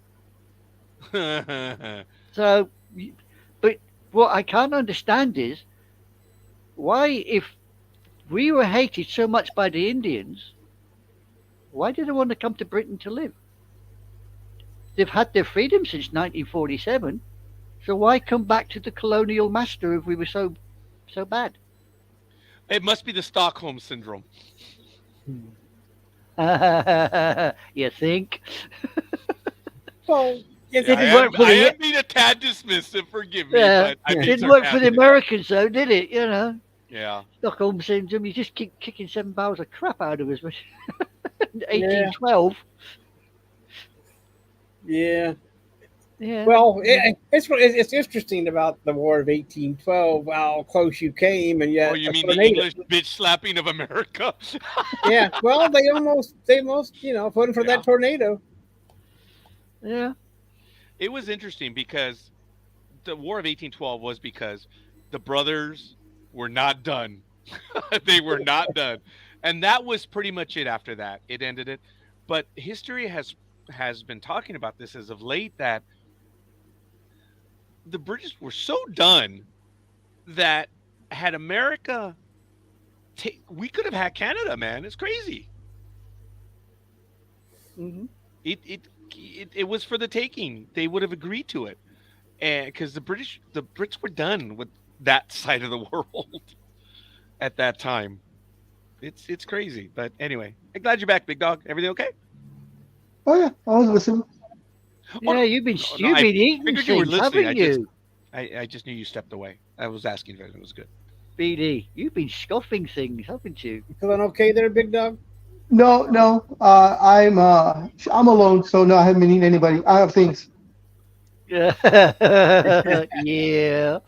So, but what I can't understand is why, if we were hated so much by the Indians, why did they want to come to Britain to live? They've had their freedom since 1947, so why come back to the colonial master if we were so bad? It must be the Stockholm Syndrome. You think? Well, it didn't work for I the am being a tad dismissive, forgive me. yeah, But I'm it being didn't work for the sarcastic. Americans though, did it? You know, Yeah. Stockholm Syndrome. You just keep kicking 7 barrels of crap out of us. 1812. Yeah. Yeah. Well, it's interesting about the War of 1812, how close you came, and yet. Oh, you a mean the tornado- English bitch slapping of America? Yeah. Well, they almost, put in for that tornado. Yeah. It was interesting because the War of 1812 was because the brothers were not done. They were not done. And that was pretty much it after that. It ended it. But history has been talking about this as of late, that the British were so done that had America we could have had Canada, man. It's crazy. Hmm. It was for the taking. They would have agreed to it. And because the Brits were done with that side of the world at that time. It's crazy. But anyway, I'm glad you're back, Big Dog. Everything okay? Oh yeah, I was listening. Yeah, you've been I eating figured you were things, listening. haven't you? I just knew you stepped away. I was asking if everything was good. BD, you've been scoffing things, haven't you? You feeling okay there, Big Dog? No, no. I'm alone, so no, I haven't been eating anybody. I have things. Yeah. Yeah.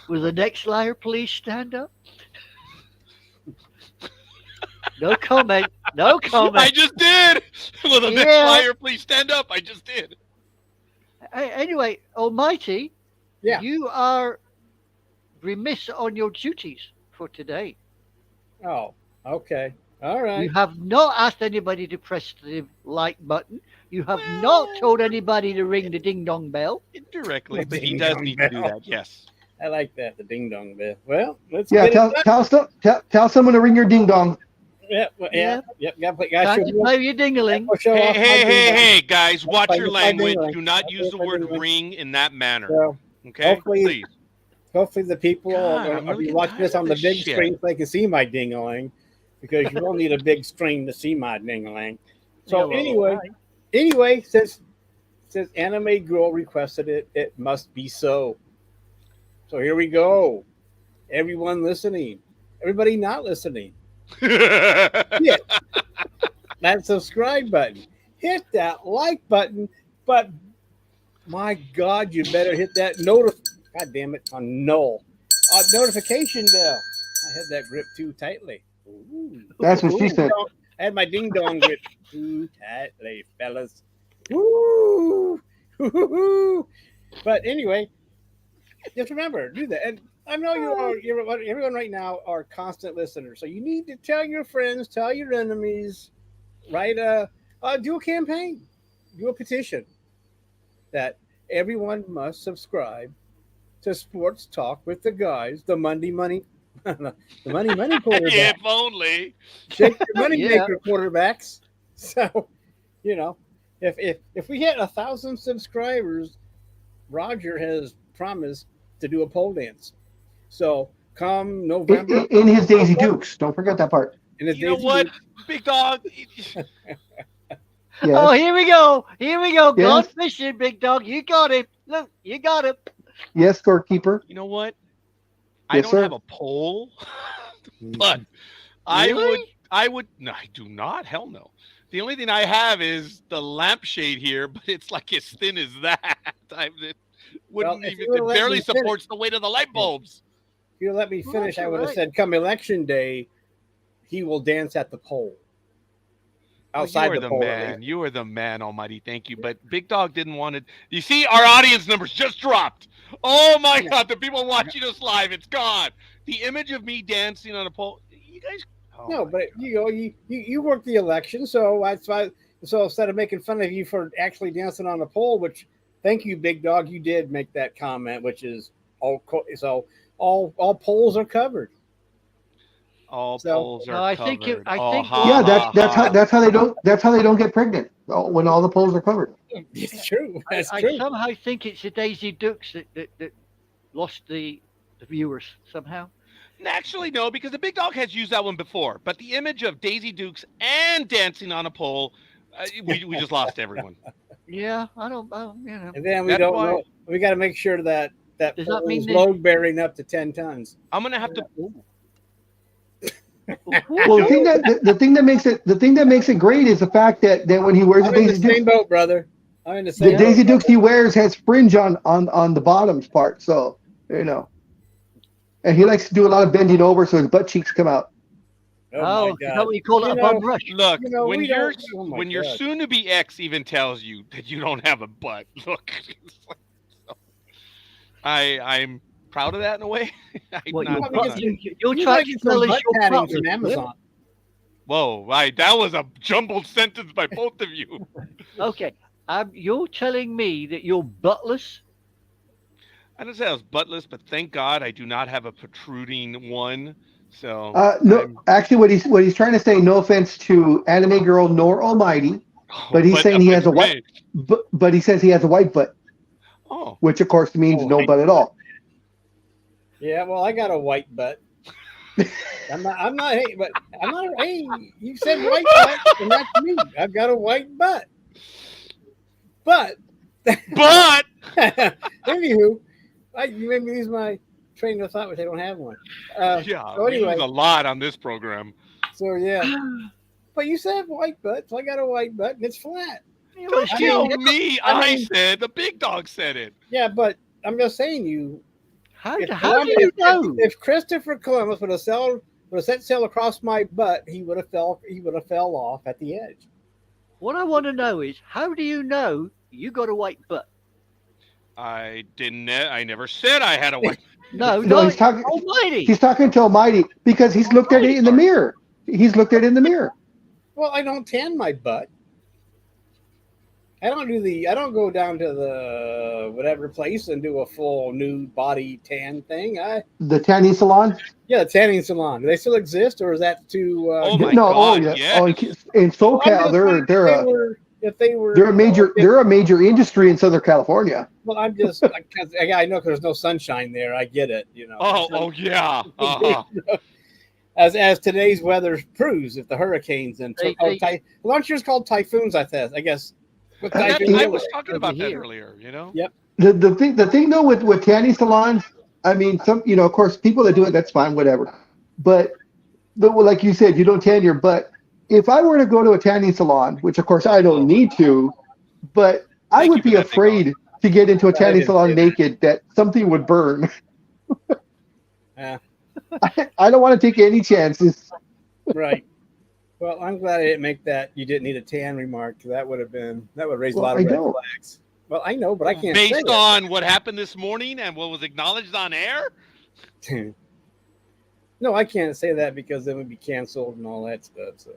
Will the next liar please stand up? No comment. No comment. I just did. Will the next Yeah. liar please stand up? I just did. Anyway, Almighty, Yeah. you are remiss on your duties for today. Oh, okay. All right. You have not asked anybody to press the like button. You have not told anybody to ring the ding dong bell. Indirectly, The but he ding does dong need to do bell. that. Yes. I like that, the ding dong bell. Well, let's Yeah, get it done. tell someone to ring your ding dong. Yeah. Gotta Time to play your dingaling. show off my ding dong. Hey, guys, watch Play your my language. ding-a-ling. Do not Play use the my word ding-a-ling. ring in that manner. So, Okay? hopefully- Please. hopefully the people God, are I'm going to be really watching this tired on of the this big shit. screen so they can see my ding-a-ling, because you will need a big screen to see my ding-a-ling. So Yeah, well, anyway, since Anime Girl requested it, it must be so. So here we go. Everyone listening, everybody not listening, hit that subscribe button, hit that like button, but my God, you better hit that God damn it, on notification bell. I had that grip too tightly. Ooh. That's what she said. I had my ding dong grip too tightly, fellas. Woo! But anyway, just remember, do that. And I know everyone right now are constant listeners, so you need to tell your friends, tell your enemies, write do a campaign, do a petition that everyone must subscribe to Sports Talk with the guys, the Monday Money, the Money quarterback. If only. Shake your money Yeah. maker quarterbacks. So, if we hit 1,000 subscribers, Roger has promised to do a pole dance. So come November, In his Daisy Dukes. Don't forget that part. in his You know Daisy what, Dukes, Big Dog? Yes. Oh, here we go. Here we go. Yes. God fishing, Big Dog. You got him. Look, you got him. Yes, Scorekeeper. You know what? I Yes, don't sir. have a poll, but I would. No, I do not. Hell no. The only thing I have is the lampshade here, but it's like as thin as that. It wouldn't if you even. would've It let barely me finish- supports the weight of the light bulbs. if you let me Well, finish, that's I would have right. said, come election day, he will dance at the pole. Outside you are the pole. at man. least. You are the man, Almighty. Thank you. But Big Dog didn't want it. You see, our audience numbers just dropped. Oh my God! The people watching us live, it's gone. The image of me dancing on a pole. You guys. Oh No, my but you worked the election, so that's why. So instead of making fun of you for actually dancing on a pole, which thank you, Big Dog, you did make that comment, which is all polls are covered. All So- polls are No, I think covered. I Oh, think ha, Yeah, ha, ha. that's how they don't get pregnant when all the polls are covered. It's true. That's I true. somehow think it's the Daisy Dukes that lost the viewers somehow. Actually, no, because the Big Dog has used that one before. But the image of Daisy Dukes and dancing on a pole, we just lost everyone. Yeah, I don't you know. And then we That's don't why- know. We got to make sure that Does that pole mean is that- load bearing up to 10 tons. I'm gonna have to. Well, the thing that makes it great is the fact that when he wears I'm the in the Daisy Dukes, same boat, brother. I'm in the the same Daisy boat. Dukes he wears has fringe on the bottoms part, so and he likes to do a lot of bending over so his butt cheeks come out. Oh, my is that God. what you call it, You a know, bum rush? Look, You know, when we your don't- oh my when your God. soon-to-be ex even tells you that you don't have a butt, look, it's like, so, I'm proud of that in a way. I'm What, not- your Probably butt, because you're you trying might to get some tell us butt your padding butt from was good? Whoa, right, that was a jumbled sentence by both of you. Okay, you're telling me that you're buttless? I didn't say I was buttless, but thank God I do not have a protruding one. So No, I'm- actually, what he's trying to say, no offense to Anime Girl nor Almighty, but he's saying he has a white, but he says he has a white butt, Oh, which of course means Oh, no I- butt at all. Yeah, well, I got a white butt. I'm not, hey, but I'm not, hey, you said white butt, and that's me. I've got a white butt. But, but anywho, you made me lose my train of thought, which I don't have one. yeah, So we anyway, lose a lot on this program. so yeah. But you said white butt, so I got a white butt, and it's flat. Don't I tell mean- me. I I mean- said the big dog said it. Yeah, but I'm just saying you. How If do Columbus- you know? If Christopher Columbus would have set sail across my butt, he would have fell off at the edge. What I want to know is, how do you know you got a white butt? I didn't. I never said I had a white. No, No, no, he's talking. Almighty. He's talking to Almighty because he's looked at it in the mirror. He's looked at it in the mirror. Well, I don't tan my butt. I don't go down to the whatever place and do a full nude body tan thing. The tanning salon. The tanning salon. Do they still exist, or is that too? Oh my no, God! oh yeah, Yes. oh, in SoCal, if they were, they're a major industry in Southern California. Well, I'm just, I know because there's no sunshine there. I get it, you know. Oh yeah. Uh-huh. As today's weather proves, if the hurricanes and launch years called typhoons, I guess. With typhoons, I was talking about that here. earlier. You know. Yep. The thing though with tanning salons, I mean, some of course people that do it, that's fine, whatever. But like you said, you don't tan your butt. If I were to go to a tanning salon, which of course I don't need to, but I would be afraid to get into a tanning salon naked, that something would burn. Yeah. I don't want to take any chances. Right. Well, I'm glad I didn't make that. You didn't need a tan remark. That would raise a lot of red flags. Well, I know, but I can't. Based on what happened this morning and what was acknowledged on air. No, I can't say that because then we'd be canceled and all that stuff. So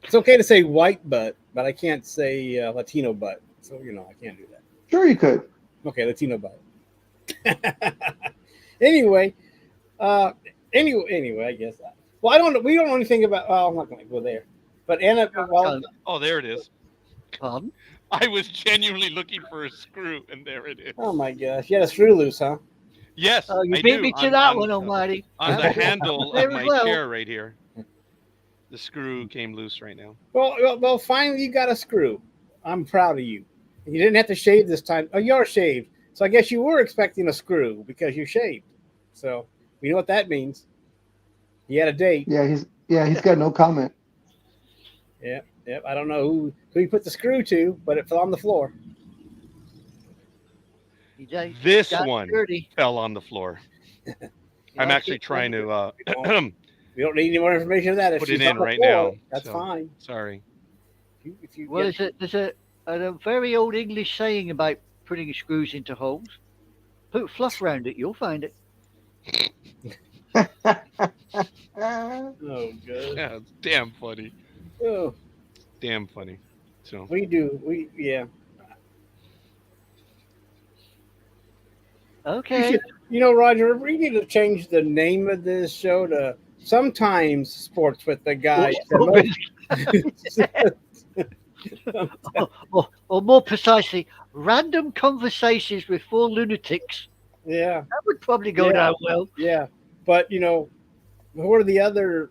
it's okay to say white butt, but I can't say Latino butt. So I can't do that. Sure, you could. Okay, Latino butt. Anyway, I guess. Well, I don't know. We don't know anything about. Well, I'm not going to go there. But Anna, oh, there it is. Pardon? I was genuinely looking for a screw, and there it is. Oh my gosh, you had a screw loose, huh? Yes, Oh, you I beat do. me to that one, Almighty. On the handle There of as my well. chair right here. The screw came loose right now. Well, finally you got a screw. I'm proud of you. You didn't have to shave this time. Oh, you are shaved. So I guess you were expecting a screw because you shaved. So we know what that means. He had a date. Yeah, he's got no comment. Yep. I don't know who he put the screw to, but it fell on the floor. This one fell on the floor. I'm actually trying to We don't need any more information of that. If put she's it on in the right floor, now. That's so, fine. Sorry. Well, there's a very old English saying about putting screws into holes. Put fluff around it, you'll find it. Oh, good. Yeah, it's damn funny. Oh, damn funny. So yeah. Okay. Roger, we need to change the name of this show to Sometimes Sports with the Guys. or more precisely, Random Conversations with Four Lunatics. Yeah. That would probably go down well. Yeah. But, who are the other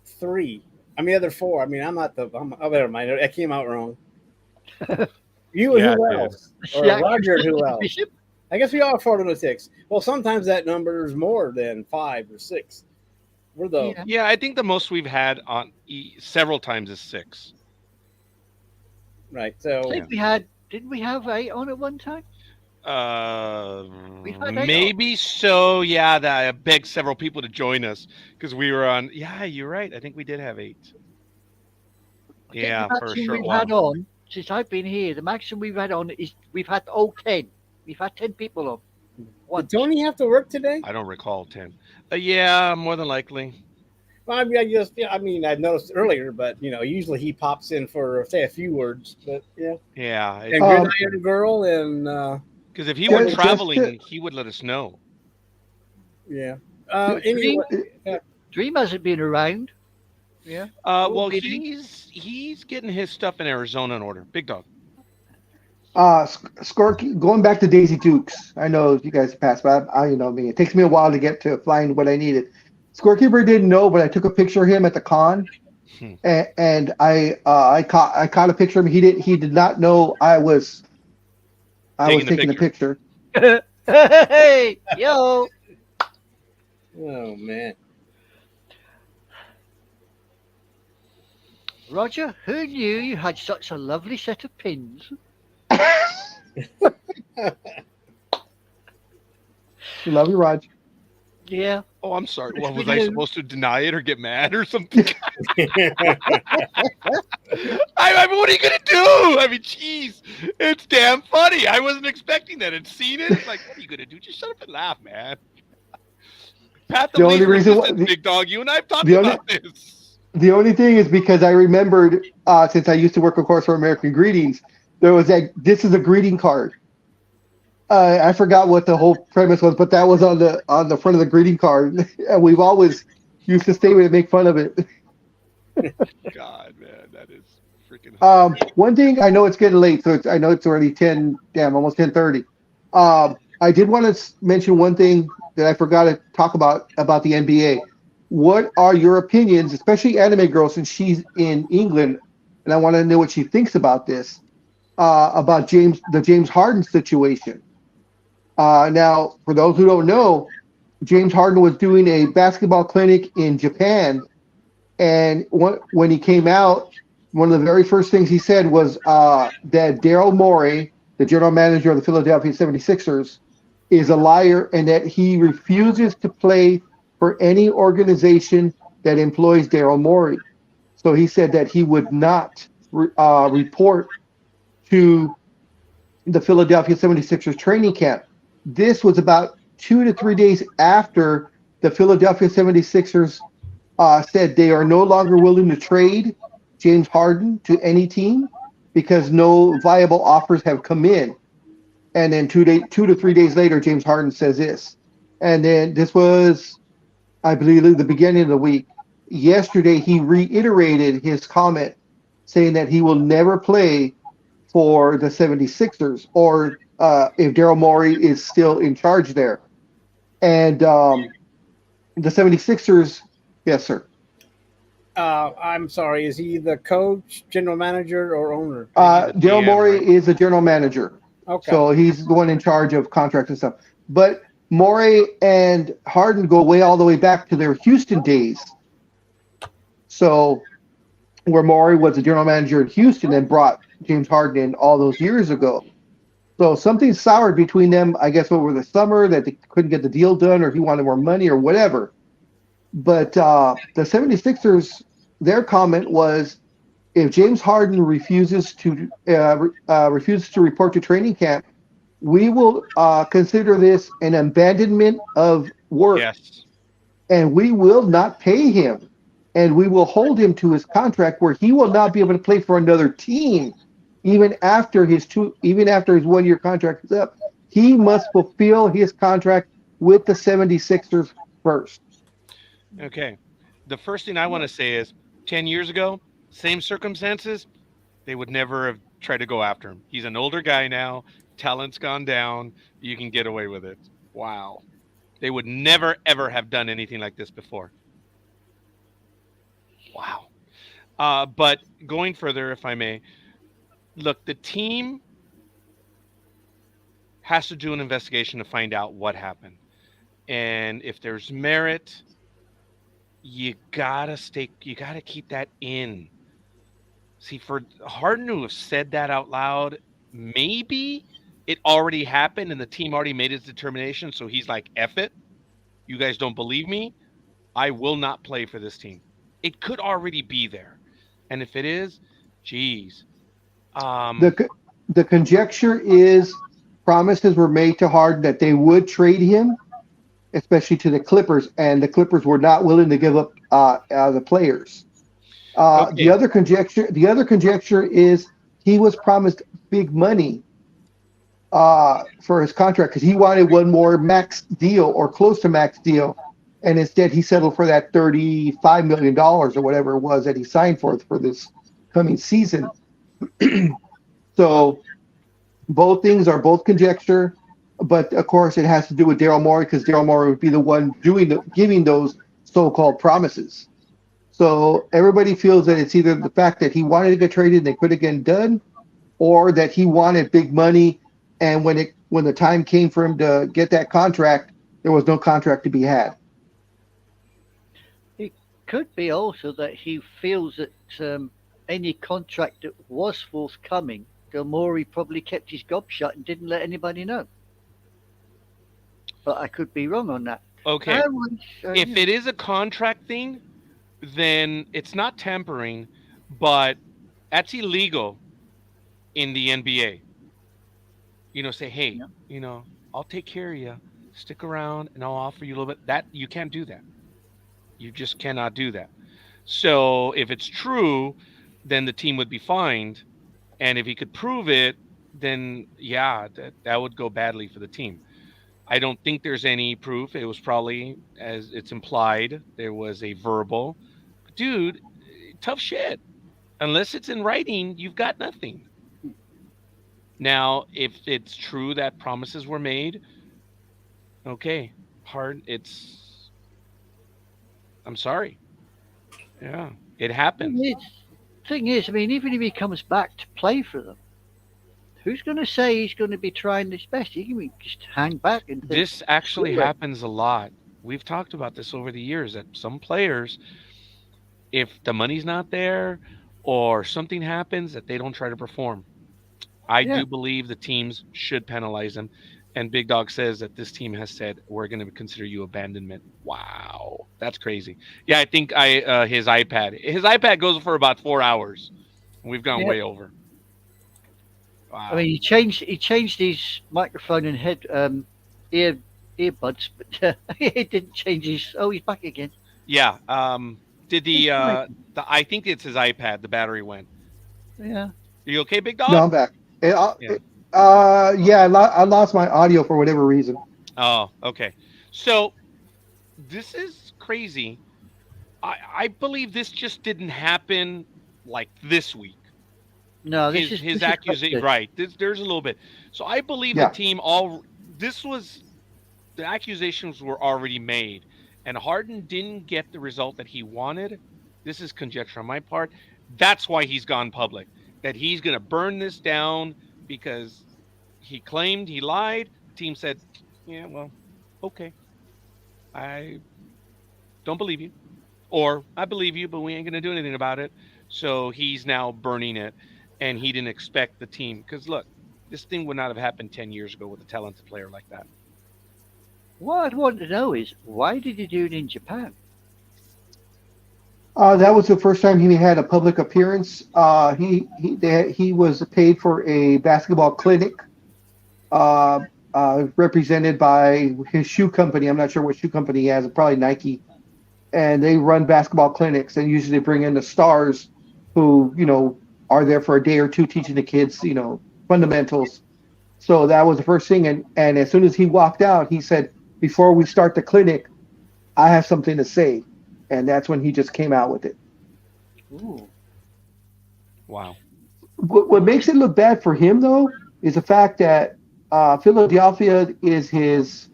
three? The other four. I'm not never mind. I came out wrong. You and who else? Or Roger and who else? Bishop? I guess we are 4 lunatics. Well, sometimes that number is more than 5 or 6. We're the yeah. I think the most we've had on several times is 6. Right. So I think didn't we have 8 on at one time? We've had 8 Maybe so. Yeah, that I begged several people to join us because we were on. Yeah, you're right. I think we did have 8. I think Yeah, the for a maximum short we've while. had on since I've been here, the maximum we've had on is we've had 10. We've had 10 people on. Did Once. Tony have to work today? I don't recall 10. Yeah, more than likely. Well, I mean, I noticed earlier, but usually he pops in for say a few words. But yeah, Yeah, and Good Iron Girl and because if he Just- were just traveling, to- he would let us know. yeah. Dreem, Anyway, Dreem hasn't been around. Yeah. Well, Really? he's getting his stuff in Arizona in order. Big Dog. Going back to Daisy Dukes. I know you guys passed, but you know me. It takes me a while to get to find what I needed. Scorekeeper didn't know, but I took a picture of him at the con, and I caught a picture of him. He did not know I was taking the picture. Hey, yo. oh man. Roger, who knew you had such a lovely set of pins? Love you, Raj. Yeah. Oh, I'm sorry. Yes, Well, we was I do. supposed to deny it or get mad or something? I mean, what are you gonna do? I mean, jeez, it's damn funny. I wasn't expecting that. I'd seen it. It's like, what are you gonna do? Just shut up and laugh, man. Pat the The only least reason resistance, why- Big Dog. You and I have talked the only- about this. The only thing is because I remembered, since I used to work, of course, for American Greetings, there was this is a greeting card. I forgot what the whole premise was, but that was on the front of the greeting card, and we've always used to stay with it, make fun of it. God, man, that is freaking. One thing, I know it's getting late, so I know it's already 10, almost 10:30. I did want to mention one thing that I forgot to talk about the NBA. What are your opinions, especially Anime Girl, since she's in England, and I want to know what she thinks about this, about the James Harden situation. Now, for those who don't know, James Harden was doing a basketball clinic in Japan, and when he came out, one of the very first things he said was that Daryl Morey, the general manager of the Philadelphia 76ers, is a liar and that he refuses to play for any organization that employs Daryl Morey. So he said that he would not report to the Philadelphia 76ers training camp. This was about 2 to 3 days after the Philadelphia 76ers said they are no longer willing to trade James Harden to any team because no viable offers have come in. And then 2 to 3 days later, James Harden says this. And then this was, I believe, the beginning of the week. Yesterday, he reiterated his comment saying that he will never play for the 76ers or if Daryl Morey is still in charge there. And the 76ers, yes, sir. I'm sorry. Is he the coach, general manager, or owner? Daryl Morey is the general manager. Okay. So he's the one in charge of contracts and stuff. But Morey and Harden go all the way back to their Houston days. So where Morey was the general manager in Houston and brought James Harden in all those years ago. So something soured between them, I guess, over the summer that they couldn't get the deal done or he wanted more money or whatever. But the 76ers, their comment was, if James Harden refuses to report to training camp, we will consider this an abandonment of work. Yes. And we will not pay him. And we will hold him to his contract where he will not be able to play for another team even after his 1 year contract is up. He must fulfill his contract with the 76ers first. Okay. The first thing I want to say is 10 years ago, same circumstances, they would never have tried to go after him. He's an older guy now. Talent's gone down. You can get away with it. Wow. They would never, ever have done anything like this before. Wow. But going further, if I may, look, the team has to do an investigation to find out what happened. And if there's merit, you gotta keep that in. See, for Harden to have said that out loud, maybe it already happened and the team already made its determination. So he's like, F it. You guys don't believe me? I will not play for this team. It could already be there. And if it is, geez. The conjecture is promises were made to Harden that they would trade him, especially to the Clippers, and the Clippers were not willing to give up the players. Okay. The other conjecture is he was promised big money for his contract because he wanted one more max deal or close to max deal, and instead he settled for that $35 million or whatever it was that he signed for this coming season. So both things are both conjecture, but of course it has to do with Daryl Morey because Daryl Morey would be the one giving those so-called promises. So everybody feels that it's either the fact that he wanted to get traded and they could have gotten done, or that he wanted big money, and when the time came for him to get that contract, there was no contract to be had. It could be also that he feels that any contract that was forthcoming, Morey probably kept his gob shut and didn't let anybody know. But I could be wrong on that. Okay. If it is a contract thing, then it's not tampering, but that's illegal in the NBA. Say, hey, I'll take care of you. Stick around and I'll offer you a little bit. That you can't do that. You just cannot do that. So if it's true, then the team would be fined. And if he could prove it, then yeah, that would go badly for the team. I don't think there's any proof. It was probably, as it's implied, there was a verbal. Dude, tough shit. Unless it's in writing, you've got nothing. Now, if it's true that promises were made, okay, I'm sorry. Yeah, it happens. Thing is, I mean, even if he comes back to play for them, who's going to say he's going to be trying his best? He can just hang back and think, this actually happens a lot. We've talked about this over the years that some players, if the money's not there or something happens, that they don't try to perform. I do believe the teams should penalize them. And Big Dog says that this team has said, we're going to consider you abandonment. Wow. That's crazy. Yeah, I think his iPad goes for about 4 hours. We've gone way over. Wow. I mean, he changed his microphone and head earbuds, but he didn't change his. Oh, he's back again. Yeah. Did I think it's his iPad. The battery went. Yeah. Are you okay, Big Dog? No, I'm back. I lost my audio for whatever reason. Oh, okay. So this is crazy. I believe this just didn't happen like this week. No, his accusation, right? There's a little bit. So I believe the team the accusations were already made, and Harden didn't get the result that he wanted. This is conjecture on my part. That's why he's gone public. That he's going to burn this down because he claimed he lied. The team said, yeah, well, okay. I don't believe you. Or I believe you, but we ain't going to do anything about it. So he's now burning it. And he didn't expect the team. Because, look, this thing would not have happened 10 years ago with a talented player like that. What I'd want to know is, why did he do it in Japan? That was the first time he had a public appearance. He was paid for a basketball clinic represented by his shoe company. I'm not sure what shoe company he has, probably Nike. And they run basketball clinics and usually bring in the stars who, are there for a day or two teaching the kids, fundamentals. So that was the first thing. And as soon as he walked out, he said, before we start the clinic, I have something to say. And that's when he just came out with it. Ooh. Wow. What makes it look bad for him, though, is the fact that Philadelphia is his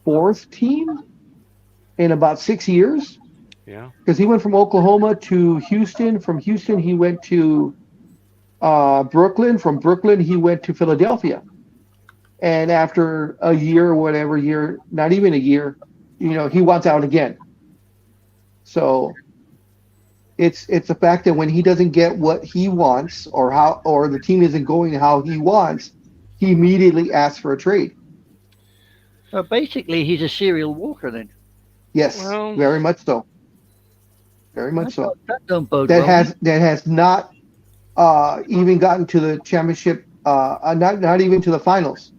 fourth team in about 6 years. Yeah. Because he went from Oklahoma to Houston. From Houston, he went to Brooklyn. From Brooklyn, he went to Philadelphia. And after a year or whatever year, not even a year, he wants out again. So It's the fact that when he doesn't get what he wants, or the team isn't going how he wants, he immediately asks for a trade. So basically, he's a serial walker then. Yes, Well, very much so. Very much so. That don't bode That well. has not even gotten to the championship. Not even to the finals.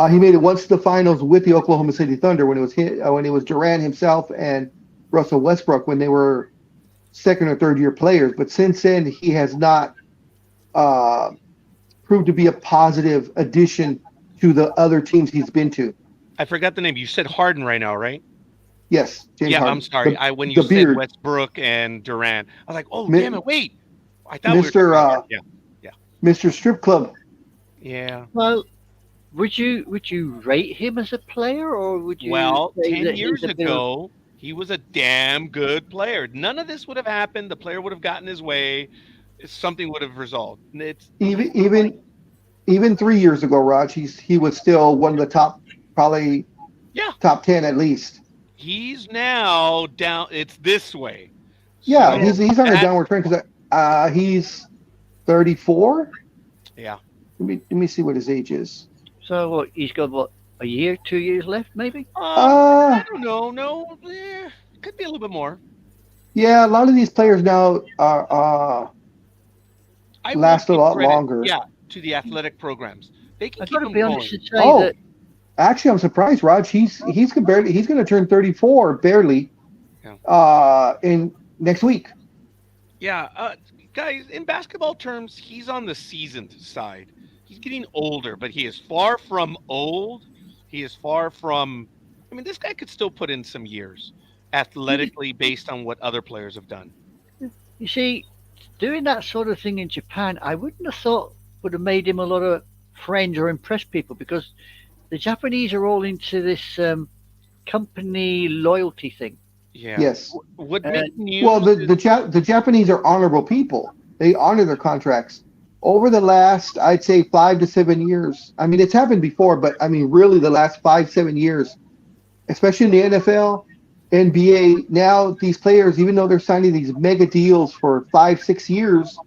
He made it once to the finals with the Oklahoma City Thunder when it was Durant himself and Russell Westbrook when they were second or third year players. But since then, he has not proved to be a positive addition to the other teams he's been to. I forgot the name. You said Harden right now, right? Yes, James Yeah, Harden. I'm sorry. When you said beard. Westbrook and Durant, I was like, oh, Mi- damn it, wait. I thought Mr. we were talking about, Mr. Strip Club. yeah. Well, would you rate him as a player, or would you? Well, say 10 that years he's a bit of- ago, he was a damn good player. None of this would have happened. The player would have gotten his way. Something would have resolved. Even 3 years ago, Raj, he was still one of the top, probably top 10 at least. He's now down. It's this way. Yeah, So he's on a downward trend because he's 34. Yeah. Let me see what his age is. So what? He's got what? A year, 2 years left, maybe. I don't know. No, could be a little bit more. Yeah, a lot of these players now last a lot longer. Yeah, to the athletic programs, they can I keep gotta them be going. honest and say that Actually, I'm surprised, Raj. He's going to turn 34 barely in next week. Yeah, guys, in basketball terms, he's on the seasoned side. He's getting older, but he is far from old. He is far from. I mean, this guy could still put in some years athletically based on what other players have done. you see, doing that sort of thing in Japan, I wouldn't have thought would have made him a lot of friends or impressed people, because the Japanese are all into this company loyalty thing. Yeah. Yes. What makes news? Well, the Japanese are honorable people. They honor their contracts. Over the last, I'd say 5 to 7 years. I mean, it's happened before, but I mean, really, the last 5-7 years, especially in the NFL, NBA. Now these players, even though they're signing these mega deals for 5-6 years,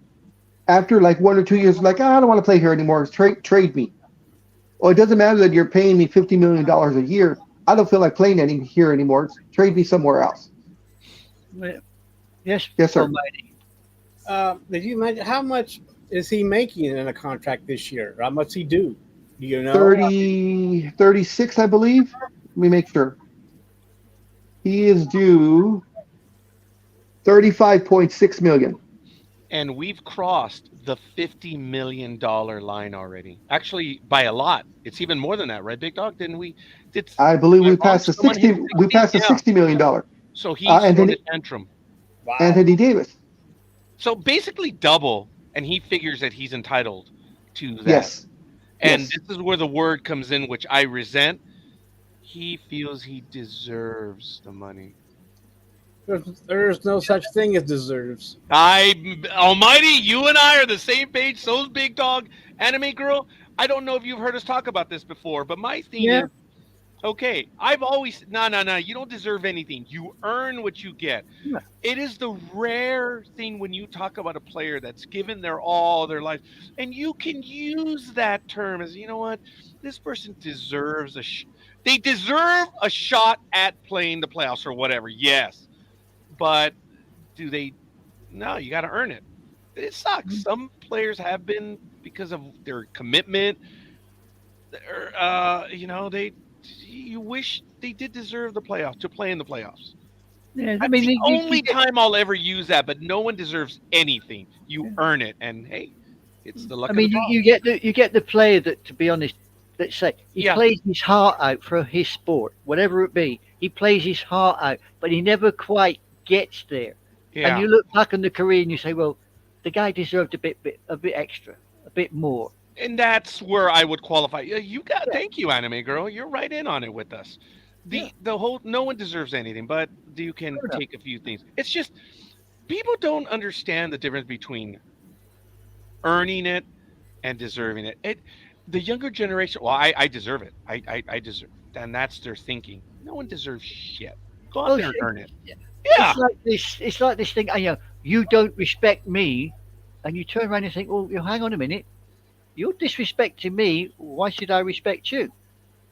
after like 1 or 2 years, like, I don't want to play here anymore. Trade me. Well, it doesn't matter that you're paying me $50 million a year. I don't feel like playing here anymore. Trade me somewhere else. Yes, sir. Almighty. Did you imagine how much is he making in a contract this year? How much he do? Do you know? 36, I believe. Let me make sure. He is due $35.6 million. And we've crossed the $50 million line already. Actually, by a lot. It's even more than that, right, Big Dog? Didn't we? I believe we passed the 60. We passed the $60 million. So he's throwing a tantrum. Wow. Anthony Davis. So basically double, and he figures that he's entitled to that. Yes. And Yes. this is where the word comes in, which I resent. He feels he deserves the money. There's no such thing as deserves. Almighty, you and I are the same page. So's Big Dog, Anime Girl. I don't know if you've heard us talk about this before, but my theme is, okay, I've always, no, you don't deserve anything. You earn what you get. Yeah. It is the rare thing when you talk about a player that's given their all, their life, and you can use that term as, you know what, this person deserves they deserve a shot at playing the playoffs or whatever, yes. But do they? No, you got to earn it. It sucks. Some players have been, because of their commitment, you wish they did deserve the playoffs, to play in the playoffs. Yeah, That's the only time I'll ever use that, but no one deserves anything. You earn it, and hey, it's the luck. I mean, you get the player that, to be honest, let's say he plays his heart out for his sport, whatever it be. He plays his heart out, but he never quite gets there. Yeah. And you look back on the career and you say, well, the guy deserved a bit extra, a bit more. And that's where I would qualify. Thank you, Anime Girl. You're right in on it with us. The whole, no one deserves anything, but you can take a few things. It's just people don't understand the difference between earning it and deserving it. The younger generation, well, I deserve it. I deserve it. And that's their thinking. No one deserves shit. Go out there and earn it. Yeah. It's like this thing, you don't respect me, and you turn around and think, well, hang on a minute, you're disrespecting me. Why should I respect you?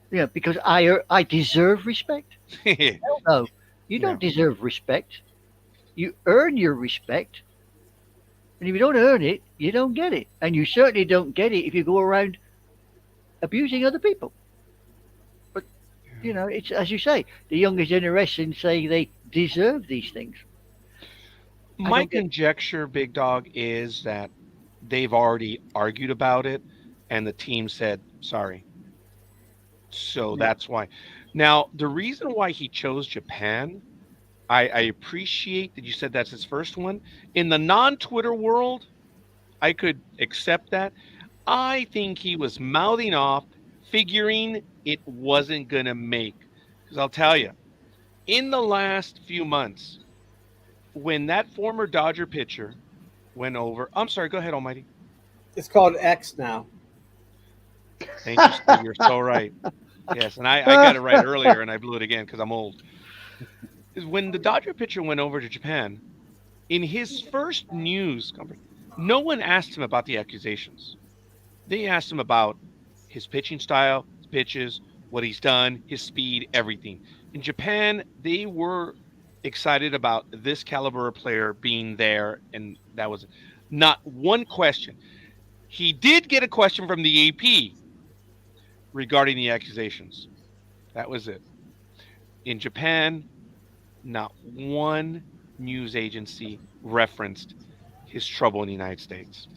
Because I deserve respect. Hell no, you don't deserve respect. You earn your respect, and if you don't earn it, you don't get it, and you certainly don't get it if you go around abusing other people. But it's as you say, the younger generation say they deserve these things. My conjecture, Big Dog, is that they've already argued about it, and the team said sorry. So that's why. Now, the reason why he chose Japan, I appreciate that you said that's his first one. In the non-Twitter world, I could accept that. I think he was mouthing off, figuring it wasn't going to make. Because I'll tell you, in the last few months, when that former Dodger pitcher went over, I'm sorry, go ahead, Almighty. It's called X now. Thank you, Steve. You're so right. Yes, and I got it right earlier, and I blew it again because I'm old. When the Dodger pitcher went over to Japan, in his first news conference, no one asked him about the accusations. They asked him about his pitching style, his pitches, what he's done, his speed, everything. In Japan, they were excited about this caliber of player being there, and that was not one question. He did get a question from the AP regarding the accusations. That was it. In Japan, not one news agency referenced his trouble in the United States.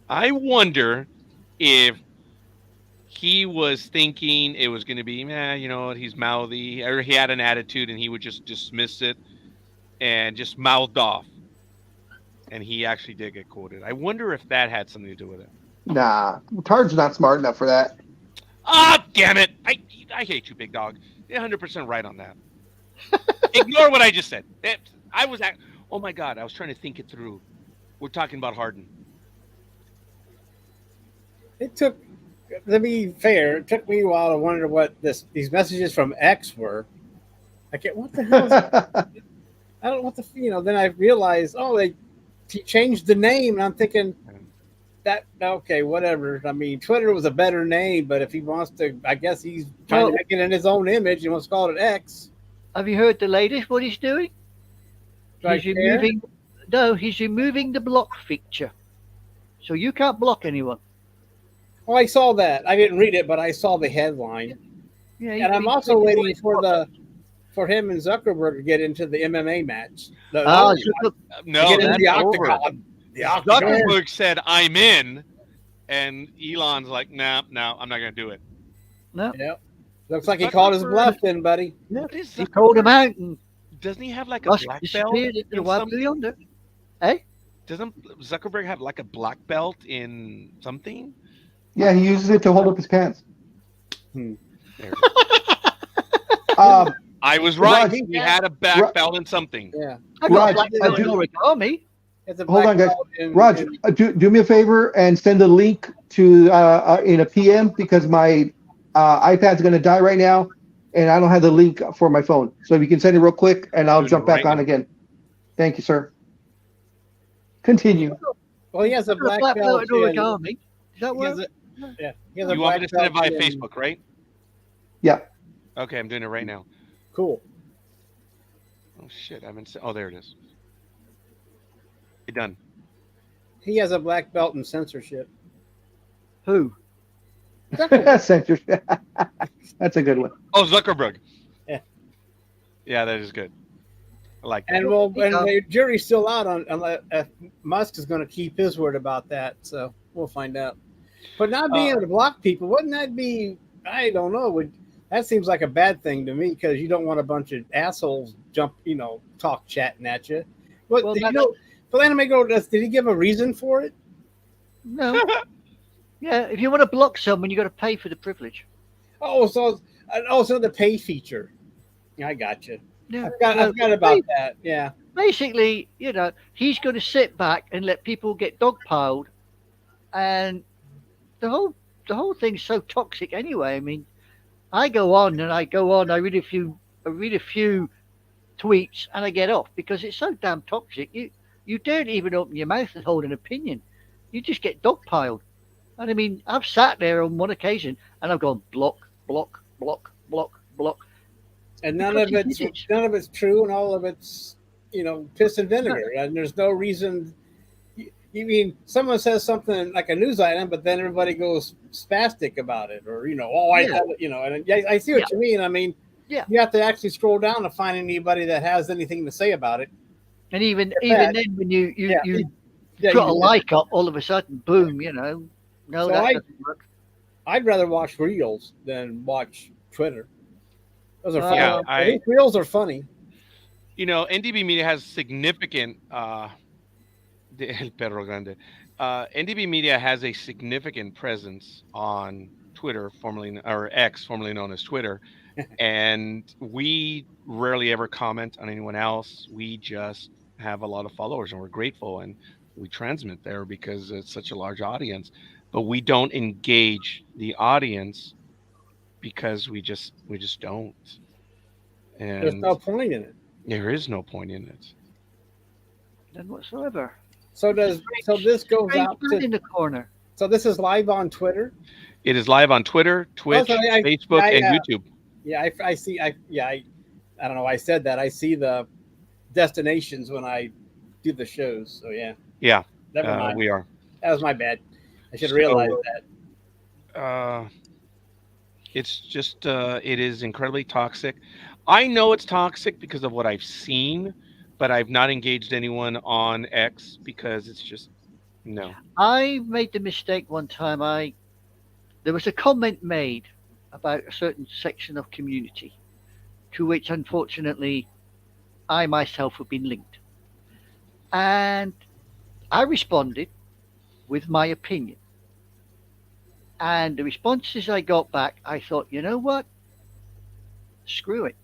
I wonder if he was thinking it was going to be, he's mouthy, or he had an attitude and he would just dismiss it and just mouthed off. And he actually did get quoted. I wonder if that had something to do with it. Nah, Tard's not smart enough for that. Ah, damn it. I hate you, Big Dog. You're 100% right on that. Ignore what I just said. Oh my God, I was trying to think it through. We're talking about Harden. To be fair, it took me a while to wonder what these messages from X were. What the hell is that? I don't know what then I realized, he changed the name, and I'm thinking okay, whatever. I mean, Twitter was a better name, but if he wants to, I guess he's trying to make it in his own image and wants to call it X. Have you heard the latest, what he's doing? He's removing the block feature. So you can't block anyone. Well, I saw that. I didn't read it, but I saw the headline. Yeah, and I'm also waiting for him and Zuckerberg to get into the MMA match. No, that's over. Zuckerberg said, I'm in, and Elon's like, nah, I'm not going to do it. No. Yep. Looks like he called his bluff then, buddy. Yeah. He called him out. And doesn't he have like a black belt? Hey? Doesn't Zuckerberg have like a black belt in something? Yeah, he uses it to hold up his pants. I was right. He had a black belt in something. Yeah. Raj, hold on, guys. Raj, do me a favor and send a link to in a PM because my iPad's going to die right now, and I don't have the link for my phone. So if you can send it real quick, and I'll jump back on again. Thank you, sir. Continue. Well, he has a black belt in origami. Is that what? Yeah. You want me to send it via Facebook, right? Yeah. Okay, I'm doing it right now. Cool. Oh shit! there it is. You're done. He has a black belt in censorship. Who? Censorship. That's a good one. Oh, Zuckerberg. Yeah. Yeah, that is good. I like that. And the jury's still out on if Musk is going to keep his word about that. So we'll find out. But not being able to block people, wouldn't that be? I don't know. That seems like a bad thing to me because you don't want a bunch of assholes chatting at you. Did he give a reason for it? No. Yeah, if you want to block someone, you got to pay for the privilege. So the pay feature. I got you. Yeah, I forgot about that. Yeah. Basically, he's going to sit back and let people get dogpiled, and the whole thing's so toxic anyway. I mean, I go on. I read a few tweets, and I get off because it's so damn toxic. you don't even open your mouth and hold an opinion. You just get dogpiled. And I mean, I've sat there on one occasion and I've gone block, block, block, block, block. And none of it's true, and all of it's piss and vinegar. And there's no reason. You mean someone says something like a news item, but then everybody goes spastic about it, or And I see what you mean. I mean, you have to actually scroll down to find anybody that has anything to say about it. And even then, when you put a like up, all of a sudden, boom, no, so that doesn't work. I'd rather watch Reels than watch Twitter. Those are funny. I think Reels are funny. NDB Media has significant El Perro Grande. NDB Media has a significant presence on Twitter, or X, formerly known as Twitter, and we rarely ever comment on anyone else. We just have a lot of followers, and we're grateful, and we transmit there because it's such a large audience. But we don't engage the audience because we just don't. And there's no point in it. There is no point in it. None whatsoever. So this goes out in the corner. So this is live on Twitter. It is live on Twitter, Twitch, Facebook, and YouTube. Yeah, I see. I don't know. I said that. I see the destinations when I do the shows. So yeah. Yeah. Never mind. We are. That was my bad. I should realize that. It's just it is incredibly toxic. I know it's toxic because of what I've seen, but I've not engaged anyone on X because it's just no. I made the mistake one time. There was a comment made about a certain section of community, to which unfortunately I myself have been linked, and I responded with my opinion. And the responses I got back, I thought, you know what? Screw it.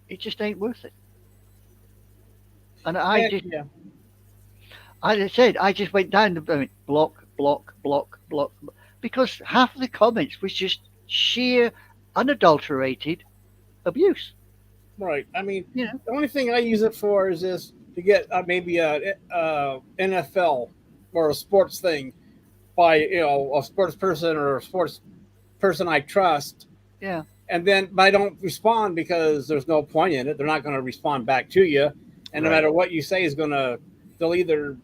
It just ain't worth it. And I just went down the block, because half of the comments was just sheer, unadulterated abuse. Right. I mean, the only thing I use it for is just to get maybe a NFL or a sports thing by a sports person or a sports person I trust. Yeah. And then but I don't respond because there's no point in it. They're not going to respond back to you, and no matter what you say is they'll either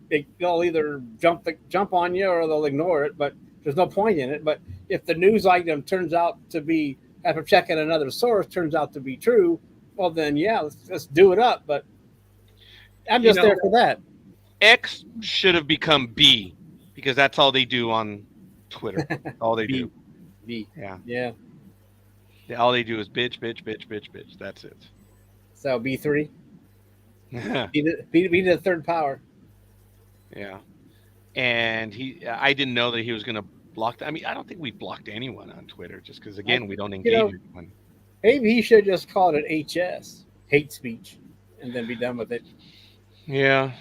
jump on you or they'll ignore it. But there's no point in it. But if the news item turns out to be, after checking another source, turns out to be true, well then let's do it up. But I'm just there for that. X should have become B because that's all they do on Twitter. All they do. B. Yeah. Yeah. All they do is bitch. That's it. So B3. Be the third power. Yeah. And I didn't know that he was going to block. I mean, I don't think we blocked anyone on Twitter just because, again, we don't engage anyone. Maybe he should just call it HS, hate speech, and then be done with it. Yeah.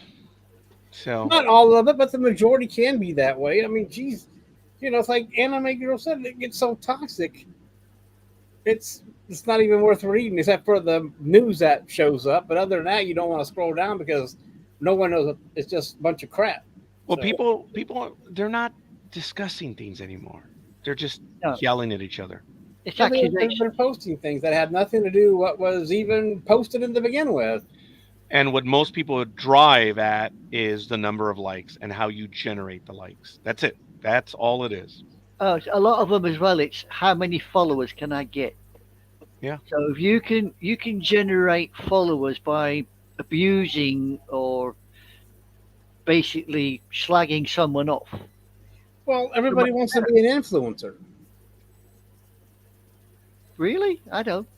So not all of it, but the majority can be that way. I mean, geez, it's like Anime Girl said, it gets so toxic. It's not even worth reading, except for the news that shows up. But other than that, you don't want to scroll down because no one knows. It's just a bunch of crap. Well, people, they're not discussing things anymore. They're just yelling at each other. It's they're posting things that had nothing to do with what was even posted to begin with. And what most people drive at is the number of likes and how you generate the likes. That's it. That's all it is. Oh, a lot of them as well. It's how many followers can I get? Yeah. So if you can generate followers by abusing or basically slagging someone off. Well, everybody wants to be an influencer. Really? I don't.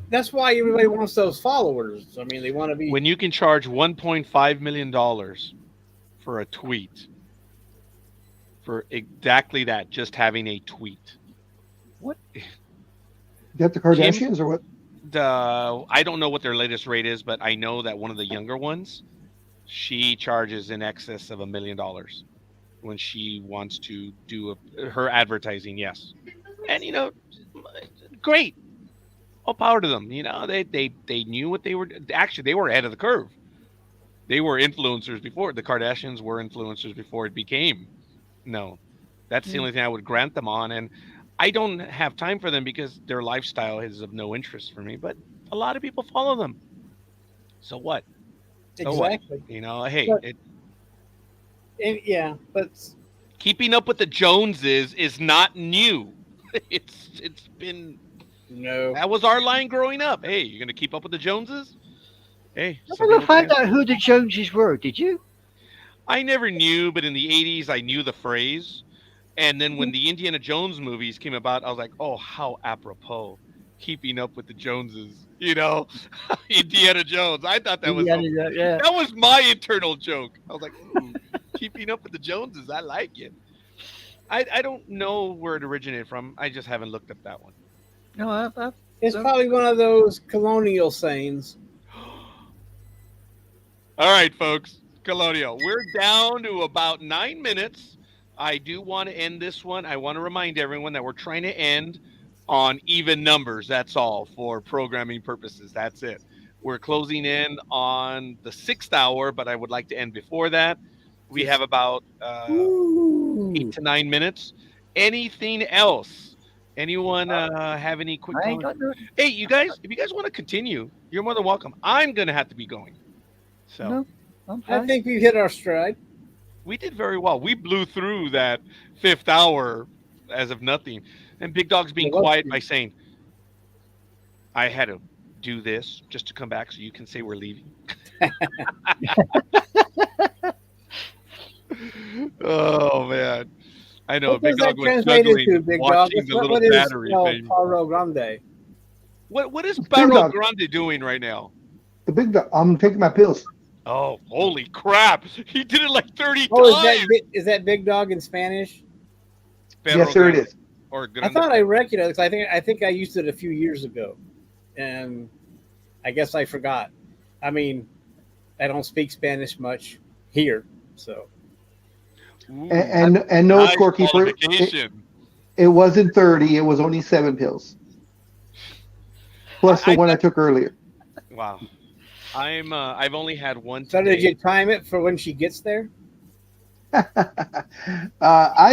That's why everybody wants those followers. I mean, they want to be. When you can charge $1.5 million for a tweet. For exactly that, just having a tweet. What? Is that the Kardashians or what? I don't know what their latest rate is, but I know that one of the younger ones, she charges in excess of $1 million when she wants to do her advertising. Yes, and great. All power to them. They knew what they were. Actually, they were ahead of the curve. They were influencers before. The Kardashians were influencers before it became known. That's the only thing I would grant them on. And I don't have time for them because their lifestyle is of no interest for me. But a lot of people follow them. So what? So Exactly. what? You know, hey, But- yeah, but keeping up with the Joneses is not new. It's been no. that was our line growing up. Hey, you're gonna keep up with the Joneses? Hey, I some never people found can. out who the Joneses were. Did you? I never knew, but in the 80s, I knew the phrase. And then when the Indiana Jones movies came about, I was like, oh, how apropos. Keeping up with the Joneses, you know, Indiana Jones. I thought that was Yeah, so- yeah. that was my internal joke. I was like, ooh, keeping up with the Joneses. I like it. I don't know where it originated from. I just haven't looked up that one. No, I've It's probably one of those colonial sayings. All right, folks. Colonial. We're down to about 9 minutes. I do want to end this one. I want to remind everyone that we're trying to end on even numbers. That's all for programming purposes. That's it. We're closing in on the 6th hour, but I would like to end before that. We have about 8 to 9 minutes. Anything else? Anyone have any quick I ain't comments? got no. Hey, you guys, if you guys want to continue, you're more than welcome. I'm going to have to be going. So No, I'm I fine. think we've hit our stride. we did very well. We blew through that 5th hour as of nothing. And Big Dog's being It was quiet good. by saying, I had to do this just to come back so you can say we're leaving. Oh, man. I know. What Big does that Dog was translate juggling into, Big Dog? watching It's the not little what is battery thing. Paro Grande. What is Big Barro Dog. Grande doing right now? The big dog. I'm taking my pills. Oh, holy crap. He did it like 30 Oh, times. is that Big Dog in Spanish? Perro Yes, sir, it Grande. is. Or I Grande. thought I recognized. I think I used it a few years ago, and I guess I forgot. I mean, I don't speak Spanish much here, so Ooh, And no, nice scorekeeper. qualification. It wasn't 30. It was only 7 pills. Plus the I one I took earlier. Wow. I've only had one so today. did you time it for when she gets there? I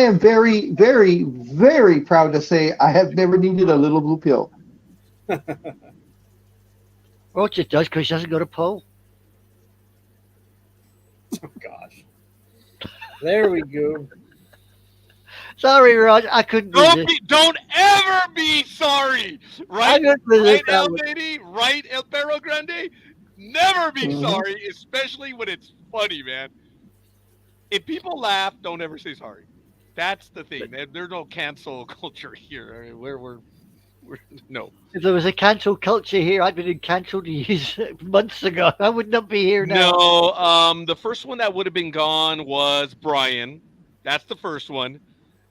am very, very, very proud to say I have never needed a little blue pill. Roger does because she hasn't got a pole. Oh gosh, there we go. Sorry, Rog, I couldn't resist. Don't ever be sorry. I Right? couldn't resist Right, that El one. Lady? Right, El Perro Grande? Never be Mhm. sorry, especially when it's funny, man. If people laugh, don't ever say sorry. That's the thing. There's no cancel culture here. I mean, we're no. If there was a cancel culture here, I'd been cancelled years months ago. I would not be here now. No, the first one that would have been gone was Brian. That's the first one.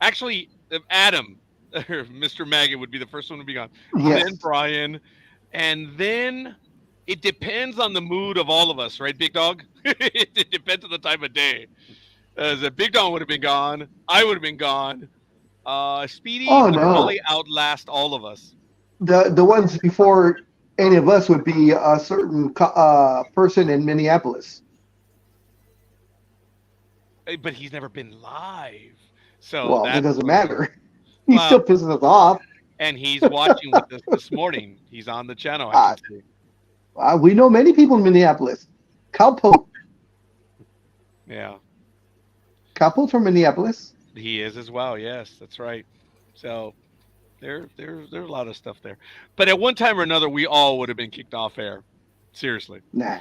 Actually, Adam, Mr. Maggot would be the first one to be gone. Yes. Then Brian, and then it depends on the mood of all of us, right, Big Dog? It depends on the time of day. The Big Dog would have been gone. I would have been gone. Speedy Oh, would no. probably outlast all of us. The ones before any of us would be a certain person in Minneapolis. But he's never been live. So Well, it that's doesn't matter. He Well- still pisses us off. And he's watching with us this morning. He's on the channel. I can see. We know many people in Minneapolis. Cowpoke. Yeah, Cowpoke's from Minneapolis. he is as well. Yes, that's right. So there's a lot of stuff there. But at one time or another, we all would have been kicked off air. Seriously. Nah.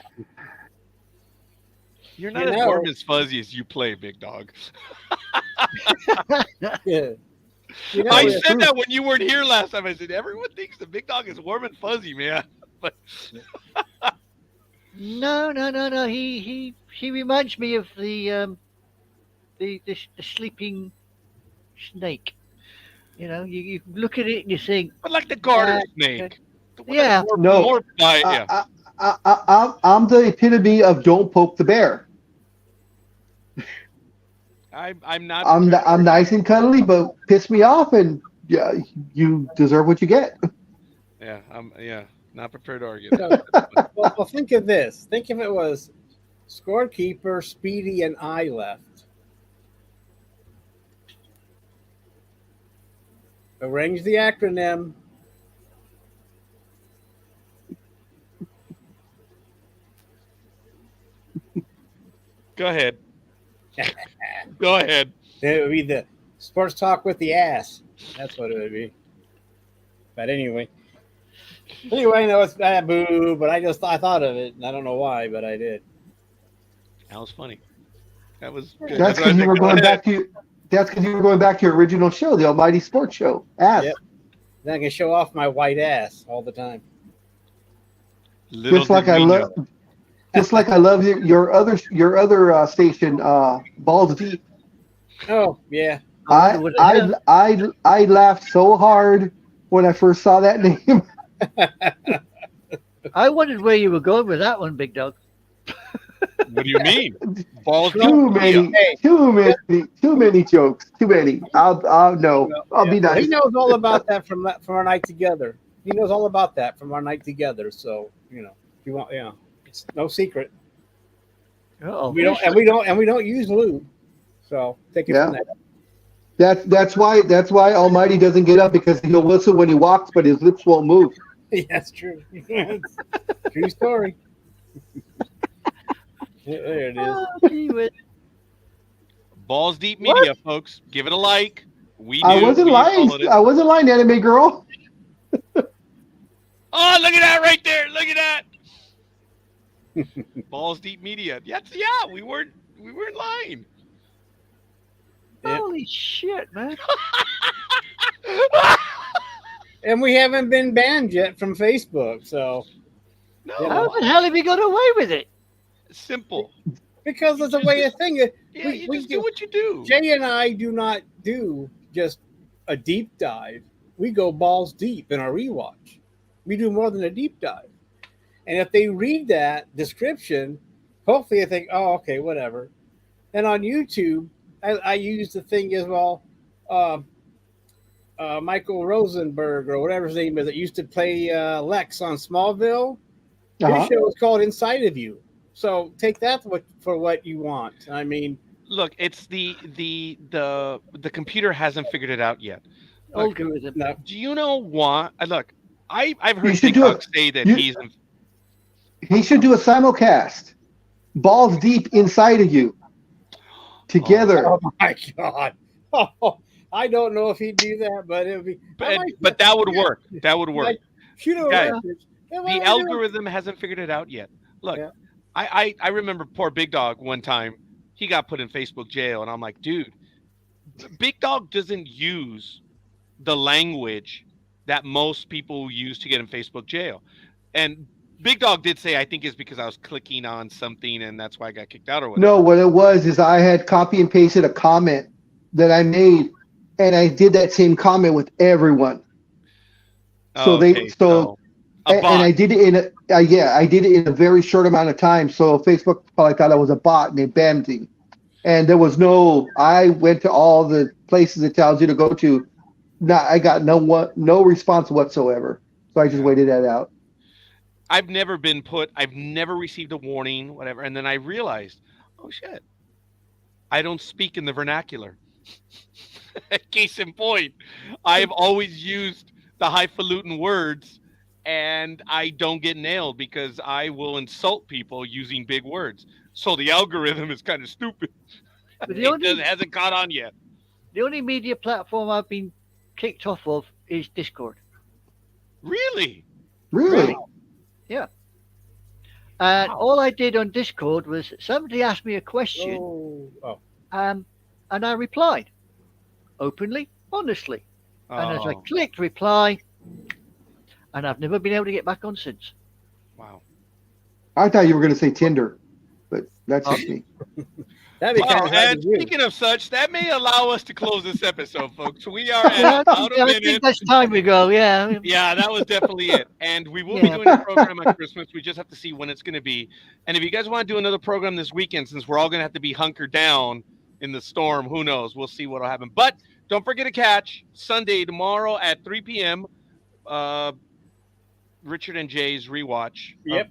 You're not You as know- warm as fuzzy as you play, Big Dog. Yeah. You know, I it's said true. that when you weren't here last time. I said, everyone thinks the Big Dog is warm and fuzzy, man. But No. He reminds me of the sleeping snake. You know, you look at it and you think, like the garter Uh, snake. The one yeah. that's No. More, yeah. I'm the epitome of don't poke the bear. I'm not. I'm nice and cuddly, but piss me off, and yeah, you deserve what you get. Yeah, I'm not prepared to argue. So, well, think of this. Think if it was Scorekeeper, Speedy, and I left. Arrange the acronym. Go ahead. Go ahead. It would be the sports talk with the ass. That's what it would be. But anyway, no, it's bad, boo. But I thought of it, and I don't know why, but I did. That was funny. That was good. That's because you were going back to. That's because you were going back to your original show, the Almighty Sports Show. Ass. Yep. Then I can show off my white ass all the time. Just like I love. Just like I love your other station, Balls Deep. Oh yeah. I laughed so hard when I first saw that name. I wondered where you were going with that one, Big Dog. What do you mean? Balls too many jokes. Too many. I'll be nice. He knows all about that from our night together. He knows all about that from our night together. So if you want, it's no secret. Uh-oh. We don't use lube. So take it from there. That's why Almighty doesn't get up, because he'll whistle when he walks, but his lips won't move. Yeah, that's true. True story. There it is. Balls Deep Media, folks. Give it a like. I wasn't lying. I wasn't lying, anime girl. Oh, look at that right there. Look at that. Balls Deep Media. Yeah, we weren't lying. Holy shit, man. And we haven't been banned yet from Facebook, so. No. How the hell have you got away with it? Simple. Because it's a way of thinking. Yeah, you just do what you do. Jay and I do not do just a deep dive. We go balls deep in our rewatch. We do more than a deep dive. And if they read that description, hopefully they think, oh, okay, whatever. And on YouTube, I use the thing as well. Michael Rosenberg, or whatever his name is, that used to play Lex on Smallville. His show is called Inside of You. So take that for what you want. I mean, look, it's the computer hasn't figured it out yet. Look, no. Do you know what? Look, I've heard Big Dog say that he should do a simulcast. Balls deep inside of you. Together. Oh my God. Oh, I don't know if he'd do that, but it would be. But that would work. That would work. Guys, the algorithm hasn't figured it out yet. Look, I remember poor Big Dog one time. He got put in Facebook jail, and I'm like, dude, Big Dog doesn't use the language that most people use to get in Facebook jail. And Big Dog did say, I think it's because I was clicking on something, and that's why I got kicked out or whatever. No, what it was is I had copy and pasted a comment that I made, and I did that same comment with everyone. So and I did it in I did it in a very short amount of time. So Facebook probably thought I was a bot, and they banned me. And there was I went to all the places it tells you to go to. I got no response whatsoever. So I just waited that out. I've never received a warning, whatever. And then I realized, oh shit, I don't speak in the vernacular. Case in point, I've always used the highfalutin words, and I don't get nailed because I will insult people using big words. So the algorithm is kind of stupid. It hasn't caught on yet. The only media platform I've been kicked off of is Discord. Really? Yeah. And all I did on Discord was somebody asked me a question, and I replied openly, honestly. And as I clicked reply, and I've never been able to get back on since. Wow. I thought you were going to say Tinder, but that's just me. And speaking of such, that may allow us to close this episode, folks. We are at about a minute. I think that's time we go, yeah. Yeah, that was definitely it. And we will be doing a program on Christmas. We just have to see when it's going to be. And if you guys want to do another program this weekend, since we're all going to have to be hunkered down in the storm, who knows? We'll see what will happen. But don't forget to catch Sunday, tomorrow at 3 p.m., Richard and Jay's rewatch. Yep.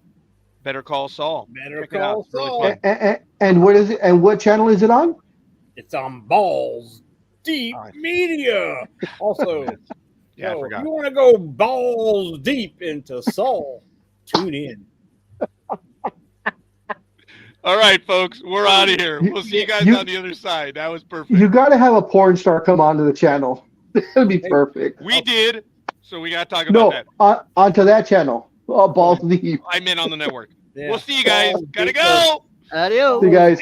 Better Call Saul. Better Check it out. Call It's really Saul. fun. And what is it? And what channel is it on? It's on Balls Deep Media. Also, Yeah, I so if forgot. you want to go balls deep into Saul, tune in. All right, folks, we're out of here. We'll see you guys You- on the other side. That was perfect. You got to have a porn star come onto the channel. That'd be perfect. We did, so we got to talk about No, that. onto that channel. Balls deep. I'm in on the network. Yeah. We'll see you guys. Gotta go. Adios. See you guys.